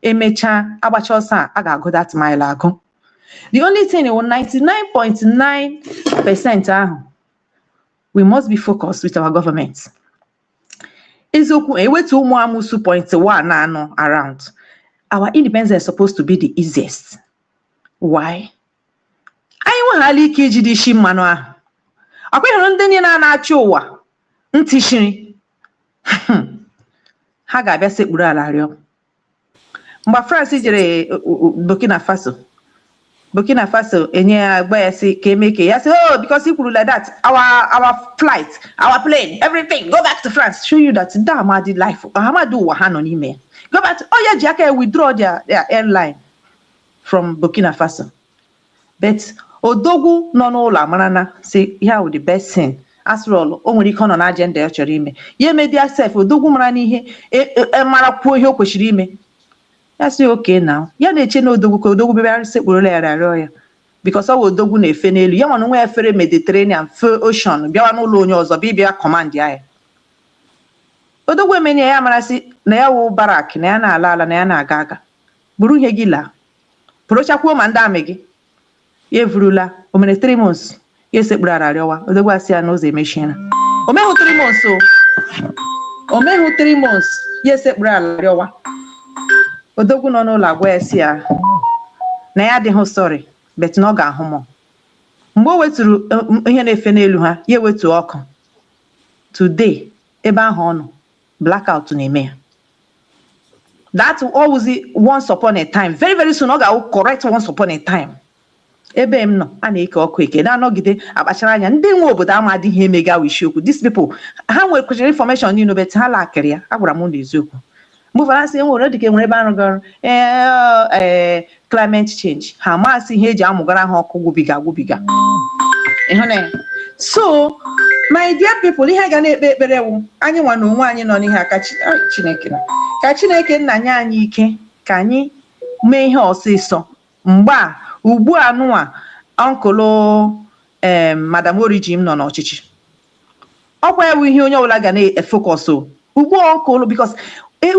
Emecha agbacha ọsọ a ga-agụ that mile agụ. The only thing is 99.9% ahụ we must be focused with our government. Eziokwu ewetu ụmụ amụsụ 0.1 na-anọ around. Our independence is supposed to be the easiest. Why? Anyị nweghara ike iji dị isi mmanụ ahụ. Akwa ịhụrụ ndị niile na-achị ụwa ntị shiri ha ga-abịa sekpuru ala rịọ. Mgbe France jere Burkina Faso enye ya agba ya si ka eme ke ya si oh because he kwuru like that our flight our plane everything go back to France show you that Amadi life Amadu ụwa ha nọ n'ime go back to, oh yeah ji aka withdraw their airline from Burkina Faso but odogwu nọ n'ụlọ amara na si here with the best thing after all o nwere ike ọ nọ na agenda ya chọrọ ime ya media self odogwu mara n'ihe mara kwuo ihe o kwesịrị ime ya si okay now ya na-eche na odogwu ka odogwu bịara sekpuru ya rịọ ya because ọ odogwu na-efe n'elu ya nwa nwe efere Mediterranean fe ocean bịawa n'ụlọ onye ọzọ bịa command ya odogwu emeni ya mara si na ya wụ barak na ya na-ala na ya na-aga aga buru ihe gị laa pụrụchakwuo ma ndị amị gị ya evurula o mere 3 months ya esekpuru arịọwa odogwu asị ya n'ụzọ emechiena o meghụ 3 months ya esekpuru arịọwa odogwu nọ n'ụlọ agwa ya si ya na ya adịghị sorry bet na ọ ga-ahụ m mgbe o weturu ihe na-efe n'elu ha ya ewetu ọkụ today ebe ahụ ọ nọ blackout na-eme ya that always once upon a time very very soon ọ ga-awụ correct once upon a time ebe m nọ a na-eke ọkụ eke na-anọgide akpachara anya ndị nwe obodo ama adịghị emega isiokwu these people ha nwere kwesịrị information niile bet ha lakịrị ya agwara m na eziokwu mụfarasị nwere dịka nwere ebe arụgọrụ climate change ha masị ihe eji amụgara ha ọkụ gwụbiga so my dear people ihe ga na-ekpe ekpere wụ anyị nwa na onwe anyị nọ n'ihe aka Chineke ka Chineke nna nye anyị ike ka anyị mee ihe ọsịsọ mgbe a ugbu a nụwa ọnkụlụ Madam Oriji m nọ n'ọchịchị ọkwa ewu ihe onye ọbụla ga na-efokọs ugbu ọnkụlụ because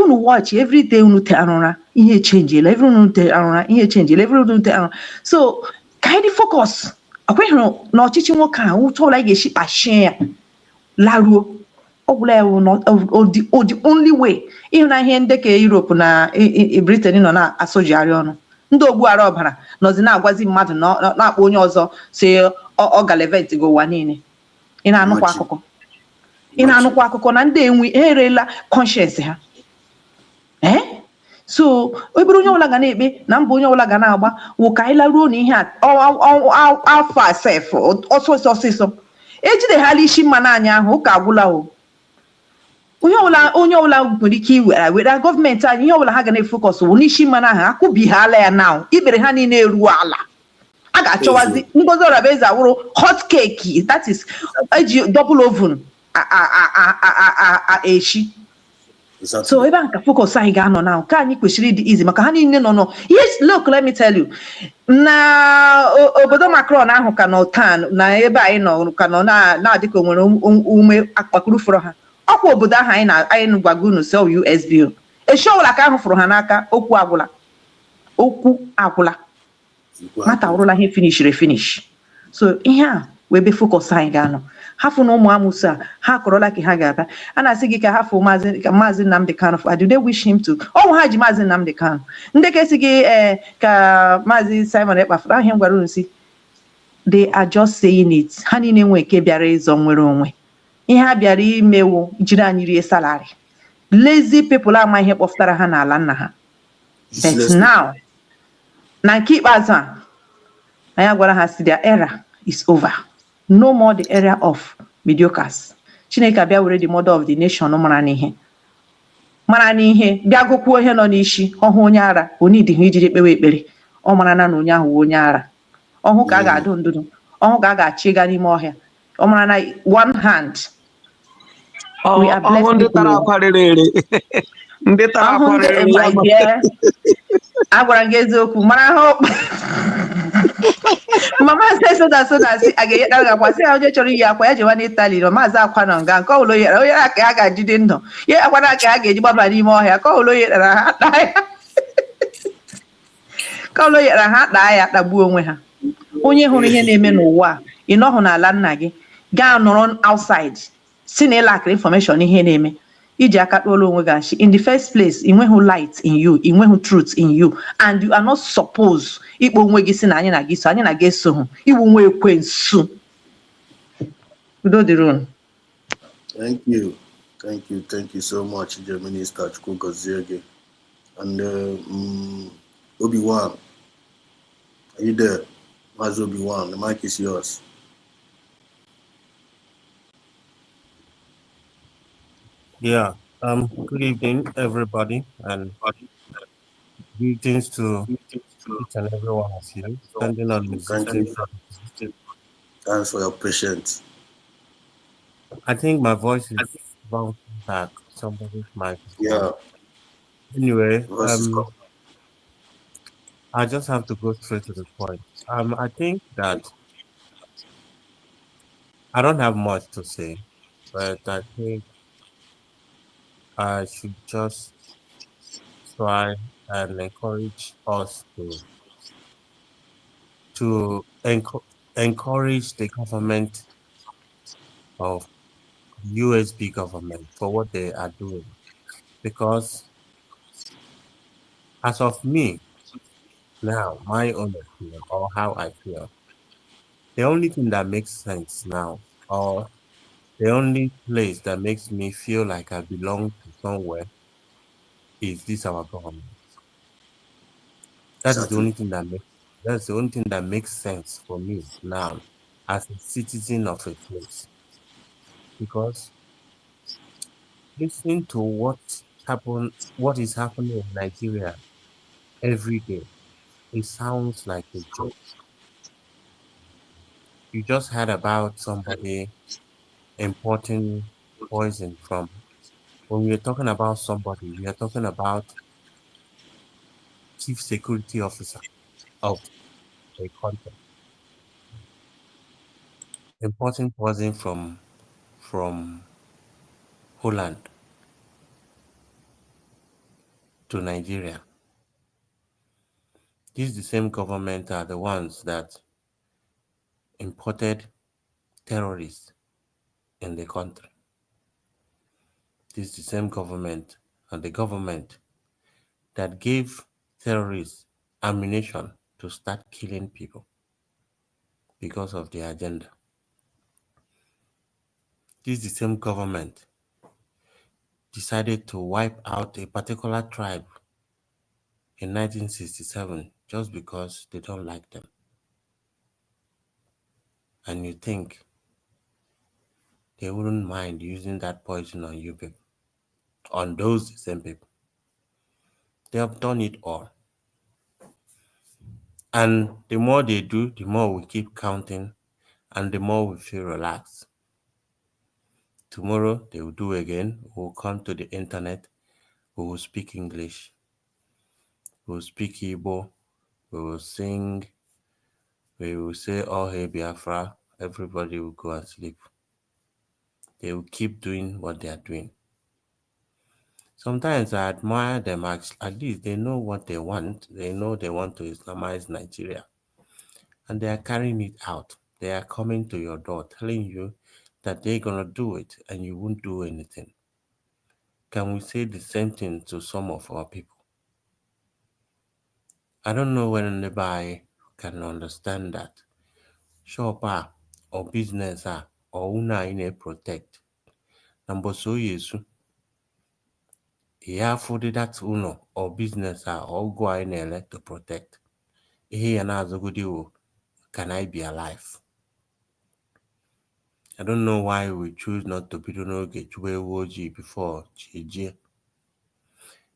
unu watch every day unu te arụra ihe changeela every unu te arụra ihe changeela every unu te arụra so ka anyị focus akweghị na ọchịchị nwoke a ụtọ ọbụla ga-esi kpachie ya laruo ọbụla ewu the only way ịhụ na ihe ndeke Europe na Britain nọ na-asụjigharị ọnụ ndị ogbuara ọbara nọzi na-agwazi mmadụ na-akpọ onye ọzọ si ọ galevent gị ụwa niile ị na-anụkwa akụkọ ị na-anụkwa akụkọ na ndị enwe erela conscience ha so ebere onye ọbụla ga na-ekpe na mba onye ọbụla ga na-agba wụ ka anyị laruo na ihe afọ asef ọsịsọ ejideghala isi mmanụ anyị ahụ ụka agwụla o onye ọbụla nwere ike were gọọmenti anyị ihe ọbụla ha ga na-efokọs wụ n'isi mmanụ ahụ akwụbighala ya na ikpere ha niile eruo ala a ga-achọwazi Ngozi Orabaeze awụrụ hot cake that is eji double oven echi so ebe a ka focus anyị ga-anọ na nke anyị kwesịrị ịdị izi maka ha niile nọ yes look let me tell you na obodo Macron ahụ ka nọ taa na ebe anyị nọ ka nọ na-adịka onwere ume akpakuru fụrụ ha ọkwa obodo ahụ anyị gwaga unu sel USB echi ọbụla ka ahụ fụrụ ha n'aka okwu agwụla mata ọrụla ihe finish so ihe a wee ebe focus anyị ga-anọ hafụ na ụmụ amụsụ a ha kọrọla ka ha ga-abịa a na-asị gị ka hafụ maazị Nnamdi Kanu do they wish him to ọnwụ ha ji maazị Nnamdi Kanu ndị ka esi gị ka maazị Simon Ekpafụ ahịa m gwara unu si they are just saying it ha niile nwe nke bịara ịzọ nwere onwe ihe ha bịara imewo jiri anyị rie salary lazy people ama ihe kpọfụtara ha n'ala nna ha but now na nke ikpeazụ a anyị gwara ha si their era is over. No more the area of mediocres. Chineke abịa were the mother of the nation mara n'ihe bịa gụkwuo ihe nọ n'isi ọhụ onye ara onidi ha ijiri ekpewe ekpere ọ mara na onye ahụ onye ara ọhụ ka a ga-adụ ndụdụ ọhụ ka a ga-achị ga n'ime ọhịa ọ mara na one hand we are blessed ndị tara akwarịrị ndị tara akwarịrị agwara m gị eziokwu mara ha mama say so that si aga ga-akwa sị onye chọrọ iyi akwa ya jewa n'Itali na maazị akwa nọ nga nke ọbụla onye aka ya ga-ajide ndụ ya akwana aka ya ga-eji gbaba n'ime ọhịa ka ọbụla onye dara ha taa ya ka ọbụla onye dara ha taa ya kpagbuo onwe ha onye hụrụ ihe na-eme n'ụwa ị nọhụ n'ala nna gị gaa nọrọ outside si na ịlakịrị information ihe na-eme iji aka kpọrọ onwe gị in the first place ị nweghị light in you ị nweghị truth in you and you are not supposed ikpo onwe gị si na anyị na gị so anyị na gị eso hụ iwu nwa ekwensu udo dịrị unu. Thank you so much, dear Minister Chukwu gozie gị. And Obi-Wan, are you there? Maazị Obi-Wan, the mic is yours. Yeah. Good evening, everybody, and greetings to each and every one of you, standing on the existing. Thanks for your patience. I think my voice is bouncing back. Somebody's mic. Yeah. Anyway, I just have to go straight to the point. I think that I don't have much to say, but I think I should just try and encourage us to encourage the government of USB government for what they are doing, because as of me now, my own opinion or how I feel, the only thing that makes sense now, or the only place that makes me feel like I belong to somewhere, is this our government. That's the only thing that makes sense for me now as a citizen of a place. Because listening to what is happening in Nigeria every day, it sounds like a joke. You just heard about somebody importing poison from. When we're talking about somebody, we are talking about chief security officer of a country importing poison from Holland to Nigeria. These the same government are the ones that imported terrorists in the country. This is the same government and the government that gave terrorists ammunition to start killing people because of their agenda. This is the same government decided to wipe out a particular tribe in 1967 just because they don't like them. And you think they wouldn't mind using that poison on you people, on those same people. They have done it all. And the more they do, the more we keep counting, and the more we feel relaxed. Tomorrow they will do again. We'll come to the internet. We will speak English. We will speak Igbo. We will sing. We will say, "Oh, hey, Biafra." Everybody will go and sleep. They will keep doing what they are doing. Sometimes I admire them. At least they know what they want. They know they want to Islamize Nigeria. And they are carrying it out. They are coming to your door telling you that they're going to do it and you won't do anything. Can we say the same thing to some of our people? I don't know when anybody can understand that. Shop or business or una in protect. Number so yesu. Yeah, for that uno or business or go in to protect. Here and as a good can I be alive? I don't know why we choose not to be get woji before GG.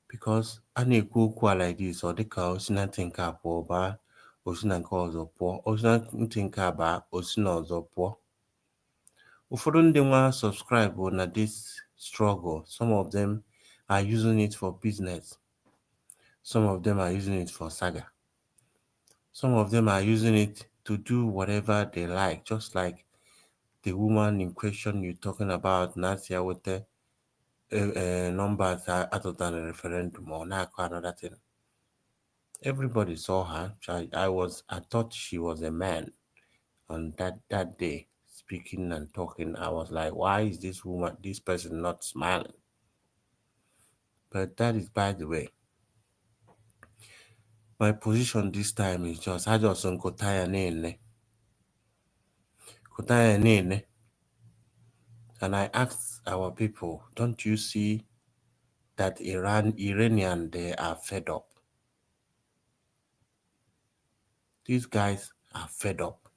Because I need go like this or the car osina think up or ba osina cause or poor osina think about osina or poor. Ụfọdụ ndị nwa subscribe na this struggle. Some of them are using it for business. Some of them are using it for saga. Some of them are using it to do whatever they like, just like the woman in question you're talking about, Nasia, with the numbers other than a referendum or another thing. Everybody saw her. I thought she was a man on that day, speaking and talking. I was like, why is this person not smiling? But that is by the way. My position this time is just I just on Kotaya Nene. And I asked our people, don't you see that Iranian, they are fed up? These guys are fed up.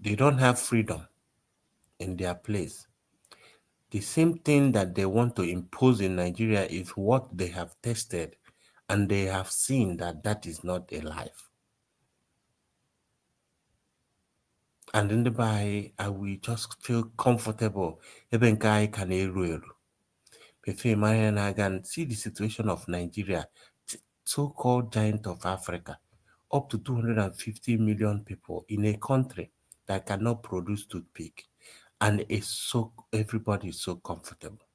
They don't have freedom in their place. The same thing that they want to impose in Nigeria is what they have tested, and they have seen that that is not a life. And in the by, I will just feel comfortable. Even guy can see the situation of Nigeria, so-called giant of Africa, up to 250 million people in a country that cannot produce toothpick, and everybody is so comfortable.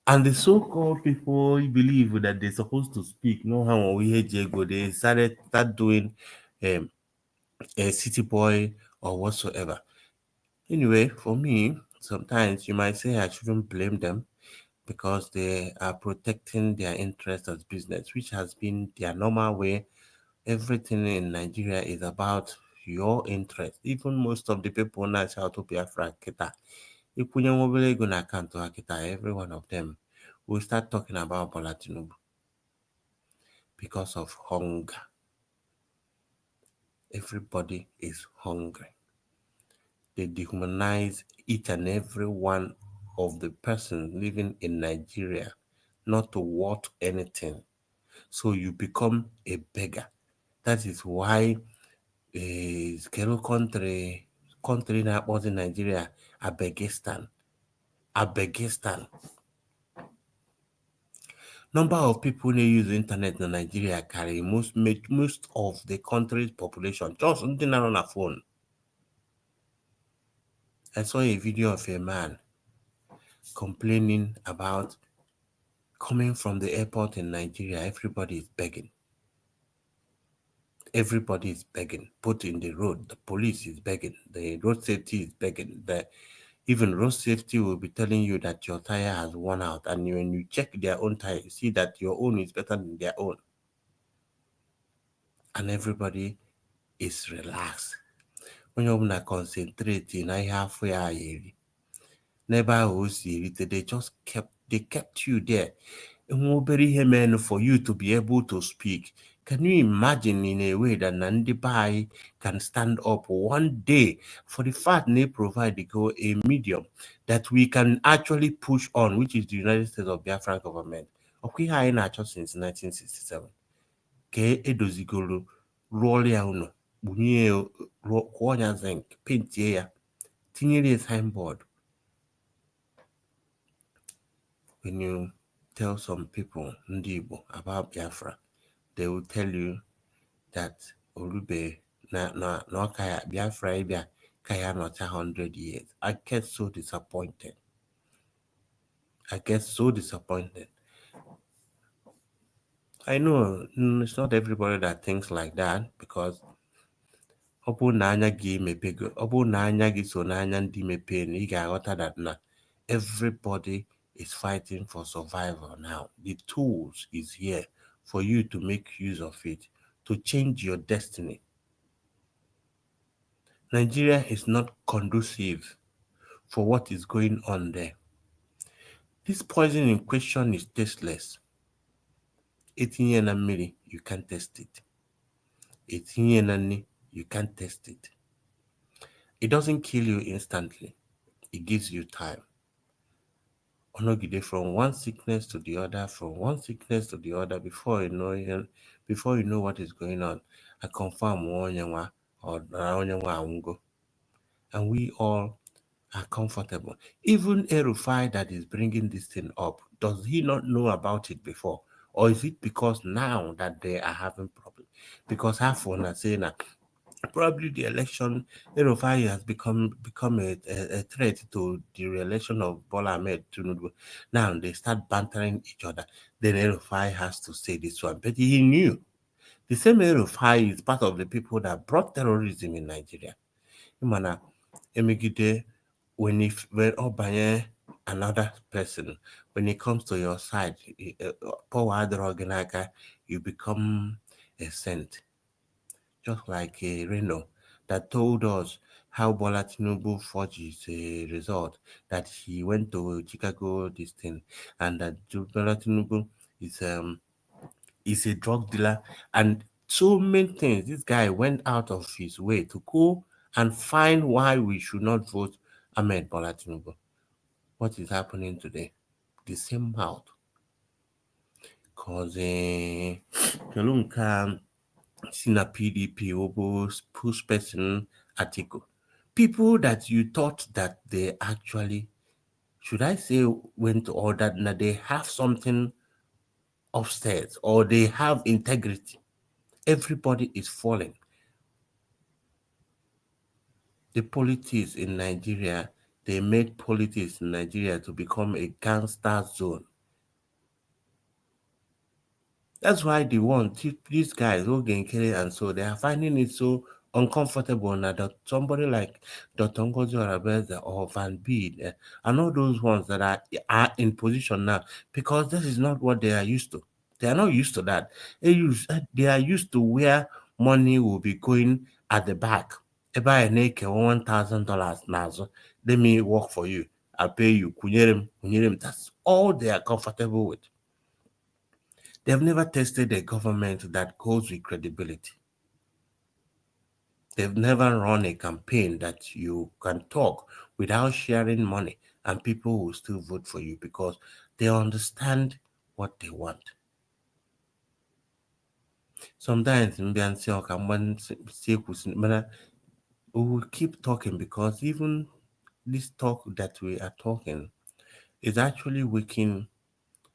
And the so-called people believe that they're supposed to speak. No how we hear Jago, they start doing a city boy or whatsoever. Anyway, for me, sometimes you might say I shouldn't blame them because they are protecting their interest as business, which has been their normal way. Everything in Nigeria is about your interest. Even most of the people now shout to Biafra Kita. Every one of them will start talking about Bola Tinubu because of hunger. Everybody is hungry. They dehumanize each and every one of the persons living in Nigeria not to worth anything. So you become a beggar. That is why country that was in Nigeria, Abegistan. Number of people who use the internet in Nigeria carry most of the country's population. Just something on a phone. I saw a video of a man complaining about coming from the airport in Nigeria. Everybody is begging. Everybody is begging. Put in the road. The police is begging. The road safety is begging. Even road safety will be telling you that your tire has worn out. And when you check their own tire, you see that your own is better than their own. And everybody is relaxed. onye ọbụla concentrate na ihe afọ ya eri n'ebe ahụ o si erite. They kept you there. Enwe obere ihe mere for you to be able to speak. Can you imagine in a way that Nandi Bai can stand up one day for the fact they provide a medium that we can actually push on, which is the United States of Biafra government? Okay, I natural since 1967. Okay, edozigolo rụọrọ ya ụlọ, bunye ya kwụọ ya zinc, paintie ya, tinyere ya signboard. When you tell some people Ndi Igbo about Biafra, they will tell you that Orube na kaya Biafra ibia kaya not 100 years. I get so disappointed. I know it's not everybody that thinks like that, because ọ bụrụ na anya gị mepego, ọ bụrụ na anya gị so n'anya ndị mepee, ị ga-aghọta that na everybody is fighting for survival now. The tools is here for you to make use of it, to change your destiny. Nigeria is not conducive for what is going on there. This poison in question is tasteless. 18 years na mmiri, you can't taste it. 18 years na nni, you can't taste it. It doesn't kill you instantly. It gives you time. Onogide from one sickness to the other, before you know what is going on. I confirm onyenwa or onyenwa awungo. And we all are comfortable. Even Erufai that is bringing this thing up, does he not know about it before? Or is it because now that they are having problems? Because half one are saying that probably the election, Erufai has become a threat to the re-election of Bola Ahmed Tinubu. Now they start bantering each other. Then Erufai has to say this one. But he knew. The same Erufai is part of the people that brought terrorism in Nigeria. Imana Emigide, when Obanye another person, when it comes to your side, you become a saint. Just like Reno that told us how Bola Tinubu forged his result, that he went to Chicago, this thing, and that Bola Tinubu is a drug dealer, and so many things. This guy went out of his way to go and find why we should not vote Ahmed Bola Tinubu. What is happening today? The same mouth. Because Sina PDP push person article. People that you thought that they actually, should I say, went to order, that they have something upstairs or they have integrity. Everybody is falling. The politics in Nigeria, they made politics in Nigeria to become a gangster zone. That's why they want these guys, Ogenkere and so, they are finding it so uncomfortable now that somebody like Dr. Ngozi Arabeza or Van Bede and all those ones that are in position now, because this is not what they are used to. They are not used to that. They are used to where money will be going at the back. If I make $1,000 now, let me work for you. I'll pay you. That's all they are comfortable with. They've never tested a government that goes with credibility. They've never run a campaign that you can talk without sharing money and people will still vote for you because they understand what they want. Sometimes we will keep talking because even this talk that we are talking is actually waking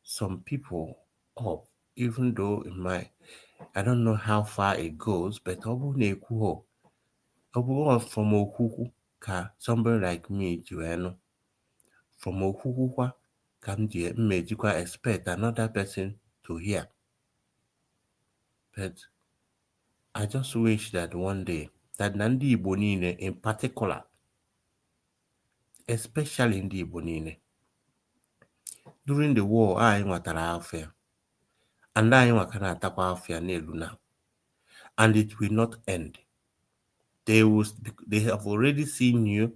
some people up, even though I don't know how far it goes, but from Okuku ka somebody like me, Joanno, from Okuku come the magical expect another person to hear. But I just wish that one day that Nandi Bonine in particular, especially in the Bonine, during the war, I watara affair. And I wakana atakwa affair now. And it will not end. they have already seen you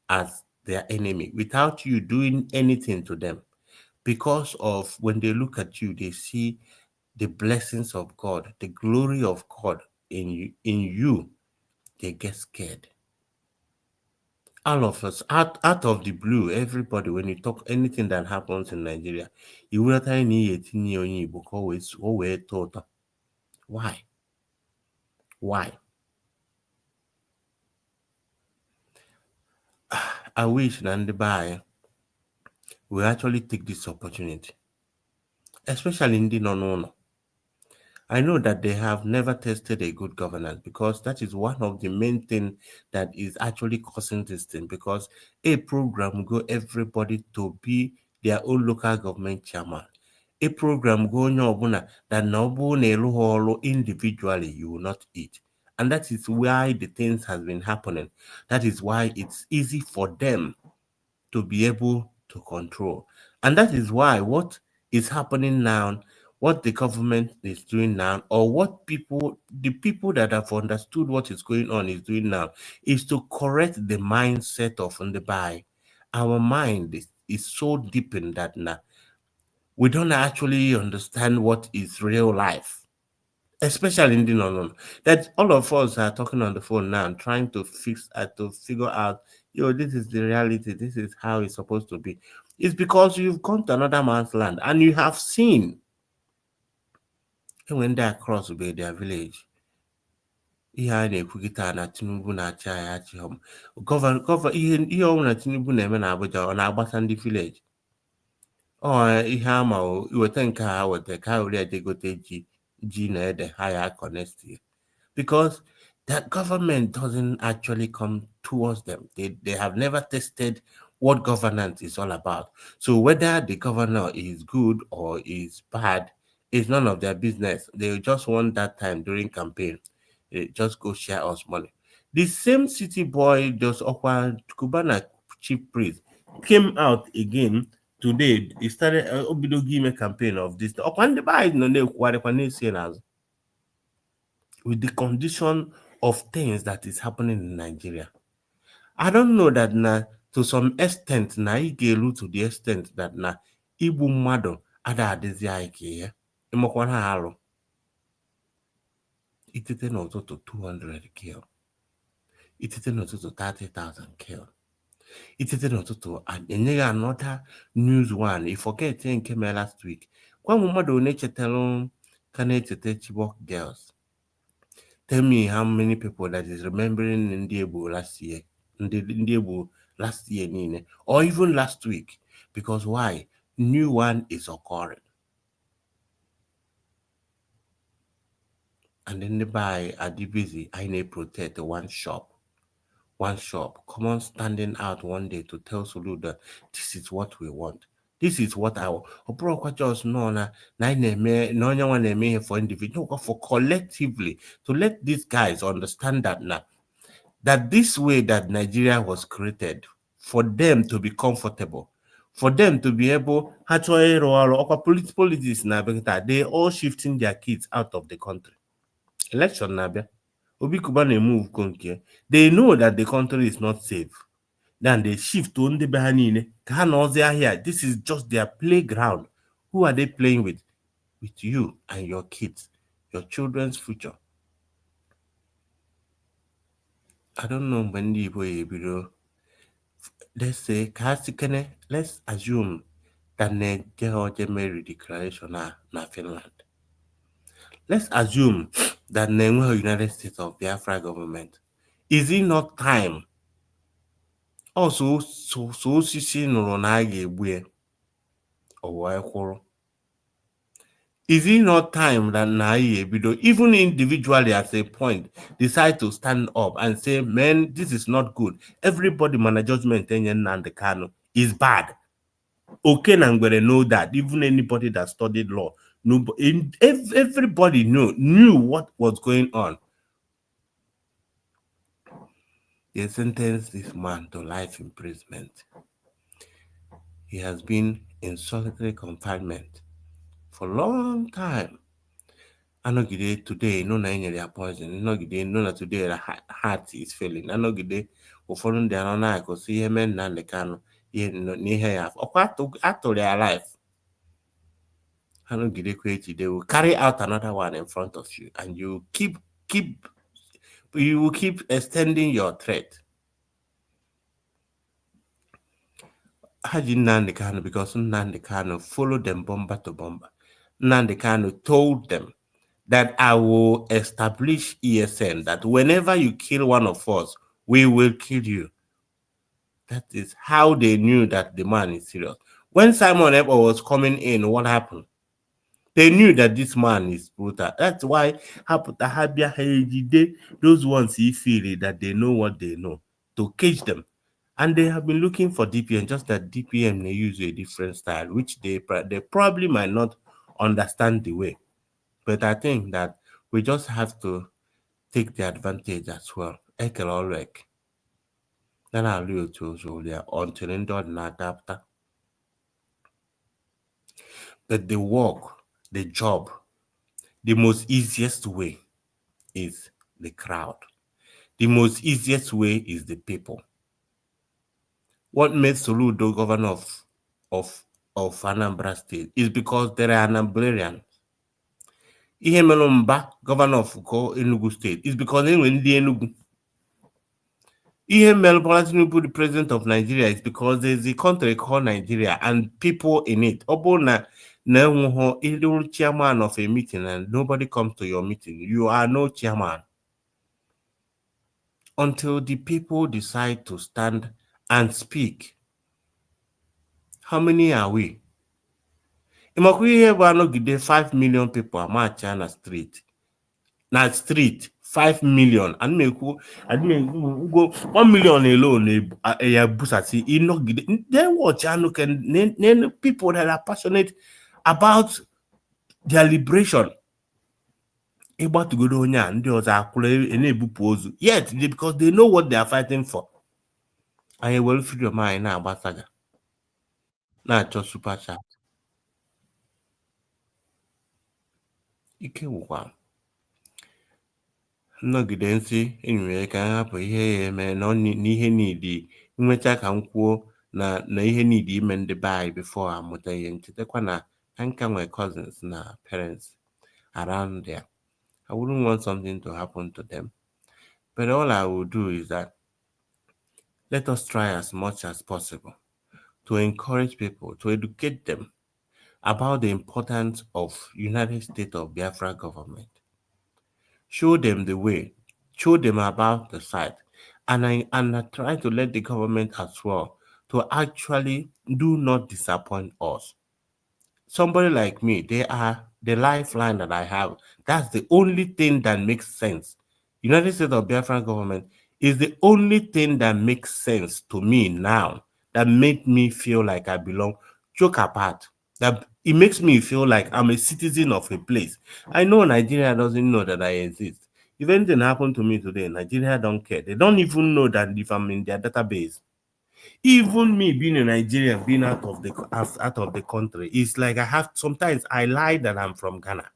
as their enemy without you doing anything to them. Because of when they look at you, they see the blessings of God, the glory of God in you, they get scared. All of us, out of the blue, everybody, when you talk anything that happens in Nigeria, you will tell me always thought. Why? Why? I wish Nandibaya will actually take this opportunity, especially in the non. I know that they have never tested a good governance, because that is one of the main things that is actually causing this thing, because a program go everybody to be their own local government chairman. A program go nyobuna that nobu neluholo individually you will not eat. And that is why the things has been happening. That is why it's easy for them to be able to control. And that is why what is happening now, what the government is doing now, or what the people that have understood what is going on is doing now, is to correct the mindset of Ndebai. Our mind is so deep in that now. We don't actually understand what is real life, especially in the non. That all of us are talking on the phone now, trying to figure out, this is the reality, this is how it's supposed to be. It's because you've gone to another man's land and you have seen when they are across their village. Ihe a na-ekwukịta na Tinubu na-achị anyị achịghọm. Gọvanọ ihe ọbụla Tinubu na-eme na Abuja ọ na-agbasa ndị village. Ihe ama iweta nke ha weta ka ha were ejegote ji na ede ha ya connect here. Because that government doesn't actually come towards them. They have never tested what governance is all about. So whether the governor is good or is bad is none of their business. They just want that time during campaign. They just go share us money. The same city boy, just Kubana chief priest, came out again today. He started a campaign of this. With the condition of things that is happening in Nigeria. I don't know that to some extent I get to the extent that Igbo mmadụ ada adịzi anyị ka ihe. Ịmakwana ha arụ. Itete n'ụtụtụ 200 kill. Itete n'ụtụtụ 30,000 kill. Itete n'ụtụtụ enyeghị another news one. You forget nke mere last week. Kwa mmadụ one chetelu ka na-echete Chibok girls. Tell me how many people that is remembering Ndiebo last year, Ndiebo last year, or even last week. Because why? New one is occurring. And then they buy at the busy, I need protect one shop. Come on, standing out one day to tell Sulu that this is what we want. This is what I want. Just no for individual, no, for collectively, to let these guys understand that now. That this way that Nigeria was created, for them to be comfortable, for them to be able, politics now, they all shifting their kids out of the country. Election Nabia. Obi Kubane move konke. They know that the country is not safe. Then they shift to Ndebehanine. Here. This is just their playground. Who are they playing with? With you and your kids, your children's future. I don't know when the boy. Let's say, let's assume that Nigeria made declaration na Finland. Let's assume that the United States of Biafra government. Is it not time? Also, so is it not time that even individually at a point, decide to stand up and say, man, this is not good. Everybody man judgment and the Kano is bad. Okay, I'm gonna know that. Even anybody that studied law, everybody knew what was going on. They sentenced this man to life imprisonment. He has been in solitary confinement for a long time. Anogide today, no na enyere poison. Anogide no na today the heart is failing. Anogide ụfọdụ ndị anọ na-akụsi ihe mee Nnamdi Kanu ihe n'ihe ya ọkwa atụrụ ya life. Anogide echi, they will carry out another one in front of you, and you will keep extending your threat. Haji Nnamdi Kanu, because Nnamdi Kanu followed them bomber to bomber. Nnamdi Kanu told them that I will establish ESN, that whenever you kill one of us, we will kill you. That is how they knew that the man is serious. When Simon Ekpa was coming in, what happened? They knew that this man is brutal. That's why those ones he feel that they know what they know, to cage them. And they have been looking for DPM, just that DPM they use a different style, which they probably might not understand the way. But I think that we just have to take the advantage as well. Economic. Then I'll leave to until not after. But the work, the job, the most easiest way is the crowd. The most easiest way is the people. What made Soludo governor of Anambra State is because there are Anamblarians. Ihe Melomba, governor of Enugu State, is because they were in the Enugu. Ihe Melbola Tinubu, the president of Nigeria, is because there's a country called Nigeria and people in it. Obona na chairman of a meeting and nobody comes to your meeting. You are no chairman. Until the people decide to stand and speak. How many are we? Imakwi here 5 million people are marching on the street. Na street 5 million. And me go 1 million alone. They watch and people that are passionate about their liberation. Able to go to and yet because they know what they are fighting for. I will free your mind now about saga. Not just super chat. Ike wụkwa nnọgide nsị enwere ka hapụ ihe ya eme n'ihe niile nwecha ka m kwuo na ihe niile ime ndị be anyị before amụta ihe nchetakwa na nka nwere cousins na parents around there. I wouldn't want something to happen to them, but all I will do is that let us try as much as possible to encourage people, to educate them about the importance of United States of Biafra government. Show them the way, show them about the site, and I try to let the government as well to actually do not disappoint us. Somebody like me, they are the lifeline that I have. That's the only thing that makes sense. United States of Biafra government is the only thing that makes sense to me now, that made me feel like I belong. Joke apart, that it makes me feel like I'm a citizen of a place. I know Nigeria doesn't know that I exist. If anything happened to me today, Nigeria don't care. They don't even know that if I'm in their database. Even me being a Nigerian, being out of the country, it's like sometimes I lie that I'm from Ghana.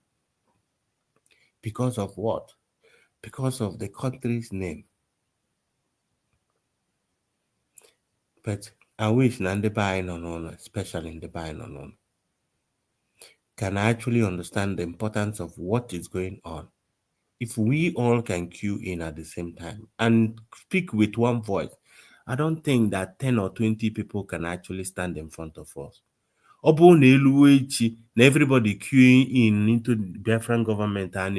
Because of what? Because of the country's name. But I wish Nande especially in the Bain can actually understand the importance of what is going on. If we all can queue in at the same time and speak with one voice, I don't think that 10 or 20 people can actually stand in front of us. Na everybody queuing in into the Biafran government and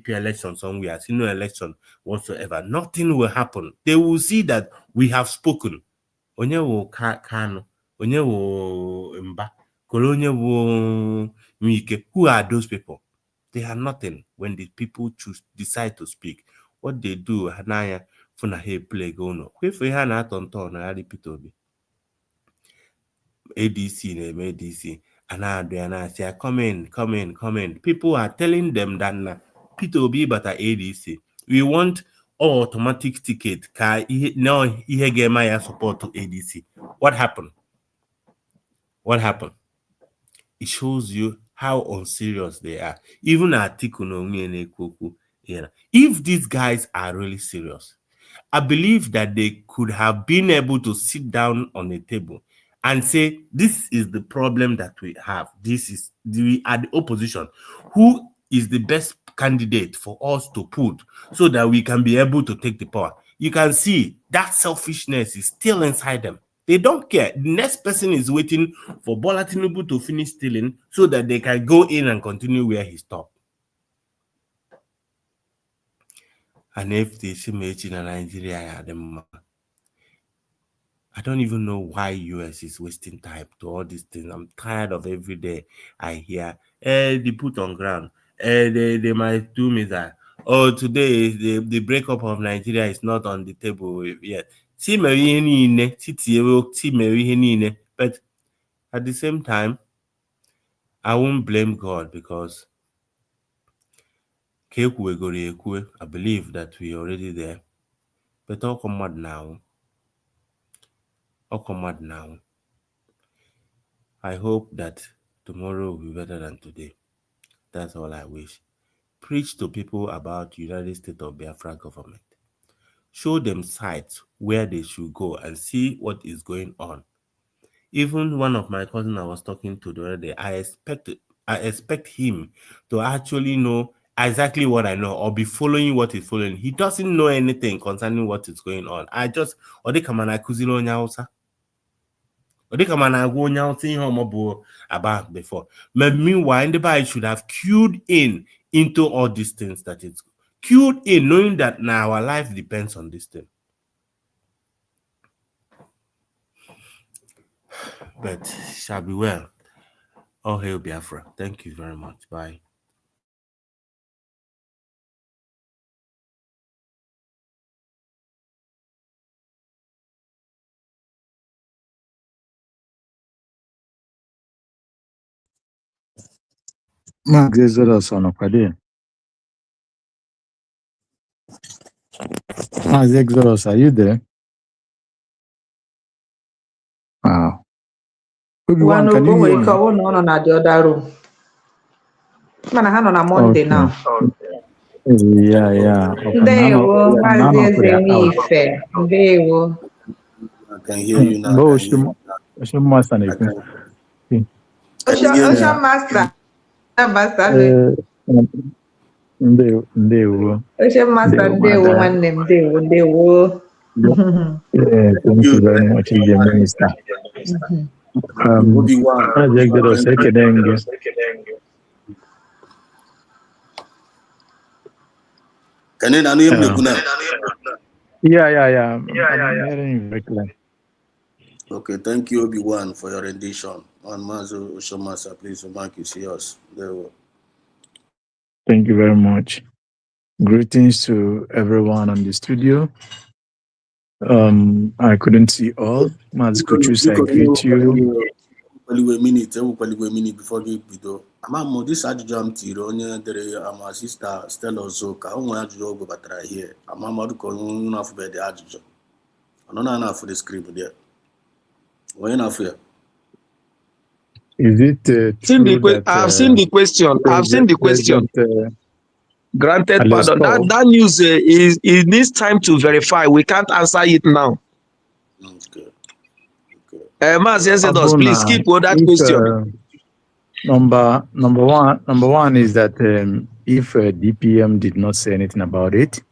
election somewhere, see no election whatsoever. Nothing will happen. They will see that we have spoken. Onye wo Kano, onye wo Mba, Kolonye wo Mike. Who are those people? They are nothing when the people decide to speak. What they do, Hanaya Funa he play gono. If we had not on turn, I repeat obi. ADC name ADC. And I say, come in. People are telling them that P2B but ADC. We want automatic ticket. Now he gave my support to ADC. What happened? It shows you how how unserious they are. Even Atiku no Onye Ekwoku, if these guys are really serious, I believe that they could have been able to sit down on a table and say, this is the problem that we have. We are the opposition. Who is the best candidate for us to put so that we can be able to take the power? You can see that selfishness is still inside them. They don't care. The next person is waiting for Bola Tinubu to finish stealing so that they can go in and continue where he stopped. And if they see me in Nigeria, I don't even know why US is wasting time to all these things. I'm tired of every day I hear, they put on ground, they might do me that. Oh, today the breakup of Nigeria is not on the table yet. But at the same time, I won't blame God because I believe that we're already there. But I'll come out now. I hope that tomorrow will be better than today. That's all I wish. Preach to people about United States of Biafra government. Show them sites where they should go and see what is going on. Even one of my cousins I was talking to the other day, I expect him to actually know exactly what I know or be following what he's following. He doesn't know anything concerning what is going on. About before. But meanwhile, anybody should have queued in into all these things that it's queued in, knowing that now our life depends on this thing. But shall be well. All hail Biafra. Thank you very much. Bye. Max Exodus on Okade. Max Exodus, are you there? Wow. Obi-Wan, can you hear me? No, na the other room. Man, I on a Monday Okay. now. Yeah. Ndewo, Mazi Ezenife. Ndewo. I can hear you now. Ocean Master. Master. Ndewo. Ocean Master, Ndewo, nwanne m, Ndewo. Yeah, thank you very much, the minister. Yeah. I'm hearing you very clear. Okay, thank you, Obi-Wan, for your rendition. On Mazo Oshomasa, please, Mark, you see us. Thank you very much. Greetings to everyone on the studio. I couldn't see all. Maz Kuchus, I greet you. Before you video. I'm this adjunct onye dere ama sister Stella Ozoka. Onwe ajụjụ ogo batara here. Amamadu kolun na for the ajụjụ. Anona na for the script there. When na for Is it true that I've seen the question. I've seen the question. Granted pardon. That news it needs time to verify. We can't answer it now. Okay. Mas Exodus, please skip that question. Number one is that if DPM did not say anything about it,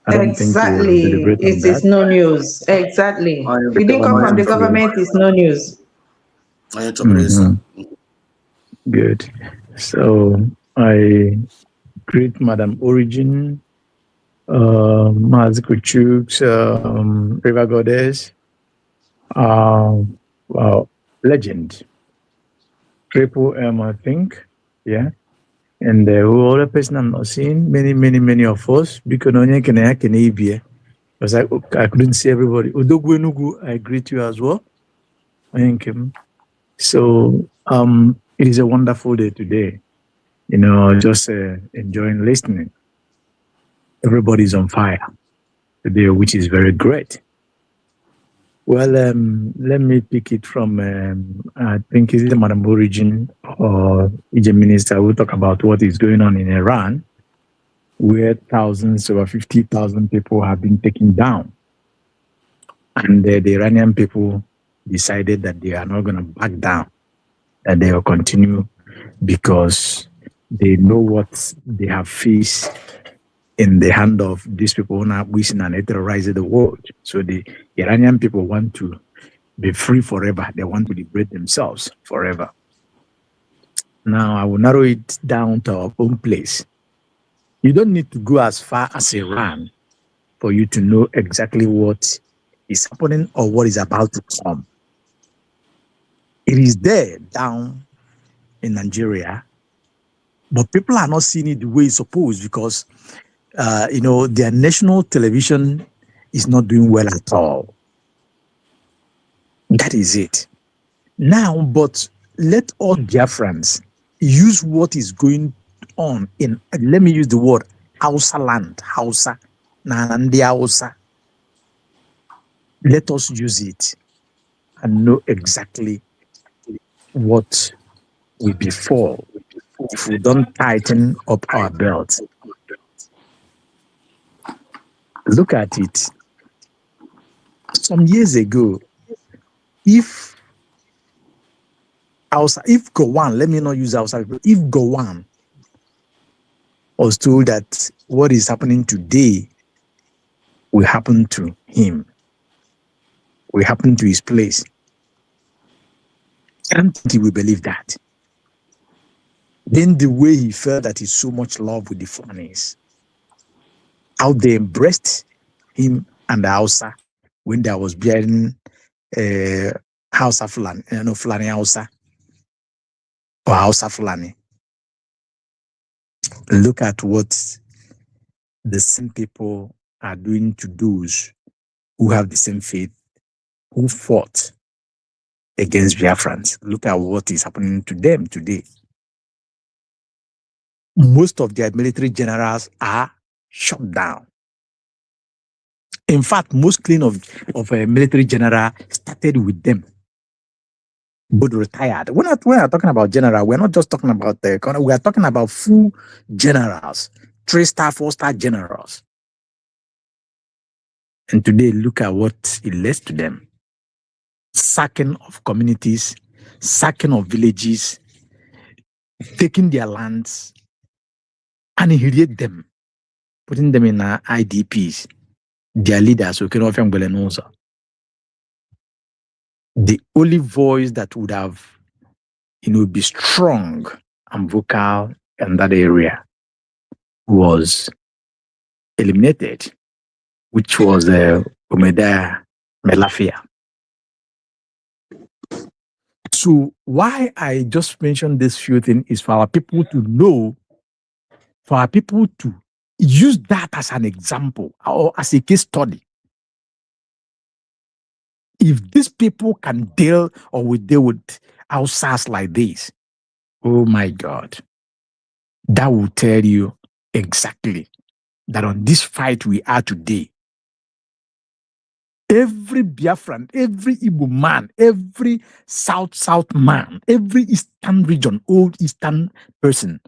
I don't think we'll deliberate on that. It is no news. Exactly. If it didn't come from the government, it's no news. Good. So I greet Madam Origin, Maz Kuchuk, River Goddess, legend. Triple M, I think. Yeah. And the other person I'm not seeing, many of us, because I couldn't see everybody. Udogwenugu, I greet you as well. Thank you. So it is a wonderful day today. Just enjoying listening. Everybody's on fire today, which is very great. Well, let me pick it from, I think is it Madam Origin or Egypt Minister will talk about what is going on in Iran, where thousands, over 50,000 people have been taken down. And the Iranian people decided that they are not going to back down, that they will continue because they know what they have faced in the hand of these people who are wishing and terrorizing the world. So the Iranian people want to be free forever. They want to liberate themselves forever. Now, I will narrow it down to our own place. You don't need to go as far as Iran for you to know exactly what is happening or what is about to come. It is there down in Nigeria, but people are not seeing it the way it's supposed because, their national television is not doing well at all. That is it. Now, but let all Biafrans use what is going on in, let me use the word Hausa land, Hausa, Nandi Hausa. Let us use it and know exactly what will befall if we don't tighten up our belts. Look at it. Some years ago, if Gowan, let me not use Hausa, if Gowan was told that what is happening today will happen to him, will happen to his place, I don't think he will believe that. Then the way he felt that he's so much love with the Fulanis, how they embraced him and the Hausa when there was bearing Hausa Fulani, Fulani Hausa or Hausa Fulani. Look at what the same people are doing to those who have the same faith, who fought against Biafrans. Look at what is happening to them today. Most of their military generals are shut down. In fact, most clean of a military general started with them, both retired. We're not talking about general. We're not just talking about we are talking about full generals, 3-star, 4-star generals. And today, look at what it leads to them. Sacking of communities, sacking of villages, taking their lands, annihilate them, putting them in IDPs. Their leaders, the only voice that would have, be strong and vocal in that area was eliminated, which was Umeda Melafia. So why I just mentioned this few things is for our people to know, for our people to use that as an example or as a case study. If these people can deal with outsiders like this, oh my God, that will tell you exactly that on this fight we are today, every Biafran, every Igbo man, every South man, every Eastern region, old Eastern person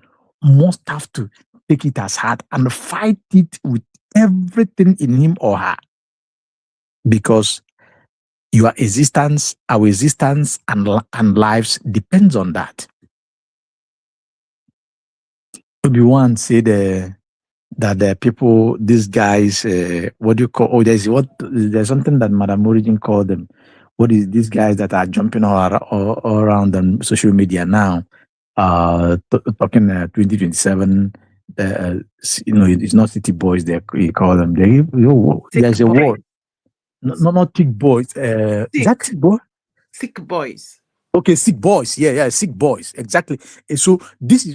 must have to take it as hard and fight it with everything in him or her. Because your existence, our existence, and lives depends on that. Obi-Wan said that the people, these guys, what do you call? Oh, there's something that Madam Origin called them. What is these guys that are jumping all around on social media now? Talking 2027. It's not city boys. You call them. There's a word. No, not thick boys. Is that thick boy? Sick boys. Okay, sick boys. Yeah, sick boys. Exactly. And so this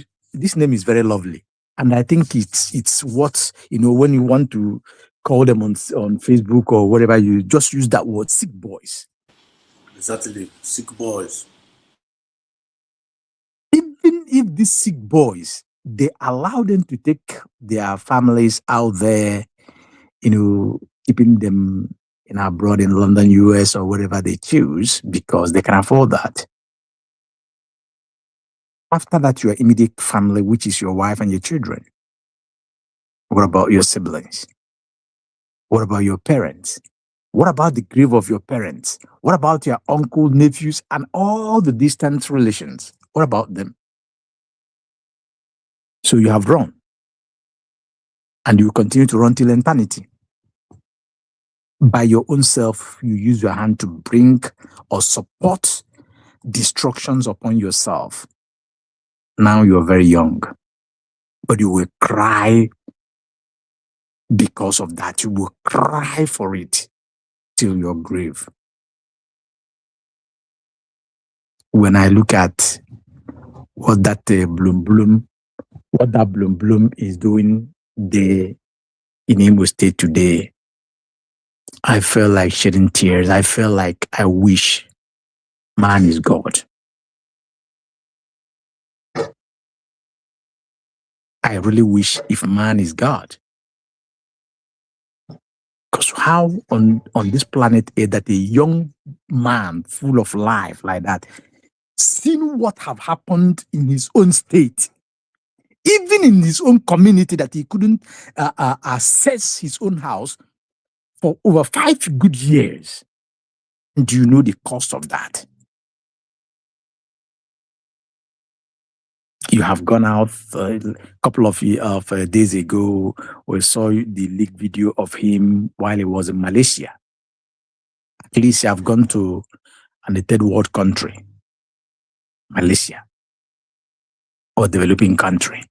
name is very lovely, and I think it's what when you want to call them on Facebook or whatever, you just use that word, sick boys. Exactly, sick boys. Even if these sick boys, they allow them to take their families out there, keeping them in abroad, in London, US, or wherever they choose, because they can afford that. After that, your immediate family, which is your wife and your children. What about your siblings? What about your parents? What about the grave of your parents? What about your uncle, nephews, and all the distant relations? What about them? So you have run. And you continue to run till eternity. By your own self, you use your hand to bring or support destructions upon yourself. Now you're very young, but you will cry because of that. You will cry for it till your grave. When I look at what that Bloom is doing there in Imo State today, I feel like shedding tears. I feel like I wish man is God. I really wish if man is God. Because how on this planet Earth that a young man full of life like that, seeing what have happened in his own state, even in his own community, that he couldn't access his own house for over 5 good years. Do you know the cost of that? You have gone out a couple of days ago. We saw the leaked video of him while he was in Malaysia. At least you have gone to a third world country, Malaysia, or developing country.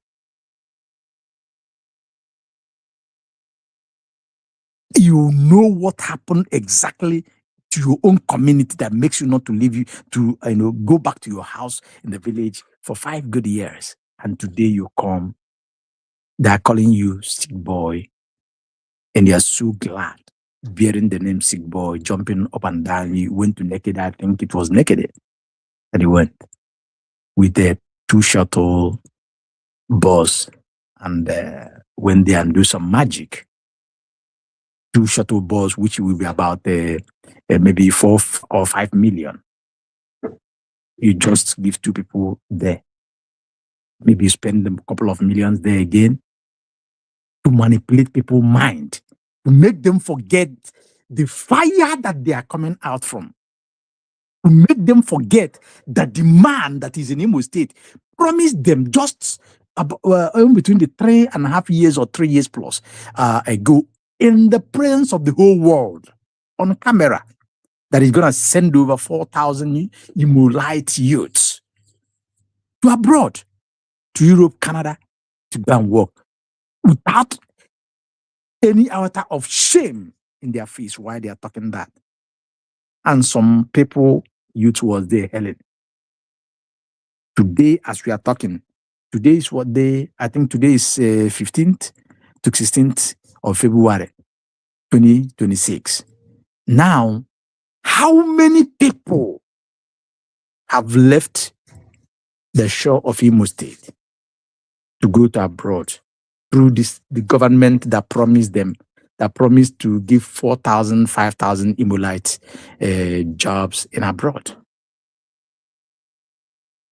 You know what happened exactly to your own community that makes you not to leave you to go back to your house in the village for 5 good years. And today you come, they are calling you sick boy, and they are so glad, bearing the name sick boy, jumping up and down. You went to Naked, I think it was Naked, and he went with the 2 shuttle bus and went there and do some magic. 2 shuttle bus, which will be about maybe 4 or 5 million. You just give 2 people there. Maybe you spend a couple of millions there again to manipulate people's mind, to make them forget the fire that they are coming out from, to make them forget that the man that is in Imo State promised them just in between the 3.5 years or 3 years plus ago, in the presence of the whole world, on camera, that is going to send over 4,000 Imolite youths to abroad, to Europe, Canada, to go and work without any iota of shame in their face while they are talking that. And some people, youth was there, Helen. Today, as we are talking, today is what day? I think today is 15th to 16th of February, 2026. Now, how many people have left the shore of Imo State to go to abroad through the government that promised them, that promised to give 4,000, 5,000 Imolite jobs in abroad,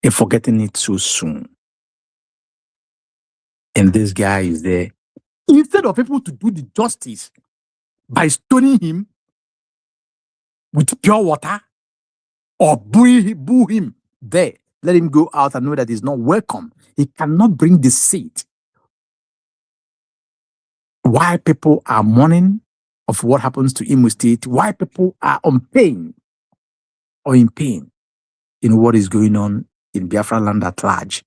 and forgetting it so soon? And this guy is there. Instead of people to do the justice by stoning him with pure water or boo him there, let him go out and know that he's not welcome. He cannot bring the seat. Why people are mourning of what happens to Imo State, why people are on pain or in pain in what is going on in Biafra land at large.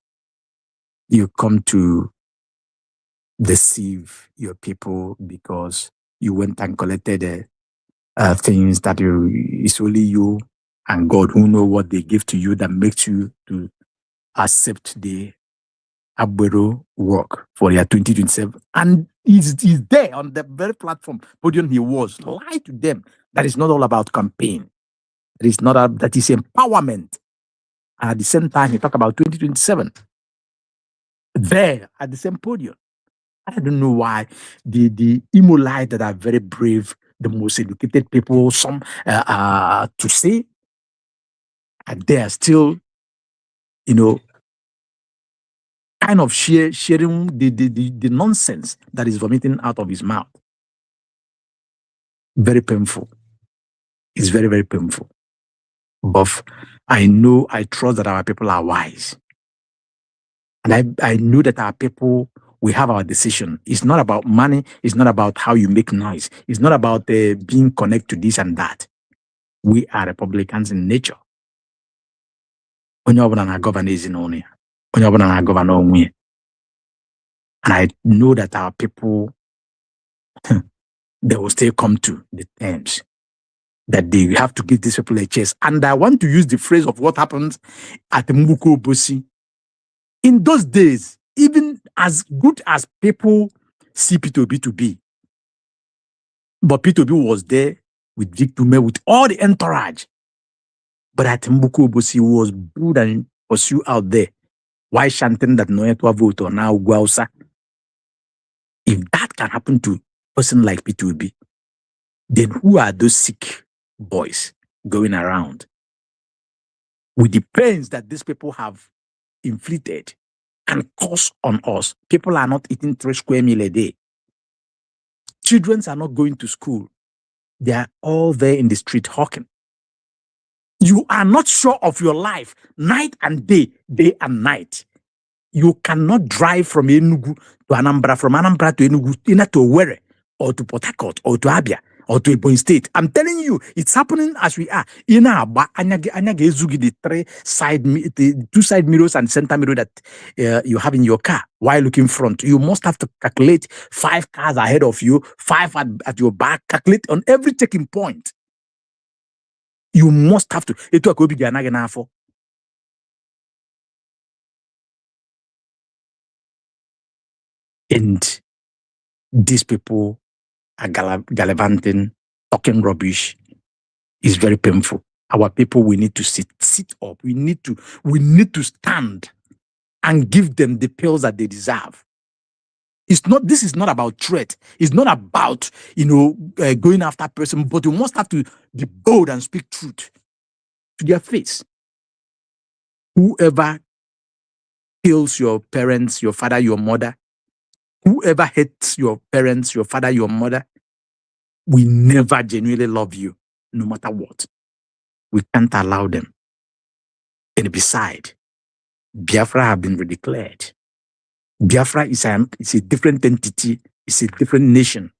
You come to deceive your people because you went and collected things that it's only you and God who know what they give to you that makes you to accept the Agbero work for their 2027. And he's there on the very platform, podium he was. Lie to them that is not all about campaign. That is empowerment. And at the same time, he talk about 2027. There at the same podium. I don't know why the Imolite that are very brave the most educated people, some to say, and they are still, kind of sharing the nonsense that is vomiting out of his mouth. Very painful. It's very, very painful. But I trust that our people are wise. And I know that our people, we have our decision. It's not about money. It's not about how you make noise. It's not about being connected to this and that. We are Republicans in nature. Onye ọbụla na-agọvanọ ezinụlọ ya. Onye ọbụla na-agọvanọ onwe ya. And I know that our people, they will still come to the terms that they have to give these people a chance. And I want to use the phrase of what happens at Mbuko Bosi. In those days, even as good as people see P2B to be, but P2B was there with Victor, with all the entourage. But at Mbuko Bosi was good and pursue out there. Why chanting that no to vote or now Guausa? If that can happen to a person like P2B, then who are those sick boys going around with the pains that these people have inflicted and caused on us? People are not eating 3 square meals a day. Children are not going to school. They are all there in the street hawking. You are not sure of your life night and day and night. You cannot drive from Enugu to Anambra, from Anambra to Enugu, to Owerri, or to Port Harcourt, or to Abia, or to Ebonyi State. I'm telling you, it's happening as we are. The 2 side mirrors and center mirror that you have in your car while looking front. You must have to calculate 5 cars ahead of you, 5 at your back, calculate on every checking point. You must have to. And these people are gallivanting, talking rubbish. Is very painful. Our people, we need to sit up. We need to stand and give them the pills that they deserve. This is not about threat. It's not about, going after a person, but you must have to be bold and speak truth to their face. Whoever kills your parents, your father, your mother, whoever hates your parents, your father, your mother, we never genuinely love you, no matter what. We can't allow them. And besides, Biafra have been redeclared. Biafra is a different entity. It's a different nation.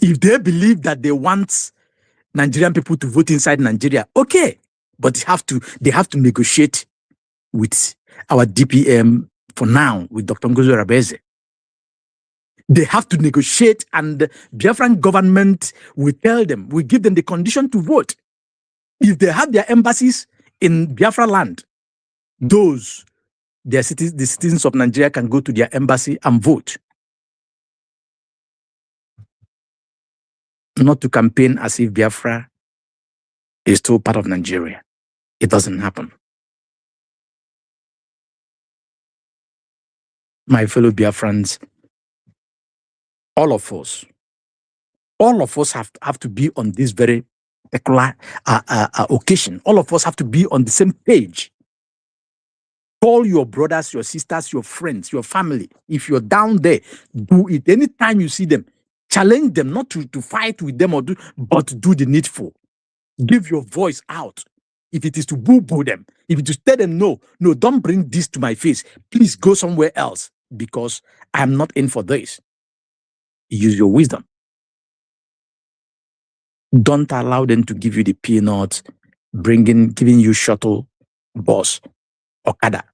If they believe that they want Nigerian people to vote inside Nigeria, okay. But they have to negotiate with our DPM for now, with Dr. Ngozi Rabeze. They have to negotiate, and the Biafran government will tell them, will give them the condition to vote. If they have their embassies in Biafra land, the citizens of Nigeria can go to their embassy and vote. Not to campaign as if Biafra is still part of Nigeria. It doesn't happen. My fellow Biafrans, all of us have to be on this very particular occasion. All of us have to be on the same page. Call your brothers, your sisters, your friends, your family. If you're down there, do it. Anytime you see them, challenge them, not to fight with them but do the needful. Give your voice out. If it is to boo-boo them, if it is to tell them, no, don't bring this to my face. Please go somewhere else, because I'm not in for this. Use your wisdom. Don't allow them to give you the peanuts, giving you shuttle bus, Okada,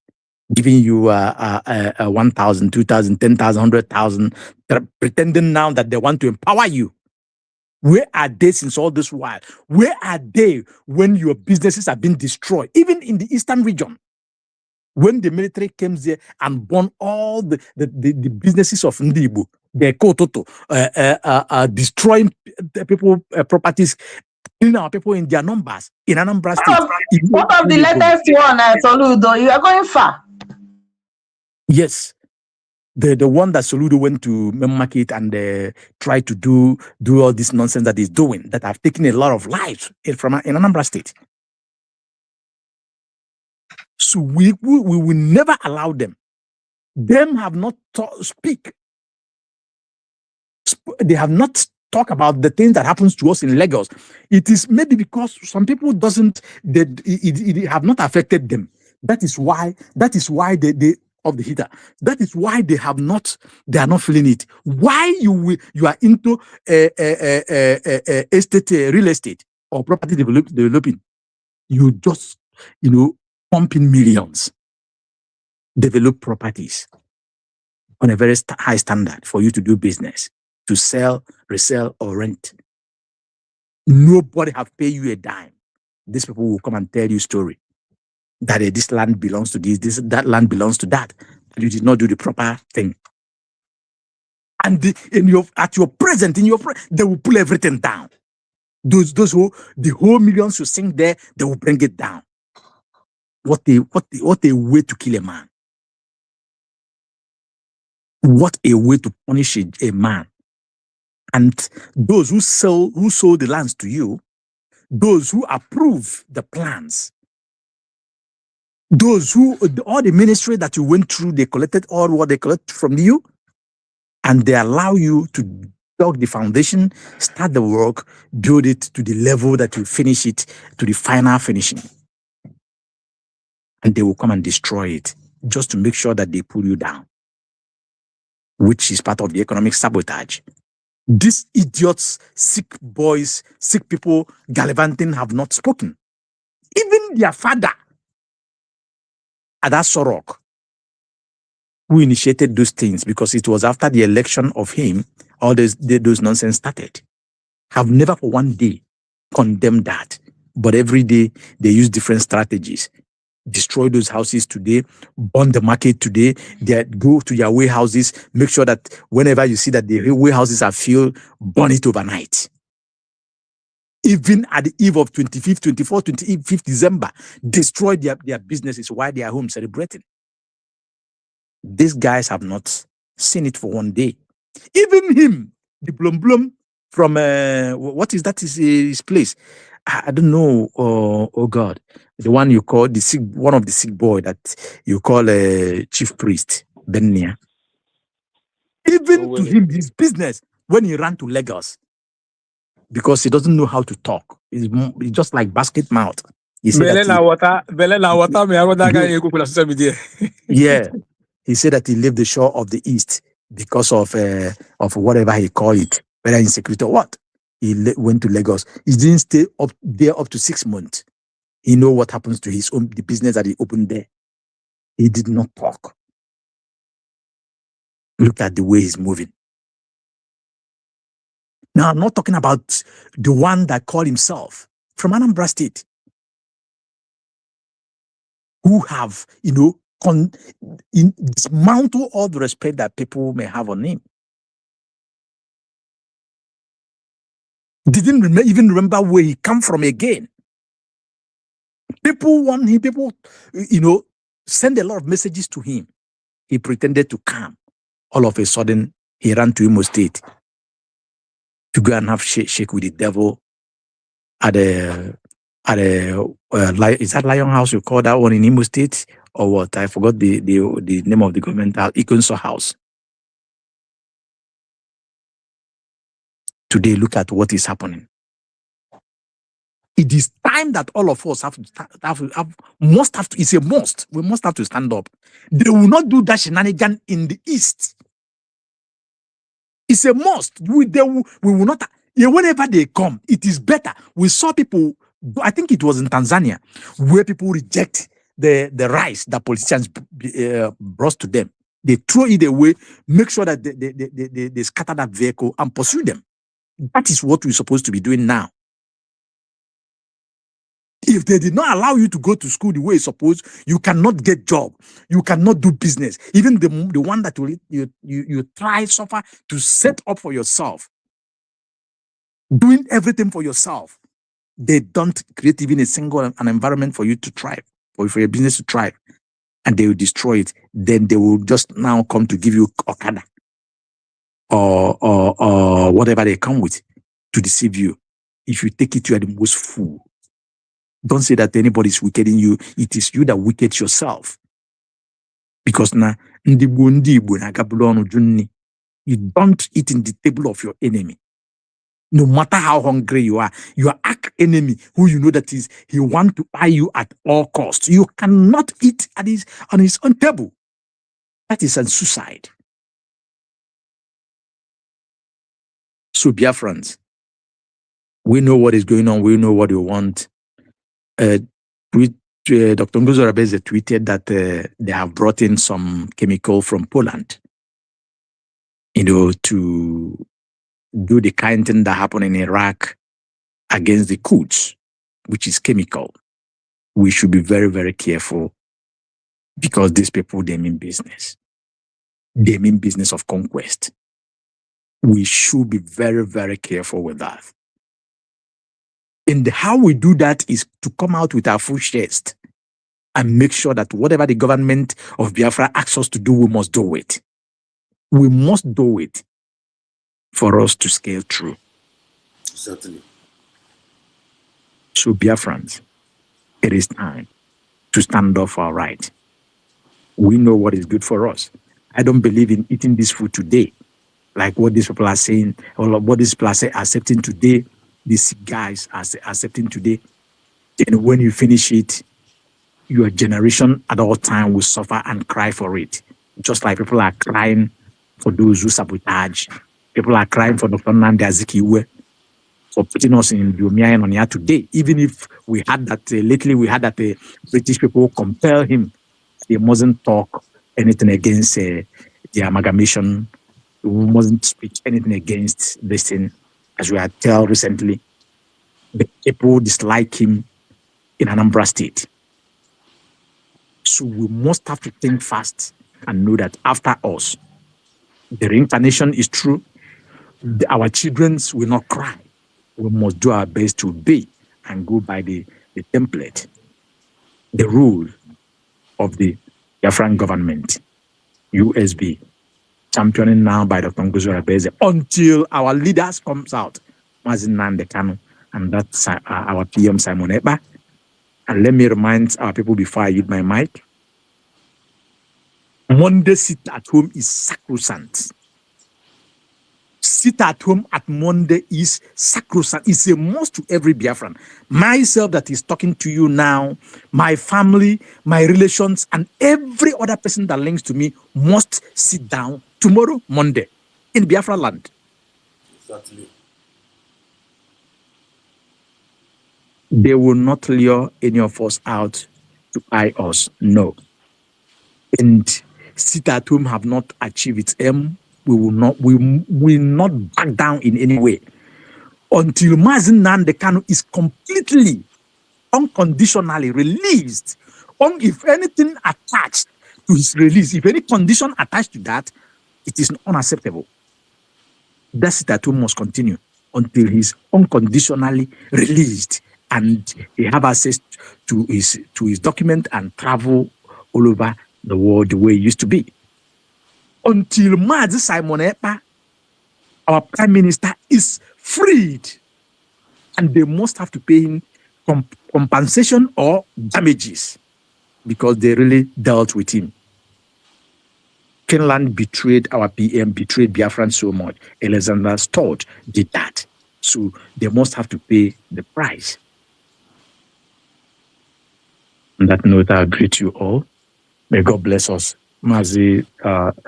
giving you 1,000, 2,000, 10,000, 100,000, pretending now that they want to empower you. Where are they since all this while? Where are they when your businesses have been destroyed? Even in the eastern region, when the military came there and burned all the businesses of Ndibu, the Kototo, destroying the people properties, killing our people in their numbers in Anambra State. What of the latest one, Soludo? You are going far. Yes. The one that Soludo went to main market and tried to do all this nonsense that he's doing, that have taken a lot of lives in Anambra State. So we will never allow them. Them have not speak. They have not talk about the things that happens to us in Lagos. It is maybe because some people it have not affected them. That is why they of the heater. That is why they are not feeling it. Why you are into estate, real estate or property developing, you just pumping millions, develop properties on a very high standard for you to do business, to sell, resell, or rent. Nobody have paid you a dime. These people will come and tell you story that this land belongs to this, that land belongs to that. You did not do the proper thing. And at your present, they will pull everything down. Those who the whole millions you sink there, they will bring it down. What a way to kill a man. What a way to punish a man. And those who sold the lands to you, those who approve the plans, those who, all the ministry that you went through, they collected all what they collect from you, and they allow you to dug the foundation, start the work, build it to the level that you finish it, to the final finishing. And they will come and destroy it just to make sure that they pull you down, which is part of the economic sabotage. These idiots, sick boys, sick people gallivanting have not spoken. Even their father, Ada Sorok, who initiated those things, because it was after the election of him, all those nonsense started, have never for one day condemned that. But every day they use different strategies. Destroy those houses today, burn the market today, they go to your warehouses, make sure that whenever you see that the warehouses are filled, burn it overnight. Even at the eve of 25th, 24th, 25th December, destroy their businesses while they are home celebrating. These guys have not seen it for one day. Even him, the Blum from, what is that his place? I don't know, oh God. The one you call the sick, one of the sick boy that you call a chief priest, Benia. Even to him, his business, when he ran to Lagos, because he doesn't know how to talk. He's just like basket mouth. He said yeah. He said that he left the shore of the East because of whatever he called it, whether insecurity or what. He went to Lagos. He didn't stay up there up to 6 months. He know what happens to his own, the business that he opened there. He did not talk. Look at the way he's moving. Now, I'm not talking about the one that called himself from Anambra State, who have, dismantle all the respect that people may have on him. Didn't even remember where he come from again. People want him, send a lot of messages to him. He pretended to come. All of a sudden, he ran to Imo State to go and have shake with the devil at is that Lion House you call that one in Imo State or what? I forgot the name of the government house, Ikonso House. Today, look at what is happening. It is time that all of us must have to, it's a must. We must have to stand up. They will not do that shenanigan in the East. It's a must. We will not, whenever they come, it is better. We saw people, I think it was in Tanzania, where people reject the rice that politicians brought to them. They throw it away, make sure that they scatter that vehicle and pursue them. That is what we're supposed to be doing now. If they did not allow you to go to school the way it's supposed, you cannot get job. You cannot do business. Even the one that you try, suffer to set up for yourself, doing everything for yourself, they don't create even a single an environment for you to thrive, or for your business to thrive. and they will destroy it. Then they will just now come to give you Okada or whatever they come with to deceive you. If you take it, you are the most fool. Don't say that anybody is wicked in you. It is you that wicked yourself. Because now, you don't eat in the table of your enemy. No matter how hungry you are, your arch enemy, who you know that is, he want to buy you at all costs. You cannot eat on his own table. That is a suicide. So, Biafrans, we know what is going on. We know what we want. Dr. Ngozo Rabeze tweeted that they have brought in some chemical from Poland, to do the kind thing that happened in Iraq against the Kurds, which is chemical. We should be very, very careful because these people, they mean business. They mean business of conquest. We should be very, very careful with that. And how we do that is to come out with our full chest and make sure that whatever the government of Biafra asks us to do, we must do it. We must do it for us to scale through. Certainly. So, Biafrans, it is time to stand up for our right. We know what is good for us. I don't believe in eating this food today, like what these people are saying, or what these people are accepting today, these guys are accepting today. And when you finish it, your generation at all time will suffer and cry for it. Just like people are crying for those who sabotage. People are crying for Dr. Nnamdi Azikiwe for putting us in Lumia and Onia today. Even if we had that, lately we had that British people compel him, he mustn't talk anything against the amalgamation. We mustn't speak anything against this thing. As we had told recently, the people dislike him in Anambra State. So we must have to think fast and know that after us, the reincarnation is true. Our children will not cry. We must do our best to obey and go by the template, the rule of the Biafran government, USB, championing now by Dr. Ngozo Rabeze, until our leaders comes out, Mazin Nnamdi Kanu, and that's our PM Simon Ekpa. And let me remind our people before I use my mic, Monday sit at home is sacrosanct. Sit at home at Monday is sacrosanct. It's a must to every Biafran. Myself that is talking to you now, my family, my relations, and every other person that links to me must sit down tomorrow, Monday, in Biafra land. Exactly. They will not lure any of us out to eye us. No. And sit at home have not achieved its aim. We will not back down in any way until Mazin Nnamdi Kanu is completely, unconditionally released. If anything attached to his release, if any condition attached to that, it is unacceptable. That sit at home must continue until he's unconditionally released and he have access to his document and travel all over the world the way it used to be. Until Mazi Simon Ekpa, our prime minister, is freed, and they must have to pay him compensation or damages because they really dealt with him. Finland betrayed our PM, betrayed Biafran so much. Alexander Stott did that. So they must have to pay the price. On that note, I greet you all. May God bless us. Mazi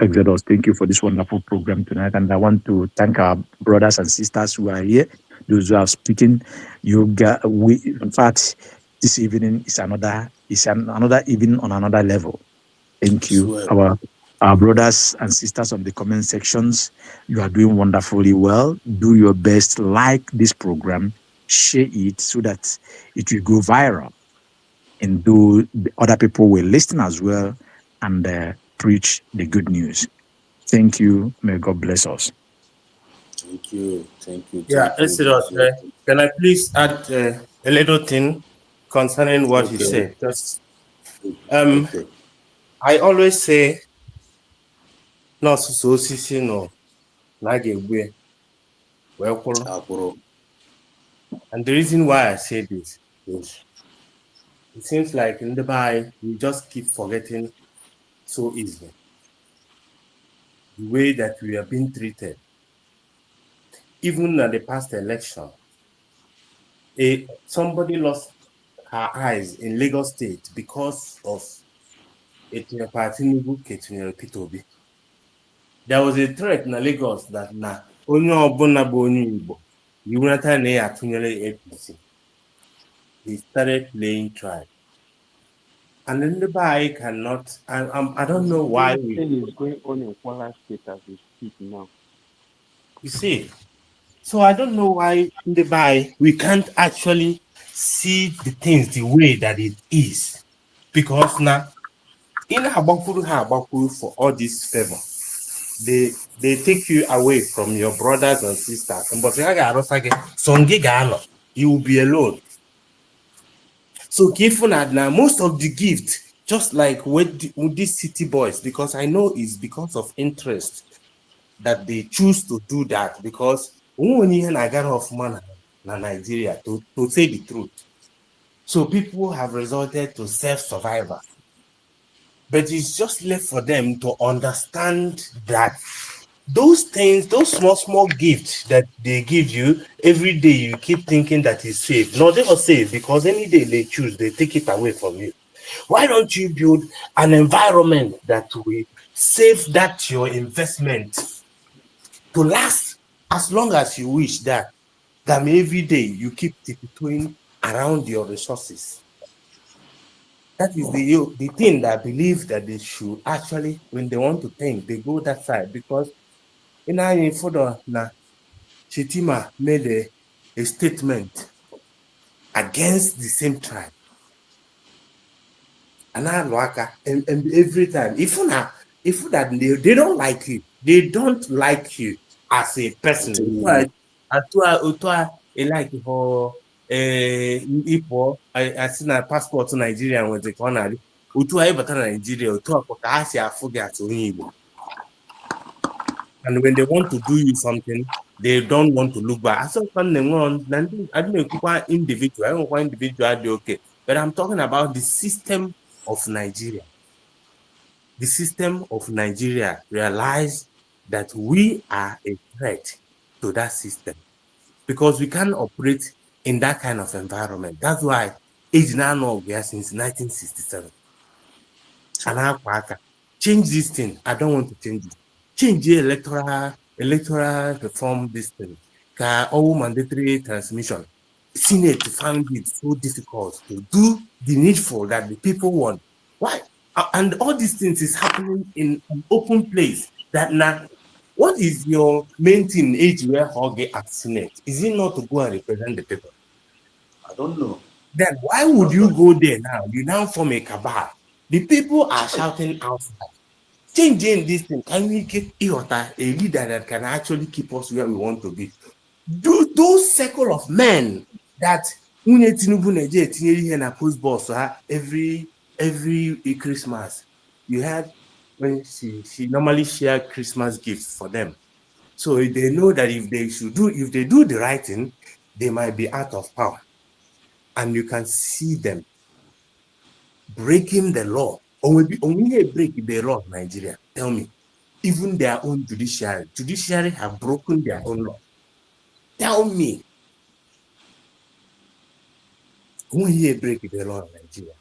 Exodus, thank you for this wonderful program tonight. And I want to thank our brothers and sisters who are here, those who are speaking. In fact, this evening is another evening on another level. Thank you. Our brothers and sisters on the comment sections, you are doing wonderfully well. Do your best, like this program, share it so that it will go viral. And the other people will listen as well and preach the good news. Thank you. May God bless us. Thank you. Thank you. Yeah, Exodus, can I please add a little thing concerning what you said? Just, I always say, no, so no, well, and the reason why I say this is it seems like in the Bible, we just keep forgetting so easily the way that we are being treated. Even at the past election, somebody lost her eyes in Lagos State because of a Peter Obi. There was a threat in Lagos that onye ọbụla bụ onye Igbo iwunata na ya atụnyere APC. He started playing tribe. And then the guy cannot, I don't know why The thing is going on in Kwara State as we speak now. you see. So I don't know why in the Bible we can't actually see the things the way that it is. Because now, in Habakuru for all this favor, they take you away from your brothers and sisters. You will be alone. So careful now, most of the gift, just like with these city boys, because I know it's because of interest that they choose to do that, because when you got off man na Nigeria to say the truth. So people have resorted to self-survival. But it's just left for them to understand that those things, those small gifts that they give you every day, you keep thinking that is safe. No, they are safe because any day they choose, they take it away from you. Why don't you build an environment that will save that your investment to last as long as you wish that every day you keep tiptoeing around your resources? That is the thing that I believe that they should actually, when they want to think, they go that side. Because in our photo now, Chitima made a statement against the same tribe. And every time, if that they don't like you, they don't like you as a person. Like for Ipo, I seen a passport to Nigeria with the corner. Utu I but Nigeria, and when they want to do you something, they don't want to look back. I saw something on. I didn't quite individual. I don't want individual. Okay, but I'm talking about the system of Nigeria. The system of Nigeria realized that we are a threat to that system because we can't operate in that kind of environment. That's why age now we are since 1967. And change this thing. I don't want to change it. Change the electoral reform this thing. All mandatory transmission. Senate found it so difficult to do the needful that the people want. Why? And all these things is happening in an open place. That now, what is your main thing? Age where Hoge at Senate? Is it not to go and represent the people? I don't know. Then why would you go there now? You now form a cabal. The people are shouting outside. Changing this thing, can we get a leader that can actually keep us where we want to be? Those circle of men that post boss every Christmas. You had when she normally share Christmas gifts for them. So they know that if they do the right thing, they might be out of power. And you can see them breaking the law. Or maybe only break the law of Nigeria. Tell me. Even their own judiciary have broken their own law. Tell me. Only break the law of Nigeria.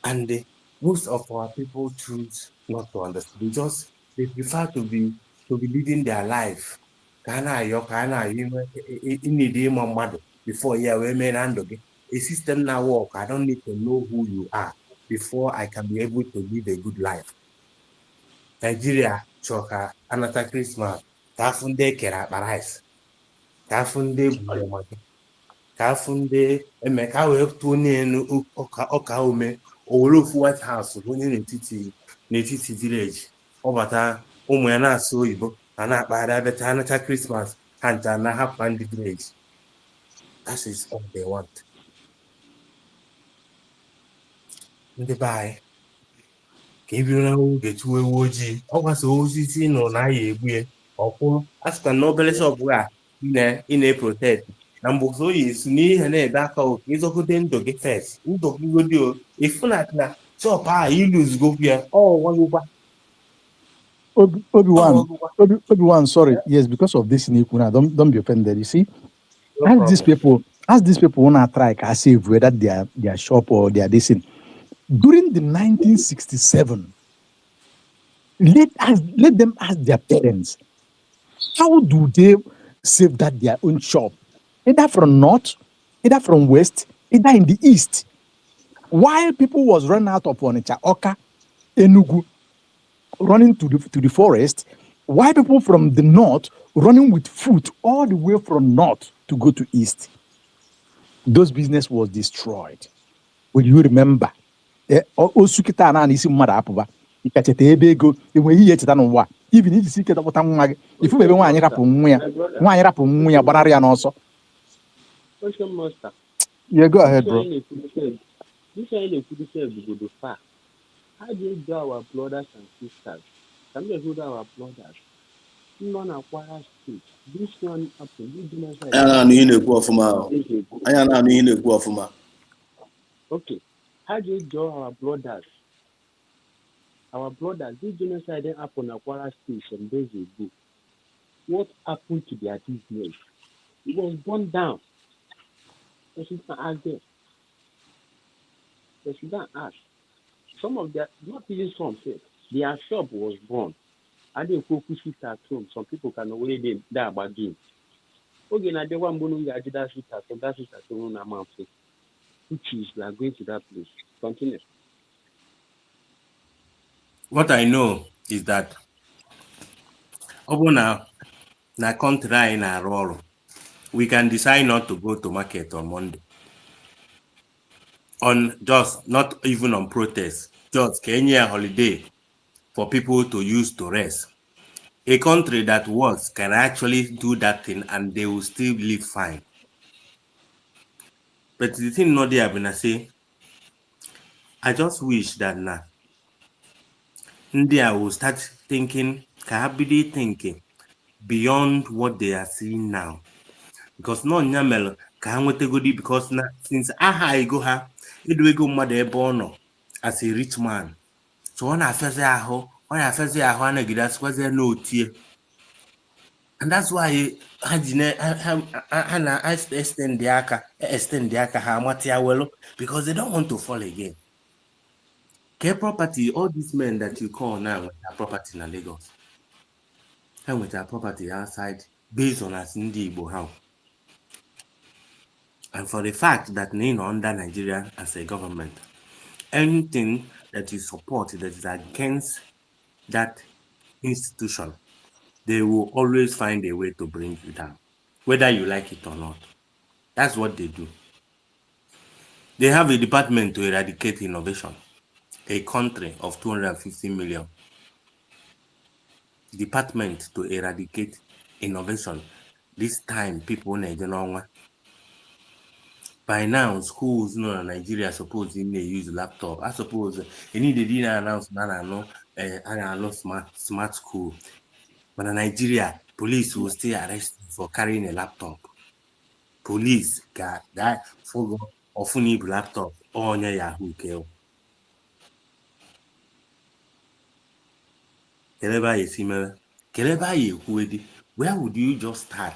And most of our people choose not to understand. They prefer to be living their life. Before a system now work. I don't need to know who you are before I can be able to live a good life. Nigeria chọka anata Christmas ka afụ ndị ekere akpa rice, ka afụ ndị egburu maka, ka afụ ndị eme ka wee tụọ n'elu ọka ume owere ofu White House onye n'etiti village ọbata ụmụ ya na-asụ oyibo a na-akpagharị abịata anata Christmas ha ncha na hapụ ndị village. That is all they want. Ndị be anyị ka ebiro na oge chụwa ewu ojii ọ gbasa osisi nọ na ya egbu ya ọkwụrụ a sịkwa na obere shọp a ị na-eprotect na mgbụsị oyi esu n'ihe na-ebe aka oke ịzọgide ndụ gị fes ndụ gị godi ifu na shọp a iluzgokwu ya ọwagụkwa Obi-Wan, sorry. Yes, because of this in Ikuna, don't be offended. You see, no as problem. these people wanna try to save whether their shop or their this thing. During the 1967, let them ask their parents, how do they save that their own shop? Either from north, either from west, either in the east. While people was running out of Onitsha, Oka, Enugu, running to the forest, while people from the north running with food all the way from north to go to east. Those business was destroyed. Will you remember? Osukita na isi mmadụ apụba ikacheta ebe ego enweghị ihe echeta n'ụwa even iji si ketapụta nwa gị ifu ebe nwaanyị rapụ nwa ya gbanarị ya n'ọsọ. Yeah, go ahead, bro. This one is the fact. How do you do our brothers and sisters? Can we do our brothers? Non acquired state. This one happened. Okay. How do you do our brothers? Our brothers, this genocide didn't happen in Kwara State some days ago. What happened to their business? It was burned down. They should not ask them. They should not ask. Some of their, not even some, their shop was burned. And they cook sit at home. Some people can already die about doing. Okay, now they want to get that sit at home, which is we are going to that place. Continue. What I know is that na country anyị na-arụ ọrụ, we can decide not to go to market on Monday. On just not even on protest, just Kenya holiday for people to use to rest. A country that works can actually do that thing and they will still live fine. But the thing not there, I say, I just wish that now India will start thinking, thinking beyond what they are seeing now. Because no nyamel can because now since I go ha, it will go mother bono as a rich man. So when I first that's no tear. And that's why I extend the aka well because they don't want to fall again. Care property, all these men that you call now with their property in Lagos. And with their property outside based on as Igbo how. And for the fact that they are under Nigeria as a government, anything that you support that is against that institution, they will always find a way to bring you down, whether you like it or not. That's what they do. They have a department to eradicate innovation, a country of 250 million. Department to eradicate innovation. This time, people in by now, schools in Nigeria suppose they use laptop. I suppose they need to announce smart school. But in Nigeria, police will still arrest you for carrying a laptop. Police got that for often need laptop on your Yahoo kill. Where would you just start?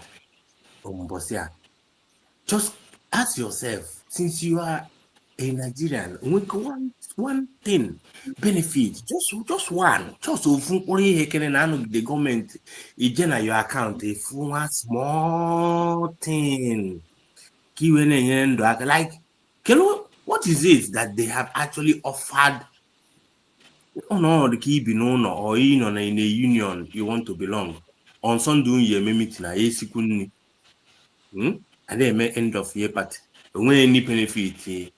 Just ask yourself, since you are a Nigerian, one thing benefit, just one, just the government in your account a small thing. Like, what is it that they have actually offered? Oh no, the key be known or in a union you want to belong. On Sunday, you may meet na and then may end of year party. When any benefit,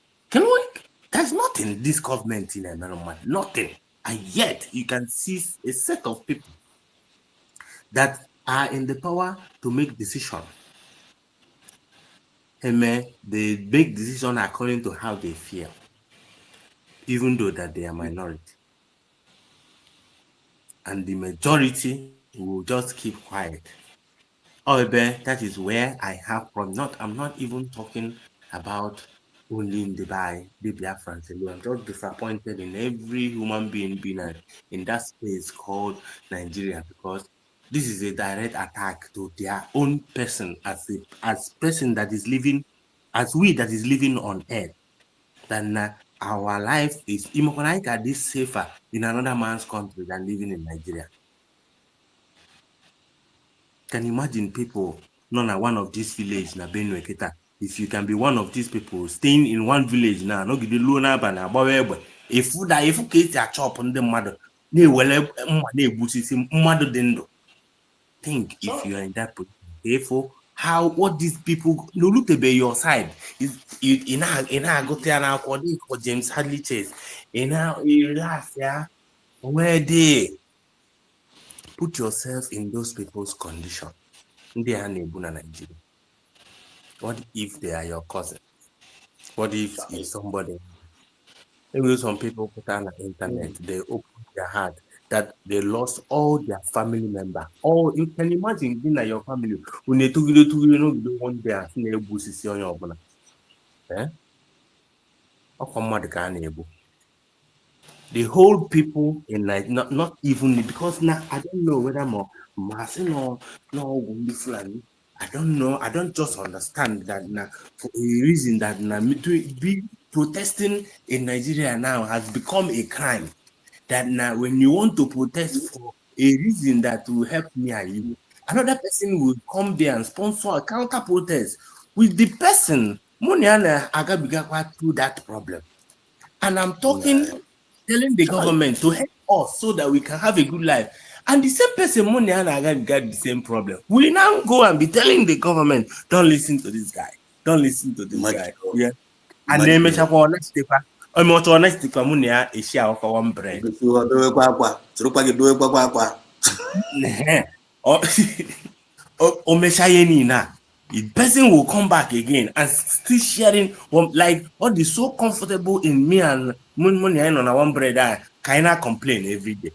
there's nothing in this government in a man, nothing. And yet you can see a set of people that are in the power to make decisions. And they make decisions according to how they feel, even though that they are minority. and the majority will just keep quiet. However, that is where I have from. I'm not even talking about only in the Biafrans alone. I'm just disappointed in every human being in that space called Nigeria, because this is a direct attack to their own person as person that is living, as we that is living on earth. Then our life is Imokonaika this safer in another man's country than living in Nigeria. Can you imagine people not one of these village na Benue Kita? If you can be one of these people staying in one village now, no gide luo n'aba na agbawa egbe. Ifu ka esi achọpụ ndị mmadụ na-ewere mma na-egbusisi mmadụ dị ndụ. Think if you are in that position. Therefore, what these people no look at your side is in a go to an according for James Hadley Chase. In a relax, yeah. Where they put yourself in those people's condition. They are Nebuna Nigeria. What if they are your cousin? What if it's somebody? Maybe some people put on the internet, they open their heart that they lost all their family member. Or you can imagine being at your family when they took you to one day and see a bush on your own. Eh? How come the whole people in like not even because now I don't know whether more Marcin or no Fulani. I don't know. I don't just understand that now for a reason that now to be protesting in Nigeria now has become a crime. That now when you want to protest for a reason that will help me and you, another person will come there and sponsor a counter protest with the person money and agabiga through that problem. And I'm talking, telling the government to help us so that we can have a good life. And the same person, money and I got the same problem. We now go and be telling the government, don't listen to this guy. Don't listen to this guy. Yeah. And then make sure next paper. Next paper, money is share of one bread. The person will come back again and still sharing like what is so comfortable in me and money on one bread. I cannot complain every day.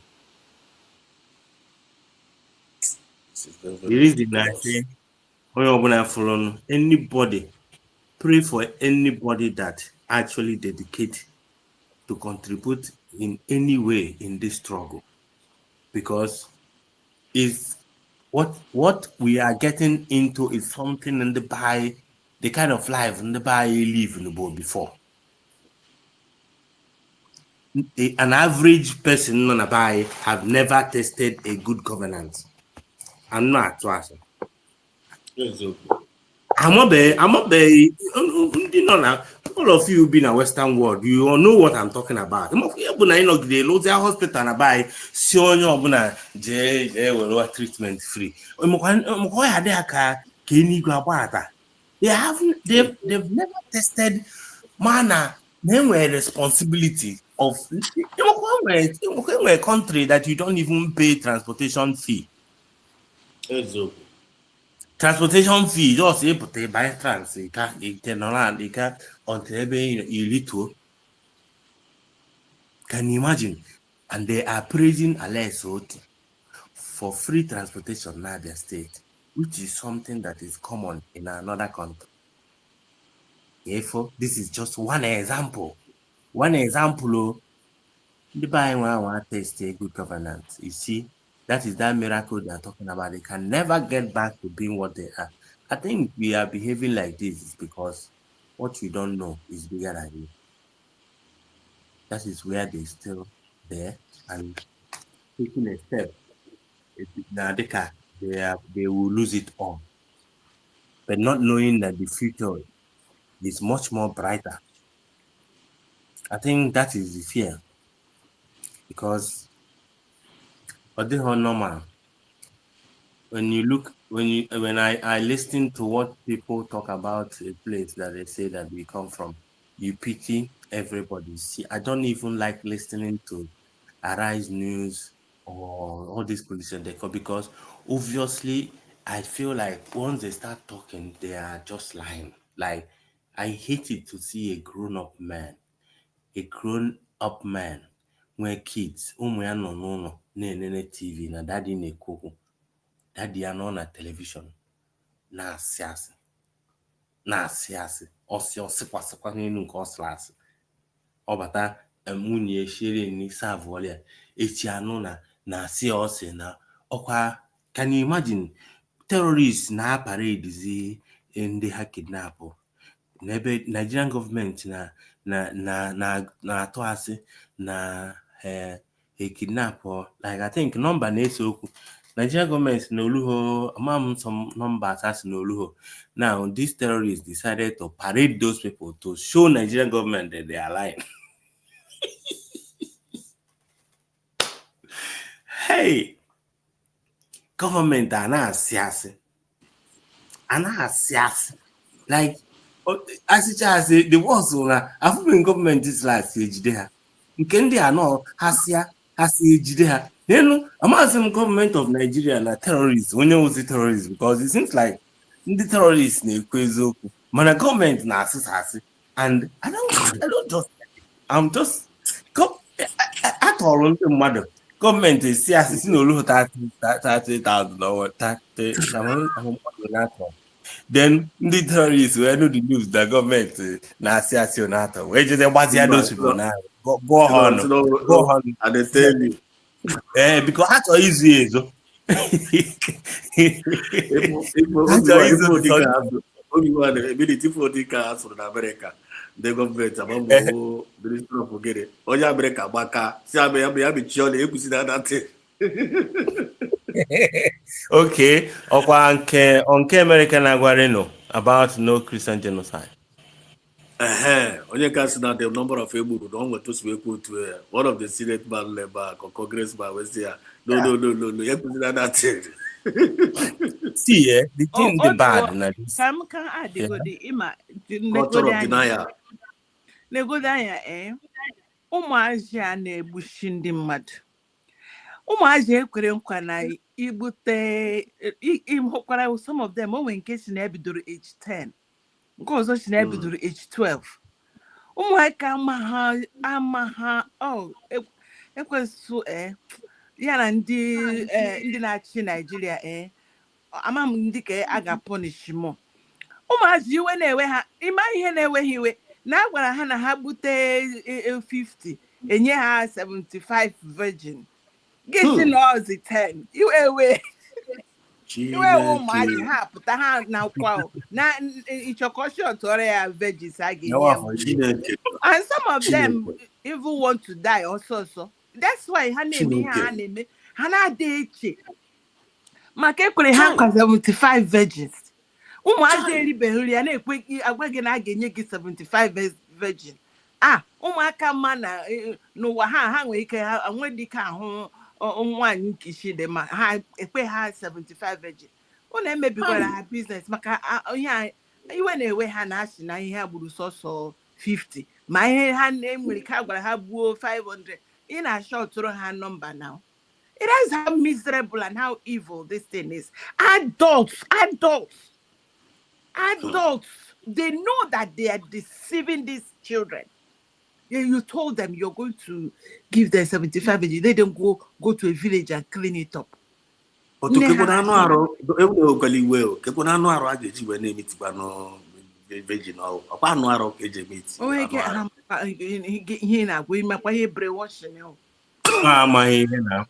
The reason I say anybody pray for anybody that actually dedicate to contribute in any way in this struggle, because is what we are getting into is something in the kind of life in the by live in the board before. An average person on a buy have never tested a good governance. I'm not trusting. I'm not all of you be in a Western world, you all know what I'm talking about. Hospital and buy treatment free. They've never tested mana a responsibility of a country that you don't even pay transportation fee. Transportation fee just able to buy trans until you little. Can you imagine? And they are praising Alesot for free transportation in their state, which is something that is common in another country. Therefore, this is just one example. One example. The buying one test a good governance. You see, that is that miracle they are talking about. They can never get back to being what they are. I think we are behaving like this is because what you don't know is bigger than you. That is where they still there and taking a step. Now they will lose it all. But not knowing that the future is much more brighter. I think that is the fear. Because they are normal. When I listen to what people talk about a place that they say that we come from, you pity everybody. See, I don't even like listening to Arise News or all these politicians because obviously I feel like once they start talking, they are just lying. Like I hate it to see a grown up man where kids, no. na-enene TV na dadi na-ekwu okwu, dadi ya nọ na telivishọn na-asị asị ọsịkwasịkwa n'elu nke ọ sịrị asị. Ọ bata nwunye shere n'isi avụọla ya echi anụ na-asị ọsị na ọkwa. Can you imagine terrorists na paradizi ndị ha kidnapụ n'ebe Nigerian gọọmenti na-atụ asị na kidnapụ, like I think nọmba na-ese okwu. Nigerian government na Oluho, among some numbers as in Oluho. Now, these terrorists decided to parade those people to show Nigerian government that they are lying. Hey, government are not assassin. Like, as it has the worst one, I've been government this last age there. They are not Hasia age there. You know, among some government of Nigeria are terrorists. When you was the terrorists, because it seems like the terrorists man, government na assassin. And I don't just, I'm just I told them mother. Government is assassin no 30,000 or 30. Then the terrorists were no the news the government na assassin NATO. Where just those people now. Go on. And they tell you. Because that's all easy. So. Ability for the cars from America. The government among the minister of forget it. Oya America baka. See I be chilling. You see that thing. Okay. Onke American Aguareno about no Christian genocide. Onye can see that the number of people who don't want to speak to one of the Senate man or congressman was there. No. You could see that thing. See, the thing the bad. Can add the good ima Culture of denial. Negodanya ụmụazị a na-egbuchi ndị mmadụ. Ụmụazị ekwere nkwa na ibute ịhụkwara some of them onwe nke si na ebidoro age 10 nke ọzọ si na ebidoro age 12. Ụmụaka ama ha ekwesụ ya na ndị na-achị Nigeria ama m ndị ka a ga-punish mo. Ụmụazị iwe na-ewe ha ịma ihe na-ewe ha iwe na agwara ha na ha bute 50 enye ha 75 virgin gịsị na ọzi 10 iwe ụmụazị ha pụta ha na kwa na ịchọkọshọt ọrịa ya virgins a ga-enye. And some of them even want to die also. That's why ha na-eme ihe ha na-eme ha na-adị eche maka ekwere ha nkwa 75 virgins. Ụmụazị eribeghị nri ya na-ekwe agwa gị na a ga-enye gị 75 virgin. Ụmụaka mma na n'ụwa ha nwere ike ha nwee dịka ahụ nwaanyị nkishi dị ma ha ekwe ha 75 virgin. Ọ na-emebikwara ha business maka ihe iwe na-ewe ha na-asị na ihe ha gburu sọsọ 50 ma ihe ha nwere ike agwara ha gbuo 500. Ị na-ashọtụrụ ha nọmba now. It is how miserable and how evil this thing is. Adults, they know that they are deceiving these children. You told them you're going to give them 75 virgin. They don't go to a village and clean it up. But to keep on aro, keep on aro ageji we na meet no virgin or apa no aro keje meet. Oh, he na we makwa he brainwash no. Amaghị ihe na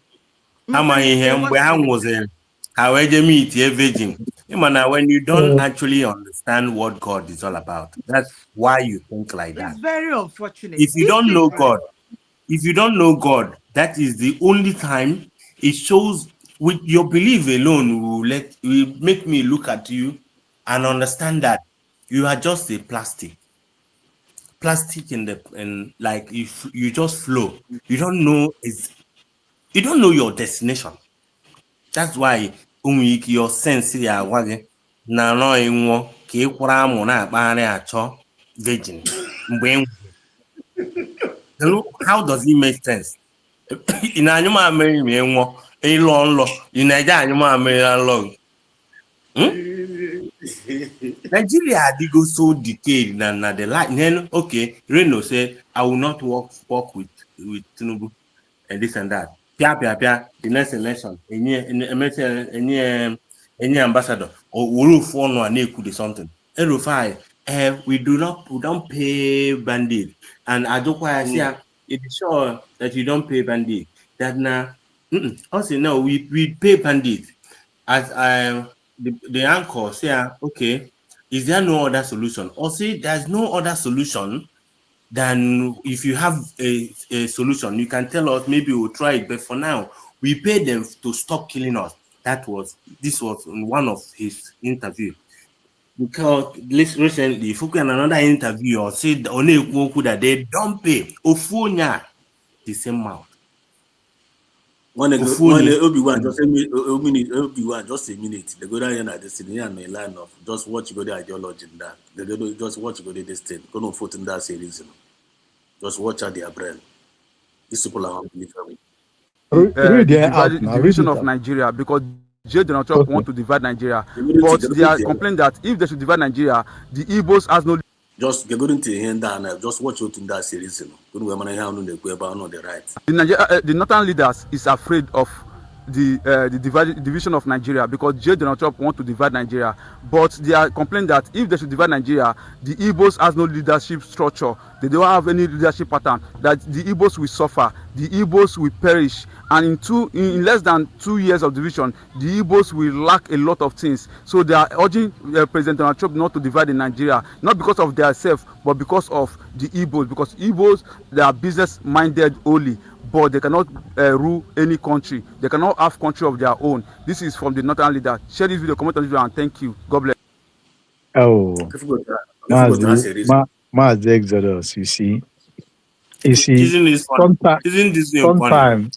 amaghị ihe mgbe ha nwụziri ha wee je meet a virgin. When you don't actually understand what God is all about, that's why you think like that. It's very unfortunate. If you don't know God, that is the only time it shows. With your belief alone will make me look at you and understand that you are just a plastic in like if you just flow. You don't know your destination. That's why your sense ya wage na no enwo ka ịkwụrụ amụ na akpagharị achọ virgin mgbe how does it make sense? In anyuma ameri me enwo ịlọ nlọ in Nigeria anyuma ameri nlọ. Nigeria digo so decayed na the light. Then okay, Reno said I will not work with Tinubu and this and that. the next election, any ambassador or Wolf one or Neku something. Erufai, we don't pay bandit. And I don't quite say it is sure that you don't pay bandit. That now also no, we pay bandit. As the anchor say, okay, is there no other solution? Or say there's no other solution. Then if you have a solution, you can tell us, maybe we'll try it. But for now, we pay them to stop killing us. This was in one of his interview. Because recently, if you can another interview or say only that they don't pay Ofunya the same amount. Obi-Wan, just a minute. Obi-Wan, just a minute. They go down here at the city and the line of just watch you go the ideology in that. They go just watch you go this thing. Go no foot in that series. Just watch out their brain. These people are unbelievable. The division of Nigeria, because Donald Trump want to divide Nigeria, but they are complaining that if they should divide Nigeria, the Igbos has no. Just get going to hand down. Just watch out in that series. The right. The northern leaders is afraid of the division of Nigeria because Donald Trump want to divide Nigeria, but they are complaining that if they should divide Nigeria, the Igbos has no leadership structure. They don't have any leadership pattern. That the Igbos will suffer, the Igbos will perish, and in less than 2 years of division, the Igbos will lack a lot of things. So they are urging President Donald Trump not to divide in Nigeria, not because of their self, but because of the Igbos. Because Igbos, they are business-minded only, but they cannot rule any country. They cannot have country of their own. This is from the northern leader. Share this video, comment on this video, and thank you. God bless. Oh, Mazi Exodus, you see, Isn't this funny? Isn't this funny?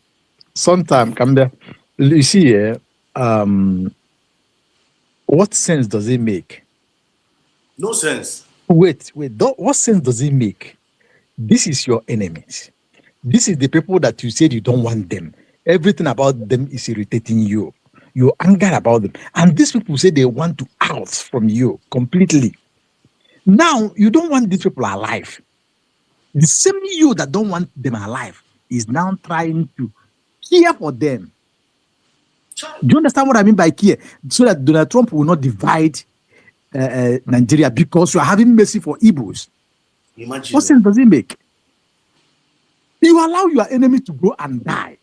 Sometimes, come there. You see, what sense does it make? No sense. Wait. What sense does it make? This is your enemies. This is the people that you said you don't want them. Everything about them is irritating you. You're angry about them. And these people say they want to out from you completely. Now, you don't want these people alive. The same you that don't want them alive is now trying to care for them. Do you understand what I mean by care? So that Donald Trump will not divide Nigeria because you are having mercy for Igbos. Imagine. What sense does it make? You allow your enemy to go and die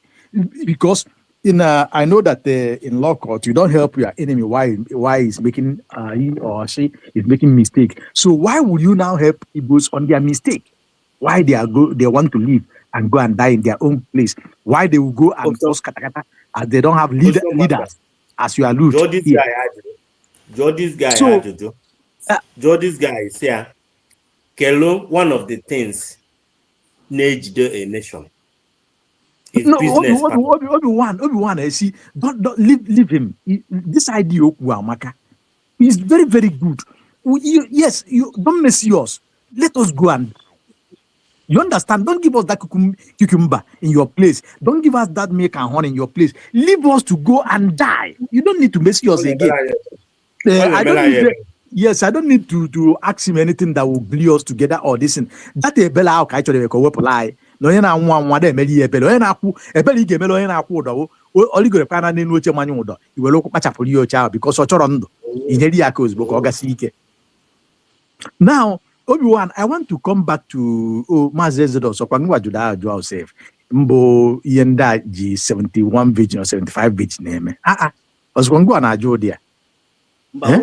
because I know that in law court you don't help your enemy why he's making he or she is making mistake. So why would you now help Igbos on their mistake? Why they want to leave and go and die in their own place? Why they will go and force katakata as they don't have leaders as you allude. This guy is here. Kelo, one of the things needs a nation. No, Obi-Wan, see, don't leave him. This idea, is very, very good. Yes, you don't mess yours. Let us go and. You understand? Don't give us that cucumber in your place. Don't give us that milk and honey in your place. Leave us to go and die. You don't need to mess yours again. I don't need to ask him anything that will glue us together or this. That a bella how actually go lie. No, you know, one day, maybe a bello, and I belly melo and I would only go to Pana in which a man would. You will look much for your child because of Chorondo in Ediaco's book, August. Now, Obi-Wan, I want to come back to Mazedo, so Pangua Judah, Joseph, Mbo Yenda G71 Virgin or 75 Virgin name. Was one go on a Jodia. Ina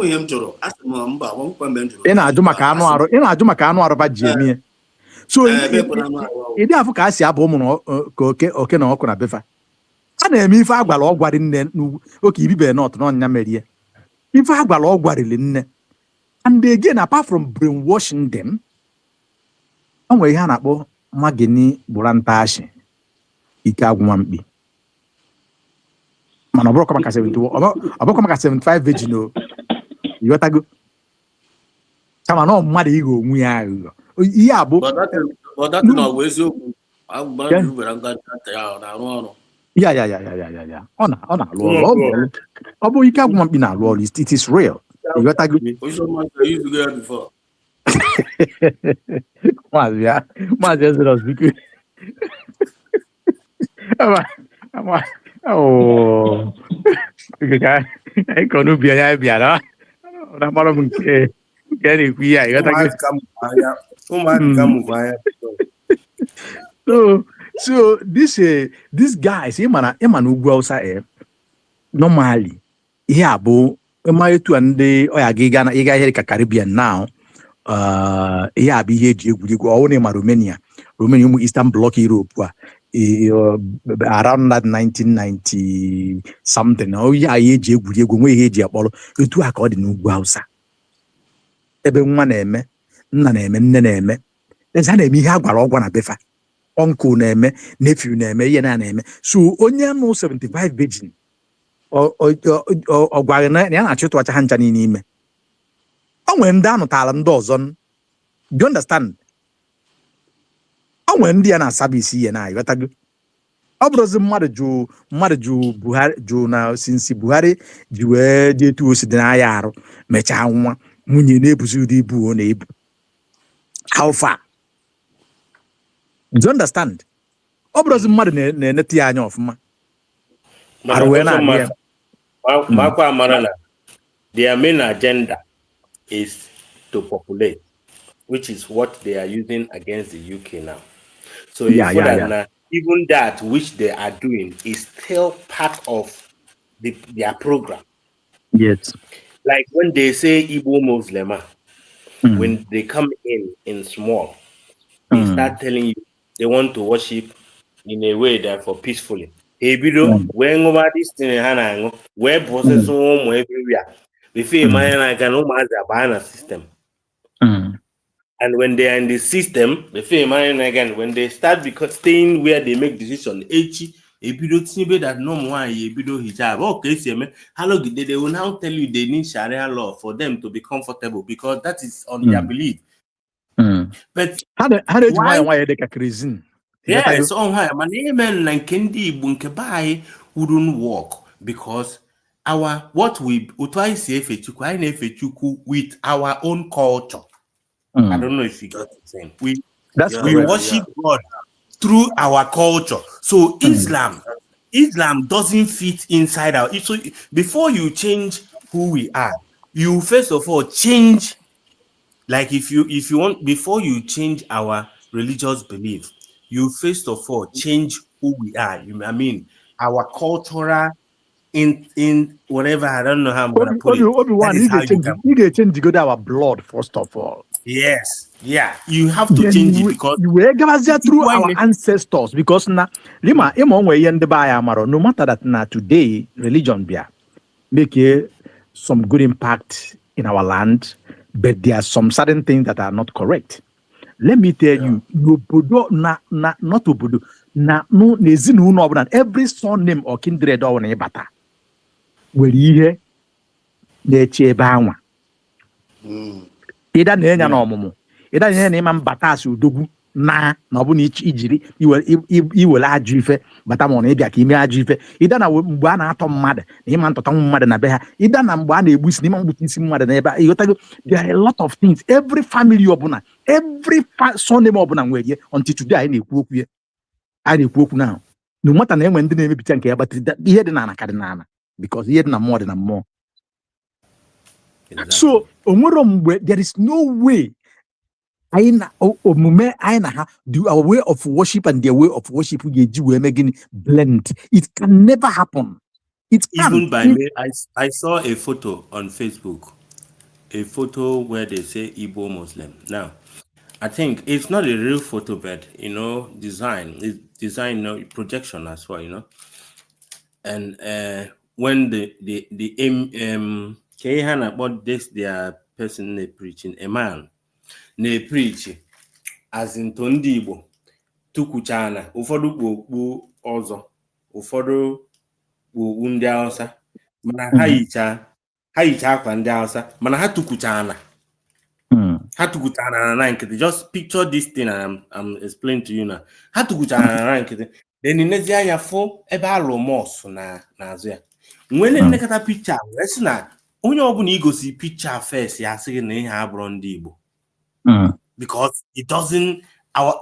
Jumacano about Jamie. So, it have Cassia Bomo, okay, no, Okona Befa. And then if I got all what in then, okay, be not non Yamedia. If I got all what in. And again, apart from brainwashing them, and we have about Magini Burantashi, Ikagwambi. Man, I broke up 75 virgin. You got to go. Come on, muddy ego, we are. Yeah, but that's not ways you. Yeah. On Lord. Obo Ikagwambi now, Lord, it is real. You got to go. Before. Oh, I can't be a Biara. I'm not going to get it. We are so this guys, Emma Ugwausa, normally, yeah, bo, my to and the Oya Gigana, Iga Erika Caribbean now. Yeah, be here, you go on in Romania, Romanian Eastern Bloc Europe, around that 1990 something. Oh, yeah, you go away here, Apollo, you two according to Ugwausa. Ebe nwa na-eme, nna na-eme, nne na-eme. There's a name ihe agwara ọgwa na befa. Uncle na-eme, nephew na-eme, ihe na-eme. So onye nụ 75 virgin ọ gwara na ya na-achọ ịtụwacha ha ncha n'ime. O nwere ndị anụtala ndị ọzọ. Do you understand? O nwere ndị ya na-asaba isi ihe na aghọtago. Ọ bụrụzi mmadụ jụ Buhari jụ na sinsi Buhari ji wee dị etu o si dị n'ahịa arụ mechaa nwa nwunye na-ebuzi ụdị ibu ọ na-ebu. How far? Do you understand? Ọ bụrụzi mmadụ na-enete ya anya ọfụma. Their main agenda is to populate, which is what they are using against the UK now. So even that which they are doing is still part of their program. Yes. Like when they say Igbo Muslim, when they come in small, they start telling you they want to worship in a way therefore peacefully. When over this thing where process everywhere, we feel like an system. And when they are in the system, they feel again when they start staying where they make decisions. That no more hijab. Okay, hello, they will now tell you they need Sharia law for them to be comfortable because that is on their belief. But how did why they crazy? Yes, on high. My name and Kendi Bunkebai wouldn't work because what we try say with our own culture. I don't know if you got the same. We worship God through our culture. So Islam doesn't fit inside our. So before you change who we are, you first of all change. Like if you want, before you change our religious belief, you first of all change who we are. Our cultural in whatever. I don't know how I'm gonna put it. That is how you can change to go to our blood first of all. Yes, yeah, you have to change it because you were through our ancestors. Because no matter that now today religion make some good impact in our land, but there are some certain things that are not correct. Let me tell you, not obodo na no nezinu no ọbụla every surname or kindred ọ na ịbata nwere ihe na-eche ebe anwa. Ịda na-enya na ọmụmụ, ịda na-enya na ịma mbata asị udogwu na ọ bụ na ijiri iwere ajụ ife bata ma ọ na ịbịa ka ime ajụ ife. Ịda na mgbe a na-atọ mmadụ na ịma ntọta mmadụ na be ha. Ịda na mgbe a na-egbu isi na ịma mgbuta isi mmadụ na ebe a. Ịghọtago, there are a lot of things. Every family ọbụla, every surname ọbụla nwere ihe. Until today anyị na-ekwu okwu ya. Anyị na-ekwu okwu now. No matter na enwe ndị na-emebicha nke ya, but ihe dị n'ala ka dị n'ala because ihe dị na mmụọ dị na mmụọ. So onwere mgbe there is no way omume anyị na ha do our way of worship and their way of worship ga-eji wee mee gịnị blend. It can never happen. It can. Even by me, I saw a photo on Facebook, a photo where they say Igbo Muslim. Now, I think it's not a real photo, but design, it's design, projection as well, And when the Kehan about this, their person they preaching, a man they preach as in Tondibo, Tukuchana, Ufodu bu ozo, Ufodu bu undiausa, Mana haicha kwandiausa, Mana hatukuchana. Hatukuchana rank. Just picture this thing I'm explaining to you now. Hatukuchana rank. Then in Nezia ya fo eba romos na azia. When in nekata picture, let's na onye obuna igosi picture first ya say na ihe abro ndi Igbo. Because it doesn't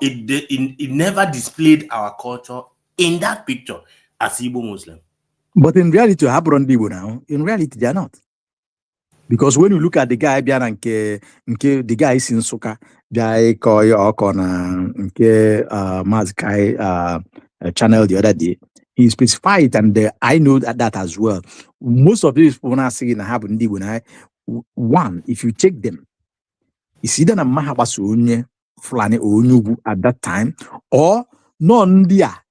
it never displayed our culture in that picture. as Igbo Muslim. But in reality, now, in reality, they are not. Because when you look at the guy, the guy is in Suka, guy koi okona Mazkai channel the other day, he specified, and I know that as well. Most of these people are saying have one, if you check them, it's either a Mahabasu Fulani or Nugu at that time, or non dia.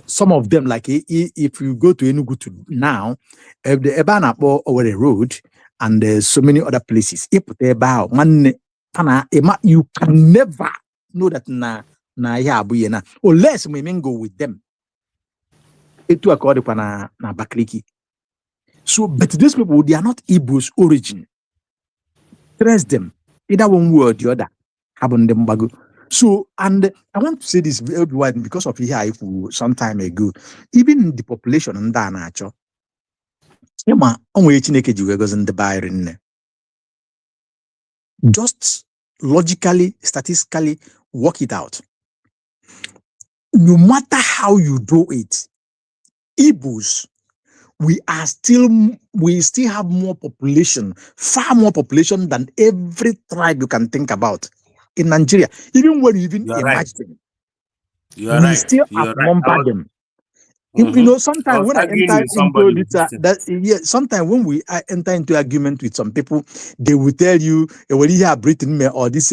Some of them, like if you go to Enugu to now, the Ebanapo over the road, and there's so many other places. You can never know that na unless we may go with them. Itu according na Bakliki. So, but these people, they are not Igbo's origin. Trace them, either one way or the other. Happen them bago. So, and I want to say this very wide because of here some time ago, even the population in Danacho, just logically, statistically work it out. No matter how you do it, Igbos, we still have more population, far more population than every tribe you can think about in Nigeria. Even when you even imagine, we still outnumber them. You know, sometimes when I enter into this, sometimes when we enter into argument with some people, they will tell you, well, you have Britain or this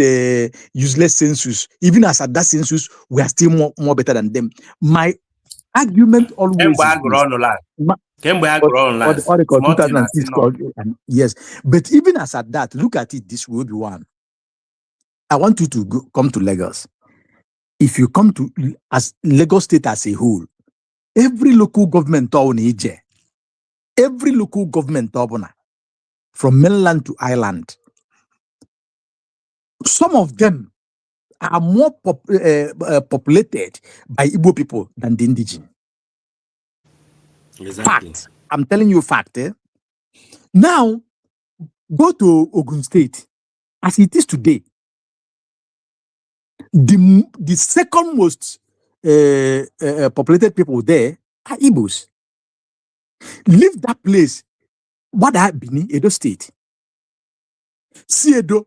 useless census. Even as at that census, we are still more better than them. My argument always Article 2006 called, yes. But even as at that, look at it, this will be one. I want you to come to Lagos. If you come to as Lagos State as a whole, every local government town every local government town, from mainland to island, some of them are more populated by Igbo people than the indigenous. Exactly. Fact. I'm telling you fact. Now, go to Ogun State. As it is today, the second most populated people there are Igbos. Leave that place. What happened in Edo State? See Edo,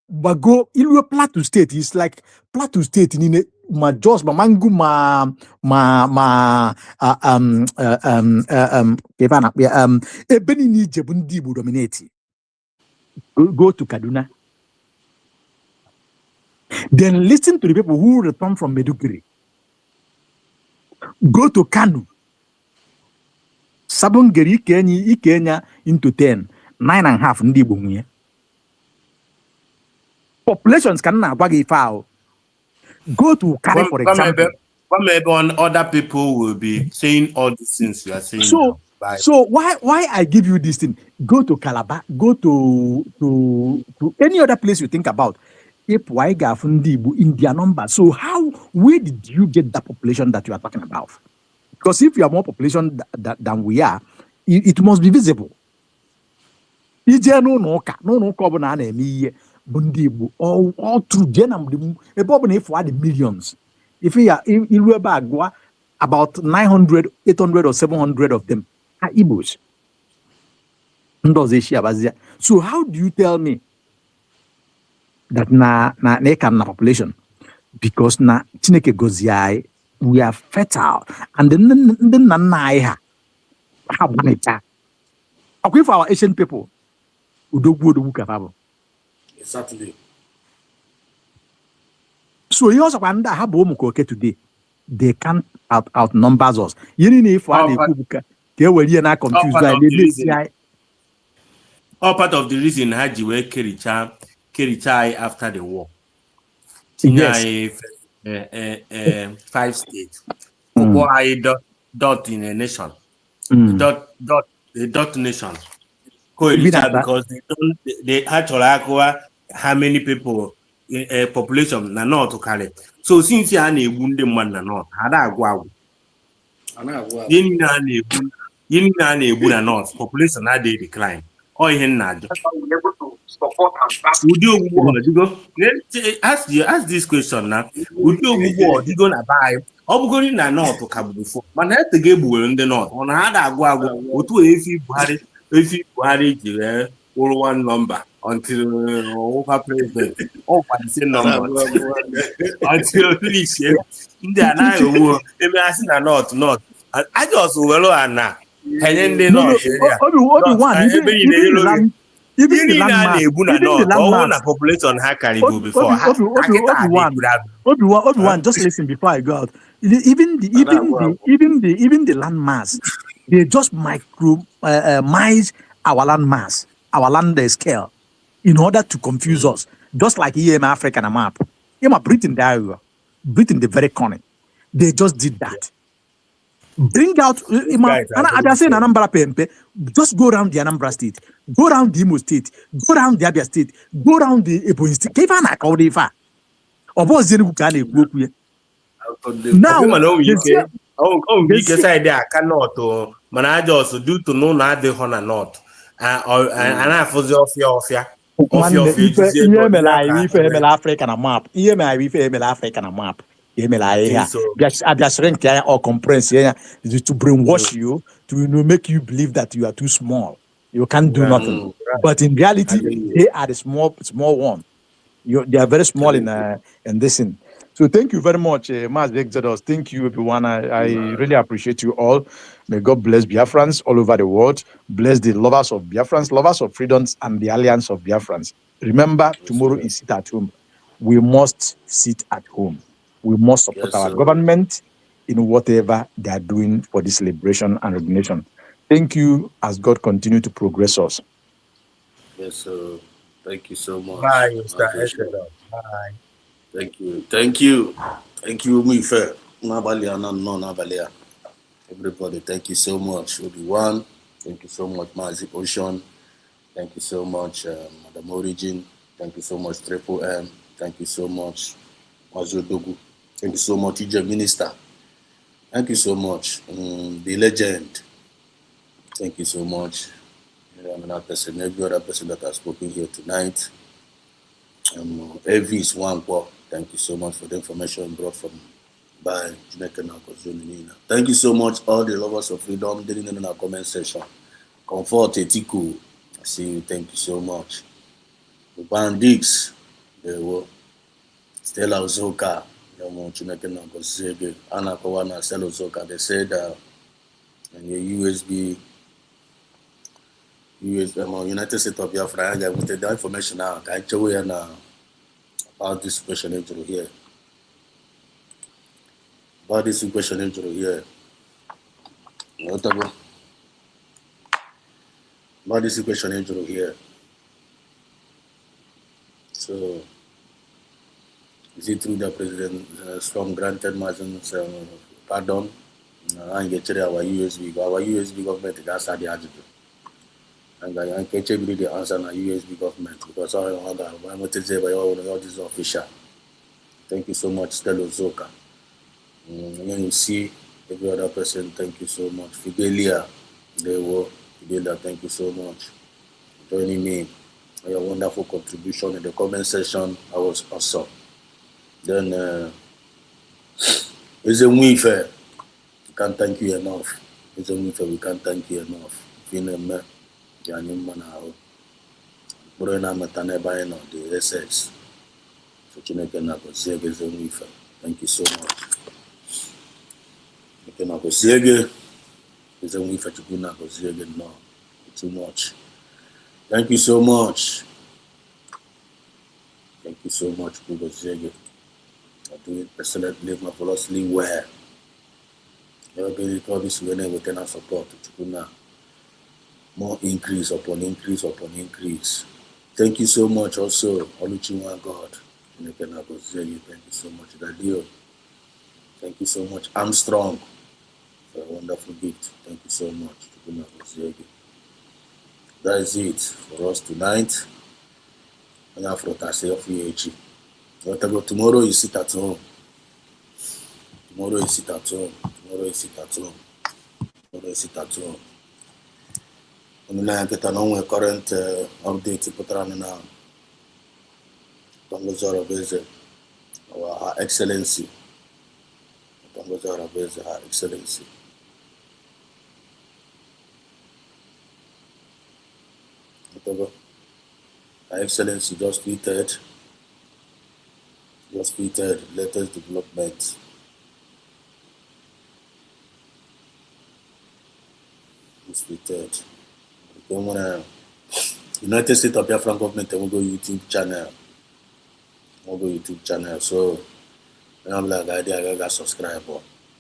but go in Plateau State. It's like Plateau State in ma Jos, ma Mangu, Ebeni Jebundi will dominate. Go to Kaduna. Then listen to the people who return from Meduguri. Go to Kanu. Sabongeri Kenya into 10, 9.5 ndi bunye. Populations can now foul. Go to Kari, for example. Maybe on other people will be saying all these things you are saying. So why I give you this thing? Go to Calabar, go to any other place you think about. In their number. So where did you get that population that you are talking about? Because if you are more population than we are, it must be visible. All through the millions. If you are about 900, 800 or 700 of them are Igbos. So how do you tell me that na population? Because na Chineke goziai, we are fertile, and then na for our Asian people, exactly. So you also wonder how today they can't outnumber us. You need they were not confused by the all part of the reason Haji were Kerichai after the war. Yes. 5 states. Dot in a nation. Dot nation. Because they actually how many people population na not to carry. So since you are a wounded man na not, not population na they decline. Or in Nad. Would you go ask this question now? Would you gonna buy ọ bụgori na nọt ka bụ bifo mana ete ga-egbuwere ndị nọt ọ na ha da-agwụ agwụ otu efi Buhari ji wee wụrụ one number until ọwụkwa president ọkwa the same number until finish ndị anaghị owu ebe ha si na nọt ajọs were ha na henye ndị nọt ebe niile ihe niile a na-egbu na nọt ọnwụ na population ha karịbụ before ha kịta Obi-Wan, just listen before I go out. Even the land mass, they just mise our land mass, our land scale, in order to confuse us. Just like here in Africa and a map. In Britain, Britain, the very corner. They just did that. Bring out Anambra Pempe, just go around the Anambra state, go around the Imo state, go around the Abia state, go around the Ebonyi state. Now, due to no not African map. Or compress to brainwash you to make you believe that you are too small. You can't do nothing. But in reality, they are the small one. They are very small in this thing. So thank you very much, Mas Exodus. Thank you, everyone. I really appreciate you all. May God bless Biafrans all over the world. Bless the lovers of Biafrans, lovers of freedoms, and the alliance of Biafrans. Remember, tomorrow is sit at home. We must sit at home. We must support our government in whatever they are doing for this liberation and recognition. Thank you as God continue to progress us. Yes, sir. Thank you so much. Bye, Mr. Exodus. Bye. Thank you. Thank you. Thank you, Mife. Everybody, thank you so much. Obi-Wan, thank you so much, Mazi Ocean. Thank you so much, Madam Origin. Thank you so much, Triple M. Thank you so much, Mazodogu. Thank you so much, EJ Minister. Thank you so much, the legend. Thank you so much. Every other person that has spoken here tonight. Every is one quote. Thank you so much for the information brought from by Thank you so much, all the lovers of freedom. Didn't in our comment section. Comfort Etiku. I see you. Thank you so much. The Bandits. They were Stella Ozoka. Anna Kawana, Stella Ozoka. They said USB, United States of Biafra. I got the information now. I show you now about this question intro here. About this question intro here. About this question intro here. So, is it true that President Trump granted Martin's pardon? And get our USB government that's how they had to do. And I can't check the answer na USB government because I'm going to say by all this official. Thank you so much, Stella Zoka. And then you see every other person, thank you so much. Fidelia, Fidelia, thank you so much for joining me. Your wonderful contribution in the comment section. I was awesome. Then it's a win fair. We can't thank you enough. It's a win fair. We can't thank you enough. The SS. Thank you so much. Too much. Thank you so much. Thank you so much, Google Zege. I do it excellently, marvelously well. Everybody promise when I will support to more increase upon increase upon increase. Thank you so much also, Oluchiwa God. Thank you so much, Dadio. Thank you so much, Armstrong, for a wonderful gift. Thank you so much, that is it for us tonight. Tomorrow you sit at home. Tomorrow you sit at home. Tomorrow you sit at home. Tomorrow you sit at home. And then I get a current update put on now. Our Excellency. Her Excellency. Whatever. Her Excellency just tweeted latest development. Just tweeted. United States of Biafra government will go YouTube channel. So I'm like I got subscribe.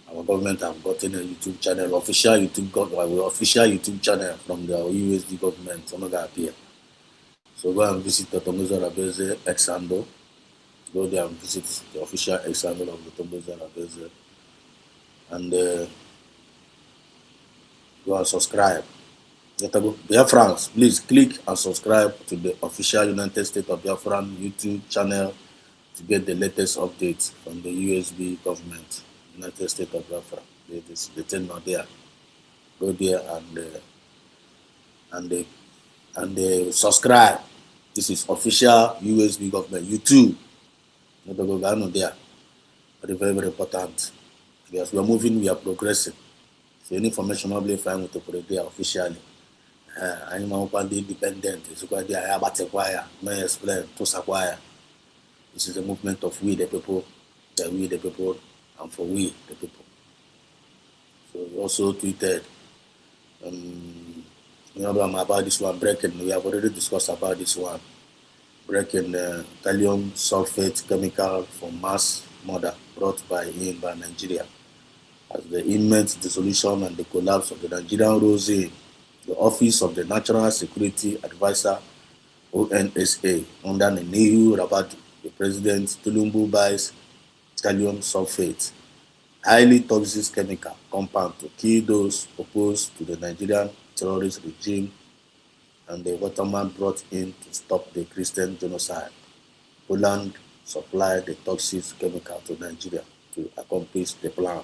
Our government have gotten a YouTube channel, official YouTube channel from the USD government. So I'm gonna appear. So go and visit the Tongozo Rabeze Exando. Go there and visit the official Exando of the Tongozo Rabeze. And go and subscribe. Biafrans, please click and subscribe to the official United States of Biafra YouTube channel to get the latest updates from the USB government, United States of Biafra. The thing not there. Go there and subscribe. This is official USB government YouTube. Go there. Very, very important. Because we are moving, we are progressing. So any information will be fine with the put there officially. I'm independent. It's quite there. I have a choir. May explain to Sakwaya. This is a movement of we the people, and for we the people. So we also tweeted about this one breaking. We have already discussed about this one breaking thallium sulfate chemical for mass murder brought by Nigeria. As the immense dissolution and the collapse of the Nigerian rose in, the Office of the National Security Advisor (ONSA) under Nehu Rabadu, the President Tulumbu buys thallium sulfate, highly toxic chemical compound to kill those opposed to the Nigerian terrorist regime, and the waterman brought in to stop the Christian genocide. Poland supplied the toxic chemical to Nigeria to accomplish the plan.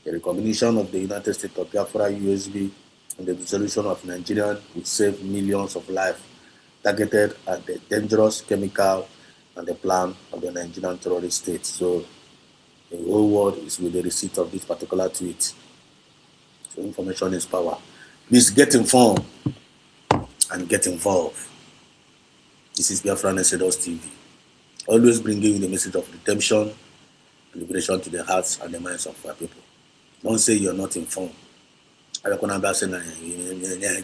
The recognition of the United States of Biafra USB and the dissolution of Nigeria would save millions of lives targeted at the dangerous chemical and the plan of the Nigerian terrorist state. So the whole world is with the receipt of this particular tweet. So information is power. Please get informed and get involved. This is Biafra Nesedos TV. Always bringing you the message of redemption and liberation to the hearts and the minds of our people. Don't say you're not informed. I recommend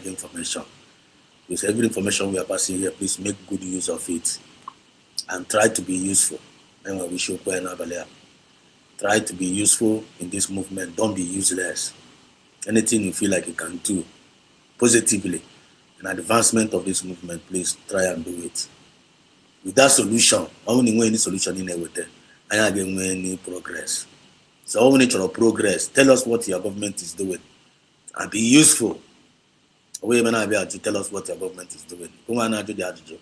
information. With every information we are passing here, please make good use of it and try to be useful. Try to be useful in this movement. Don't be useless. Anything you feel like you can do positively in advancement of this movement, please try and do it. With that solution, only when any solution in there with it, I am getting any progress. So all nature of progress, tell us what your government is doing and be useful. We may not be able to tell us what your government is doing.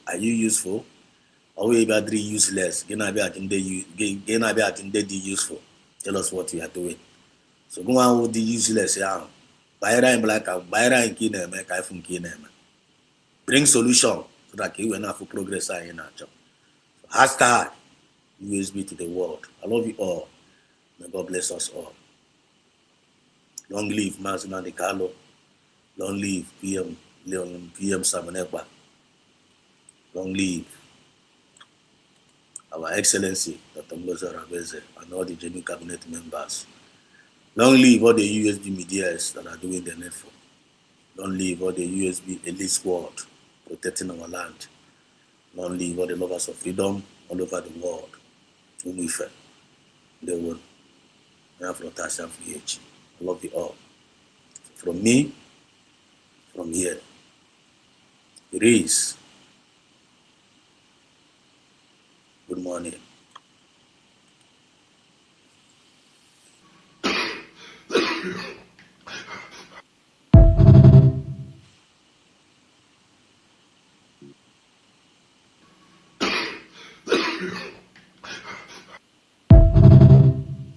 Are you useful? Or we be able useless? Be useful. Tell us what you are doing. So go on with the useless. Bring solution so that you will have progress in our job. Hashtag USB to the world. I love you all. May God bless us all. Long live Mazina De Carlo. Long live PM Samanekwa. Long live our Excellency, Dr. Mbozo Rabeze, and all the genuine cabinet members. Long live all the USB medias that are doing the needful. Long live all the USB elite squad protecting our land. Long live all the lovers of freedom all over the world. Unife, the world. I love you all. From me, from here, it is. Good morning.